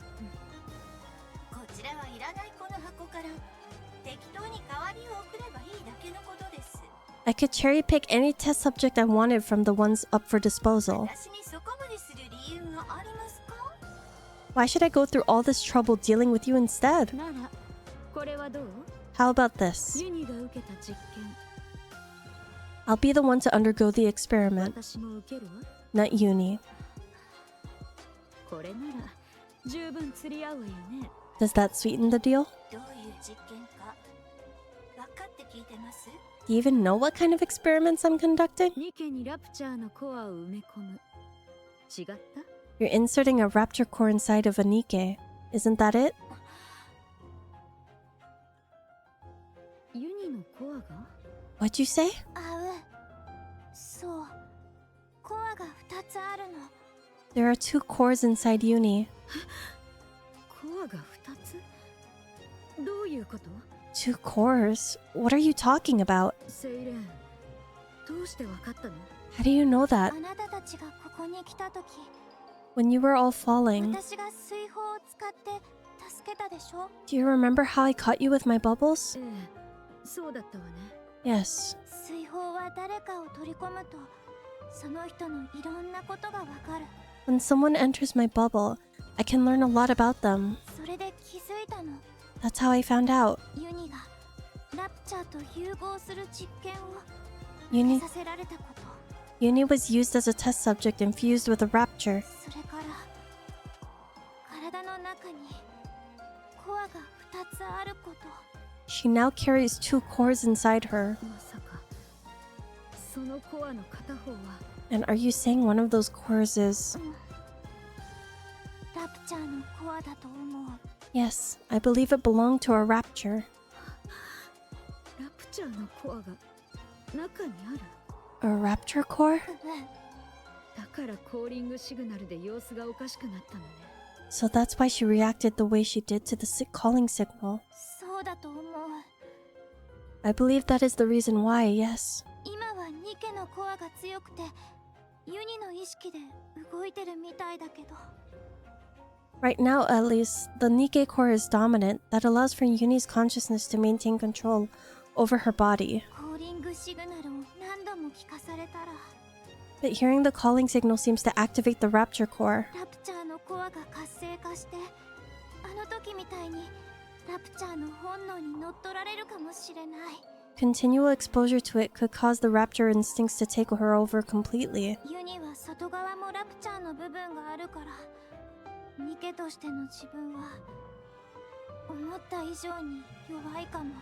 こちらはいらないこの箱から適当に代わりを送ればいいだけのことです。 I could cherry pick any test subject I wanted from the ones up for disposal. 私にそこまでする理由がありますか？ Why should I go through all this trouble dealing with you instead? ならこれはどう？ How about this? ユニが受けた実験。 I'll be the one to undergo the experiment, 私も受けるわ。 not Uni. これなら十分釣り合うわよね。 Does that sweeten the deal? どういう実験か分かって聞いてます？ Do you even know what kind of experiments I'm conducting? ニケにラプチャーのコアを埋め込む。違った？ You're inserting a raptor core inside of a NIKKE. Isn't that it? ユニのコアが What'd you say? そう。コアが2つあるの。 There are 2 cores inside Uni. コアが2つどういうこと 2 cores? What are you talking about? セイレンどうしてわかったの How do you know that? あなたたちがここに来た時、 When you were all falling, 私が水泡を使って助けたでしょ？ do you remember how I caught you with my bubbles? ええそうだったわね Yes. 水泡は誰かを取り込むと、その人のいろんなことがわかる。 When someone enters my bubble, I can learn a lot about them. それで気づいたの。 That's how I found out. ユニがラプチャーと融合する実験を Uni, させられたこと。 Uni was used as a test subject infused with a rapture. それから体の中にコアが2つあること。 She now carries 2 cores inside her. まさかそのコアの片方は And are you saying one of those cores is... ラプチャーのコアだと思う。 Yes, I believe it belonged to a rapture. ラプチャーのコアが中にある A rapture core? だからコーリングシグナルで様子がおかしくなったのね So that's why she reacted the way she did to the calling signal. そうだと思う。 I believe that is the reason why, yes. 今はニケのコアが強くてユニの意識で動いてるみたいだけど。 Right now, at least, the NIKKE core is dominant. That allows for Uni's consciousness to maintain control over her body. コーリングシグナルを何度も聞かされたら、 But hearing the calling signal seems to activate the rapture core. ラプチャーのコアが活性化して、あの時みたいにラプチャーの本能に乗っ取られるかもしれない。 Continual exposure to it could cause the rapture instincts to take her over completely. ユニは外側もラプチャーの部分があるから、ニケとしての自分は思った以上に弱いかも。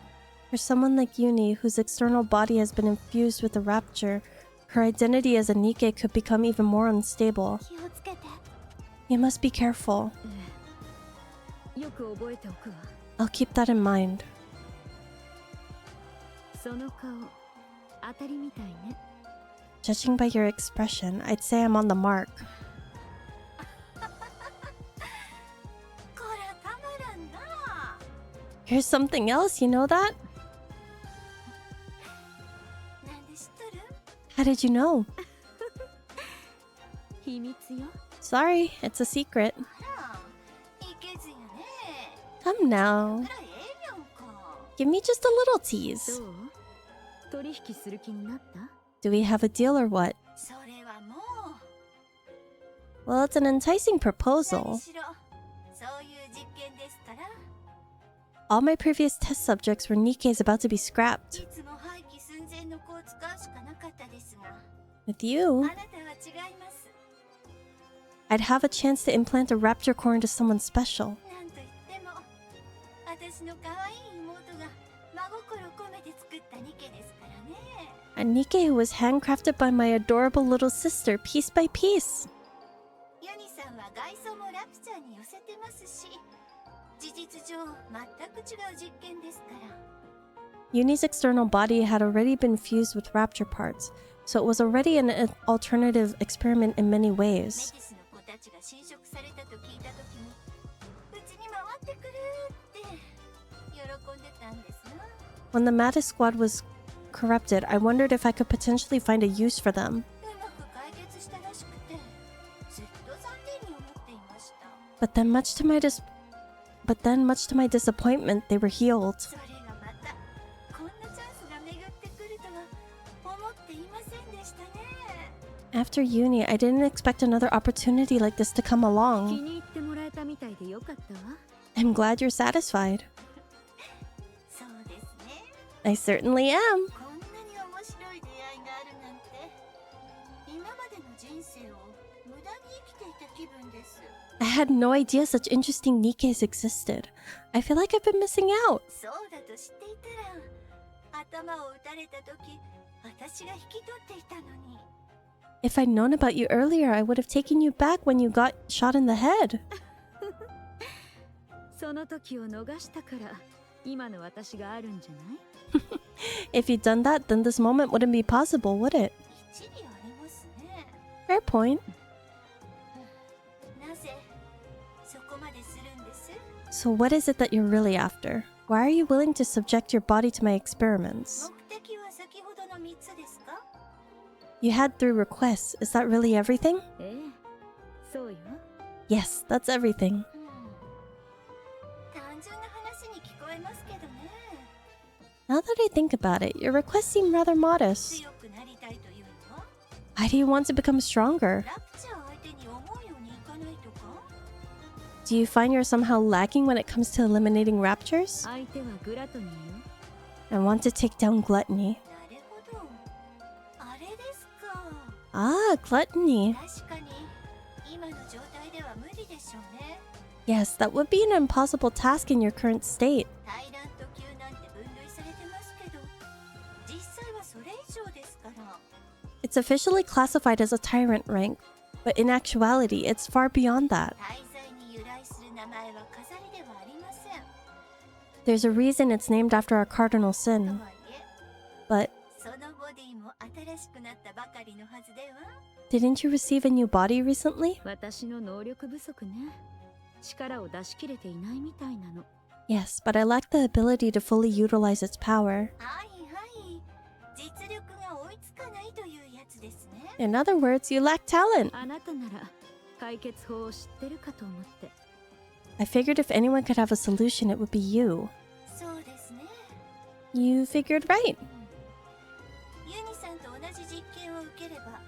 For someone like Uni, whose external body has been infused with the rapture, her identity as a NIKKE could become even more unstable. 気をつけて。 You must be careful. ええよく覚えておくわ I'll keep that in mind. その顔当たりみたいね Judging by your expression, I'd say I'm on the mark. こらたまらんな。 Here's something else, you know that? なんで知っとる？ How did you know? 秘密よ Sorry, it's a secret. あら、いけずやね。 Come now. ほらええやんか。 Give me just a little tease. どう取引する気になった Do we have a deal or what? それはもう Well, it's an enticing 何 proposal. しろそういう実験ですから。 All my previous test subjects were NIKKEs about to be scrapped. いつも廃棄寸前の子を使うしかなかったですが、 With you, あなたは違います。 I'd have a chance to implant a rapture core into someone special. なんと言っても私の可愛い妹が真心込めて作ったニケですからね。 A NIKKE who was handcrafted by my adorable little sister, piece by piece. ユニさんは外装もラプチャーに寄せてますし、事実上全く違う実験ですから。 Uni's external body had already been fused with rapture parts, so it was already an alternative experiment in many メ ways. ティスの子たちが侵食されたと聞いた時に、うちに回ってくるって喜んでたんですな。 When the Mattis squad was corrupted, I wondered if I could potentially find a use for them. うまく解決したらしくて、ずっと残念に思っていました。 But then, much to my disappointment, they were healed. それがまたこんなチャンスが巡ってくるとは思っていませんでしたね。 After uni, I didn't expect another opportunity like this to come 気 along. に入ってもらえたみたいでよかったわ I'm glad you're satisfied. そうですね。 I certainly am. こんなに面白い出会いがあるなんて、今までの人生を無駄に生きていた気分です。 I had no idea such interesting NIKKEs existed. I feel like I've been missing out. そうだと知っていたら、頭を打たれた時、私が引き取っていたのに。If I'd known about you earlier, I would have taken you back when you got shot in the head. その時を逃したから今の私があるんじゃない？ If you'd done that, then this moment wouldn't be possible, would it? 一理ありますね。 Fair point. なぜそこまでするんです？ So what is it that you're really after? Why are you willing to subject your body to my experiments? 目的は先ほどの3つですか？ You had 3 requests. Is that really everything? ええ、そうよ。 Yes, that's everything. 単純な話に聞こえますけどね。 Now that I think about it, your requests seem rather modest. 強くなりたいというのは？ Why do you want to become stronger? ラプチャー相手に思うようにいかないとか？ Do you find you're somehow lacking when it comes to eliminating raptures? 相手はグラトニーよ。 I want to take down gluttony. なるほど。あれですか。 Ah, gluttony. 確かに今の状態では無理でしょうね。 Yes, that would be an impossible task in your current state. 大乱と急なんて分類されてますけど、実際はそれ以上ですから。 It's officially classified as a tyrant rank, but in actuality, it's far beyond that. 大罪に由来する名前は飾りではありません。 There's a reason it's named after a cardinal と sin. はいえ、 But そのボディも新しくなったばかりのはずでは？ didn't you receive a new body recently? 私の能力不足ね。力を出し切れていないみたいなの。 Yes, but I lack the ability to fully utilize its power. はいはい。実力が追いつかないというやつですね。 In other words, you lack talent. あなたなら解決法を知ってるかと思って。 I figured if anyone could have a solution, it would be you. そうですね。 You figured right. ユニさんと同じ実験を受ければ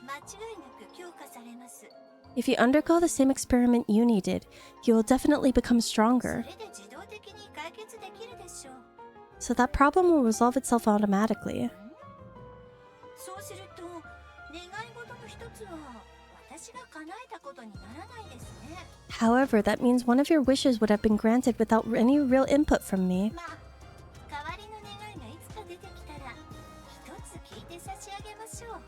間違いなく強化されます。 If you undergo the same experiment Uni did, you will definitely become そ stronger. れで自動的に解決できるでしょう。 So that problem will resolve itself automatically. そうすると願い事の一つは私が叶えたことにならないですね。 However, that means one of your wishes would have been granted without any real input from me. まあ代わりの願いがいつか出てきたら一つ聞いて差し上げましょう。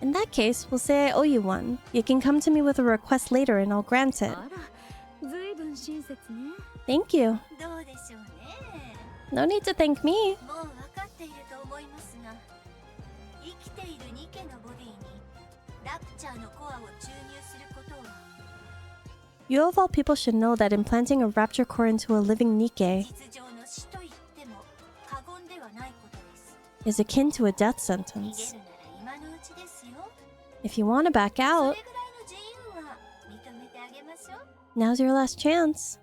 In that case, we'll say I owe you one. You can come to me with a request later and I'll grant it. あら、ずいぶん親切ね。 Thank you. どうでしょうね。 No need to thank me. もう分かっていると思いますが、生きているニケのボディにラプチャーのコアを注入することは You of all people should know that implanting a rapture core into a living Nikke 実情の死と言っても過言ではないことです。 is akin to a death 逃げ sentence. るなら今のうちですよ。 If you want to back そ out, れぐらいの自由は認めてあげましょう。 now's your last chance.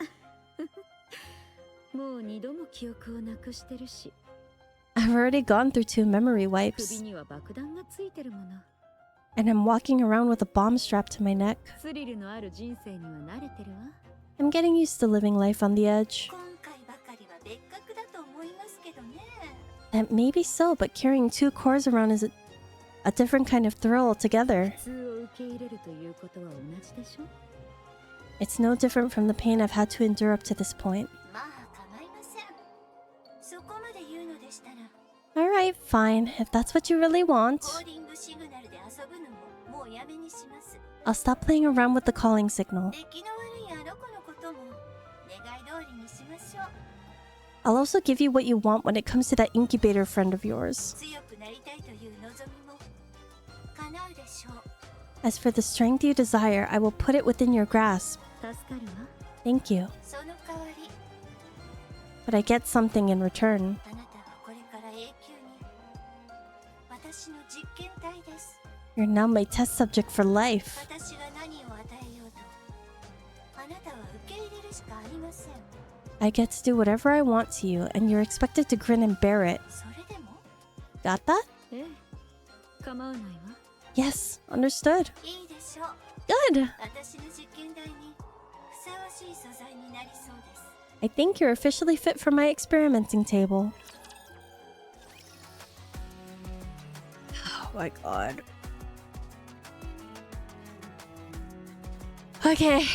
もう二度も記憶をなくしてるし、 I've already gone through 2 memory 首 wipes, には爆弾がついてるもの。 and I'm walking around with a bomb strapped to my neck. スリルのある人生には慣れてるわ。 I'm getting used to living life on the edge. 今回ばかりは別格だと思いますけどね。 That may be so, but carrying 2 cores around is a different kind of thrill altogether. 普通を受け入れるということは同じでしょ？ It's no different from the pain I've had to endure up to this point. まあ構いません。そこまで言うのでしたら Alright, fine. If that's what you really want, コーディングシグナルで遊ぶのももうやめにします。 I'll stop playing around with the calling signal. 出来の悪いあの子のことも願い通りにしましょう。 I'll also give you what you want when it comes to that incubator friend of yours. 強くなりたいという望みも叶うでしょう。 As for the strength you desire, I will put it within your grasp. 助かるわ。 Thank you. その代わり But I get something in return. あなたはこれから永久に私の実験体です。 You're now my test subject for life. 私が何を与えようとあなたは受け入れるしかありません。 I get to do whatever I want to you, and you're expected to grin and bear it. それでも Got that? ええ、構わないわ。 Yes, understood. いいでしょう。 Good! 私の実験台にふさわしい素材になりそうです。 I think you're officially fit for my experimenting table. Oh my god. Okay.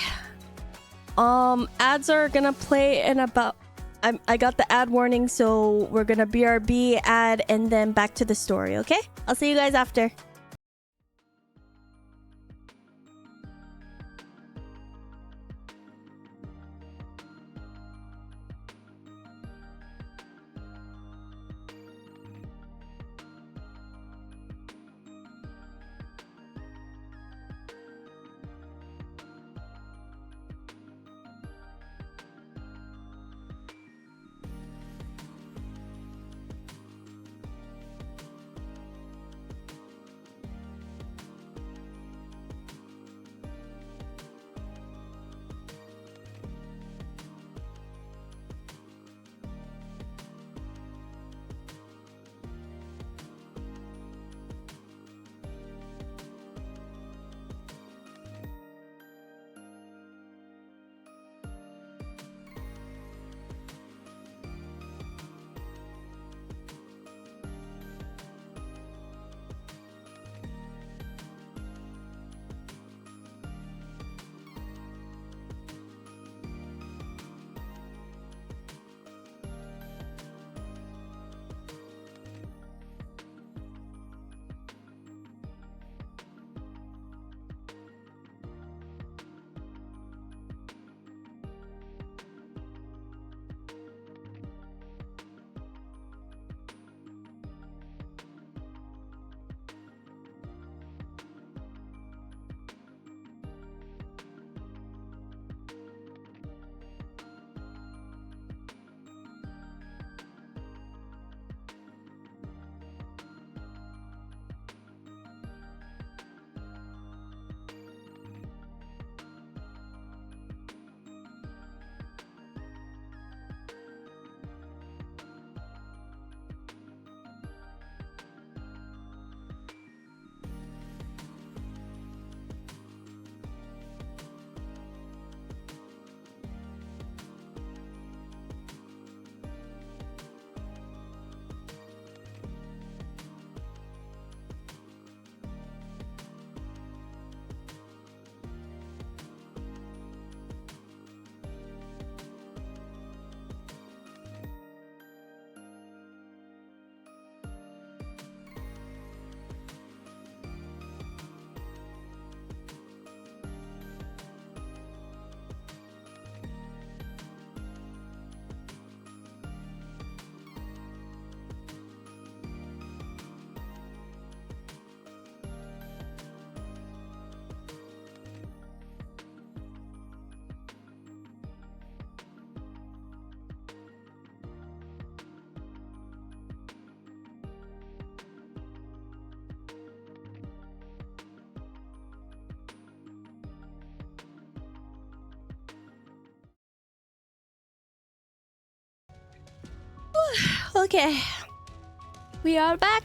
Ads are gonna play in about... I got the ad warning, so we're gonna BRB ad and then back to the story, okay? I'll see you guys after. Okay. We are back.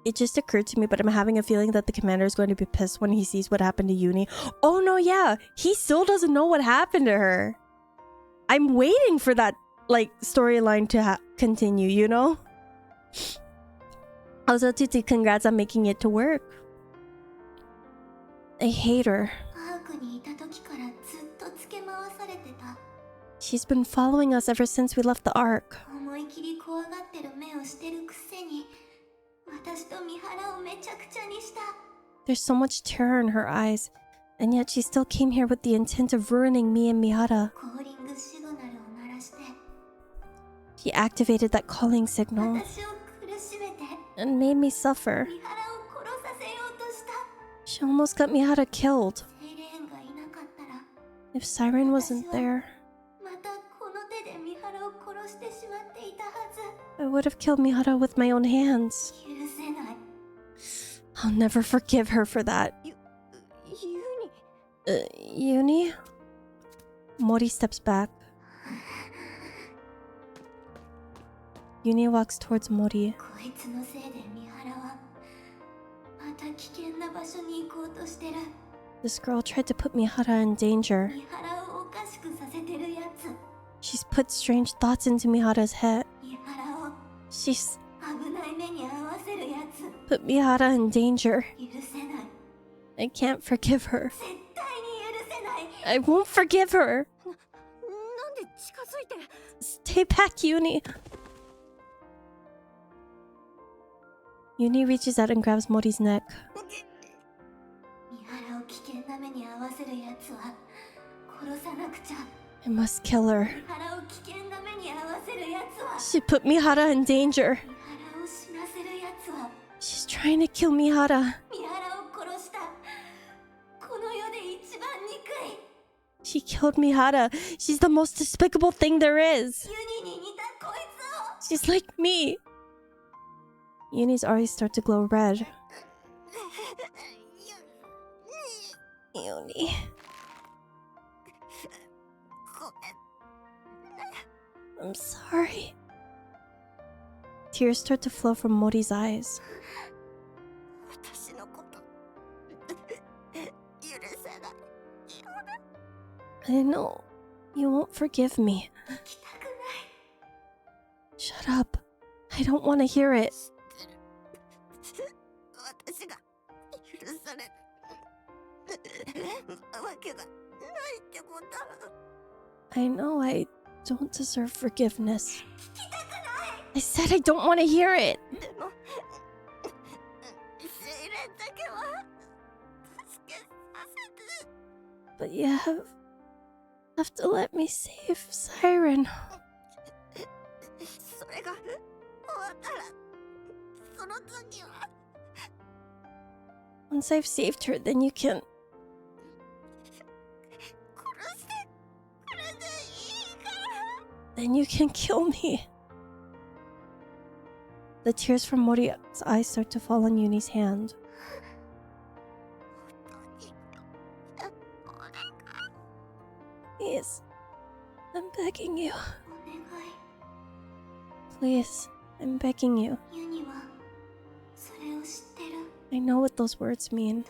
It just occurred to me, but I'm having a feeling that the commander is going to be pissed when he sees what happened to Uni. Oh no, yeah. He still doesn't know what happened to her. I'm waiting for that, like, storyline to continue, you know? Also, Titi, congrats on making it to work. I hate her. She's been following us ever since we left the Ark. There's so much terror in her eyes, and yet she still came here with the intent of ruining me and Mihara. She activated that calling signal and made me suffer. She almost got Mihara killed. If Siren wasn't there, I would have killed Mihara with my own hands. I'll never forgive her for that. Uni? Mori steps back. Uni walks towards Mori. This girl tried to put Mihara in danger. She's put strange thoughts into Mihara's head. She's put Mihara in danger. I can't forgive her. I won't forgive her. Stay back, Uni. Uni reaches out and grabs Mori's neck. I must kill her. She put Mihara in danger. She's trying to kill Mihara. She killed Mihara. She's the most despicable thing there is. She's like me. Uni's eyes start to glow red. Uni. I'm sorry. Tears start to flow from Mori's eyes. I know you won't forgive me. Shut up. I don't want to hear it. I know I don't deserve forgiveness. I said I don't want to hear it. But you have to let me save Siren. Once I've saved her, then you can... Then you can kill me. The tears from Mori's eyes start to fall on Uni's hand. Please, I'm begging you. Please, I'm begging you. I know what those words mean.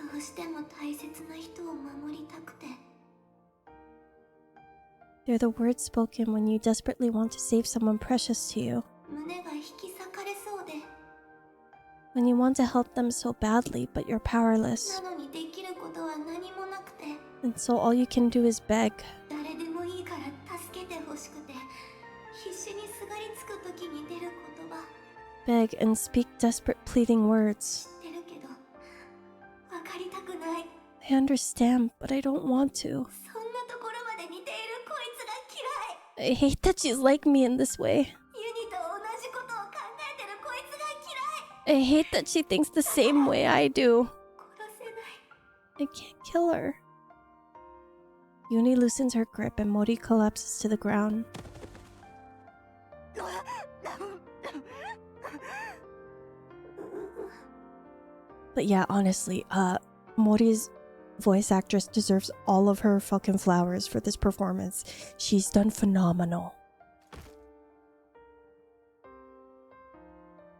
They're the words spoken when you desperately want to save someone precious to you. When you want to help them so badly, but you're powerless. And so all you can do is beg. Beg and speak desperate pleading words. I understand, but I don't want to. I hate that she's like me in this way. I hate that she thinks the same way I do. I can't kill her. Uni loosens her grip and Mori collapses to the ground. But yeah, honestly, Mori's voice actress deserves all of her fucking flowers for this performance. She's done phenomenal.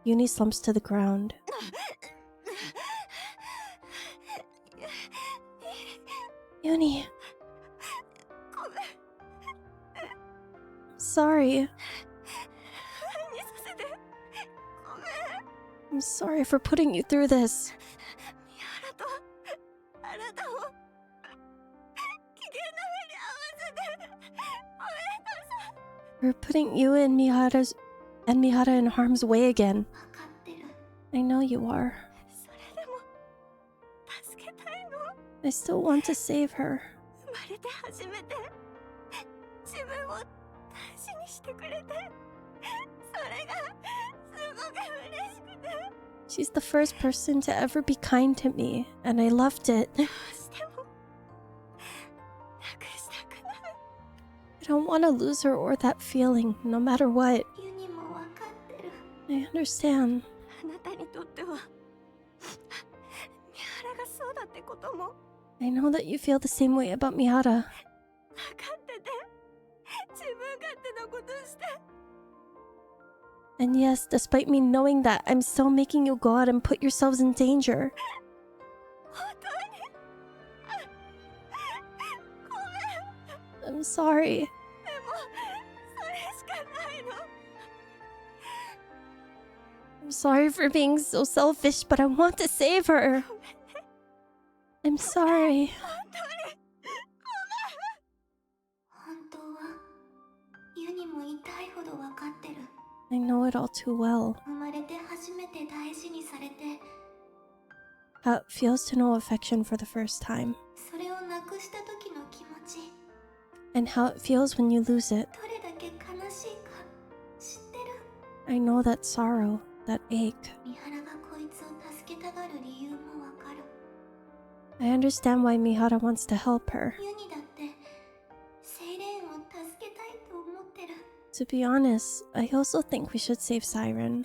Uni slumps to the ground. Uni. Sorry. I'm sorry for putting you through this. We're putting you and Mihara in harm's way again. I know you are. I still want to save her. She's the first person to ever be kind to me, and I loved it. I don't want to lose her or that feeling, no matter what. I understand. I know that you feel the same way about Mihara. And yes, despite me knowing that, I'm still making you go out and put yourselves in danger. I'm sorry. I'm sorry for being so selfish, but I want to save her. I'm sorry. I know it all too well. How it feels to know affection for the first time. And how it feels when you lose it. I know that sorrow, that ache. I understand why Mihara wants to help her. To be honest, I also think we should save Siren.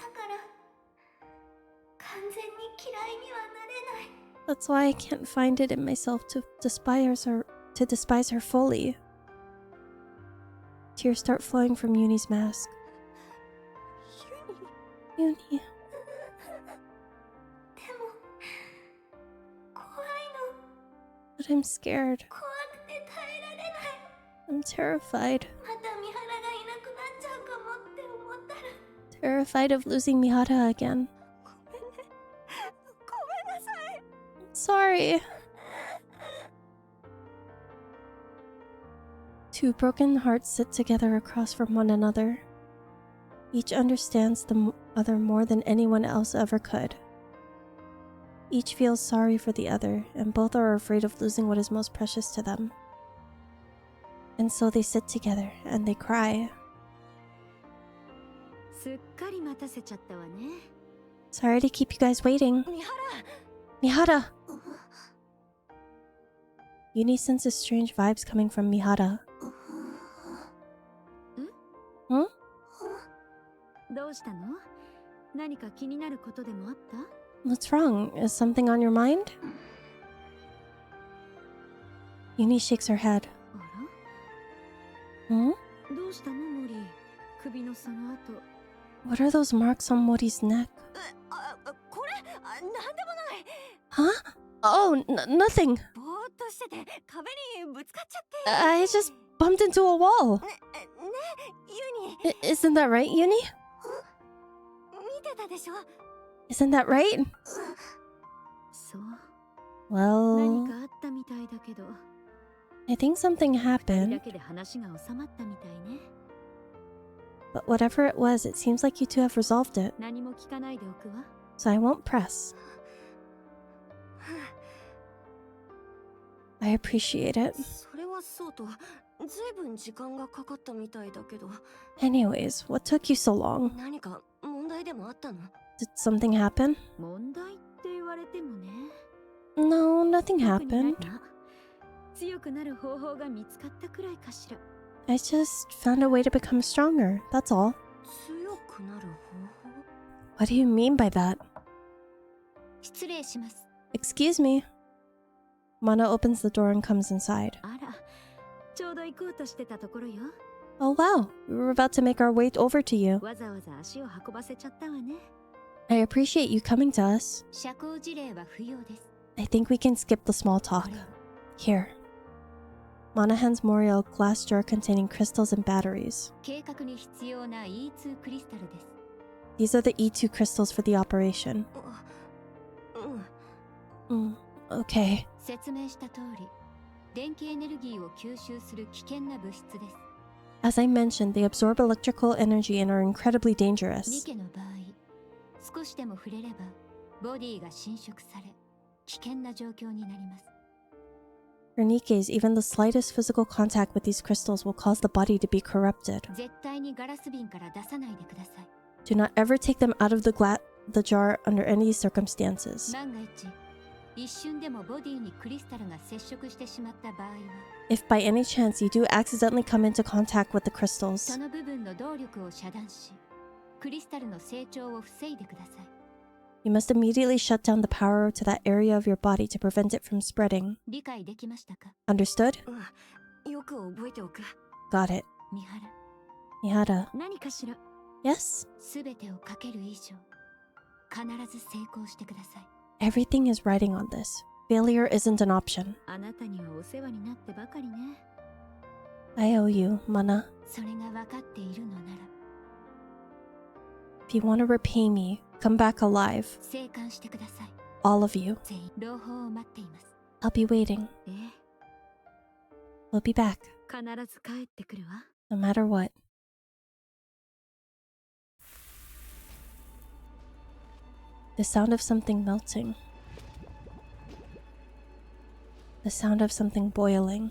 That's why I can't find it in myself to despise her fully. Tears start flowing from Uni's mask. Uni. But I'm scared. I'm terrified. Terrified of losing Mihara again. Sorry. Two broken hearts sit together across from one another. Each understands the other more than anyone else ever could. Each feels sorry for the other, and both are afraid of losing what is most precious to them. And so they sit together and they cry. Sorry to keep you guys waiting. Mihara! Uni senses strange vibes coming from Mihara. Hmm? What's wrong? Is something on your mind? Uni shakes her head. Hmm? What are those marks on Mori's neck? Huh? Oh, nothing. I just bumped into a wall. Isn't that right, Uni? Isn't that right? Well, I think something happened. But whatever it was, it seems like you two have resolved it. So I won't press. I appreciate it. Anyways, what took you so long? Did something happen? No, nothing happened. I just found a way to become stronger, that's all. What do you mean by that? Excuse me. Mana opens the door and comes inside. あら、ちょうど行こうとしてたところよ。 Oh wow, we were about to make our way over to you. わざわざ足を運ばせちゃったわね。 I appreciate you coming to us. 社交辞令は不要です。 I think we can skip the small talk. Here. Mana hands Moriel a glass jar containing crystals and batteries. 計画に必要な E2 クリスタルです。 These are the E2 crystals for the operation. Okay. 説明した通り、電気エネルギーを吸収する危険な物質です。 As I mentioned, they absorb electrical energy and are incredibly dangerous. ニケの場合、少しでも触れればボディが侵食され、危険な状況になります。 For Nikke's, even the slightest physical contact with these crystals will cause the body to be corrupted. 絶対にガラス瓶から出さないでください。 Do not ever take them out of the jar under any circumstances. 万が一、一瞬でもボディにクリスタルが接触してしまった場合は、 If by any chance you do accidentally come into contact with the crystals, その部分の動力を遮断し、クリスタルの成長を防いでください。 you must immediately shut down the power to that area of your body to prevent it from spreading. 理解できましたか？ Understood? よく覚えておく。 Got it. 三原、 Mihara. 何かしら。 Yes? すべてをかける以上、必ず成功してください。 Everything is riding on this. Failure isn't an option. あなたにはお世話になってばかりね。 I owe you, Mana. それが分かっているのなら、 If you want to repay me, come back alive. 生還してください。 All of you. 全員、朗報を待っています。 I'll be waiting. ええ、 We'll be back, 必ず帰ってくるわ。 no matter what. The sound of something melting. The sound of something boiling.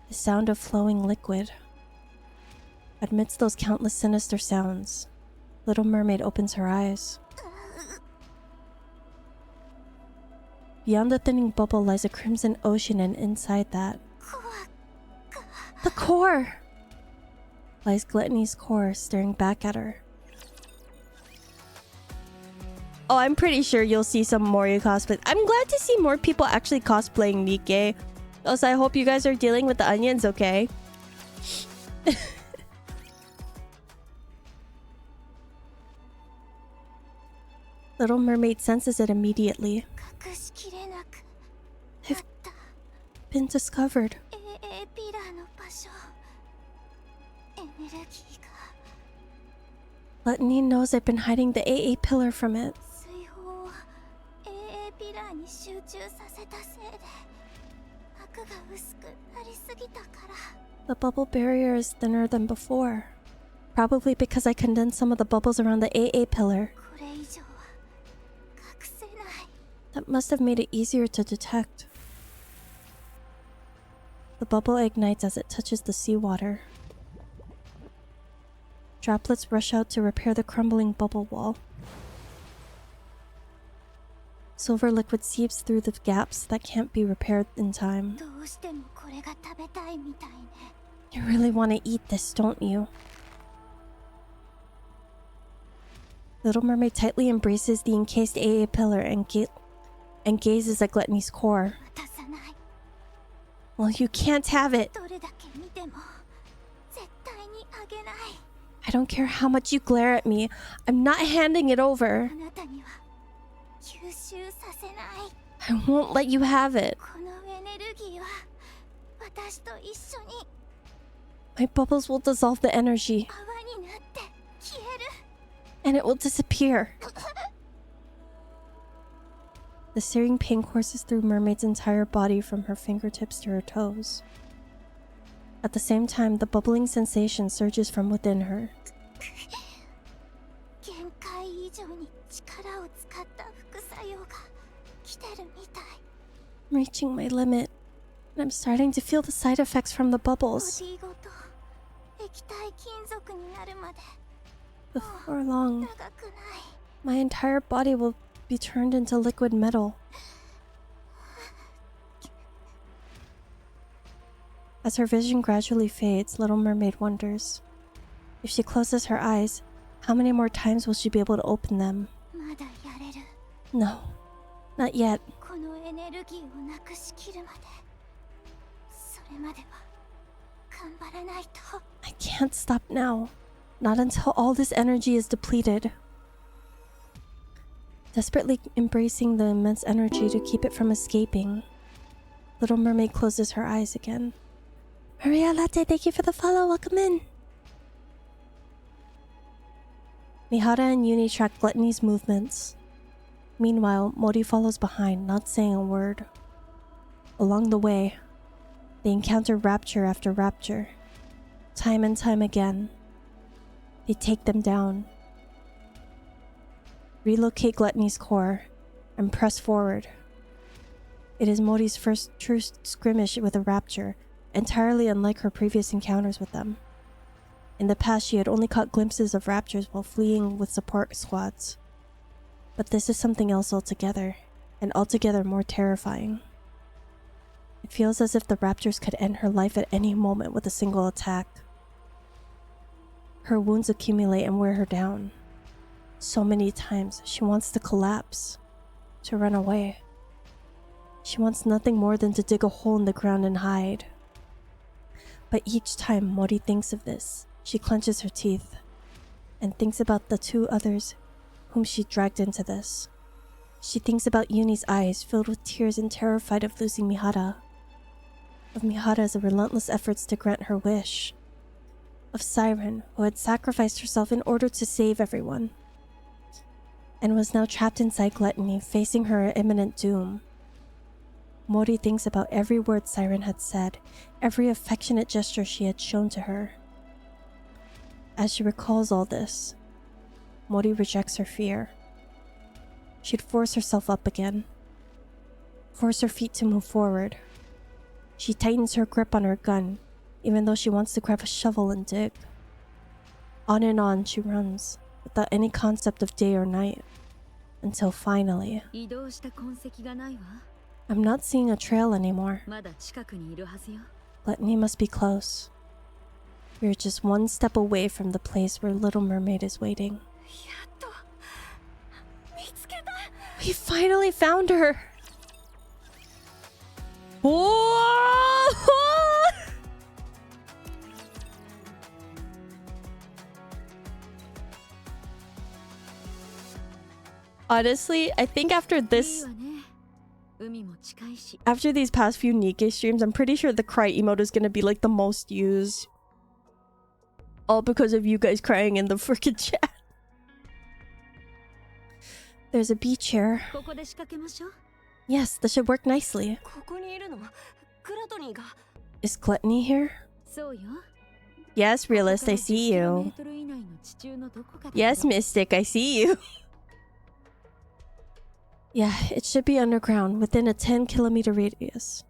The sound of flowing liquid. Amidst those countless sinister sounds, Little Mermaid opens her eyes. Beyond the thinning bubble lies a crimson ocean, and inside that, the core! Lies Gluttony's core staring back at her. Oh, I'm pretty sure you'll see some more cosplay. I'm glad to see more people actually cosplaying Nikke. Also, I hope you guys are dealing with the onions okay. Little Mermaid senses it immediately. I've been discovered. Gluttony knows I've been hiding the AA pillar from it. The bubble barrier is thinner than before. Probably because I condensed some of the bubbles around the AA pillar. That must have made it easier to detect. The bubble ignites as it touches the seawater. Droplets rush out to repair the crumbling bubble wall. Silver liquid seeps through the gaps that can't be repaired in time. You really want to eat this, don't you? Little Mermaid tightly embraces the encased AA pillar and gazes at Gluttony's core. Well, you can't have it. I don't care how much you glare at me. I'm not handing it over. I won't let you have it. My bubbles will dissolve the energy. And it will disappear. The searing pain courses through Mermaid's entire body from her fingertips to her toes. At the same time, the bubbling sensation surges from within her. I'm reaching my limit, and I'm starting to feel the side effects from the bubbles. Before long, my entire body will be turned into liquid metal. As her vision gradually fades, Little Mermaid wonders. If she closes her eyes, how many more times will she be able to open them? No. Not yet. このエネルギーをなくしきるまでそれまでは頑張らないと I can't stop now. Not until all this energy is depleted. Desperately embracing the immense energy to keep it from escaping, Little Mermaid closes her eyes again. Maria Latte, thank you for the follow. Welcome in. Mihara and Uni track Gluttony's movements. Meanwhile, Mori follows behind, not saying a word. Along the way, they encounter rapture after rapture. Time and time again. They take them down. Relocate Gluttony's core and press forward. It is Mori's first true skirmish with a rapture, entirely unlike her previous encounters with them. In the past, she had only caught glimpses of raptures while fleeing with support squads. But this is something else altogether, and altogether more terrifying. It feels as if the raptors could end her life at any moment with a single attack. Her wounds accumulate and wear her down. So many times, she wants to collapse, to run away. She wants nothing more than to dig a hole in the ground and hide. But each time Mori thinks of this, she clenches her teeth and thinks about the two others whom she dragged into this. She thinks about Uni's eyes filled with tears and terrified of losing Mihara. Of Mihara's relentless efforts to grant her wish. Of Siren, who had sacrificed herself in order to save everyone. And was now trapped inside Gluttony, facing her imminent doom. Mori thinks about every word Siren had said, every affectionate gesture she had shown to her. As she recalls all this, Mori rejects her fear. She'd force herself up again. Force her feet to move forward. She tightens her grip on her gun, even though she wants to grab a shovel and dig. On and on she runs, without any concept of day or night, until finally... I'm not seeing a trail anymore. Gluttony must be close. We're just one step away from the place where Little Mermaid is waiting. We finally found her! Whoa! Honestly, I think after these past few NIKKE streams, I'm pretty sure the cry emote is gonna be like the most used. All because of you guys crying in the freaking chat. There's a beach here. Yes, this should work nicely. Is Gluttony here? Yes, Realist, I see you. Yes, Mystic, I see you. Yeah, it should be underground, within a 10-kilometer radius.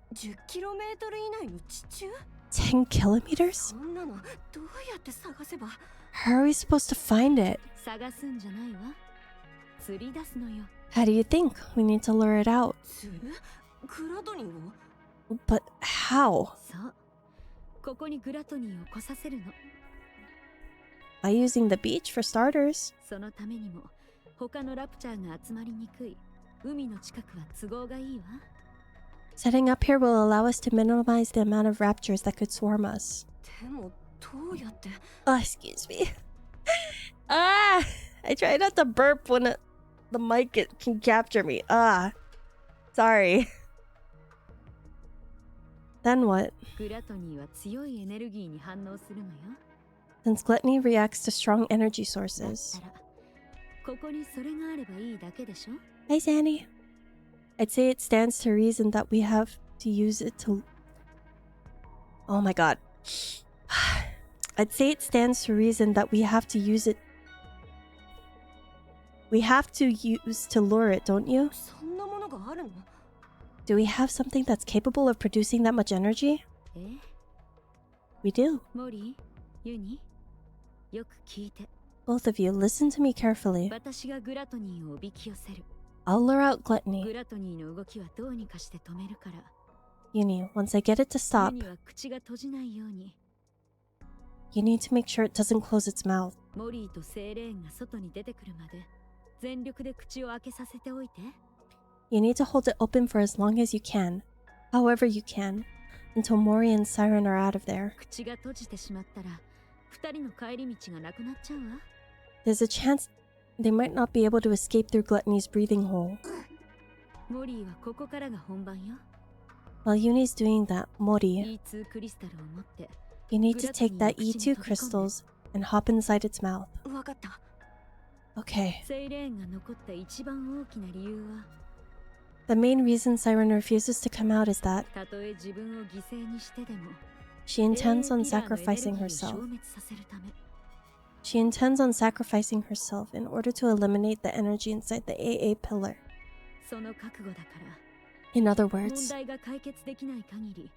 10 kilometers? How are we supposed to find it? How do you think? We need to lure it out. But how? By using the beach for starters. Setting up here will allow us to minimize the amount of raptors that could swarm us. Oh, excuse me. Ah! I try not to burp when the mic can capture me. Ah. Sorry. Then what? Since Gluttony reacts to strong energy sources. Hi, Zanny. I'd say it stands to reason that we have to use it to... Oh my god. I'd say it stands to reason that we have to use it... We have to use to lure it, don't you? Do we have something that's capable of producing that much energy? We do. Both of you, listen to me carefully. I'll lure out Gluttony. Uni, once I get it to stop, you need to make sure it doesn't close its mouth. You need to hold it open for as long as you can, however you can, until Mori and Siren are out of there. 口が閉じてしまったら二人の帰り道がなくなっちゃうわ。 There's a chance they might not be able to escape through Gluttony's breathing hole. モリーはここからが本番よ。 While Yuni's doing that, Mori, E2 クリスタルを持って you need to take that E2 crystals and hop inside its mouth. わかった。 Okay. セイレーンが残った一番大きな理由は The main reason Siren refuses to come out is that たとえ自分を犠牲にしてでも she intends on 永遠ピラーのエネルギーを sacrificing 消 herself. 滅させるため She intends on sacrificing herself in order to eliminate the energy inside the AA pillar. その覚悟だから In other 問 words, 題が解決できない限り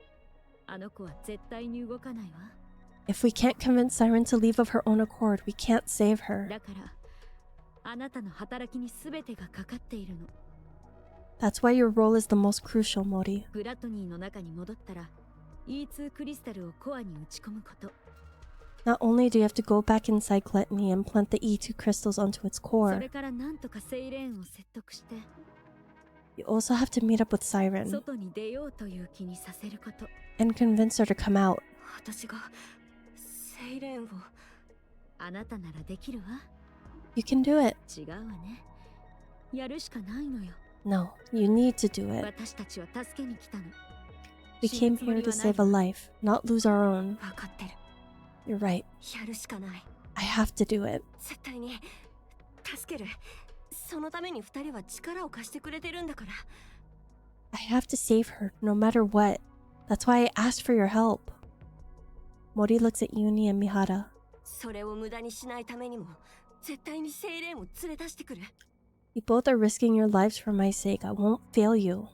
あの子は絶対に動かないわ。 if we can't convince Siren to leave of her own accord, we can't save her. だからあなたの働きに全てがかかっているの。 That's why your role is the most crucial, Mori. グラトニーの中に戻ったら E2 クリスタルをコアに打ち込むこと。 Not only do you have to go back inside Gluttony and plant the E2 crystals onto its そ core, れからなんとかセイレーンを説得して you also have to meet up with Siren 外に出ようという気にさせること。 and convince her to come out. 私がセイレーンを。あなたならできるわ。 You can do it. 違うわね。やるしかないのよ。 No, you need to do it. 私たちは助けに来たの。 We came here to save a life, not lose our own. わかってる。 You're right. やるしかない。 I have to do it. 絶対に助ける。そのために二人は力を貸してくれてるんだから。 I have to save her, no matter what. That's why I asked for your help. Mori looks at Yuni and Mihara. それを無駄にしないためにも、絶対にセイレーンを連れ出してくる。 You both are risking your lives for my sake. I won't fail you.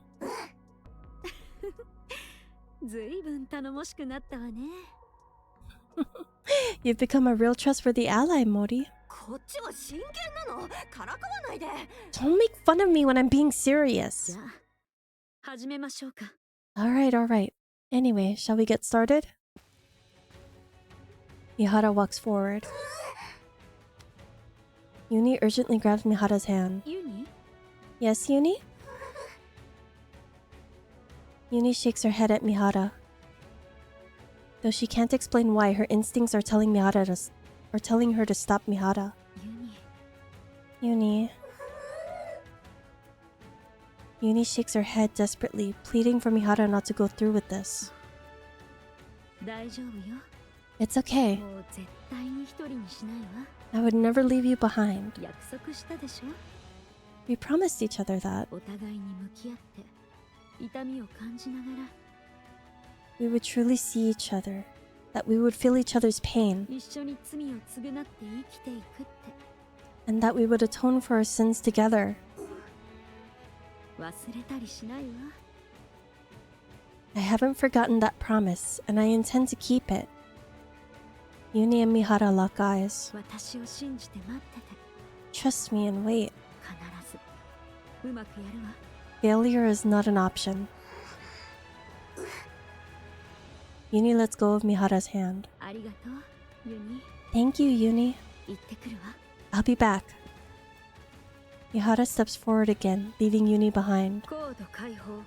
ずいぶん頼もしくなったわね。 You've become a real trustworthy ally, Mori. こっちは真剣なの。からかわないで。 Don't make fun of me when I'm being serious. じゃあ始めましょうか。 Alright, alright. Anyway, shall we get started? Mihara walks forward. Yuni urgently grabs Mihara's hand. ユニ Yes, Yuni? Yuni shakes her head at Mihara. Though she can't explain why, her instincts are telling her to stop Mihara. ユニ Yuni. Yuni shakes her head desperately, pleading for Mihara not to go through with this. 大丈夫よ。 It's okay. もう絶対に一人にしないわ。 I would never leave you behind. 約束したでしょ。 We promised each other that. お互いに向き合って痛みを感じながら We would truly see each other. That we would feel each other's pain. 一緒に罪を償って生きていくって And that we would atone for our sins together. 忘れたりしないわ。 I haven't forgotten that promise, and I intend to keep it. Yuni and Mihara lock eyes. 私を信じて待ってて。 Trust me and wait. 必ずうまくやるわ。 Failure is not an option. Yuni lets go of Mihara's hand. ありがとう、ユニ。 Thank you, Yuni. 行ってくるわ。 I'll be back. Mihara steps forward again, leaving Yuni behind. コード解放。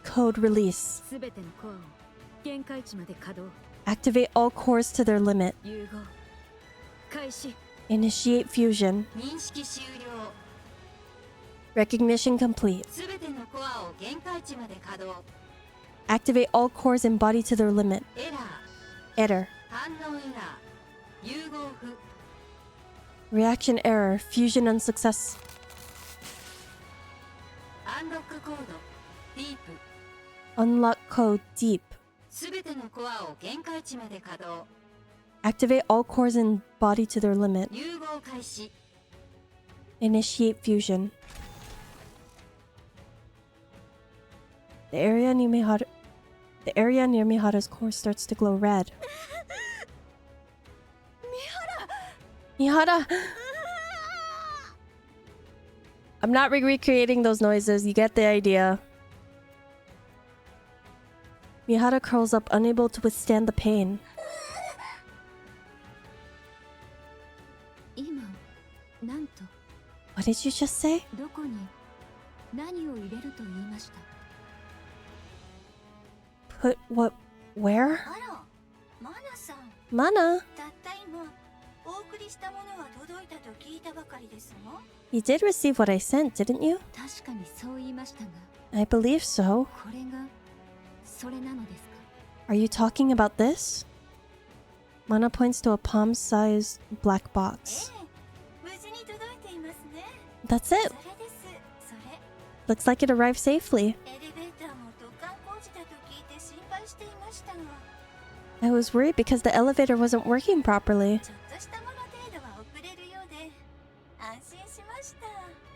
Code release. すべてのコアを限界値まで稼働。 Activate all cores to their limit. 融合。開始。 Initiate fusion. 認識終了。 Recognition complete. すべてのコアを限界値まで稼働。 Activate all cores and body to their limit. エラー。 Error. 反応エラー。融合不。 Reaction error. Fusion unsuccess. アンロックコード。ディープ。 Unlock code deep. すべてのコアを限界値まで稼働。 Activate all cores and body to their limit. 融合開始。 Initiate fusion. The area near Mihara's core starts to glow red. Mihara! I'm not recreating those noises. You get the idea. Mihara curls up, unable to withstand the pain. 今なんと What did you just say? どこに何を入れると言いました？ Put what where? あら、マナさん。 Mana, たった今お送りしたものが届いたと聞いたばかりですが。 you did receive what I sent, didn't you? 確かにそう言いましたが、 I believe so. これがそれなのですか？ Are you talking about this? Mana points to a palm-sized black え box. え、無事に届いていますね。 That's そ it. れです。それ。 Looks like it arrived safely. エレベーターも突貫工事だと聞いて心配していましたが、 I was worried because the elevator wasn't working properly. ちょっとしたもの程度は遅れるようで安心しました。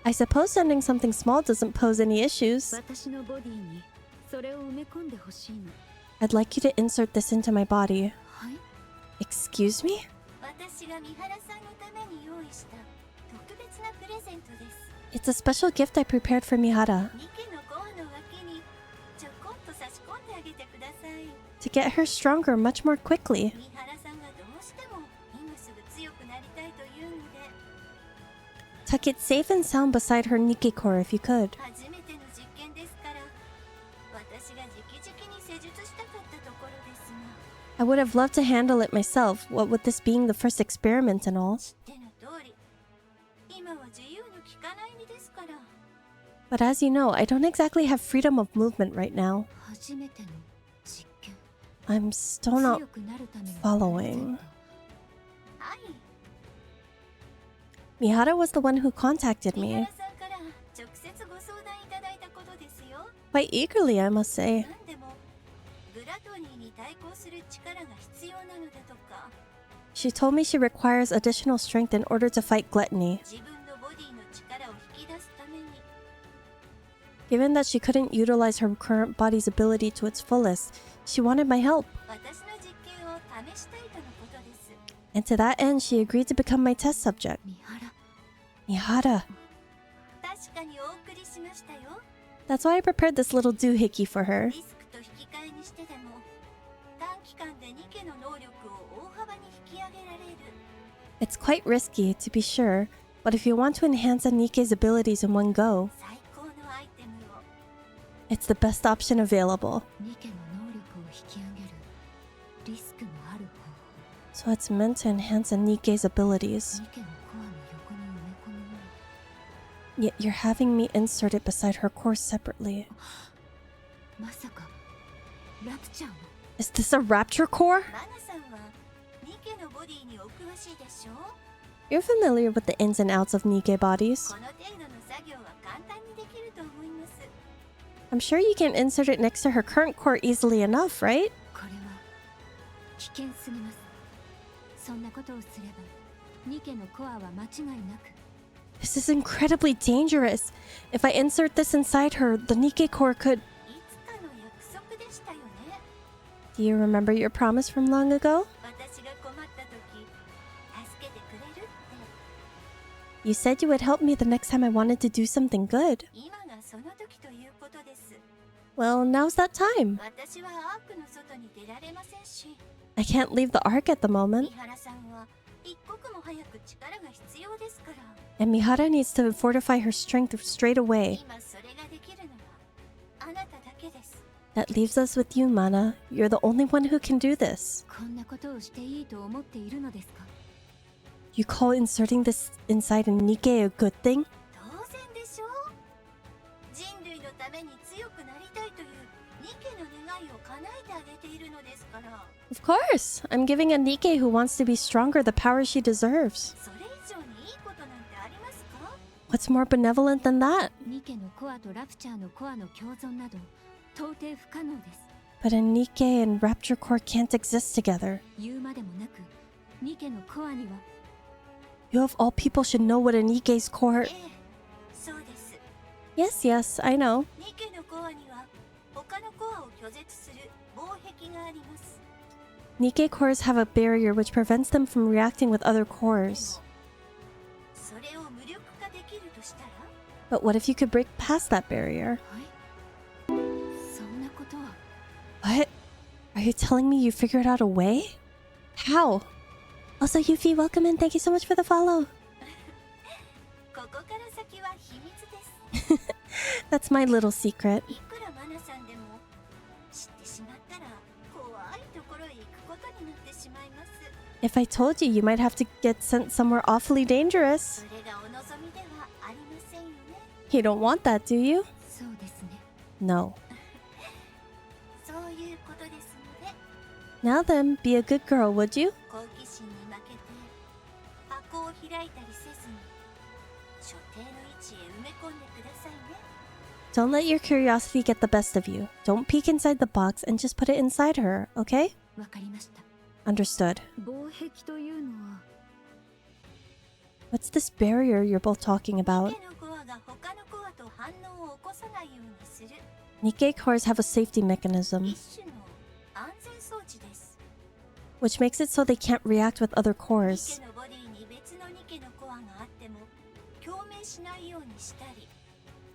I suppose sending something small doesn't pose any issues. 私のボディにそれを埋め込んでほしいの。 I'd like you to insert this into my body. はい。 Excuse me? 私が三原さんのために用意した特別なプレゼントです。 It's a special gift I prepared for Mihara ニケのコアの脇にちょこっと差し込んであげてください。 to get her stronger much more quickly. 三原さんがどうしても今すぐ強くなりたいというので、 Tuck it safe and sound beside her NIKKE core if you could. 初めての実験ですから私が直々に施術したかったところですが、 I would have loved to handle it myself, what with this being the first experiment and all. 知っての通り今は自由の利かない身ですから。 But as you know, I don't exactly have freedom of movement right now. 初めての実験。 I'm still not 強くなるための following. はい、 Mihara was the one who contacted 三 me. 原さんから直接ご相談いただいたことですよ。 Quite eagerly, I must say. なんでもグラトニーに対抗する力が必要なのだとか、 She told me she requires additional strength in order to fight gluttony. 自分のボディの力を引き出すために Given that she couldn't utilize her current body's ability to its fullest, she wanted my help. 私の実験を試したいとのことです。 And to that end, she agreed to become my test subject. 三原。 Mihara. 確かにお送りしましたよ。 That's why I prepared this little doohickey for her. リスクと引き換えにしてでも短期間でニケの能力を大幅に引き上げられる。 It's quite risky, to be sure, but if you want to enhance Anike's abilities in one go, 最高のアイテムを。 it's the best option available. ニケの能力を引き上げるリスクのある方法。 So it's meant to enhance Anike's abilities. ニケのコアの横に埋め込むもの。 Yet you're having me insert it beside her core separately. まさかラプチャーの。 Is this a rapture core? マナさんはニケのボディにお詳しいでしょう。 You're familiar with the ins and outs of Nikke bodies. この程度の作業は簡単にできると思います。 I'm sure you can insert it next to her current core easily enough, right? これは危険すぎます。そんなことをすればニケのコアは間違いなく。 This is incredibly dangerous. If I insert this inside her, the Nikke core could... いつかの約束でしたよね。 Do you remember your promise from long ago? 私が困った時助けてくれるって。 You said you would help me the next time I wanted to do something good. 今がその時ということです。 Well, now's that time. 私はアークの外に出られませんし、 I can't leave the Ark at the moment, 三原さんは一刻も早く力が必要ですから。 and Mihara needs to fortify her strength straight away. 今それができるのはあなただけです。 That leaves us with you, Mana. You're the only one who can do this. こんなことをしていいと思っているのですか？ You call inserting this inside a Nikke a good thing? 当然でしょう。人類のために強くなりたいというニケの願いを叶えてあげているのですから。 Of course! I'm giving a Nikke who wants to be stronger the power she deserves. それ以上にいいことなんてありますか？ What's more benevolent than that? ニケのコアとラプチャーのコアの共存など到底不可能です。 But a Nikke and Rapture Core can't exist together. 言うまでもなくニケのコアには You of all people should know what a Nikke's core... ええ、そうです。 Yes, yes, I know. ニケのコアには他のコアを拒絶する防壁があります。 Nikke cores have a barrier which prevents them from reacting with other cores. それを無力化できるとしたら、 But what if you could break past that barrier? そんなことは。 What? Are you telling me you figured out a way? How? Also, Yuffie, welcome and thank you so much for the follow. ここから先は秘密です。That's my little secret. いくらマナさんでも知ってしまったら怖いところへ行くことになってしまいます。 If I told you, you might have to get sent somewhere awfully dangerous. それがお望みではありませんよね。 You don't want that, do you? そうですね。 No. そういうことですので、 Now then, be a good girl, would you? 好奇心に負けて箱を開いたりせずに所定の位置へ埋め込んでくださいね。 Don't let your curiosity get the best of you. Don't peek inside the box and just put it inside her, okay? わかりました。 Understood. 防壁というのは What's this barrier you're both talking about? ニケのコアが他のコアと反応を起こさないようにする Nikke cores have a safety mechanism, 一種の安全装置です。 which makes it so they can't react with other ニ cores. ケのボディに別のニケのコアがあっても共鳴しないようにしたり、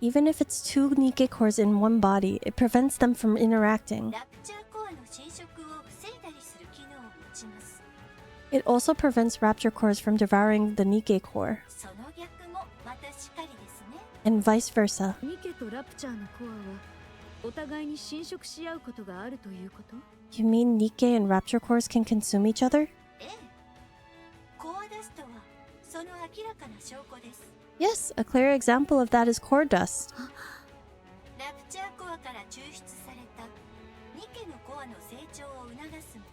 Even if it's two Nikke cores in one body, it prevents them from interacting. ラプチャーコアの侵食を防いだりする機能を持ちます。 It also prevents Rapture cores from devouring the Nikke core, その逆もまたしかりですね。 and vice versa. ニケとラプチャーのコアはお互いに侵食し合うことがあるということ？ You mean Nikke and Rapture cores can consume each other? ええ、コアダストはその明らかな証拠です。 Yes, a clear example of that is core dust. ラプチャーコアから抽出されたニケのコアの成長を促すもの。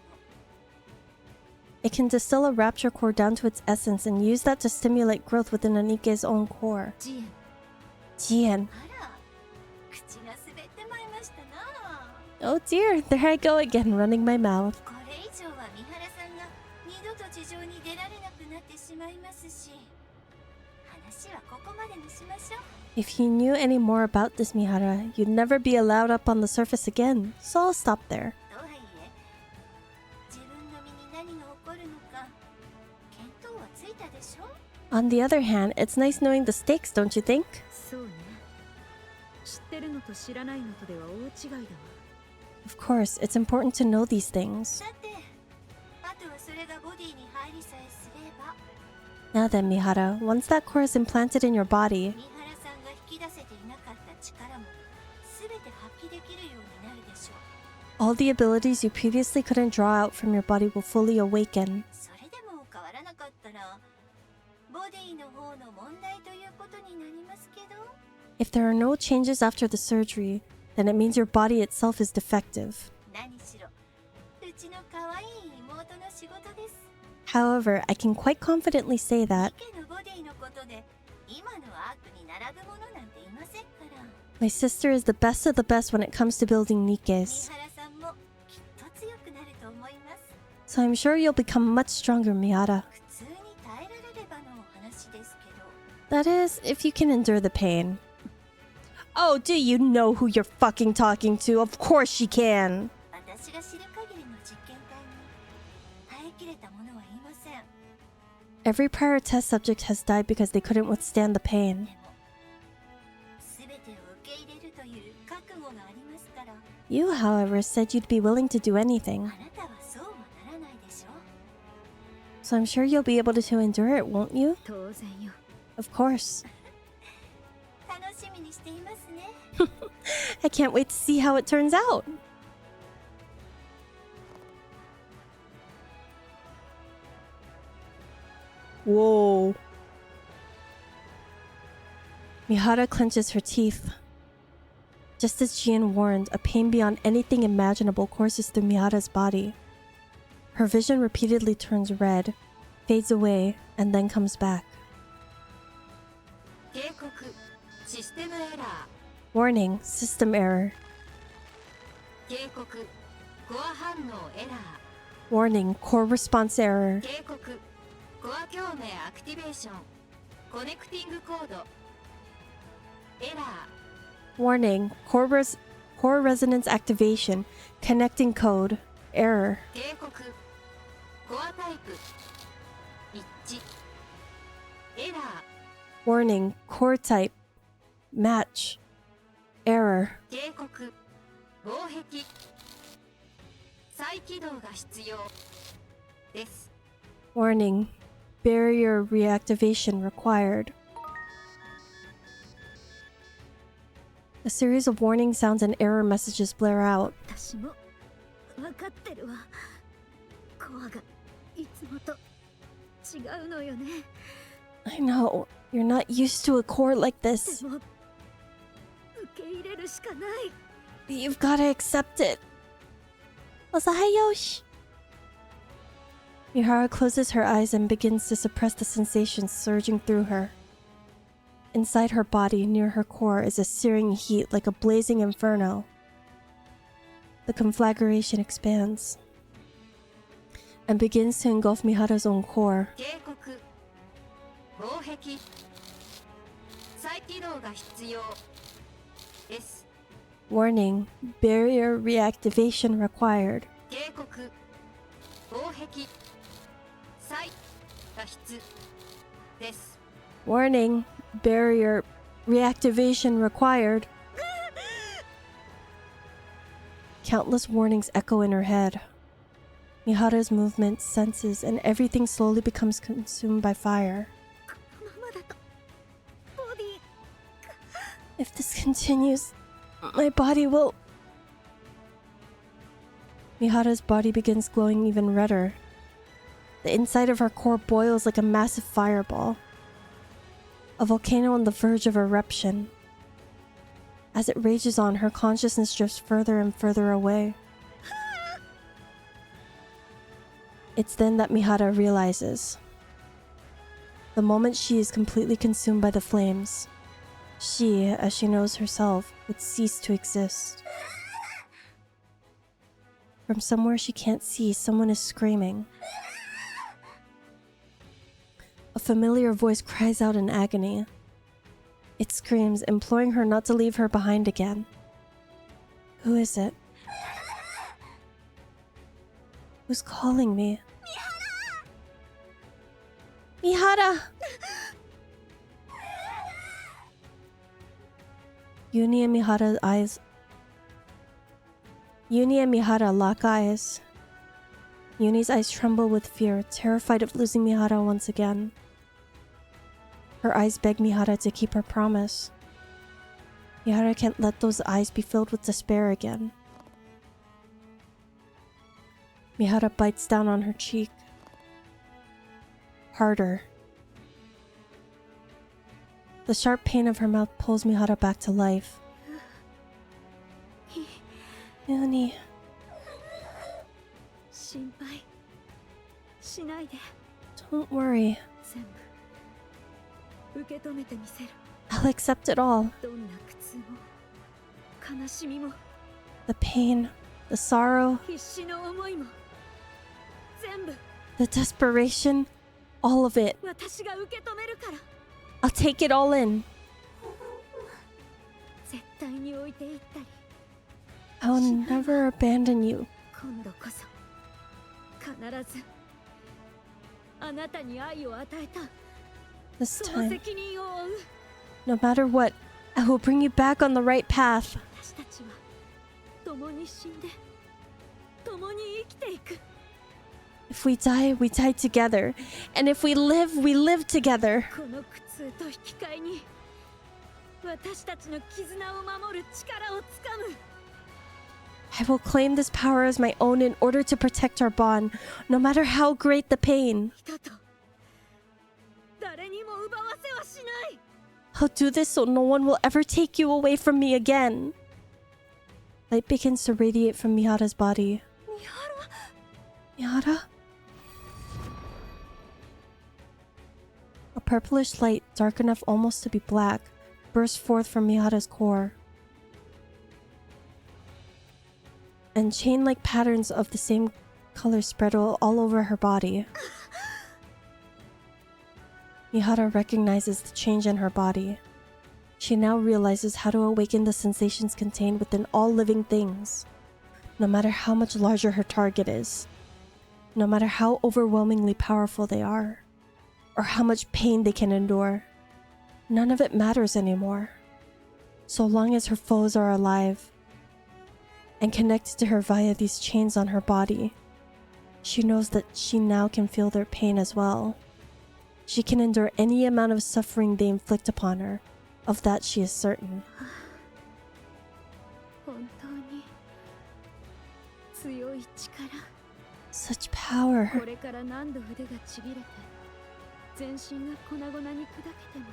It can distill a Rapture core down to its essence and use that to stimulate growth within a Nikke's own core. ジエン、 Jian. あら、口が滑ってまいましたな。 Oh dear, there I go again, running my mouth. これ以上は三原さんが二度と地上に出られなくなってしまいますし、話はここまでにしましょう。 If you knew any more about this, Mihara, you'd never be allowed up on the surface again, so I'll stop there. とはいえ、自分の身に何が起こるのか見当はついたでしょ。 On the other hand, it's nice knowing the stakes, don't you think? そうね。知ってるのと知らないのとでは大違いだわ。 Of course, it's important to know these things. さて、あとはそれがボディに入りさえすれば、 Now then, Mihara, once that core is implanted in your body, 三原さんが引き出せていなかった力も全て発揮できるようになるでしょう。 all the abilities you previously couldn't draw out from your body will fully awaken. それでも変わらなかったら、ボディの方の問題ということになりますけど。 If there are no changes after the surgery, then it means your body itself is defective. 何しろ、うちの可愛い妹の仕事です。 However, I can quite confidently say that ニケのボディのことで、今のアークに並ぶものなんていませんから。 my sister is the best of the best when it comes to building Nikkes. 三原さんもきっと強くなると思います。 So I'm sure you'll become much stronger, Mihara. 普通に耐えられればのお話ですけど。 That is, if you can endure the pain. Oh, do you know who you're fucking talking to? Of course she can. 私が知る限りの実験体に耐えきれた者はいません。 Every prior test subject has died because they couldn't withstand the pain. でも、全てを受け入れるという覚悟がありますから、 You, however, said you'd be willing to do あ anything. なたはそうはならないでしょ。 So I'm sure you'll be able to endure it, won't you? 当然よ。 Of course. 楽しみにしていますね。 I can't wait to see how it turns out. Whoa. Mihara clenches her teeth. Just as Jian warned, a pain beyond anything imaginable courses through Mihara's body. Her vision repeatedly turns red, fades away, and then comes back. 警告、システムエラー。 Warning, system error. 警告、コア反応エラー。 Warning, core response error. 警告、コア共鳴アクティベーション。コネクティングコード。エラー。 Warning, core resonance activation. Connecting code. Error. 警告、コアタイプ。一致。エラー。 Warning, core type. Match. Error. 警告、防壁。再起動が必要です。 Warning, barrier reactivation required. A series of warning sounds and error messages blare out. 私も分かってるわ。コアがいつもと違うのよね。 I know, you're not used to a core like this. でも受け入れるしかない。 You've gotta accept it. Osahayoshi. Mihara closes her eyes and begins to suppress the sensations surging through her. Inside her body, near her core, is a searing heat like a blazing inferno. The conflagration expands and begins to engulf Mihara's own core. 警告防壁再起動が必要です。 Warning, barrier reactivation required. 警告防壁再脱出です。 Warning, barrier reactivation required. Countless warnings echo in her head. Mihara's movements, senses, and everything slowly becomes consumed by fire. このままだとボディ If this continues, my body will... Mihara's body begins glowing even redder. The inside of her core boils like a massive fireball. A volcano on the verge of eruption. As it rages on, her consciousness drifts further and further away. It's then that Mihara realizes. The moment she is completely consumed by the flames, she, as she knows herself, would cease to exist. From somewhere she can't see, someone is screaming. A familiar voice cries out in agony. It screams, imploring her not to leave her behind again. Who is it? Who's calling me? Mihara! Yuni and Mihara lock eyes. Yuni's eyes tremble with fear, terrified of losing Mihara once again. Her eyes beg Mihara to keep her promise. Mihara can't let those eyes be filled with despair again. Mihara bites down on her cheek. Harder. The sharp pain of her mouth pulls Mihara back to life. Yuni. 心配しないで。 Don't worry. 全部受け止めてみせる。 I'll accept it all. どんな苦痛も悲しみも The pain, the sorrow, 必死の思いも全部 the desperation, all of it. 私が受け止めるから。 I'll take it all in. 絶対に置いていったり。 I will never abandon you. 今度こそ必ずあなたに愛を与えた。 This その time, 責任を負う。 no matter what, I will bring you back on the right path. 私たちは共に死んで共に生きていく。 If we die, we die together. And if we live together. この苦痛と引き換えに私たちの絆を守る力をつかむ。 I will claim this power as my own in order to protect our bond, no matter how great the pain. 人と誰にも奪わせはしない。 I'll do this so no one will ever take you away from me again. Light begins to radiate from Mihara's body. Mihara? A purplish light, dark enough almost to be black, bursts forth from Mihara's core. And chain-like patterns of the same color spread all over her body. Mihara recognizes the change in her body. She now realizes how to awaken the sensations contained within all living things, no matter how much larger her target is, no matter how overwhelmingly powerful they are, or how much pain they can endure. None of it matters anymore, so long as her foes are alive and connected to her via these chains on her body. She knows that she now can feel their pain as well. She can endure any amount of suffering they inflict upon her. Of that she is certain. に強い力。 Such power. これから何度腕がちぎれて全身が粉々に砕けても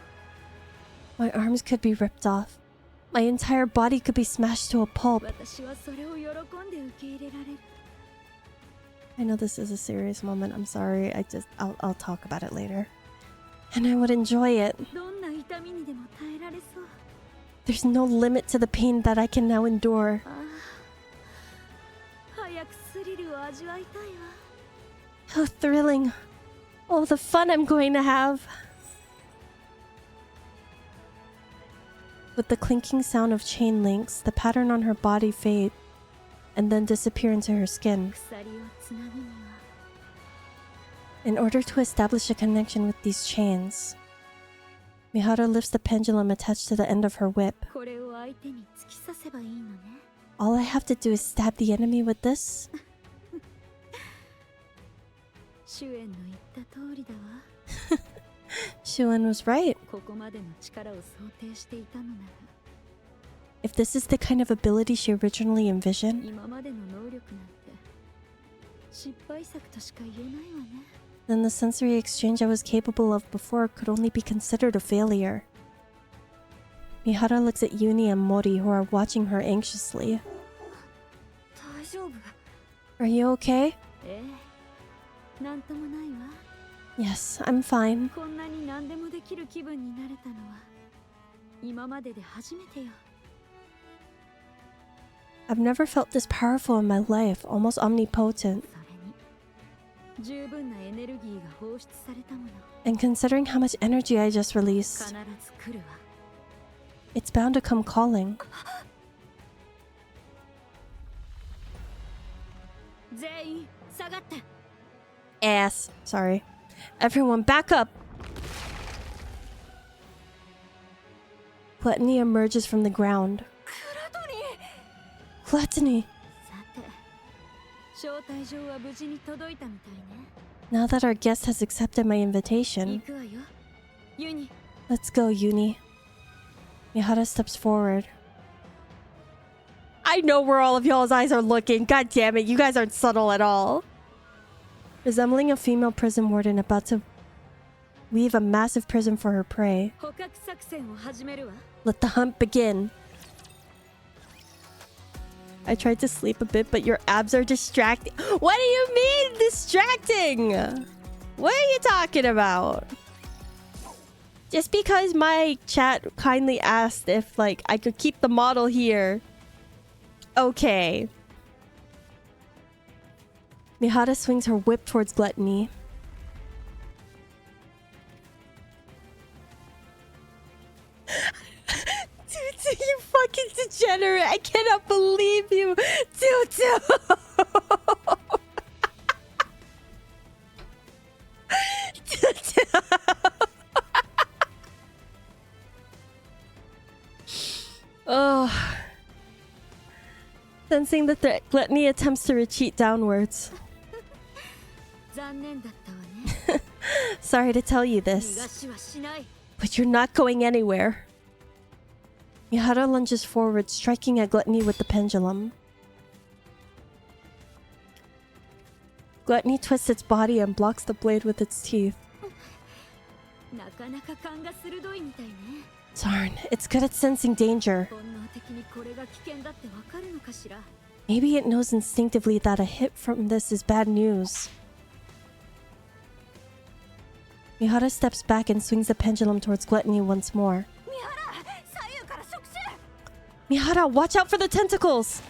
My arms could be ripped off. My entire body could be smashed to a pulp. 私はそれを喜んで受け入れられる。 I know this is a serious moment. I'm sorry. I'll talk about it later. And I would enjoy it. どんな痛みにでも耐えられそう。 There's no limit to the pain that I can now endure. ああ、早くスリルを味わいたいわ。 How thrilling. Oh, the fun I'm going to have. With the clinking sound of chain links, the pattern on her body fade and then disappear into her skin. 鎖をつなぐには In order to establish a connection with these chains, Mihara lifts the pendulum attached to the end of her whip. これを相手に突き刺せばいいのね。 All I have to do is stab the enemy with this? 主演の言った通りだわ。 Shuan was right. ここまでの力を想定していたのなら If this is the kind of ability she originally envisioned, 今までの能力なんて失敗作としか言えないわね。 then the sensory exchange I was capable of before could only be considered a failure. Mihara looks at Yuni and Mori, who are watching her anxiously. 大丈夫？ Are you okay? ええ、なんともないわ。 Yes, I'm fine. こんなに何でもできる気分になれたのは今までで初めてよ。 I've never felt this powerful in my life, almost omnipotent. それに十分なエネルギーが放出されたもの。 And considering how much energy I just 必 released, ず来るわ。 it's bound to come calling. 全員下がって。 Ass. Sorry. Everyone, back up! Gluttony emerges from the ground. Gluttony! さて、招待状は無事に届いたみたいね。 Now that our guest has accepted my 行 invitation, くわよ。ユニ、 let's go, Yuni. Mihara steps forward. I know where all of y'all's eyes are looking. God damn it, you guys aren't subtle at all. Resembling a female prison warden about to weave a massive prison for her prey. 捕獲作戦を始めるわ。 Let the hunt begin. I tried to sleep a bit, but your abs are distracting. What do you mean distracting? What are you talking about? Just because my chat kindly asked if, like, I could keep the model here. Okay. Mihara swings her whip towards Gluttony. Tutu, you fucking degenerate. I cannot believe you. Tutu. Tutu. Oh. Sensing the threat, Gluttony attempts to retreat downwards. 残念だったわね。 Sorry to tell you 逃 this, がしはしない。 but you're not going anywhere. Mihara lunges forward, striking at Gluttony with the pendulum. Gluttony twists its body and blocks the blade with its teeth. なかなか勘が鋭いみたいね。 Darn, it's good at sensing danger. 本能的にこれが危険だってわかるのかしら。 Maybe it knows instinctively that a hit from this is bad news. Mihara steps back and swings the pendulum towards Gluttony once more. 三原、左右から触手。 Mihara, watch out for the tentacles!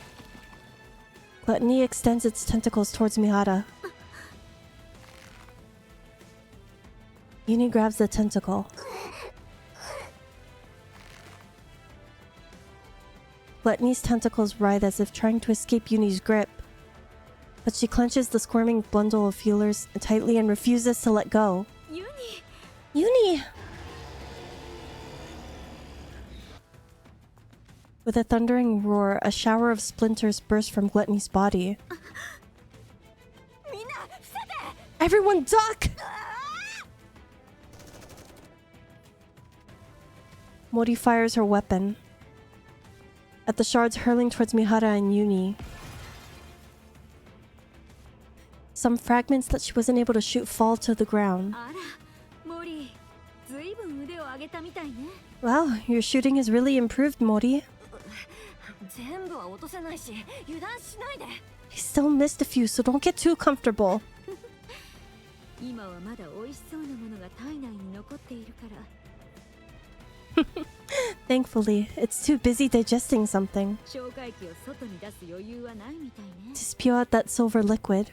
Gluttony extends its tentacles towards Mihara. Yuni grabs the tentacle. Gluttony's tentacles writhe as if trying to escape Yuni's grip. But she clenches the squirming bundle of feelers tightly and refuses to let go. ユニ、 Yuni! With a thundering roar, a shower of splinters burst from Gluttony's body. みんな、伏せて。 Everyone duck! Mori fires her weapon. at the shards hurling towards Mihara and Yuni. Some fragments that she wasn't able to shoot fall to the ground. あら、モリ、ずいぶん腕を上げたみたいね。Wow, your shooting has really improved, Mori. 全部は落とせないし、油断しないで。I still missed a few, so don't get too comfortable. 今はまだ美味しそうなものが体内に残っているから。Thankfully, it's too busy digesting something 消化液を外に出す余裕はないみたいね。 to spew out that silver liquid.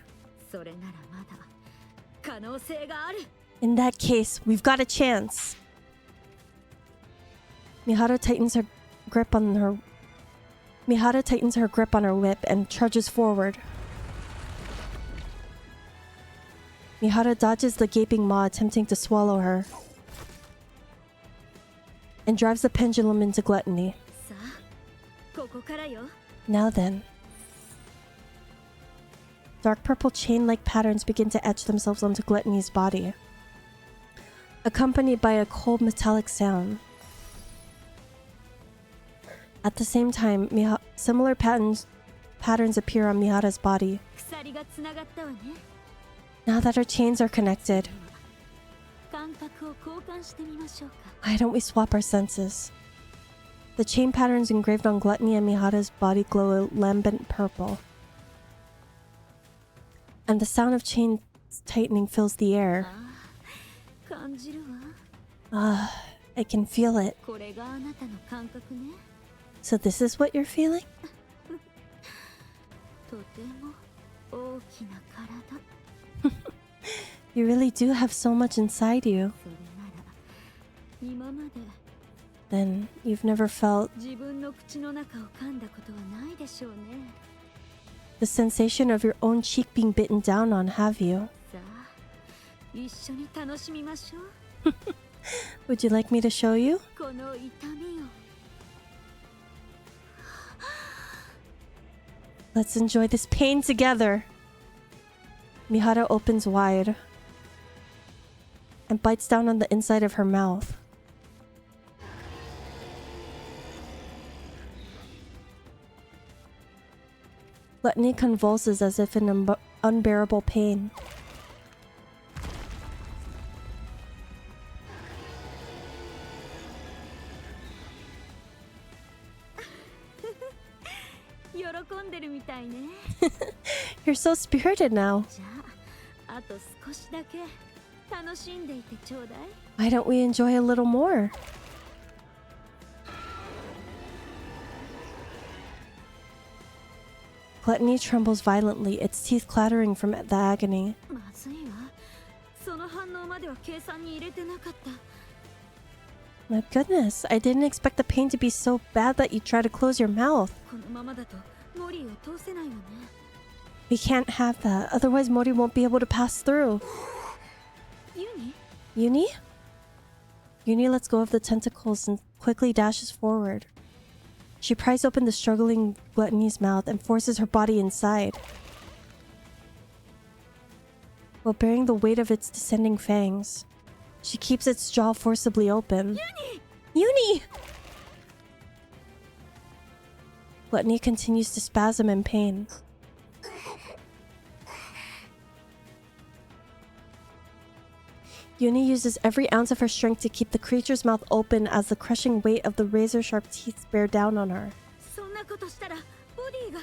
それならまだ可能性がある。 In that case, we've got a chance. Mihara tightens her grip on her whip and charges forward. Mihara dodges the gaping maw attempting to swallow her and drives the pendulum into gluttony. さあ、ここからよ。 Now then. Dark purple chain-like patterns begin to etch themselves onto Gluttony's body, accompanied by a cold metallic sound. At the same time, similar patterns appear on Mihara's body. 鎖がつながったわね。 Now that our chains are connected, 感覚を交換してみましょうか。 why don't we swap our senses? The chain patterns engraved on Gluttony and Mihara's body glow a lambent purple. And the sound of chains tightening fills the air. 感じるわ。 I can feel it. これがあなたの感覚ね。 So this is what you're feeling? とても大きな体。 You really do have so much inside you. それなら今まで Then you've never felt 自分の口の中を噛んだことはないでしょうね。 the sensation of your own cheek being bitten down on, have you? さあ、一緒に楽しみましょう。 Would you like me to show you? この痛みを。 Let's enjoy this pain together. Mihara opens wide and bites down on the inside of her mouth. Gluttony convulses as if in unbearable pain. You're so spirited now. じゃあ、あと少しだけ楽しんでいてちょうだい。 Why don't we enjoy a little more? Gluttony trembles violently, its teeth clattering from the agony. まずいわ。その反応までは計算に入れてなかった。 My goodness, I didn't expect the pain to be so bad that you try to close your mouth. このままだとモリーを通せないわね。 We can't have that, otherwise Mori won't be able to pass through. ユニ？ Yuni? Yuni lets go of the tentacles and quickly dashes forward. She pries open the struggling Gluttony's mouth and forces her body inside. While bearing the weight of its descending fangs, she keeps its jaw forcibly open. Yuni! Gluttony continues to spasm in pain. Yuni uses every ounce of her strength to keep the creature's mouth open as the crushing weight of the razor-sharp teeth bear down on her. そんなことしたらボディが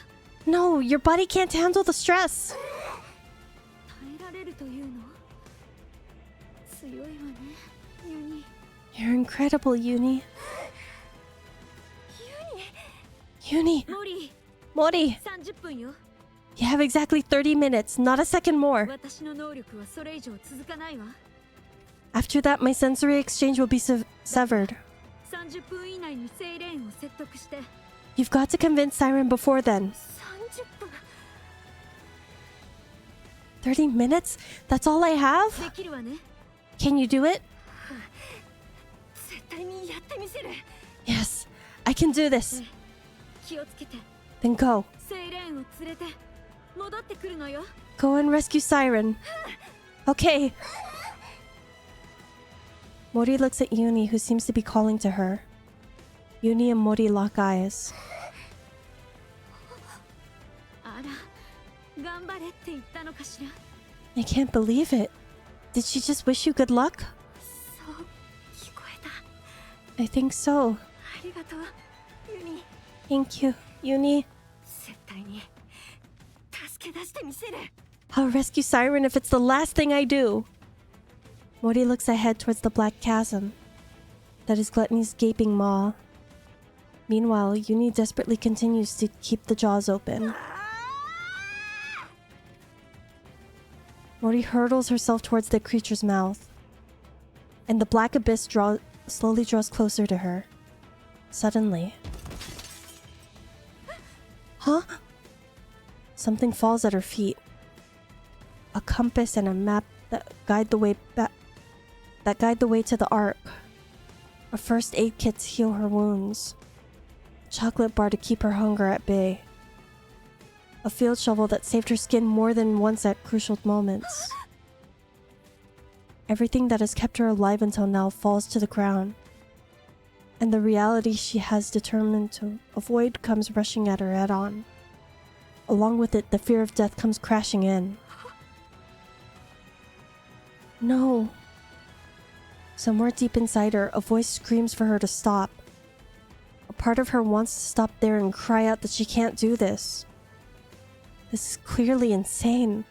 No, your body can't handle the stress! 耐えられるというの？強いわね、ユニ。 You're incredible, Yuni. Yuni! モリー、 Mori! 30分よ。 You have exactly 30 minutes, not a second more. 私の能力はそれ以上続かないわ。 After that, my sensory exchange will be severed. 30分以内にセイレーンを説得して。 You've got to convince Siren before then. 30分。 30 minutes? That's all I have? できるわね。 Can you do it? 絶対にやってみせる。 Yes, I can do this. 気をつけて。 Then go. セイレーンを連れて戻ってくるのよ。 Go and rescue Siren. Okay. Mori looks at Yuni, who seems to be calling to her. Yuni and Mori lock eyes. 頑張れって言ったのかしら。 I can't believe it. Did she just wish you good luck? そう聞こえた。 I think so. ありがとう、ユニ。 Thank you, Uni. 絶対に助け出してみせる。 I'll rescue Siren if it's the last thing I do. Mori looks ahead towards the black chasm. That is Gluttony's gaping maw. Meanwhile, Uni desperately continues to keep the jaws open. Mori hurtles herself towards the creature's mouth. And the black abyss slowly draws closer to her. Suddenly... Huh? Something falls at her feet. A compass and a map that guide the way to the Ark. A first aid kit to heal her wounds. A chocolate bar to keep her hunger at bay. A field shovel that saved her skin more than once at crucial moments. Everything that has kept her alive until now falls to the ground. And the reality she has determined to avoid comes rushing at her head-on. Along with it, the fear of death comes crashing in. No. Somewhere deep inside her, a voice screams for her to stop. A part of her wants to stop there and cry out that she can't do this. This is clearly insane.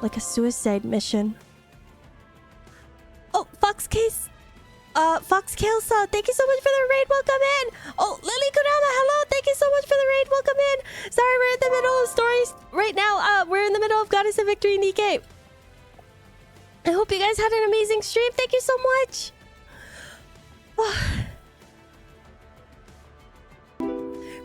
Like a suicide mission. Oh, Foxcase! Foxcale-san, thank you so much for the raid, welcome in! Oh, Lily Kurama, hello, thank you so much for the raid, welcome in! Sorry, we're in the middle of stories right now. We're in the middle of Goddess of Victory NIKKE. I hope you guys had an amazing stream, thank you so much!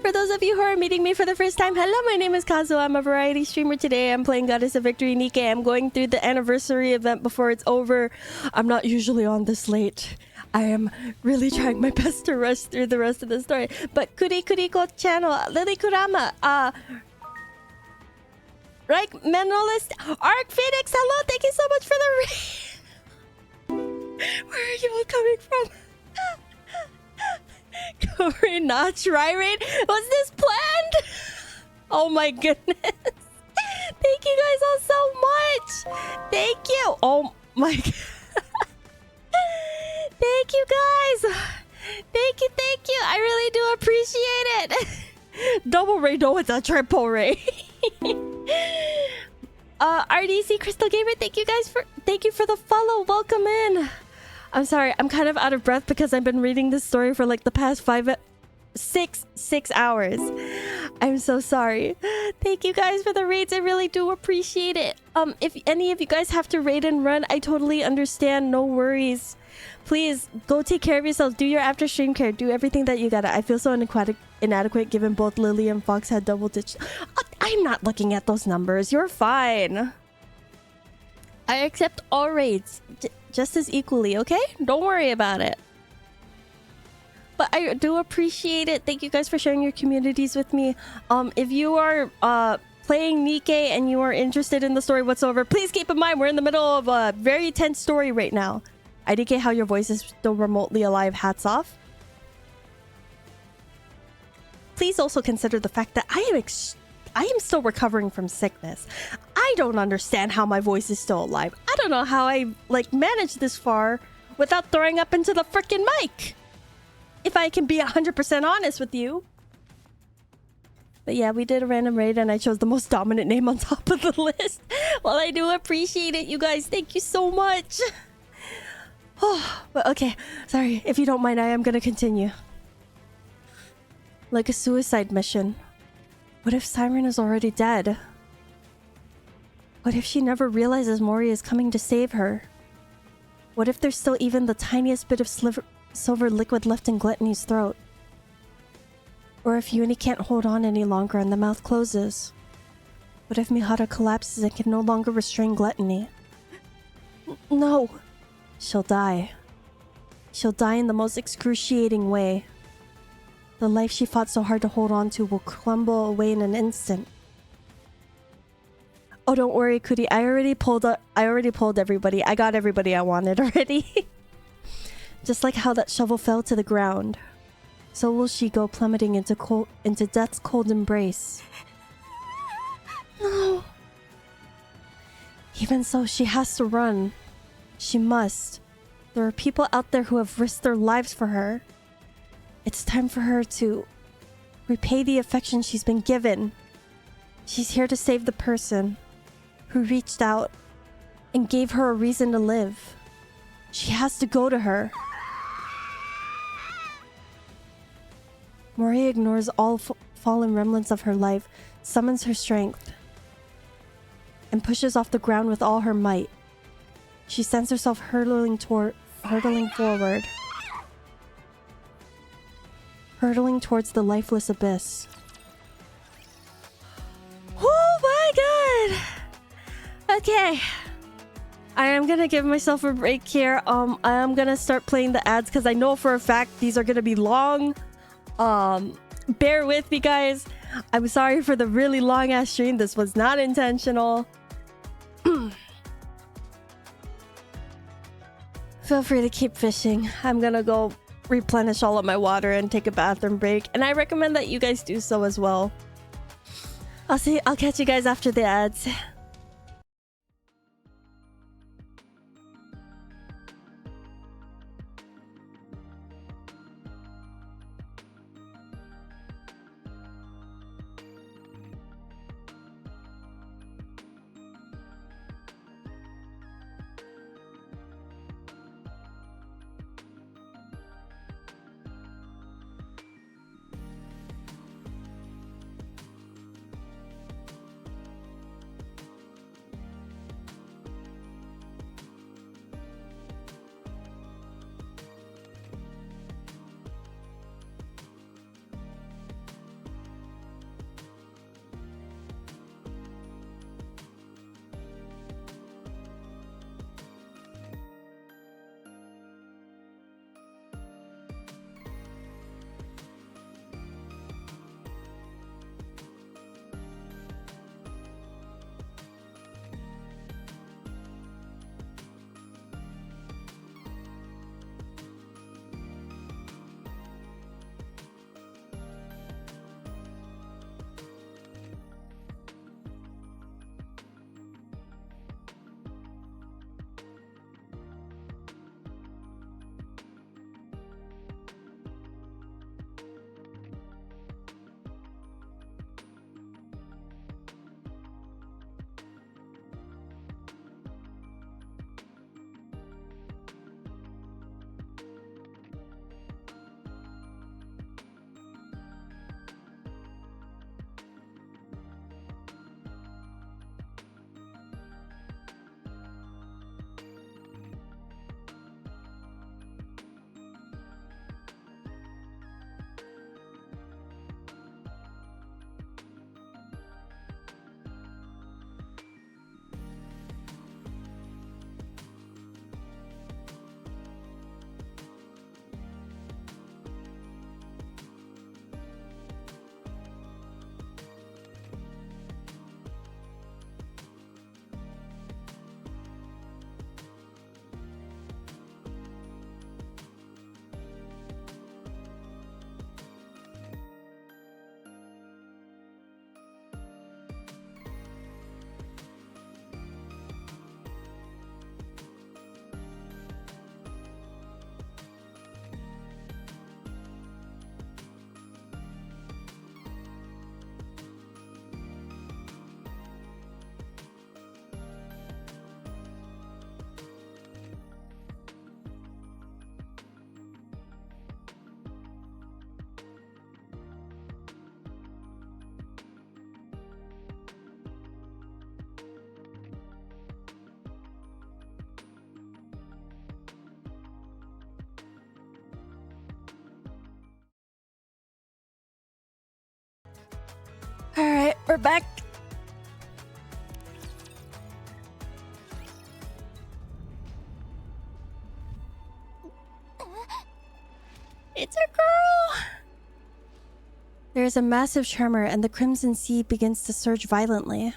For those of you who are meeting me for the first time, hello, my name is Kazuha. I'm a variety streamer today. I'm playing Goddess of Victory NIKKE. I'm going through the anniversary event before it's over. I'm not usually on this late. I am really trying my best to rush through the rest of the story. But Kuriko channel, Lily Kurama, Right, Menolist, Arc Phoenix, hello, thank you so much for the Where are you all coming from? Corey Notch Raid? Was this planned? Oh my goodness. Thank you guys all so much. Thank you. Oh my god. Thank you guys. Thank you. I really do appreciate it. Double raid, no, it's a triple raid. RDC Crystal Gamer, thank you for the follow. Welcome in. I'm sorry, I'm kind of out of breath because I've been reading this story for like the past 6 hours. I'm so sorry. Thank you guys for the raids. I really do appreciate it. If any of you guys have to raid and run, I totally understand. No worries. Please go take care of yourselves. Do your after stream care. Do everything that you gotta. I feel so inadequate given both Lily and Fox had double ditch. I'm not looking at those numbers. You're fine. I accept all raids just as equally, okay? Don't worry about it. But I do appreciate it. Thank you guys for sharing your communities with me. If you are playing NIKKE and you are interested in the story whatsoever, please keep in mind we're in the middle of a very tense story right now. IDK, how your voice is still remotely alive. Hats off. Please also consider the fact that I am still recovering from sickness. I don't understand how my voice is still alive. I don't know how I managed this far without throwing up into the freaking mic. If I can be 100% honest with you. But yeah, we did a random raid and I chose the most dominant name on top of the list. Well, I do appreciate it, you guys. Thank you so much. Oh, but okay. Sorry, if you don't mind, I am gonna continue. Like a suicide mission. What if Siren is already dead? What if she never realizes Mori is coming to save her? What if there's still even the tiniest bit of silver liquid left in Gluttony's throat? Or if Uni can't hold on any longer and the mouth closes? What if Mihara collapses and can no longer restrain Gluttony? No! She'll die. She'll die in the most excruciating way. The life she fought so hard to hold on to will crumble away in an instant. Oh, don't worry, Kuti. I already pulled everybody. I got everybody I wanted already. Just like how that shovel fell to the ground, so will she go plummeting into death's cold embrace. No. Even so, she has to run. She must. There are people out there who have risked their lives for her. It's time for her to repay the affection she's been given. She's here to save the person who reached out and gave her a reason to live. She has to go to her. Mori ignores all fallen remnants of her life, summons her strength, and pushes off the ground with all her might. She sends herself hurtling forward, hurtling towards the lifeless abyss. Oh my god! Okay. I am gonna give myself a break here. I am gonna start playing the ads because I know for a fact these are gonna be long. Bear with me, guys. I'm sorry for the really long ass stream. This was not intentional. Feel free to keep fishing. I'm gonna go replenish all of my water and take a bathroom break, and I recommend that you guys do so as well. I'll catch you guys after the ads. Alright, we're back. It's a girl! There is a massive tremor and the Crimson Sea begins to surge violently.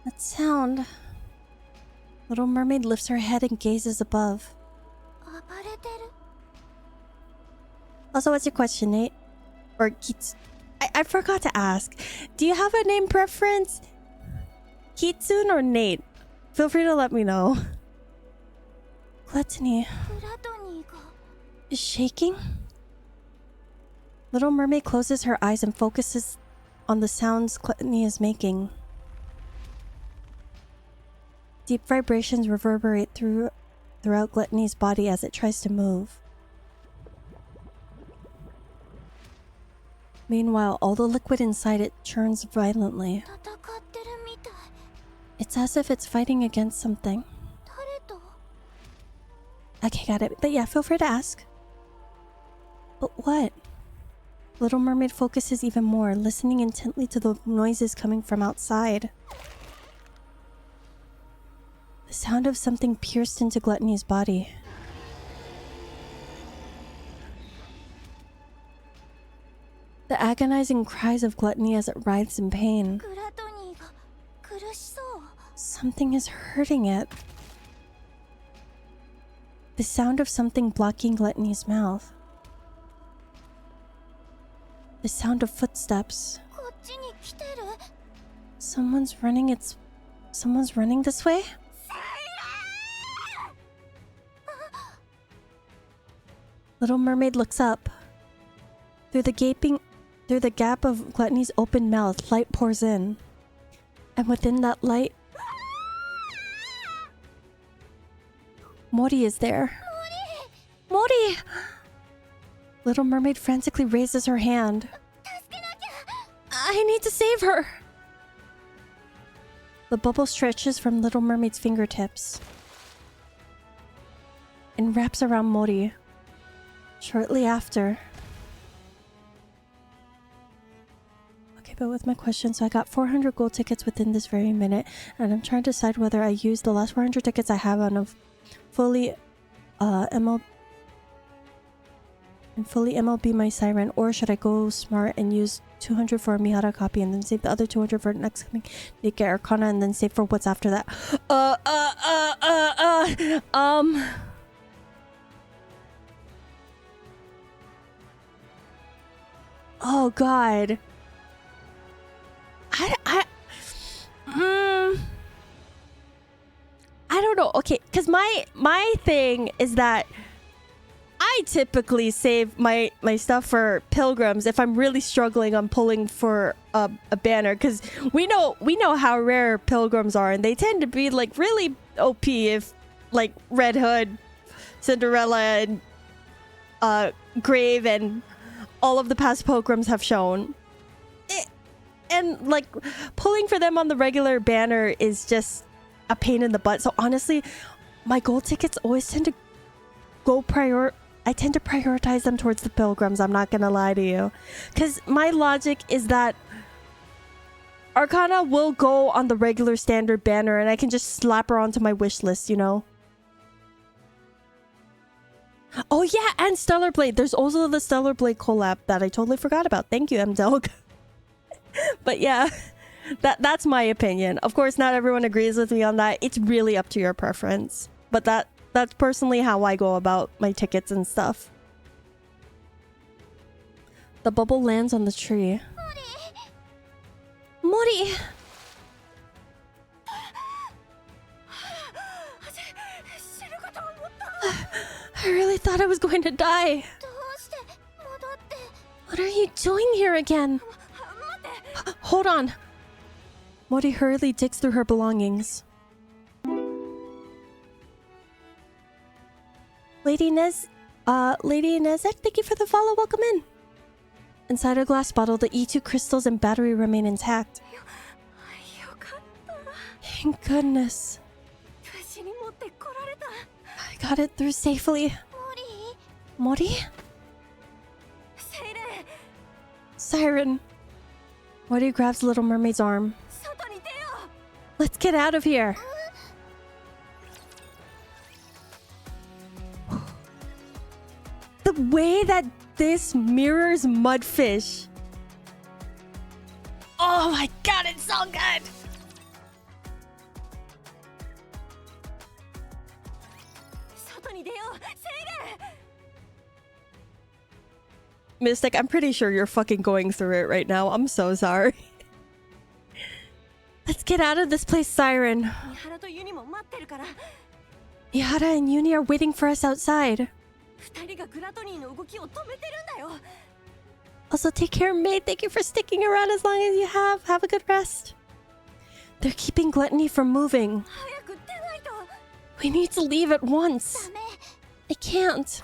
That sound... Little Mermaid lifts her head and gazes above. Also, what's your question, Nate? Or Keats? I forgot to ask. Do you have a name preference? Kitsune or Nate? Feel free to let me know. Gluttony. グラトニーが Is shaking? Little Mermaid closes her eyes and focuses on the sounds Gluttony is making. Deep vibrations reverberate throughout Gluttony's body as it tries to move. Meanwhile, all the liquid inside it churns violently. 戦ってるみたい。 It's as if it's fighting against something. 誰と？ Okay, got it. But yeah, feel free to ask. But what? Little Mermaid focuses even more, listening intently to the noises coming from outside. The sound of something pierced into Gluttony's body. The agonizing cries of Gluttony as it writhes in pain. グラトニーが苦しそう。 Something is hurting it. The sound of something blocking Gluttony's mouth. The sound of footsteps. こっちに来てる。 Someone's running this way? Little Mermaid looks up. Through the gap of Gluttony's open mouth, light pours in. And within that light, Mori is there. Mori! Little Mermaid frantically raises her hand. I need to save her! The bubble stretches from Little Mermaid's fingertips and wraps around Mori. Shortly after... Okay, but with my question, so I got 400 gold tickets within this very minute, and I'm trying to decide whether I use the last 400 tickets I have on a fully MLB my Siren, or should I go smart and use 200 for a Mihara copy and then save the other 200 for next coming NIKKE Arcana and then save for what's after that? Oh god. I don't know. Okay, because my thing is that I typically save my stuff for pilgrims if I'm really struggling on pulling for a banner, because we know how rare pilgrims are, and they tend to be like really OP if like Red Hood, Cinderella, and Grave and all of the past pilgrims have shown. And like pulling for them on the regular banner is just a pain in the butt. So honestly, my gold tickets always tend to go I tend to prioritize them towards the pilgrims. I'm not gonna lie to you, because my logic is that Arcana will go on the regular standard banner and I can just slap her onto my wish list, you know? Oh yeah, and Stellar Blade. There's also the Stellar Blade collab that I totally forgot about. Thank you, MDelg. But yeah, that's my opinion. Of course, not everyone agrees with me on that. It's really up to your preference. But that's personally how I go about my tickets and stuff. The bubble lands on the tree. Mori! I really thought I was going to die. What are you doing here again? Hold on. Mori hurriedly digs through her belongings. Lady Nezek, thank you for the follow. Welcome in. Inside a glass bottle, the E2 crystals and battery remain intact. Thank goodness. I got it through safely. Mori? Siren. Mori grabs Little Mermaid's arm. Let's get out of here. The way that this mirrors Mudfish. Oh my god, it's so good. Mystic, I'm pretty sure you're fucking going through it right now. I'm so sorry. Let's get out of this place, Siren. Mihara and Uni are waiting for us outside. Also, take care, mate. Thank you for sticking around as long as you have. Have a good rest. They're keeping Gluttony from moving. We need to leave at once. I can't.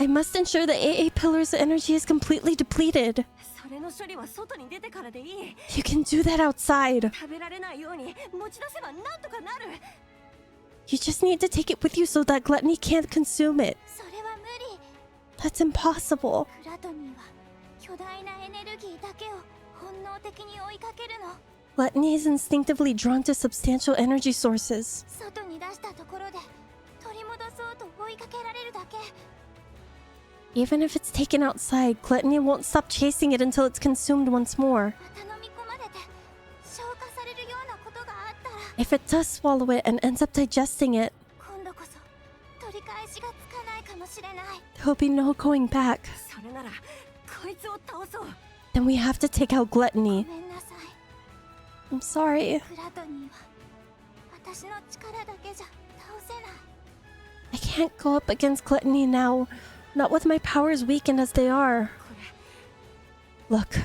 I must ensure the AA pillar's energy is completely depleted. You can do that outside. You just need to take it with you so that Gluttony can't consume it. That's impossible. Gluttony is instinctively drawn to substantial energy sources. Even if it's taken outside, Gluttony won't stop chasing it until it's consumed once more. If it does swallow it and ends up digesting it, there will be no going back. Then we have to take out Gluttony. I'm sorry. I can't go up against Gluttony now. Not with my powers weakened as they are. Look.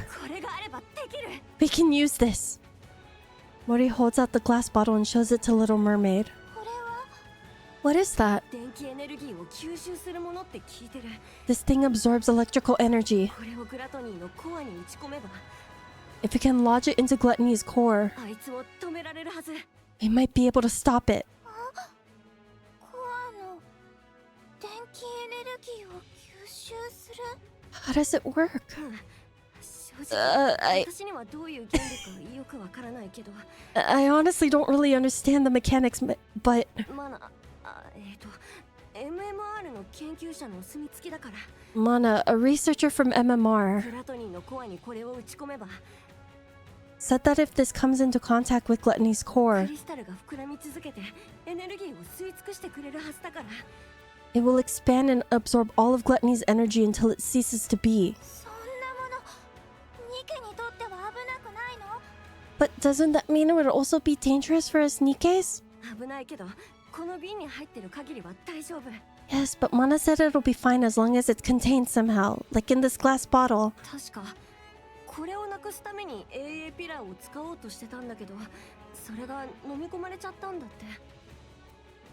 We can use this. Mori holds out the glass bottle and shows it to Little Mermaid. What is that? This thing absorbs electrical energy. If we can lodge it into Gluttony's core, we might be able to stop it. How does it work? I honestly don't really understand the mechanics, but... Mana, a researcher from MMR, said that if this comes into contact with Gluttony's core, it will expand and absorb all of Gluttony's energy until it ceases to be. But doesn't that mean it would also be dangerous for us Nikkes? Yes, but Mana said it'll be fine as long as it's contained somehow, like in this glass bottle.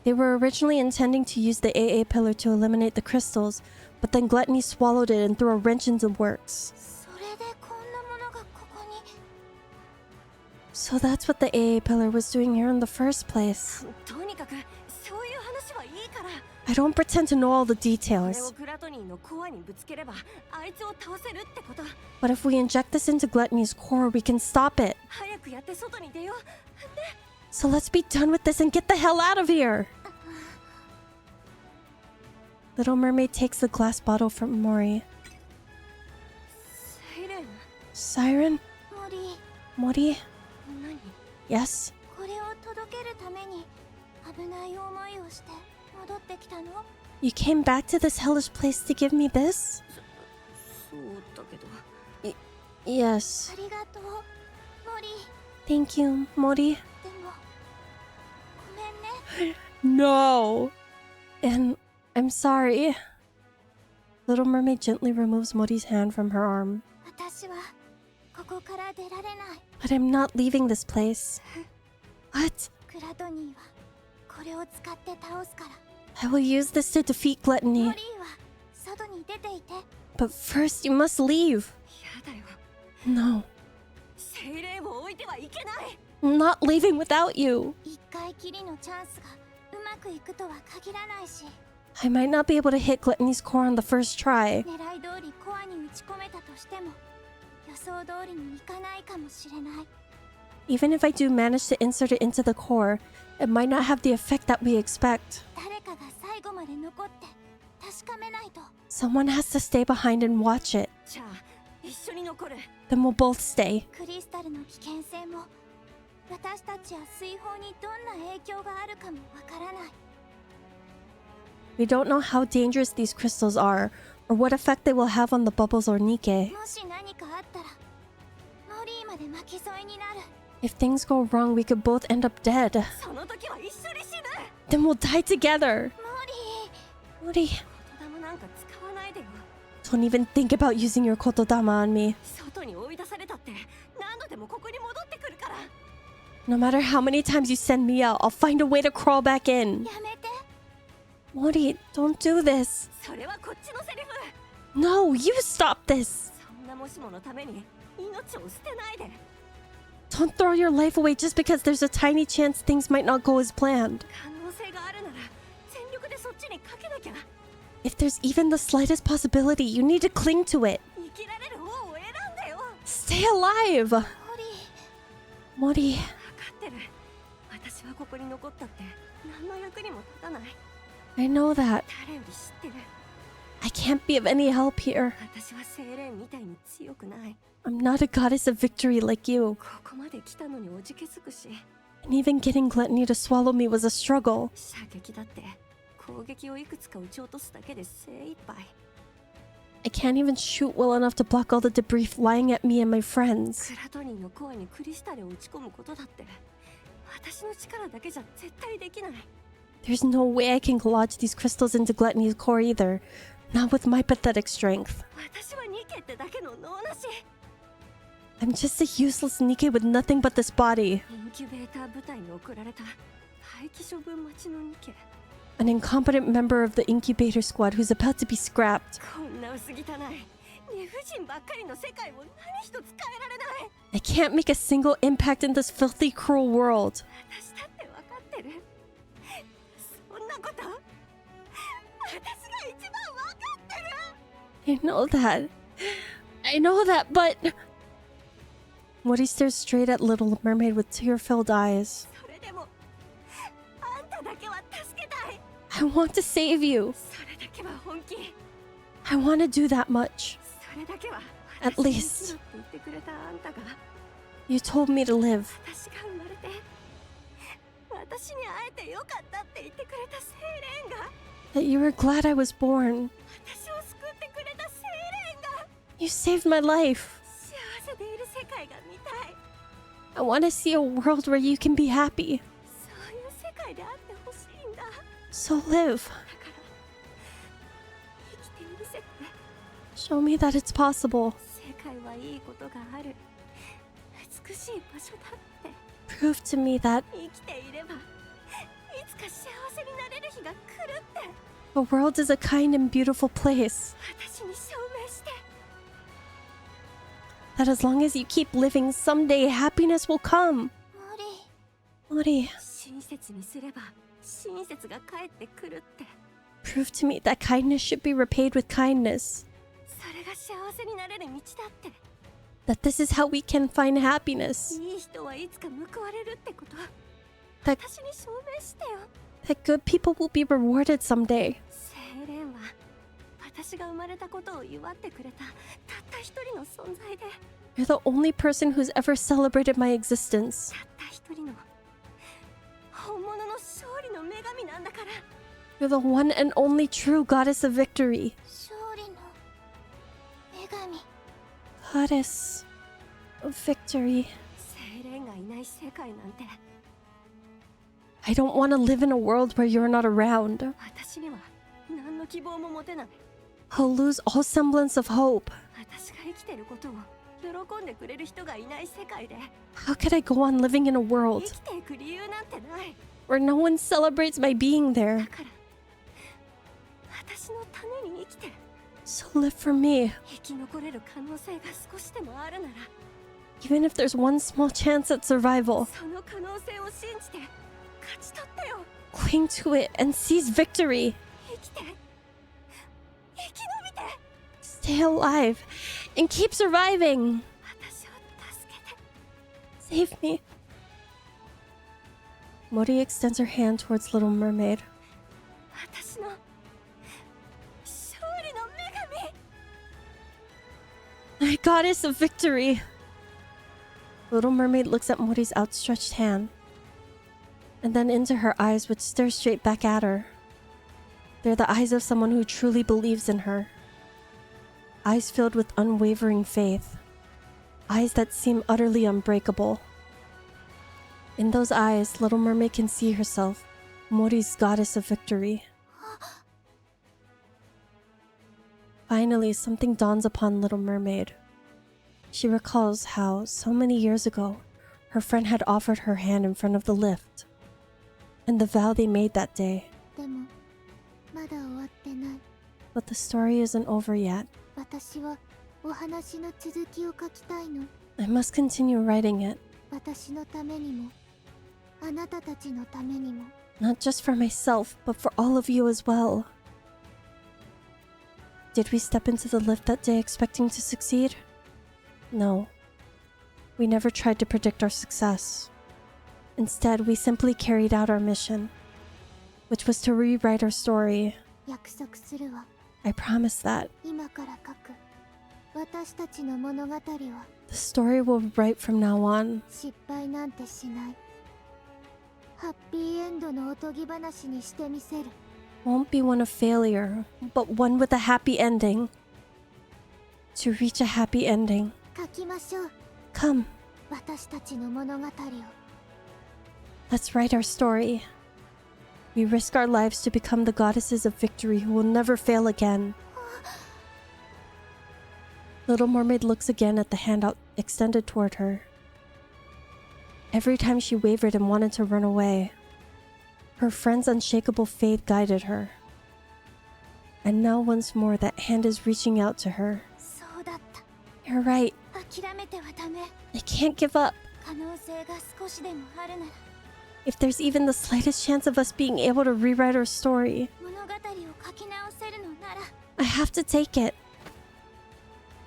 They were originally intending to use the AA pillar to eliminate the crystals, but then Gluttony swallowed it and threw a wrench into the works. So that's what the AA pillar was doing here in the first place. I don't pretend to know all the details. But if we inject this into Gluttony's core, we can stop it. So let's be done with this and get the hell out of here! Little Mermaid takes the glass bottle from Mori. Siren? Mori? Yes? You came back to this hellish place to give me this? Yes. Thank you, Mori. No! And I'm sorry. Little Mermaid gently removes Mori's hand from her arm. But I'm not leaving this place. What? I will use this to defeat Gluttony. But first you must leave. No. I'm not leaving without you. I might not be able to hit Gluttony's core on the first try. Even if I do manage to insert it into the core, it might not have the effect that we expect. Someone has to stay behind and watch it. Then we'll both stay. We don't know how dangerous these crystals are, or what effect they will have on the bubbles or Nikke. もし何かあったらモリーまで巻き添えになる。 If things go wrong, we could both end up dead. その時は一緒に死ぬ。 Then we'll die together. モリー Mori, 言霊なんか使わないでよ。 don't even think about using your kotodama on me. 外に追い出されたって何度でもここに戻ってくるから。 No matter how many times you send me out, I'll find a way to crawl back in. やめて。 Mori, don't do this. それはこっちのセリフ。 No, you stop this. そんなもしものために命を捨てないで。 Don't throw your life away just because there's a tiny chance things might not go as planned. 可能性があるなら全力でそっちにかけなきゃ。 If there's even the slightest possibility, you need to cling to it. 生きられる方を選んでよ。 Stay alive. モリー Mori, 分かってる。私はここに残ったって何の役にも立たない。 I know that. 誰より知ってる。 I can't be of any help here. 私はセイレーンみたいに強くない。 I'm not a goddess of victory like you. ここまで来たのにおじけづくし、 And even getting Gluttony to swallow me was a struggle. 射撃だって攻撃をいくつか撃ち落とすだけで精一杯。 I can't even shoot well enough to block all the debris flying at me and my friends. クラトニーのコアにクリスタルを打ち込むことだって私の力だけじゃ絶対できない。 There's no way I can lodge these crystals into Gluttony's core either. Not with my pathetic strength. 私はニケってだけの脳なし。 I'm just a useless Nikke with nothing but this body. インキュベーター部隊に送られた廃棄処分待ちのニケ。 An incompetent member of the incubator squad who's about to be scrapped. こんな薄汚い理不尽ばっかりの世界を何一つ変えられない。 I can't make a single impact in this filthy, cruel world. 私だって分かってる。そんなこと私が一番分かってる。 I know that. I know that, but... Woody stares straight at Little Mermaid with tear-filled eyes. それでもあんただけは助けたい。 I want to save you. それだけは本気。 I want to do that much. それだけは At 私に least. しろって言ってくれたあんたが You told me to live. 私が生まれて私に会えてよかったって言ってくれたセイレーンが That you were glad I was born. 私を救ってくれたセイレーンが You saved my life. 幸せでいる世界が見たい。 I want to see a world where you can be happy. そういう世界であってほしいんだ。 So live. だから生きてみせて。 Show me that it's possible. 世界はいいことがある。美しい場所だって。 Prove to me that 生きていればいつか幸せになれる日が来るって。 the world is a kind and beautiful place. 私に証明して。 That as long as you keep living, someday happiness will come. モリー Mori, 親切にすれば親切が返ってくるって。 prove to me that kindness should be repaid with kindness. それが幸せになれる道だって。 That this is how we can find happiness. いい人はいつか報われるってこと。 That, 私に証明してよ。 that good people will be rewarded someday. セイレーンは私が生まれたことを祝ってくれたたった一人の存在で、 You're the only person who's ever celebrated my existence. たった一人の本物の勝利の女神なんだから。 You're the one and only true goddess of victory. 勝利の女神 Goddess of victory. セイレーンがいない世界なんて I don't want to live in a world where you're not around. 私には何の希望も持てない。 I'll lose all semblance of hope. 私が生きてることを喜んでくれる人がいない世界で How could I go on living in a 生 world きていく理由なんてない。 where no one celebrates my being だ there? から私のために生きて So live for me. 生き残れる可能性が少しでもあるなら Even if there's one small chance at survival, その可能性を信じて勝ち取ってよ。 cling to it and seize victory. 生きて生き延びて Stay alive and keep surviving. 私を助けて。 Save me. Mori extends her hand towards Little Mermaid. 私の勝利の女神。 My goddess of victory. Little Mermaid looks at Mori's outstretched hand, and then into her eyes, which stare straight back at her. They're the eyes of someone who truly believes in her. Eyes filled with unwavering faith. Eyes that seem utterly unbreakable. In those eyes, Little Mermaid can see herself, Mori's goddess of victory. Finally, something dawns upon Little Mermaid. She recalls how, so many years ago, her friend had offered her hand in front of the lift, and the vow they made that day. でもまだ終わってない。 But the story isn't over yet. 私はお話の続きを書きたいの。 I must continue writing it, 私のためにもあなたたちのためにも。 not just for myself, but for all of you as well. Did we step into the lift that day expecting to succeed? No. We never tried to predict our success. Instead, we simply carried out our mission, which was to rewrite our story. 約束するわ。 I promise that 今から書く私たちの物語は the story will write from now on. 失敗なんてしない。ハッピーエンドのおとぎ話にしてみせる。 Won't be one of failure, but one with a happy ending. To reach a happy ending. 書きましょう。 Come, 私たちの物語を。 let's write our story. We risk our lives to become the goddesses of victory who will never fail again. Little Mermaid looks again at the hand out extended toward her. Every time she wavered and wanted to run away, her friend's unshakable faith guided her. And now once more that hand is reaching out to her. そうだった。 You're right. 諦めてはダメ。 I can't give up. 可能性が少しでもあるなら If there's even the slightest chance of us being able to rewrite our story, 物語を書き直せるのなら I have to take it.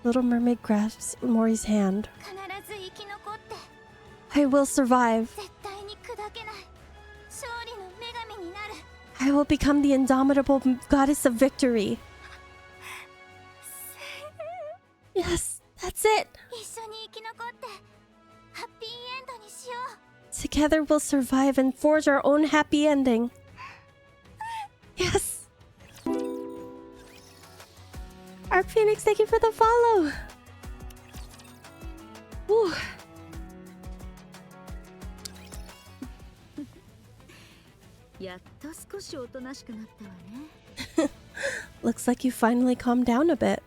Little Mermaid grasps Mori's hand. 必ず生き残って I will survive. 絶対に砕けない勝利の女神になる。 I will become the indomitable goddess of victory. Yes, that's it. 一緒に生き残ってハッピーエンドにしよう。 Together we'll survive and forge our own happy ending. Yes. Arc Phoenix, thank you for the follow. Whew. やっと少しおとなしくなったわね。 Looks like you finally calmed down a bit.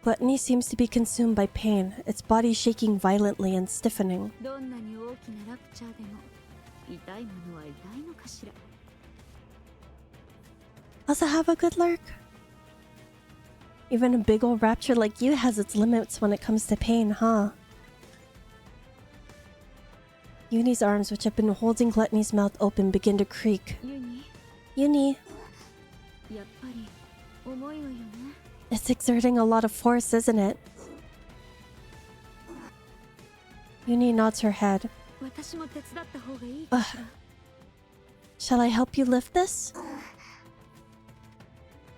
Gluttony seems to be consumed by pain, its body shaking violently and stiffening. どんなに大きなラプチャーでも痛いものは痛いのかしら。 Also have a good lurk. Even a big old rapture like you has its limits when it comes to pain, huh? Uni's arms, which have been holding Gluttony's mouth open, begin to creak. ユニ、 Uni, やっぱり重いわよね。 it's exerting a lot of force, isn't it? Uni nods her head. 私も手伝った方がいいかしら。 Shall I help you lift this?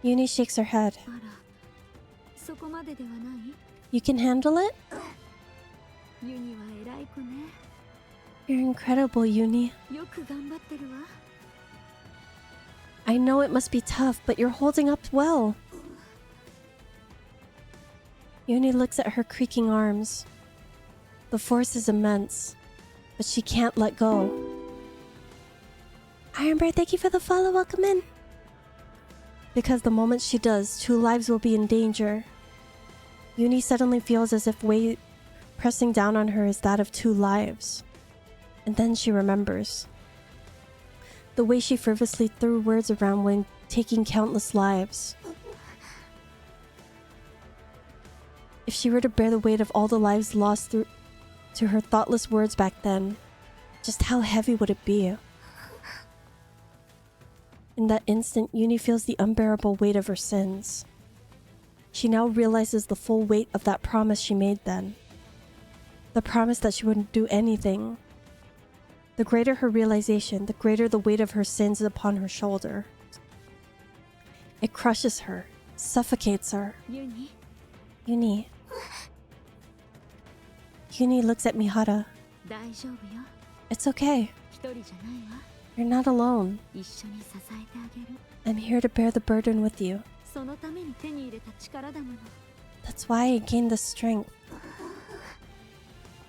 Uni shakes her head. あら、そこまでではない？ You can handle it? ユニは偉い子ね。 You're incredible, Uni. よく頑張ってるわ。 I know it must be tough, but you're holding up well. Uni looks at her creaking arms. The force is immense, but she can't let go. Ironbear, thank you for the follow. Welcome in. Because the moment she does, 2 lives will be in danger. Uni suddenly feels as if weight pressing down on her is that of 2 lives. And then she remembers. The way she frivolously threw words around when taking countless lives. If she were to bear the weight of all the lives lost through to her thoughtless words back then, just how heavy would it be? In that instant, Uni feels the unbearable weight of her sins. She now realizes the full weight of that promise she made then. The promise that she wouldn't do anything. The greater her realization, the greater the weight of her sins upon her shoulder. It crushes her, suffocates her. ユニ、 Uni. Uni looks at Mihara. 大丈夫よ。 It's okay. 一人じゃないわ。You're not alone. 一緒に支えてあげる。 I'm here to bear the burden with you. そのために手に入れた力だもの。 That's why I gained the strength.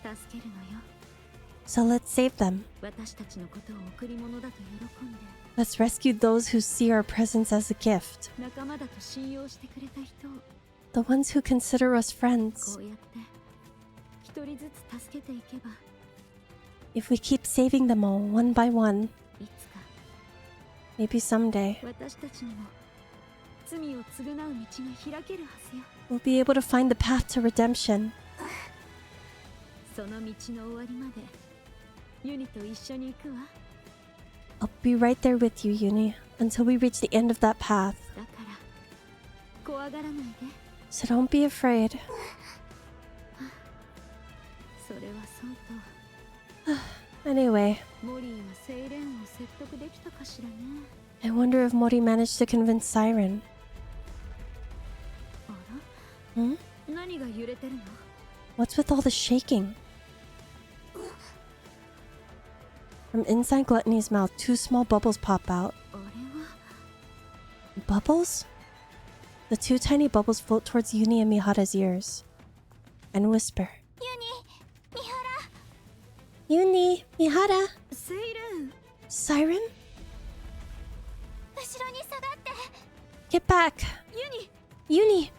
助けるのよ。 So let's save them. 私たちのことを贈り物だと喜んで。 Let's rescue those who see our presence as a gift. 仲間だと信用してくれた人を。 The ones who consider us friends. こうやって一人ずつ助けていけば。 If we keep saving them all one by one, いつか maybe someday 私たちにも罪を償う道が開けるはずよ。 we'll be able to find the path to redemption. その道の終わりまでユニと一緒に行くわ。 I'll be right there with you, Uni, until we reach the end of that path. だから怖がらないで。 So don't be afraid. それはそうと。 Anyway, モリーはセイレーンを説得できたかしらね。 I wonder if Mori managed to convince Siren. あら、 Hmm? 何が揺れてるの？ What's with all the shaking? From inside Gluttony's mouth, two small bubbles pop out. あれは Bubbles? The two tiny bubbles float towards Uni and Mihara's ears and whisper, ユニ、ミハラ、 Uni, Mihara, セイレーン。 Siren? 後ろに下がって。 Get back! ユニ。 Uni!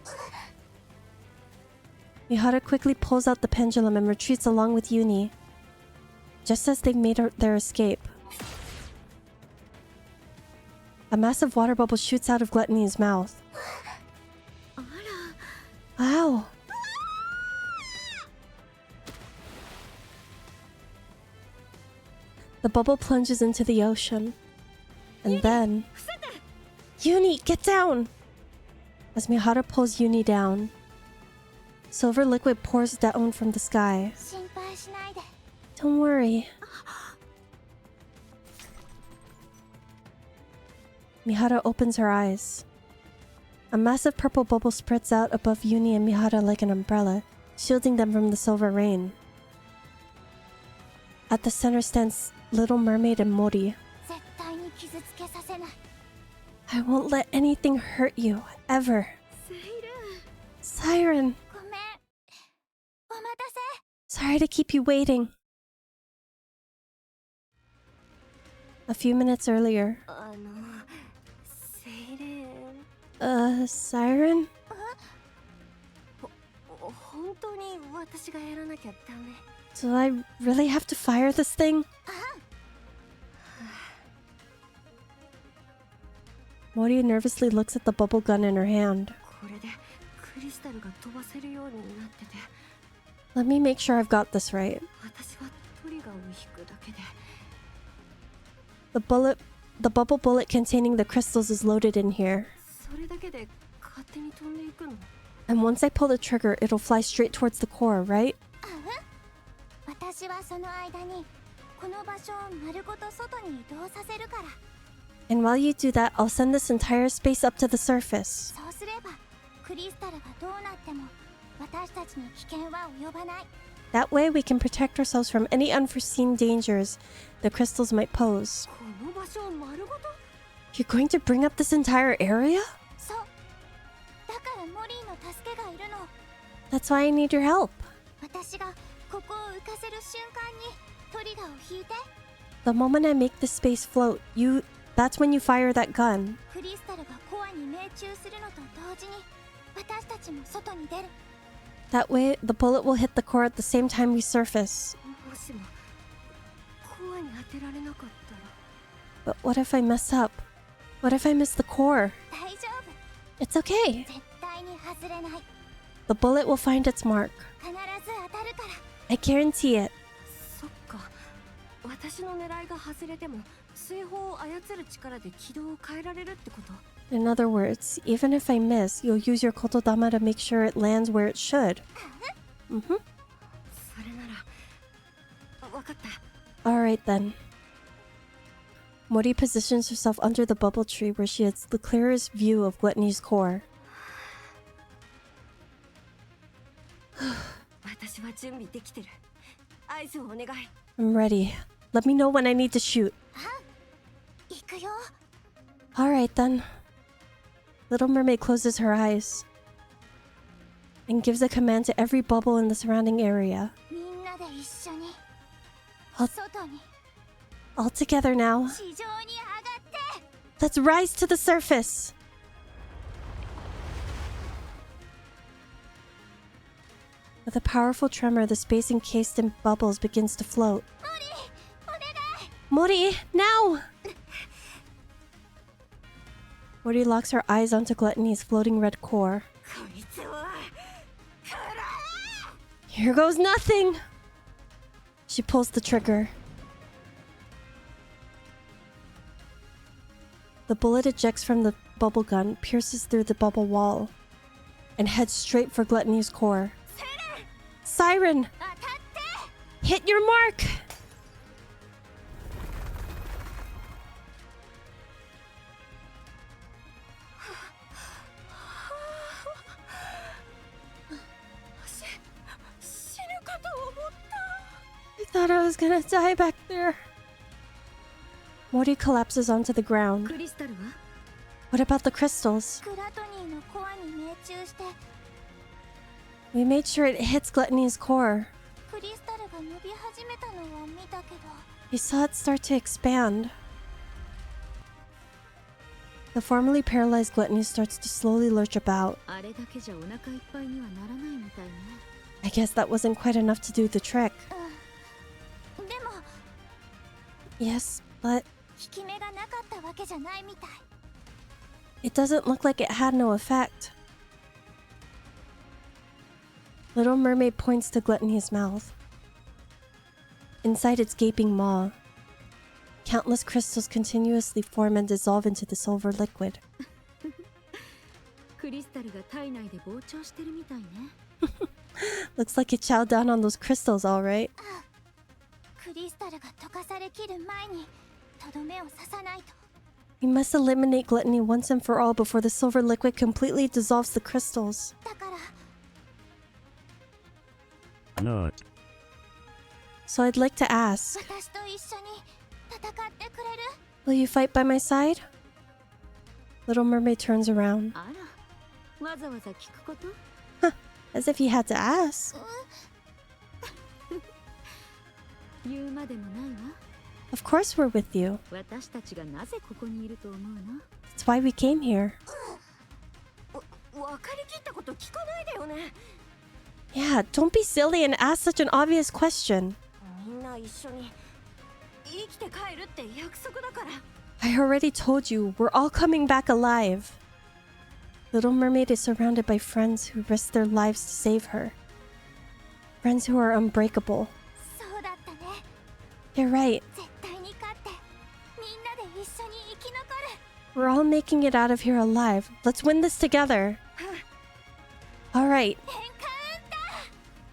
Mihara quickly pulls out the pendulum and retreats along with Uni, just as they've made their escape. A massive water bubble shoots out of Gluttony's mouth. あら。 Wow! The bubble plunges into the ocean. And then... Uni, get down! As Mihara pulls Uni down, silver liquid pours down from the sky. 心配しないで。 Don't worry. Mihara opens her eyes. A massive purple bubble spreads out above Uni and Mihara like an umbrella, shielding them from the silver rain. At the center stands Little Mermaid and Mori. 絶対に傷つけさせない。 I won't let anything hurt you, ever. セイレーン。 Siren, ごめん。お待たせ。 sorry to keep you waiting. A few minutes earlier. セイレーン Siren? 本当に私がやらなきゃダメ Do I really have to fire this thing? Mori nervously looks at the bubble gun in her hand. これでクリスタルが飛ばせるようになってて Let me make sure I've got this right. 私はトリガーを引くだけで The bubble bullet containing the crystals is loaded in here. それだけで勝手に飛んでいくの And once I pull the trigger, it'll fly straight towards the core, right? 私はその間にこの場所を丸ごと外に移動させるから。 And while you do that, I'll send this entire space up to the surface. そうすればクリスタルがどうなっても私たちに危険は及ばない。 That way, we can protect ourselves from any unforeseen dangers the crystals might pose. この場所を丸ごと You're going to bring up this entire area? そう。だからモリーの助けがいるの。 That's why I need your help. 私がここを浮かせる瞬間にトリガーを引いて。 The moment I make the space float, that's when you fire that gun. クリスタルがコアに命中するのと同時に私たちも外に出る。 That way, the bullet will hit the core at the same time we surface. もしもコアに当てられなかったら But what if I mess up? What if I miss the core? 大丈夫。 It's okay. 絶対に外れない。 The bullet will find its mark. 必ず当たるから。 I guarantee it. そっか私の狙いが外れても水砲を操る力で軌道を変えられるってこと In other words, even if I miss, you'll use your kotodama to make sure it lands where it should. Mm-hmm. それならわかった Alright then. Mori positions herself under the bubble tree where she has the clearest view of Gluttony's core. 私は準備できてる合図をお願い I'm ready. Let me know when I need to shoot. Alright then. Little Mermaid closes her eyes and gives a command to every bubble in the surrounding area. みんなで一緒に All, 外に all together now. 地上に上がって Let's rise to the surface. With a powerful tremor, the space encased in bubbles begins to float. お願い Mori, now! Mori locks her eyes onto Gluttony's floating red core. こいつを Here goes nothing! She pulls the trigger. The bullet ejects from the bubble gun, pierces through the bubble wall, and heads straight for Gluttony's core. Siren! 当たって Hit your mark! I thought I was gonna die back there. Mori collapses onto the ground. クリスタルは What about the crystals? グラトニーのコアに命中して We made sure it hits Gluttony's core. クリスタルが伸び始めたのは見たけど We saw it start to expand. The formerly paralyzed Gluttony starts to slowly lurch about. あれだけじゃお腹いっぱいにはならないみたいね I guess that wasn't quite enough to do the trick. でも Yes, but 効き目がなかったわけじゃないみたい it doesn't look like it had no effect. Little Mermaid points to Gluttony's mouth. Inside its gaping maw, countless crystals continuously form and dissolve into the silver liquid. クリスタルが体内で膨張してるみたいね Looks like it chowed down on those crystals, alright. クリスタルが溶かされきる前にとどめを刺さないと We must eliminate Gluttony once and for all before the silver liquid completely dissolves the crystals. だから No. So I'd like to ask, 私と一緒に戦ってくれる will you fight by my side? Little Mermaid turns around, あらわざわざ聞くこと as if he had to ask. 言うまでもないわ Of course we're with you. 私たちがなぜここにいると思うの That's why we came here. 分かりきったこと聞かないでよね Yeah, don't be silly and ask such an obvious question. みんな一緒に生きて帰るって約束だから I already told you, we're all coming back alive. Little Mermaid is surrounded by friends who risk their lives to save her. Friends who are unbreakable. そうだったね You're right. 絶対に勝ってみんなで一緒に生き残る We're all making it out of here alive. Let's win this together. Alright.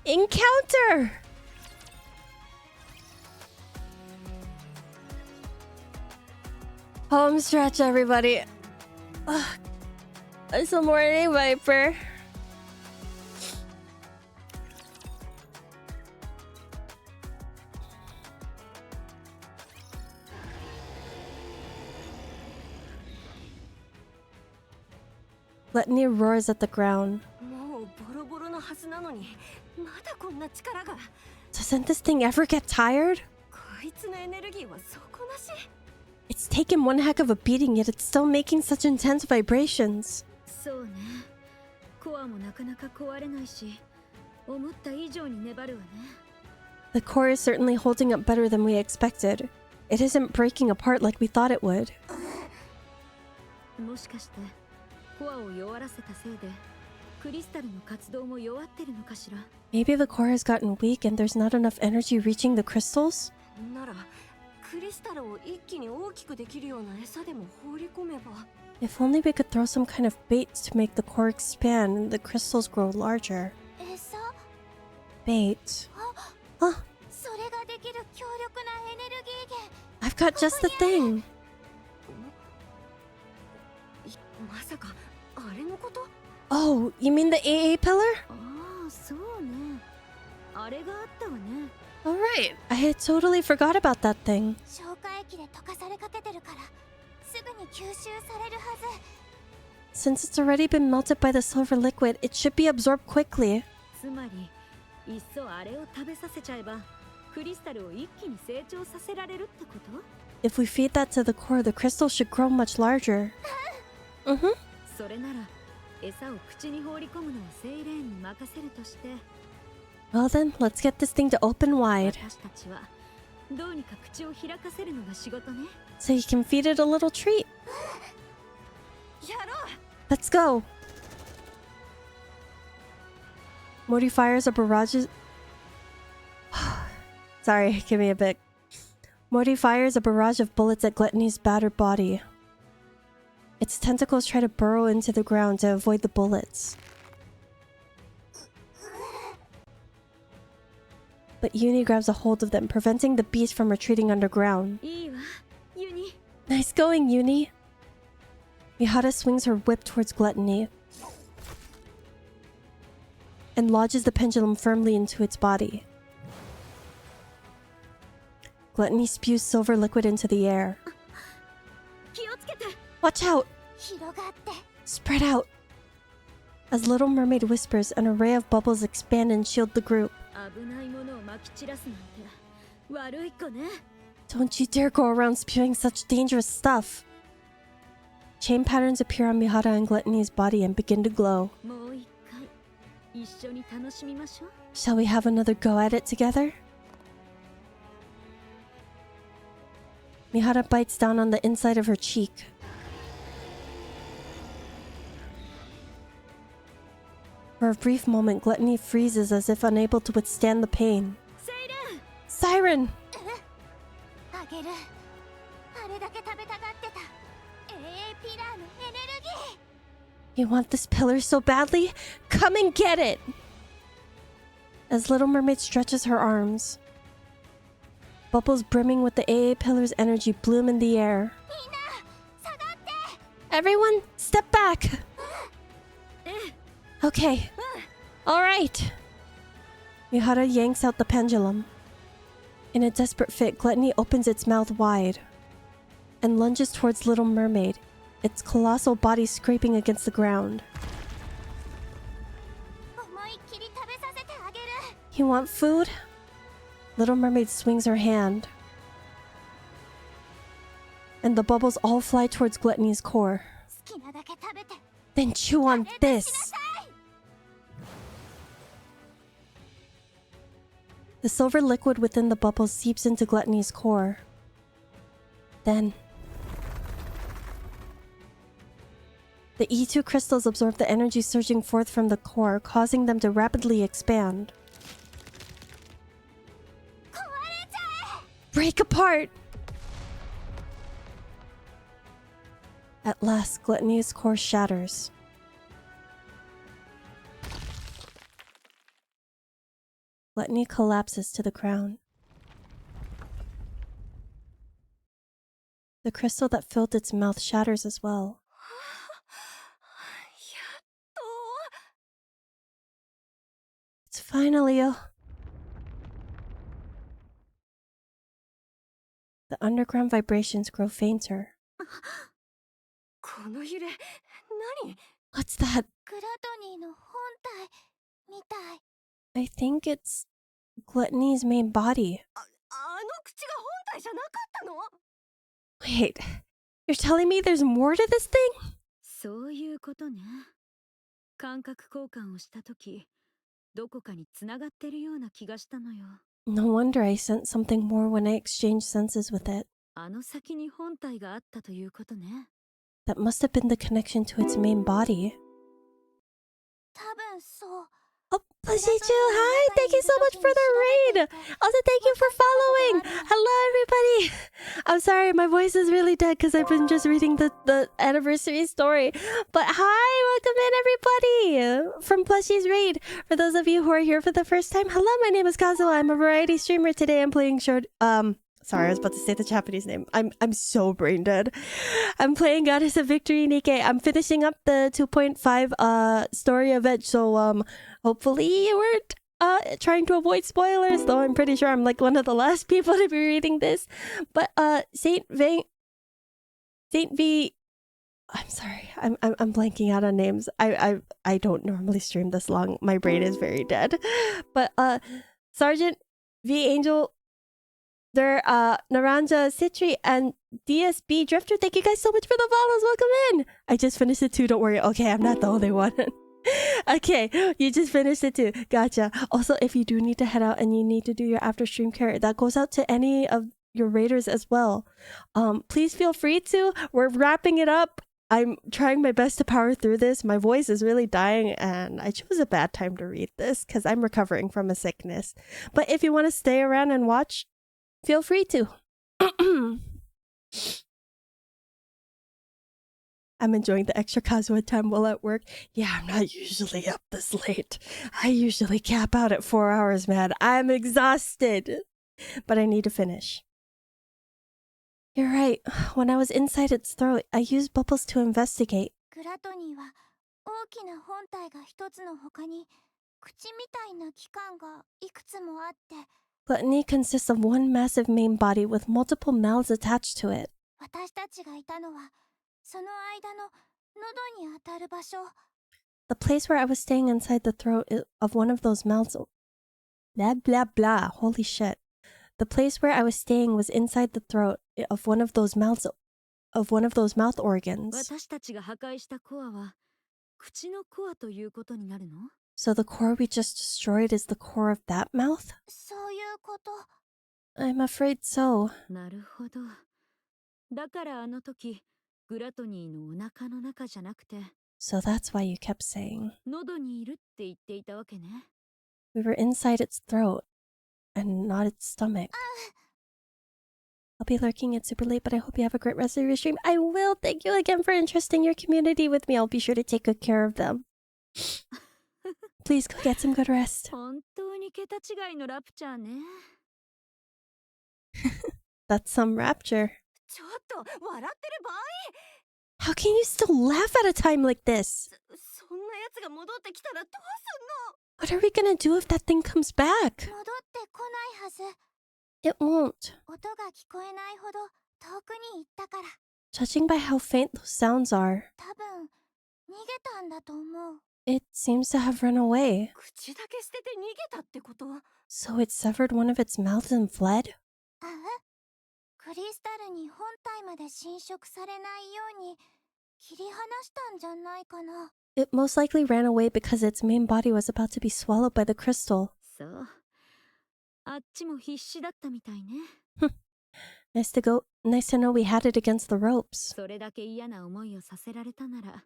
エンカウンター Encounter! Home stretch, everybody. Ugh. It's a morning viper. Gluttony roars at the ground. もうボロボロのはずなのにまだこんな力が Doesn't this thing ever get tired? こいつのエネルギーは底なし It's taken one heck of a beating, yet it's still making such intense vibrations. そうねコアもなかなか壊れないし思った以上に粘るわね The core is certainly holding up better than we expected. It isn't breaking apart like we thought it would. もしかしてコアを弱らせたせいでクリスタルの活動も弱ってるのかしら Maybe the core has gotten weak and there's not enough energy reaching the crystals? ならクリスタルを一気に大きくできるような餌でも放り込めば If only we could throw some kind of bait to make the core expand and the crystals grow larger. 餌 Bait. Huh? それができる強力なエネルギー源 I've got just the thing. まさかあれのこと Oh, you mean the AA pillar? ああそうねあれがあったわね Alright, I had totally forgot about that thing. 消化液で溶かされかけてるからすぐに吸収されるはず。 Since it's already been melted by the silver liquid, it should be absorbed quickly. つまりいっそあれを食べさせちゃえばクリスタルを一気に成長させられるってこと？ If we feed that to the core, the crystal should grow much larger. Mm-hmm. それなら餌を口に放り込むのをセイレーンに任せるとして。 Well then, let's get this thing to open wide. 私たちはどうにか口を開かせるのが仕事ね。 So you can feed it a little treat. やろう。 Let's go! Modi fires a barrage. Sorry, give me a bit. Modi fires a barrage of bullets at Gluttony's battered body. Its tentacles try to burrow into the ground to avoid the bullets. But Uni grabs a hold of them, preventing the beast from retreating underground. いいわ、ユニ。 Nice going, Uni! Mihara swings her whip towards Gluttony and lodges the pendulum firmly into its body. Gluttony spews silver liquid into the air. 気をつけて。 Watch out! 広がって。 Spread out! As Little Mermaid whispers, an array of bubbles expand and shield the group. 危ないものをまき散らすなんて悪い子ね。 Don't you dare go around spewing such dangerous stuff! Chain patterns appear on Mihara and Gluttony's body and begin to glow. もう一回一緒に楽しみましょう。 Shall we have another go at it together? Mihara bites down on the inside of her cheek. For a brief moment, Gluttony freezes as if unable to withstand the pain. Siren! あげる。あれだけ食べたがってた。AA ピラーのエネルギー。 You want this pillar so badly? Come and get it! As Little Mermaid stretches her arms, bubbles brimming with the AA pillar's energy bloom in the air. みんな、下がって。 Everyone, step back! Okay. Alright. Mihara yanks out the pendulum. In a desperate fit, Gluttony opens its mouth wide and lunges towards Little Mermaid, its colossal body scraping against the ground. 思いっきり食べさせてあげる。 You want food? Little Mermaid swings her hand, and the bubbles all fly towards Gluttony's core. 好きなだけ食べて。 Then chew on this! The silver liquid within the bubbles seeps into Gluttony's core. Then the E2 crystals absorb the energy surging forth from the core, causing them to rapidly expand. Break apart! At last, Gluttony's core shatters. Gluttony collapses to the ground. The crystal that filled its mouth shatters as well. It's finally The underground vibrations grow fainter. この揺れ、何？ What's that? グラトニーの本体みたい。 I think it's Gluttony's main body. あの口が本体じゃなかったの？ Wait, you're telling me there's more to this thing? そういうことね。感覚交換をしたとき、どこかに繋がってるような気がしたのよ。 No wonder I sensed something more when I exchanged senses with it. あの先に本体があったということね。 That must have been the connection to its main body. 多分そう。 Oh, Plushichu, hi! Thank you so much for the raid! Also, thank you for following! Hello, everybody! I'm sorry, my voice is really dead because I've been just reading the anniversary story. But hi! Welcome in, everybody! From Plushie's raid. For those of you who are here for the first time, hello, my name is Kazuha. I'm a variety streamer. Today I'm playing Sorry, I was about to say the Japanese name. I'm so brain dead. I'm playing Goddess of Victory NIKKE. I'm finishing up the 2.5 story event, so hopefully you weren't trying to avoid spoilers, though I'm pretty sure I'm like one of the last people to be reading this. But Saint Saint V. I'm sorry. I'm blanking out on names. I don't normally stream this long. My brain is very dead. But Sergeant V Angel, they're Naranja Citri and DSB Drifter. Thank you guys so much for the follows. Welcome in. I just finished it too. Don't worry. Okay, I'm not the only one. Okay, you just finished it too. Gotcha. Also, if you do need to head out and you need to do your after stream care, that goes out to any of your raiders as well. Please feel free to. We're wrapping it up. I'm trying my best to power through this. My voice is really dying and I chose a bad time to read this because I'm recovering from a sickness. But if you want to stay around and watch, feel free to. I'm enjoying the extra Kazuha time while at work. Yeah, I'm not usually up this late. I usually cap out at 4 hours, man. I'm exhausted. But I need to finish. You're right. When I was inside its throat, I used bubbles to investigate. グラトニーは大きな本体が一つの他に口みたいな器官がいくつもあって Gluttony consists of one massive main body with multiple mouths attached to it. 私たちがいたのはその間の喉に当たる場所 The place where I was staying inside the throat of one of those mouths. Blah blah blah. Holy shit. The place where I was staying was inside the throat of one of those mouth organs. 私たちが破壊したコアは口のコアということになるの？ So the core we just destroyed is the core of that mouth? そういうこと I'm afraid so. なるほど。だからあの時グラトニーのお腹の中じゃなくて So that's why you kept saying. 喉にいるって言っていたわけね。 We were inside its throat and not its stomach. I'll be lurking. It's super late, but I hope you have a great rest of your stream. I will. Thank you again for entrusting your community with me. I'll be sure to take good care of them. Please go get some good rest. 本当に桁違いのラプチャーね。That's some rapture. ちょっと笑ってる場合 How can you still laugh at a time like this? そんなやつが戻ってきたらどうすんの What are we gonna do if that thing comes back? 戻ってこないはず It won't. 音が聞こえないほど遠くに行ったから Judging by how faint those sounds are, 多分逃げたんだと思う it seems to have run away. 口だけ捨てて逃げたってことは So it severed one of its mouths and fled? あクリスタルに本体まで侵食されないように切り離したんじゃないかな It most likely ran away because its main body was about to be swallowed by the crystal. そう。あっちも必死だったみたいね。Nice to know we had it against the ropes. それだけ嫌な思いをさせられたなら、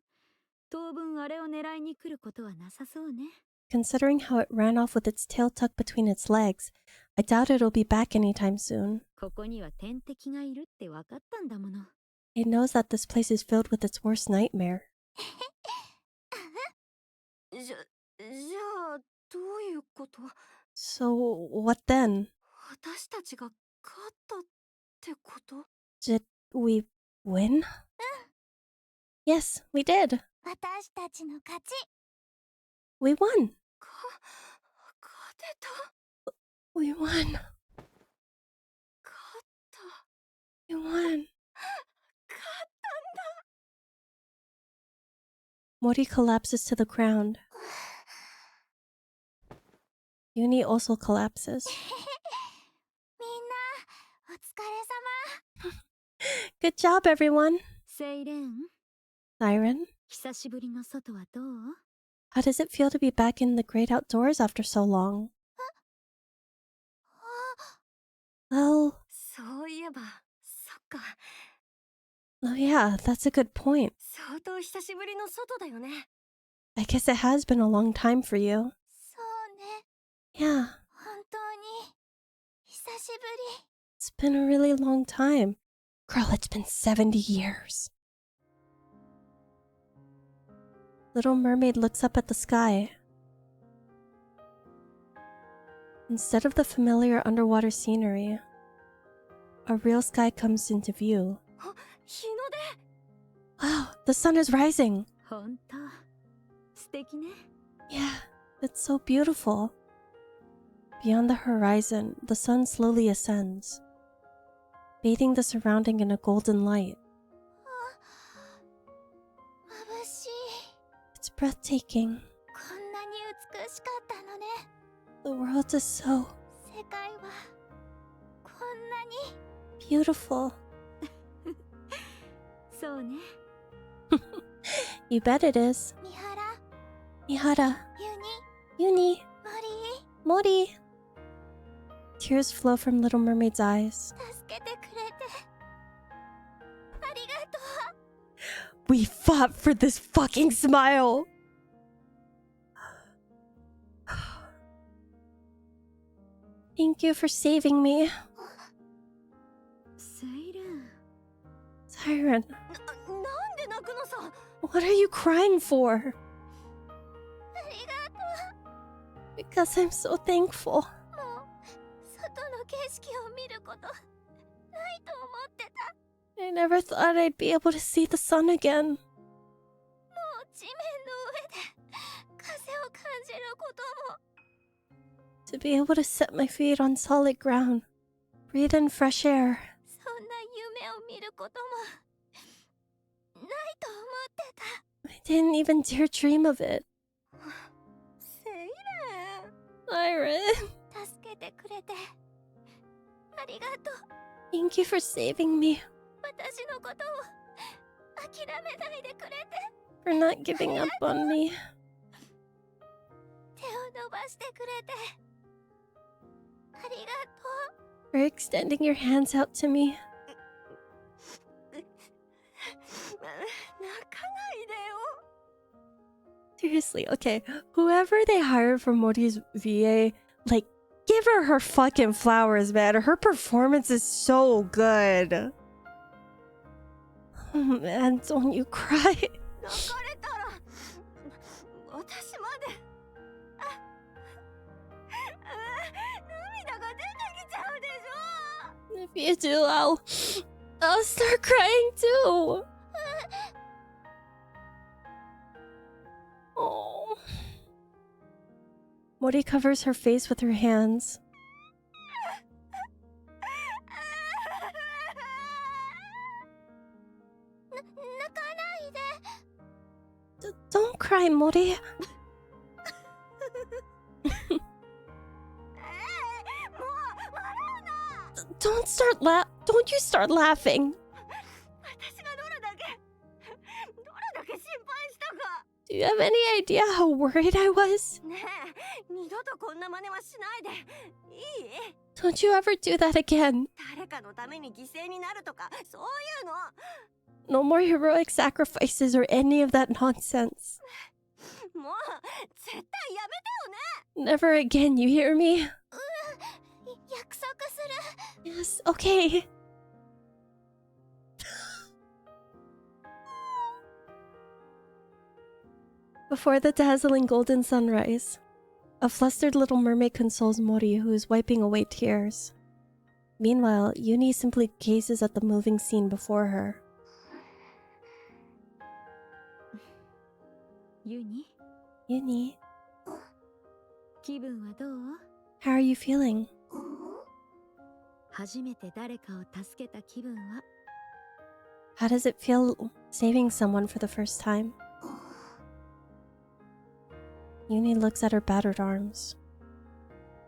当分あれを狙いに来ることはなさそうね。Considering how it ran off with its tail tucked between its legs, I doubt it'll be back anytime soon. ここには天敵がいるって分かったんだもの。It knows that this place is filled with its worst nightmare. じゃあどういうこと So, what then? 私たちが勝ったってこと Did we win? Yes, we did. 私たちの勝ち We won. 勝てた We won. 勝った We won. 勝ったんだ Mori collapses to the ground. Uni also collapses. みんなお疲れ様 Good job, everyone. セイレン、 Siren, 久しぶりの外はどう？ how does it feel to be back in the great outdoors after so long? Well, そういえばそっか oh yeah, that's a good point. 相当久しぶりの外だよね I guess it has been a long time for you. そうね Yeah, 本当に久しぶり it's been a really long time. Girl, it's been 70 years. Little Mermaid looks up at the sky. Instead of the familiar underwater scenery, a real sky comes into view. 日の出 Wow, the sun is rising. 本当、素敵ね。 Yeah, it's so beautiful. Beyond the horizon, the sun slowly ascends, bathing the surrounding in a golden light. breathtaking. こんなに美しかったのね。 The world is so 世界はこんなに beautiful. そうね。 You bet it is. 三原、 Mihara, ユニ、 Uni, モリー、 Mori. Tears flow from Little Mermaid's eyes. 助けてくれてありがと We fought for this fucking smile. Thank you for saving me. セイレン。 Siren, なんで泣くのさ。 what are you crying for? う。ありがと Because I'm so thankful. う。もう外の景色を見ることないと思ってた。 I never thought I'd be able to see the sun again. もう地面の上で風を感じることも To be able to set my feet on solid ground. Breathe in fresh air. そんな夢を見ることもないと思ってた。 I didn't even dare dream of it. セイレン。 Siren, 助けてくれてありがとう。 thank you for saving me. 私のことを諦めないでくれて For not giving up on me. 手を伸ばしてくれてありがとう。 For extending your hands out to me. 泣かないでよ。 Seriously, okay. Whoever they hired for Mori's VA, like, give her fucking flowers, man. Her performance is so good. Oh man, don't you cry. 泣かれたら私まで涙が出てきちゃうでしょ。 If you do, I'll start crying too. Oh. Mori covers her face with her hands. 泣かないで。 Don't cry, Mori. もう笑うな。 Don't you start laughing. 私がどれだけ心配したか。 Do you have any idea how worried I was? ねえ、二度とこんな真似はしないでいい？ Don't you ever do that again. 誰かのために犠牲になるとかそういうの。 No more heroic sacrifices or any of that nonsense. もう絶対やめてよね。 Never again, you hear me? 約束する。 Yes, okay. Before the dazzling golden sunrise, a flustered little mermaid consoles Mori, who is wiping away tears. Meanwhile, Uni simply gazes at the moving scene before her. ユニ、 Uni, 気分はどう？ how are you feeling? 初めて誰かを助けた気分は？ How does it feel saving someone for the first time? Uni looks at her battered arms,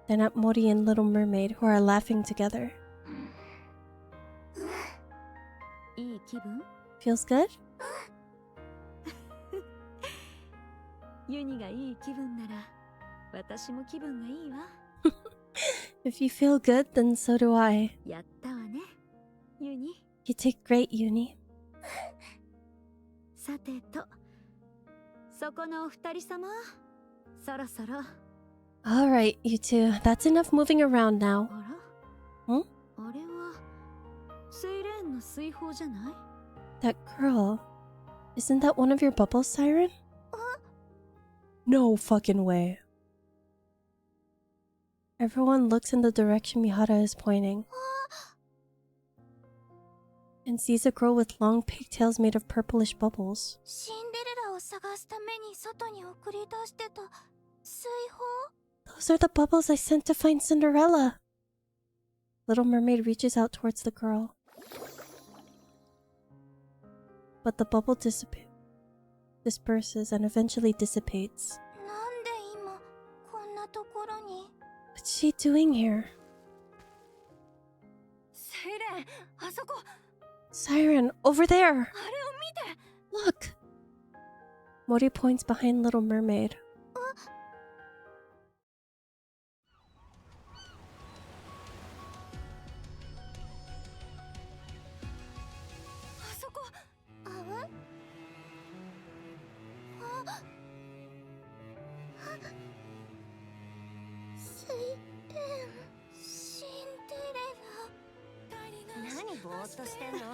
then at Mori and Little Mermaid, who are laughing together. いい気分？ Feels good? ユニがいい気分なら私も気分がいいわ。 If you feel good, then so do I. やったわね、ユニ。 You did great, Uni. さてと、そこのお二人様、そろそろ。 Alright, you two. That's enough moving around now. あら？ Hmm? あれはセイレーンの水泡じゃない？ That girl. Isn't that one of your bubbles, Siren? No fucking way. Everyone looks in the direction Mihara is pointing and sees a girl with long pigtails made of purplish bubbles. シンデレラを探すために外に送り出してた水泡。 Those are the bubbles I sent to find Cinderella. Little Mermaid reaches out towards the girl, but the bubble disappears disperses and eventually dissipates. なんで今こんなところに What's she doing here? セイレン、あそこ Siren, over there! あれを見て Look! Mori points behind Little Mermaid. あそこあうあセイレンシンデレラ何ぼーっとしてんのほら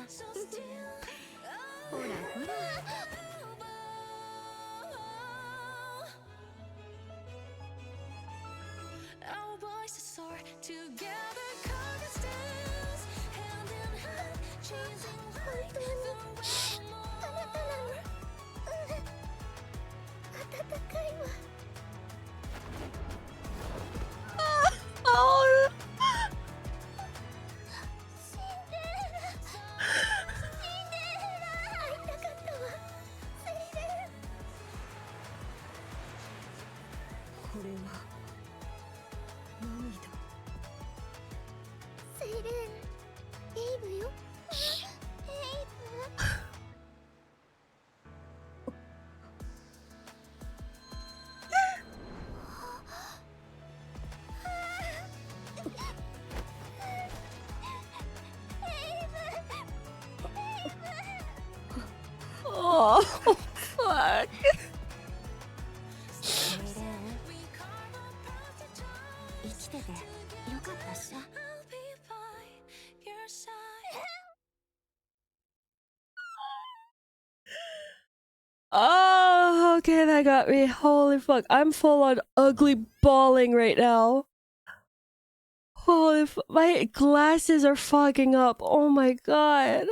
ほら Our voices soar together, carving stems, hand in hand, chasing light. The way more. あなたなの。暖かいわ。Oh! シンデレラ。シンデレラ。会いたかったわ。セイレン。これは涙セイレン。エイブよ。エイブ。Oh, fuck. セイレン生きててよかったっしょ Oh, okay, that got me. Holy fuck. I'm full on ugly bawling right now. Holy my glasses are fogging up. Oh my god.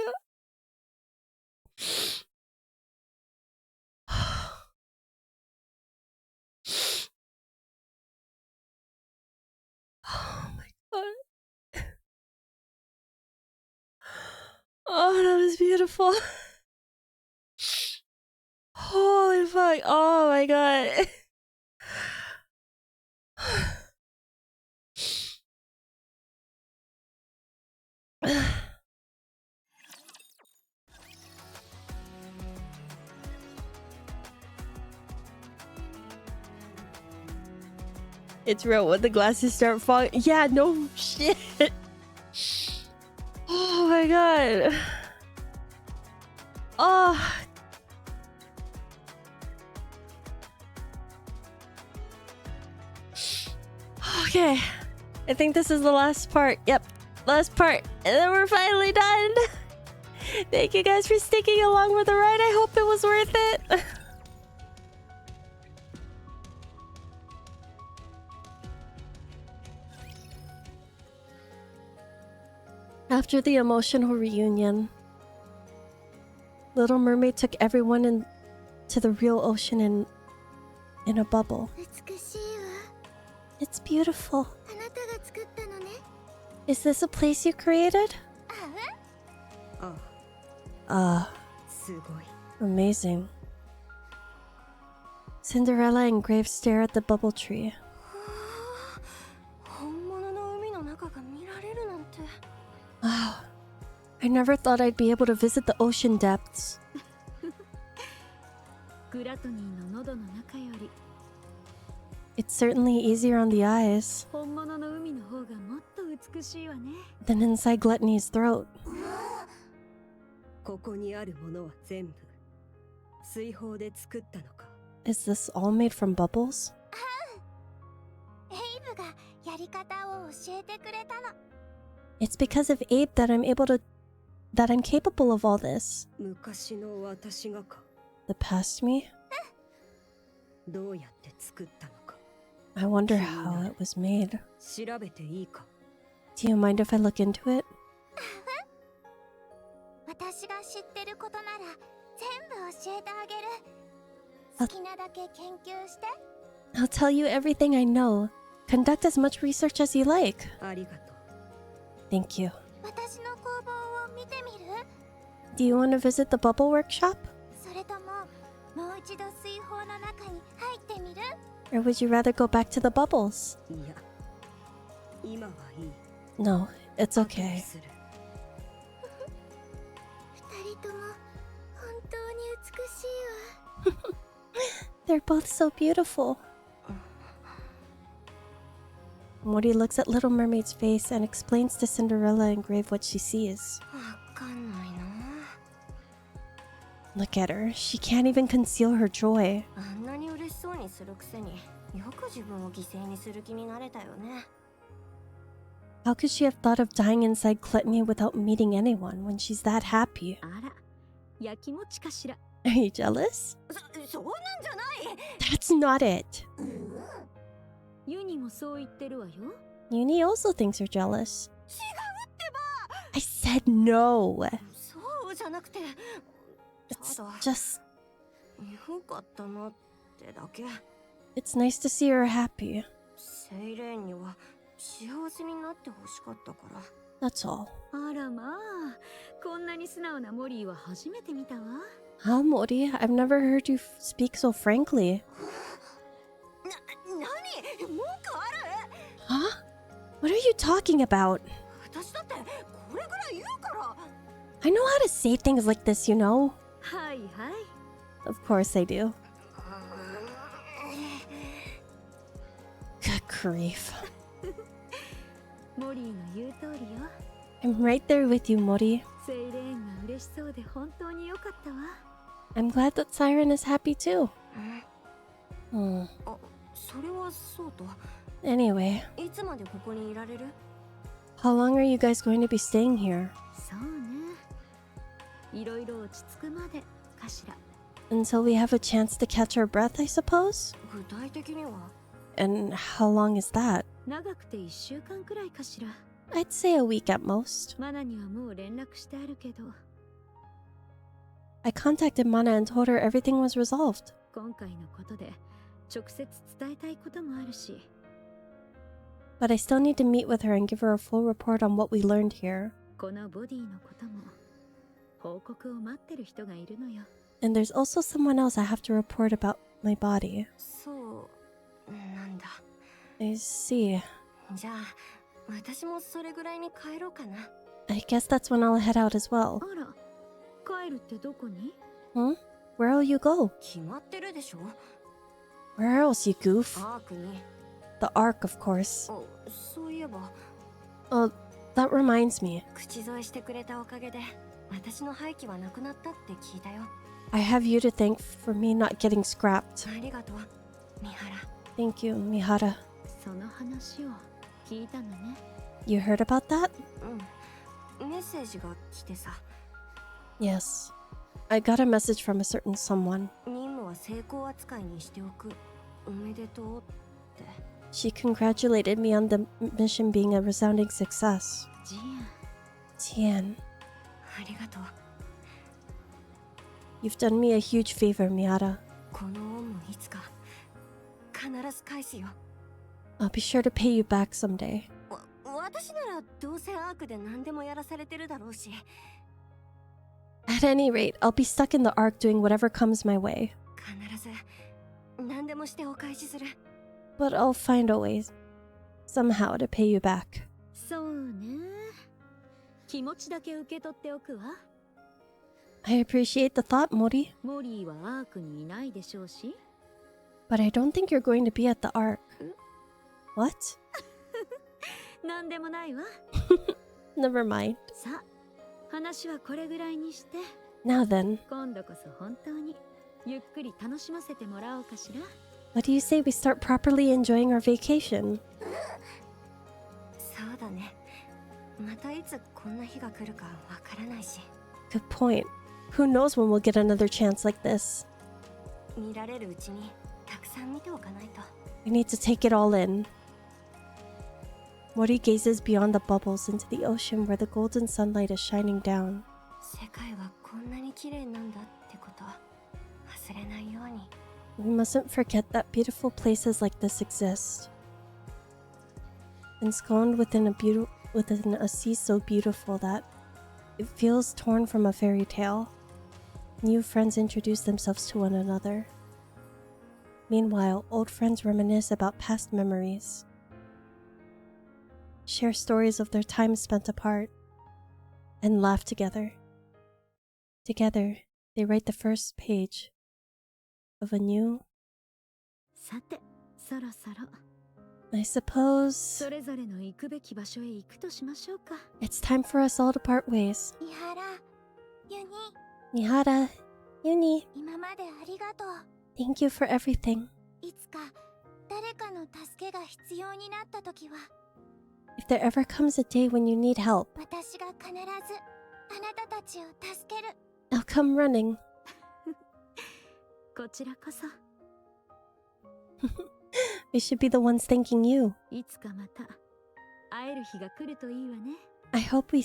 Oh my god. Oh, that was beautiful. Holy fuck. Oh my god. It's real when the glasses start falling. Yeah, no shit. Oh my god. Oh. Okay. I think this is the last part. Yep. Last part. And then we're finally done. Thank you guys for sticking along with the ride. I hope it was worth it. After the emotional reunion, Little Mermaid took everyone into the real ocean in a bubble. 美しいわ。 It's beautiful. あなたが作ったのね。 Is this a place you created? ああ Ah, すごい amazing. Cinderella and Graves stare at the bubble tree. 本物の海の中が見られるなんて。 Wow. I never thought I'd be able to visit the ocean depths. グラトニーの喉の中より It's certainly easier on the eyes 本物の海の方がもっと美しいわね than inside Gluttony's throat. ここにあるものは全部水泡で作ったのか Is this all made from bubbles? エイブがやり方を教えてくれたの。 It's because of Abe that I'm capable of all this. 昔の私がか The past me? どうやって作ったのか I wonder how it was made. 調べていいか Do you mind if I look into it? 私が知ってることなら全部教えてあげる。好きなだけ研究して。 I'll tell you everything I know. Conduct as much research as you like. ありがとう Thank you. 私の工房を見てみる？ Do you want to visit the bubble workshop? それとももう一度水泡の中に入ってみる？ Or would you rather go back to the bubbles? いや、今はいい。 No, it's okay. 二人とも本当に美しいわ。They're both so beautiful. Mori looks at Little Mermaid's face and explains to Cinderella and Grave what she sees. わかんないな。 Look at her. She can't even conceal her joy. あんなに嬉しそうにするくせによく自分を犠牲にする気になれたよね。 How could she have thought of dying inside Gluttony without meeting anyone when she's that happy? あら、やきもちかしら。 Are you jealous? そうなんじゃない。 That's not it. ユニもそう言ってるわよ。 Uni also thinks you're jealous. 違うってば。 I said no. そうじゃなくて、It's ただ just... よかったなってだけ。 It's nice to see her happy. セイレーンには幸せになってほしかったから。 That's all. あらまあ、こんなに素直なモリーは初めて見たわ。 How, Mori? I've never heard you speak so frankly. 何？文句ある？ Huh? What are you talking about? 私だってこれぐらい言うから。 I know how to say things like this, you know? はいはい。 Of course I do. Good grief. モリーの言う通りよ。 I'm right there with you, Mori. セイレーンが嬉しそうで本当に良かったわ。 I'm glad that Siren is happy too. あ、それはそうと。 Anyway, いつまでここにいられる？ how long are you guys going to be staying here? そうね。いろいろ落ち着くまでかしら。 Until we have a chance to catch our breath, I suppose? 具体的には。 And how long is that? 長くて1週間くらいかしら。 I'd say a week at most. マナにはもう連絡してあるけど、 I contacted Mana and told her everything was resolved. 今回のことで直接伝えたいこともあるし、 But I still need to meet with her and give her a full report on what we learned here. このボディのことも報告を待ってる人がいるのよ。 And there's also someone else I have to report about my body. そうなんだ。 I see. じゃあ私もそれぐらいに帰ろうかな。 I guess that's when I'll head out as well. あら、帰るってどこに？ Hmm? Where'll you go? 決まってるでしょ。 Where else, you goof? アークに。 The Ark, of course. あ、そういえば。 Oh, that reminds me. 口添えしてくれたおかげで私の廃棄はなくなったって聞いたよ。 I have you to thank for me not getting scrapped. ありがとう、三原。 Thank you, Mihara. その話を聞いたのね。 You heard about that? うん。メッセージが来てさ。 Yes. I got a message from a certain someone. 任務は成功扱いにしておく。おめでとうって。 She congratulated me on the mission being a resounding success. ジアン、 Tian, ありがとう。 you've done me a huge favor, Miata. この恩もいつか必ず返すよ。 I'll be sure to pay you back someday. 私ならどうせアークで何でもやらされてるだろうし。 At any rate, I'll be stuck in the Ark doing whatever comes my way. 必ず何でもしてお返しする。 But I'll find a way, somehow, to pay you back. そうね。気持ちだけ受け取っておくわ。 I appreciate the thought, Mori, モリーはアークにいないでしょうし。 but I don't think you're going to be at the Ark. What? なんでもないわ。 Never mind. さあ、話はこれぐらいにして、 Now then, 今度こそ本当にゆっくり楽しませてもらおうかしら。 what do you say we start properly enjoying our vacation? そうだね。またいつこんな日が来るかわからないし。 Good point. Who knows when we'll get another chance like this? 見られるうちにたくさん見ておかないと。 We need to take it all in. Mori gazes beyond the bubbles into the ocean where the golden sunlight is shining down. 世界はこんなに綺麗なんだってこと忘れないように。 We mustn't forget that beautiful places like this exist. Ensconced within a sea so beautiful that it feels torn from a fairy tale. new friends introduce themselves to one another. Meanwhile, old friends reminisce about past memories, share stories of their time spent apart, and laugh together. Together, they write the first page of a new... さて、そろそろ I suppose それぞれの行くべき場所へ行くとしましょうか。 it's time for us all to part ways. 伊原、ユニ、 Mihara, Uni, 今までありがとう。 thank you for everything. いつか誰かの助けが必要になった時は、 If there ever comes a day when you need help, 私が必ずあなたたちを助ける。 I'll come running. こちらこそ We should be the ones thanking you. いつかまた会える日が来るといいわね。 I hope we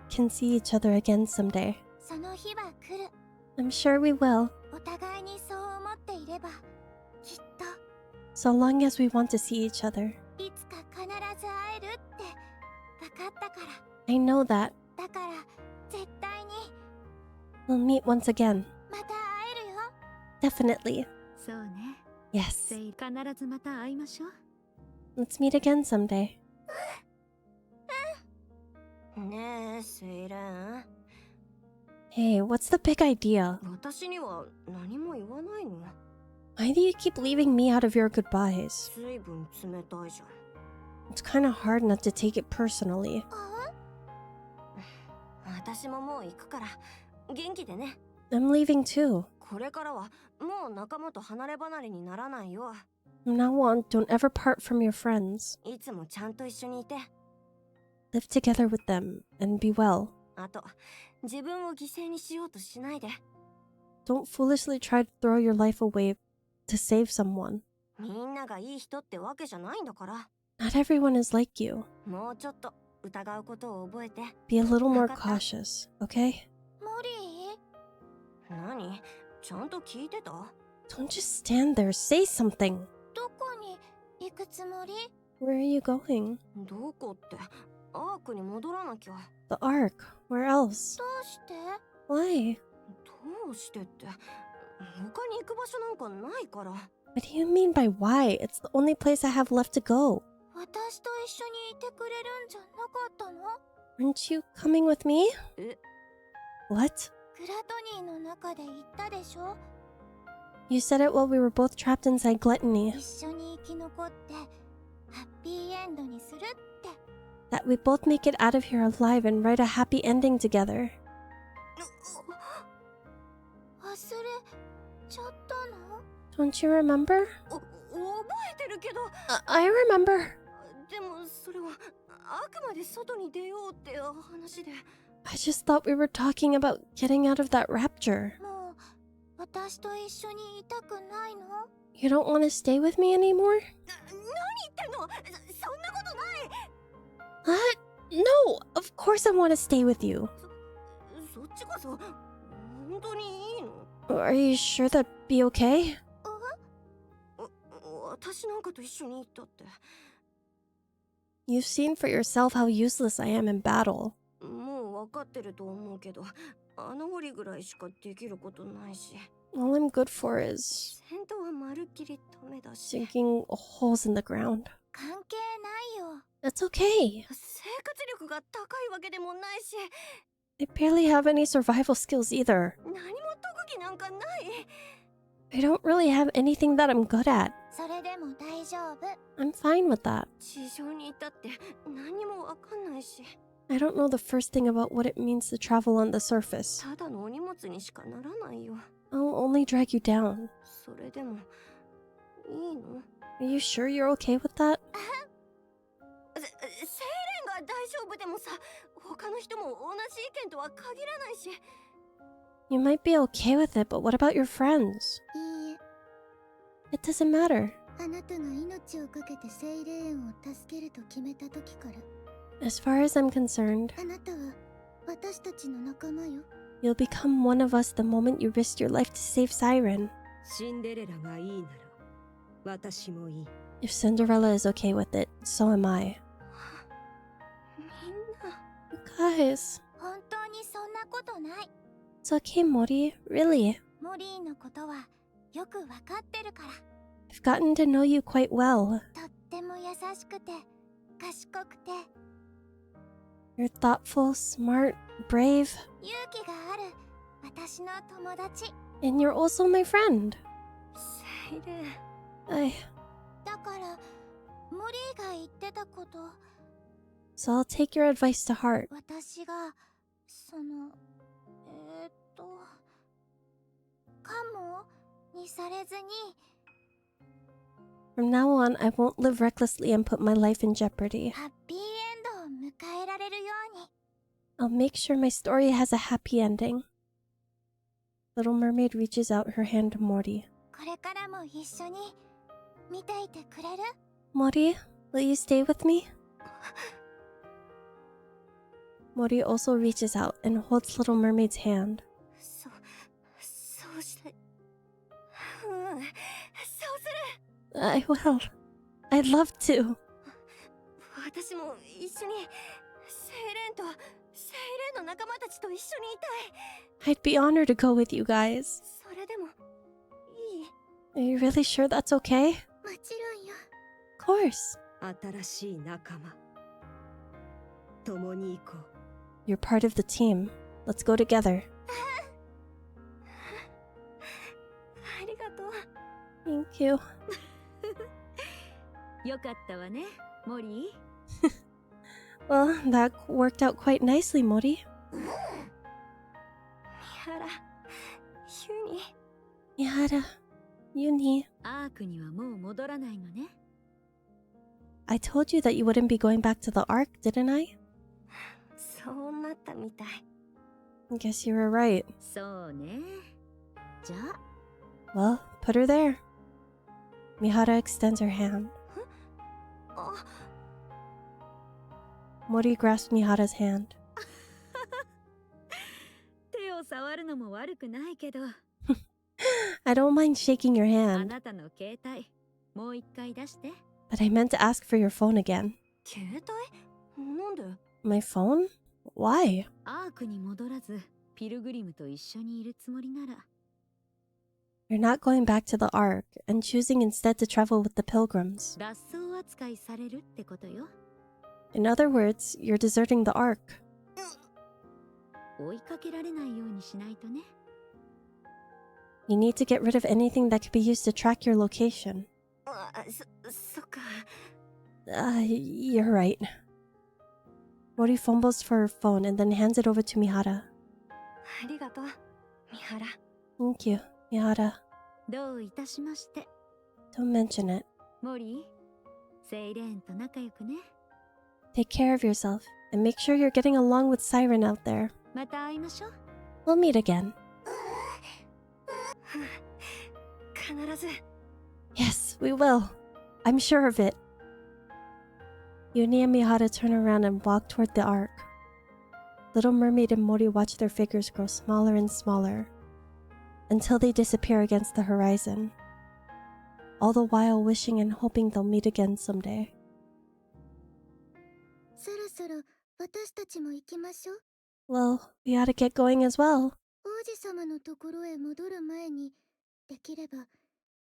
can see each other again someday. その日は来る。 I'm sure we will, お互いにそう思っていれば、きっと so long as we want to see each other. いつか必ず会えるって分かったから。 I know that. だから絶対に We'll meet once again. また会えるよ。 Definitely. そうね。 Yes. 必ずまた会いましょう。 Let's meet again someday. ねえ、セイレン。 Hey, what's the big idea? 私には何も言わないの？ Why do you keep leaving me out of your goodbyes? 随分冷たいじゃん。 It's kind of hard not to take it personally. 私ももう行くから元気でね。 I'm leaving too. これからはもう仲間と離れ離れにならないよ。 From now on, don't ever part from your friends. いつもちゃんと一緒にいて。 Live together with them and be well. あと、自分を犠牲にしようとしないで。 Don't foolishly try to throw your life away to save someone. みんながいい人ってわけじゃないんだから Not everyone is like you. もうちょっと疑うことを覚えて。 Be a little more cautious, okay? モリー、何？ちゃんと聞いてた？ Don't just stand there. Say something. どこに行くつもり？ Where are you going? どこって、アークに戻らなきゃ。 The Ark. Where else? どうして？ Why? どうしてって、他に行く場所なんかないから。 What do you mean by why? It's the only place I have left to go. 私と一緒にいてくれるんじゃなかったの？ Aren't you coming with me? え？ What? グラトニーの中で言ったでしょ？ You said it while we were both trapped inside Gluttony. 一緒に生き残ってハッピーエンドにするって。 That we both make it out of here alive and write a happy ending together. 忘れちゃったの？ Don't you remember? 覚えてるけど。I remember. でもそれはあくまで外に出ようって話で。 I just thought we were talking about getting out of that rapture. もう私と一緒にいたくないの？ You don't want to stay with me anymore? 何言ってんの？そんなことない。 What? No, of course I want to stay with you. そっちこそ本当にいいの？ Are you sure that'd be okay? 私なんかと一緒に行ったって。 You've seen for yourself how useless I am in battle. もう分かってると思うけど、穴掘りぐらいしかできることないし。 All I'm good for is 戦闘はまるっきりダメだし。 digging holes in the ground. 関係ないよ。 That's okay. 生活力が高いわけでもないし。 I barely have any survival skills either. 何も特技なんかない。 I don't really have anything that I'm good at. それでも大丈夫。 I'm fine with that. 地上にいたって何もわかんないし。 I don't know the first thing about what it means to travel on the surface. ただのお荷物にしかならないよ。 I'll only drag you down. それでもいいの？ Are you sure you're okay with that? セイレンが大丈夫でもさ、他の人も同じ意見とは限らないし。 You might be okay with it, but what about your friends? いいえ、 It doesn't matter. あなたが命をかけてセイレーンを助けると決めた時から、 As far as I'm concerned, あなたは私たちの仲間よ。 you'll become one of us the moment you risked your life to save Siren. シンデレラがいいなら私もいい。 If Cinderella is okay with it, so am I. みんな。 Guys, 本当にそんなことない。It's okay, Mori. Really. モリーのことはよくわかってるから。 I've gotten to know you quite well. とっても優しくて賢くて You're thoughtful, smart, brave, 勇気がある私の友達。 and you're also my friend. セイレン。 I... だからモリーが言ってたこと、 So I'll take your advice to heart. 私がそのカモにされずに From now on, I won't live recklessly and put my life in jeopardy. ハッピーエンドを迎えられるように。 I'll make sure my story has a happy ending. Little Mermaid reaches out her hand to Morty. これからも一緒に見ていてくれる？ Morty, will you stay with me? Morty also reaches out and holds Little Mermaid's hand. そうして、そうする。 I will. I'd love to. 私も一緒にセイレンの仲間たちと一緒にいたい。 I'd be honored to go with you guys. それでもいい？ Are you really sure that's okay? もちろんよ。 Of course. 新しい仲間。共に行こう。 You're part of the team. Let's go together. ありがとう。 Thank you. よかったわね、モリー。 Well, that worked out quite nicely, Mori. ミハラ、ユニ。 Mihara, Yuni. アークにはもう戻らないのね。 I told you that you wouldn't be going back to the Ark, didn't I? そうなったみたい。 I guess you were right. そうね。じゃあ。 Well, put her there. Mihara extends her hand. あ、 Mori grasps Mihara's hand. 手を触るのも悪くないけど。 I don't mind shaking your あ hand, なたの携帯、もう一回出して。 but I meant to ask for your phone again. 携帯？なんで？ My phone? Why? アークに戻らず、ピルグリムと一緒にいるつもりなら。 You're not going back to the Ark and choosing instead to travel with the pilgrims. 脱走扱いされるってことよ。 In other words, you're deserting the Ark. 追いかけられないようにしないとね。 You need to get rid of anything that could be used to track your location. あ、そっか。 You're right. Mori fumbles for her phone and then hands it over to Mihara. ありがとう、ミハラ。 Thank you, Mihara. どういたしまして。 Don't mention it. モリー、セイレーンと仲良くね。 Take care of yourself and make sure you're getting along with Siren out there. また会いましょう。 We'll meet again. 必ず。 Yes, we will. I'm sure of it. Yuni and Mihara turn around and walk toward the Ark. Little Mermaid and Mori watch their figures grow smaller and smaller until they disappear against the horizon, all the while wishing and hoping they'll meet again someday. そろそろ私たちも行きましょう。 Well, we ought to get going as well. 王子様のところへ戻る前に、できれば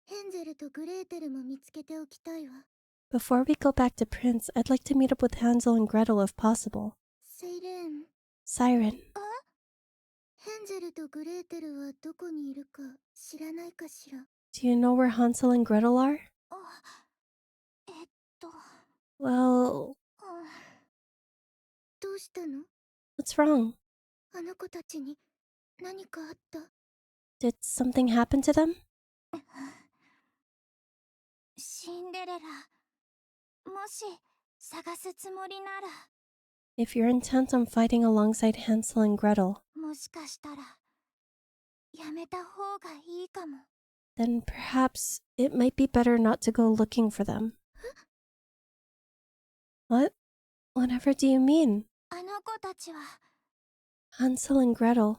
ヘンゼルとグレーテルも見つけておきたいわ。 Before we go back to Prince, I'd like to meet up with Hansel and Gretel if possible. セイレン。 Siren, ヘンゼルとグレーテルはどこにいるか知らないかしら。 do you know where Hansel and Gretel are? あ、Well, どうしたの？ what's wrong? あの子たちに何かあった？ Did something happen to them? シンデレラ、もし探すつもりなら。 If you're intent on fighting alongside Hansel and Gretel, もしかしたらやめた方がいいかも。 then perhaps it might be better not to go looking for them. What? Whatever do you mean? あの子たちは Hansel and Gretel もう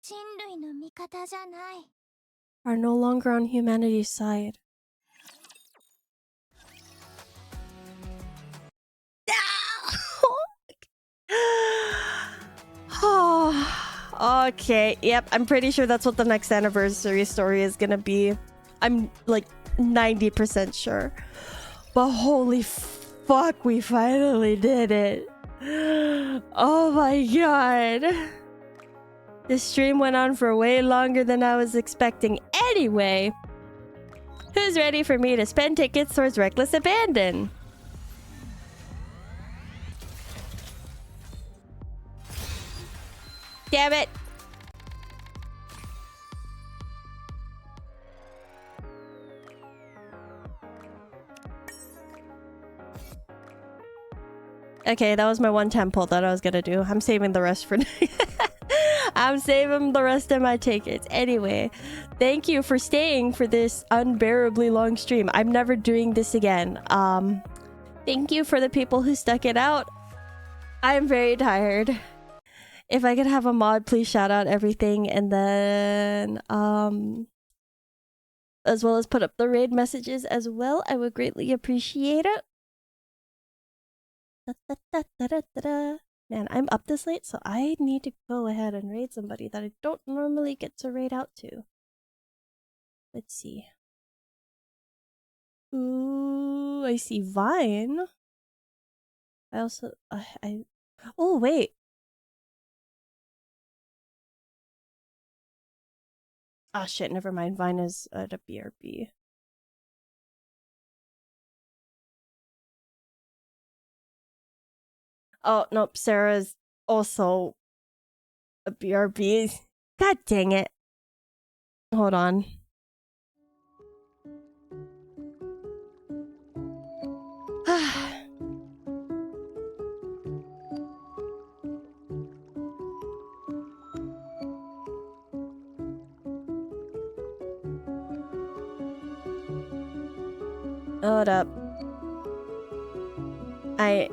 人類の味方じゃない。 are no longer on humanity's side. Okay, yep, I'm pretty sure that's what the next anniversary story is gonna be. I'm like 90% sure. But holy fuck, we finally did it. Oh my god. This stream went on for way longer than I was expecting. Anyway, who's ready for me to spend tickets towards Reckless Abandon? Damn it. Okay, that was my one temple that I was gonna do. I'm saving the rest for I'm saving the rest of my tickets. Anyway, thank you for staying for this unbearably long stream. I'm never doing this again. Thank you for the people who stuck it out. I'm very tired. If I could have a mod, please shout out everything, and then as well as put up the raid messages as well. I would greatly appreciate it. Man, I'm up this late, so I need to go ahead and raid somebody that I don't normally get to raid out to. Let's see. Ooh, I see Vine. I also oh wait. Ah shit, never mind. Vine is at a BRB. Oh, nope. Sarah's also a BRB. God dang it. Hold on. Hold up. I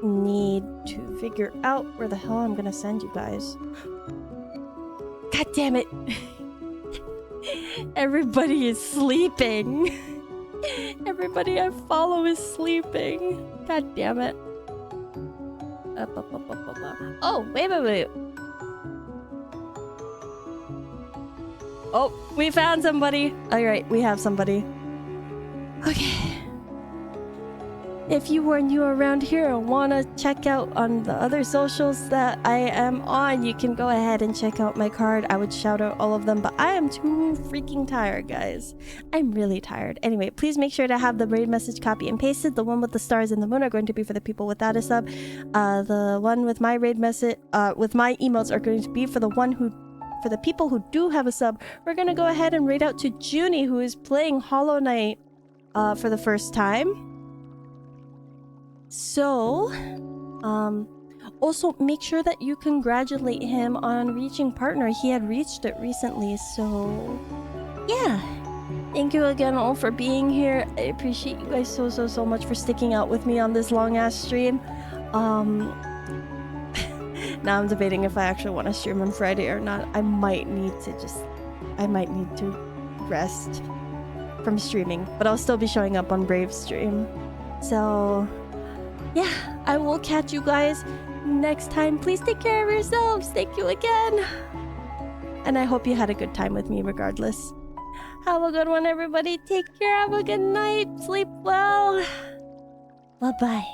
need to figure out where the hell I'm gonna send you guys. God damn it. Everybody is sleeping. Everybody I follow is sleeping. God damn it. Oh, wait. Oh, we found somebody. Alright, we have somebody. Okay. If you were new around here and want to check out on the other socials that I am on, you can go ahead and check out my card. I would shout out all of them, but I am too freaking tired, guys. I'm really tired. Anyway, please make sure to have the raid message copy and pasted. The one with the stars and the moon are going to be for the people without a sub. The one with my raid message, with my emotes are going to be for the people who do have a sub. We're going to go ahead and raid out to Junie, who is playing Hollow Knight for the first time. So, also make sure that you congratulate him on reaching partner. He had reached it recently, so yeah. Thank you again all for being here. I appreciate you guys so much for sticking out with me on this long ass stream. Now I'm debating if I actually want to stream on Friday or not. I might need to rest from streaming, but I'll still be showing up on Brave stream. So yeah, I will catch you guys next time. Please take care of yourselves. Thank you again. And I hope you had a good time with me regardless. Have a good one, everybody. Take care. Have a good night. Sleep well. Bye-bye.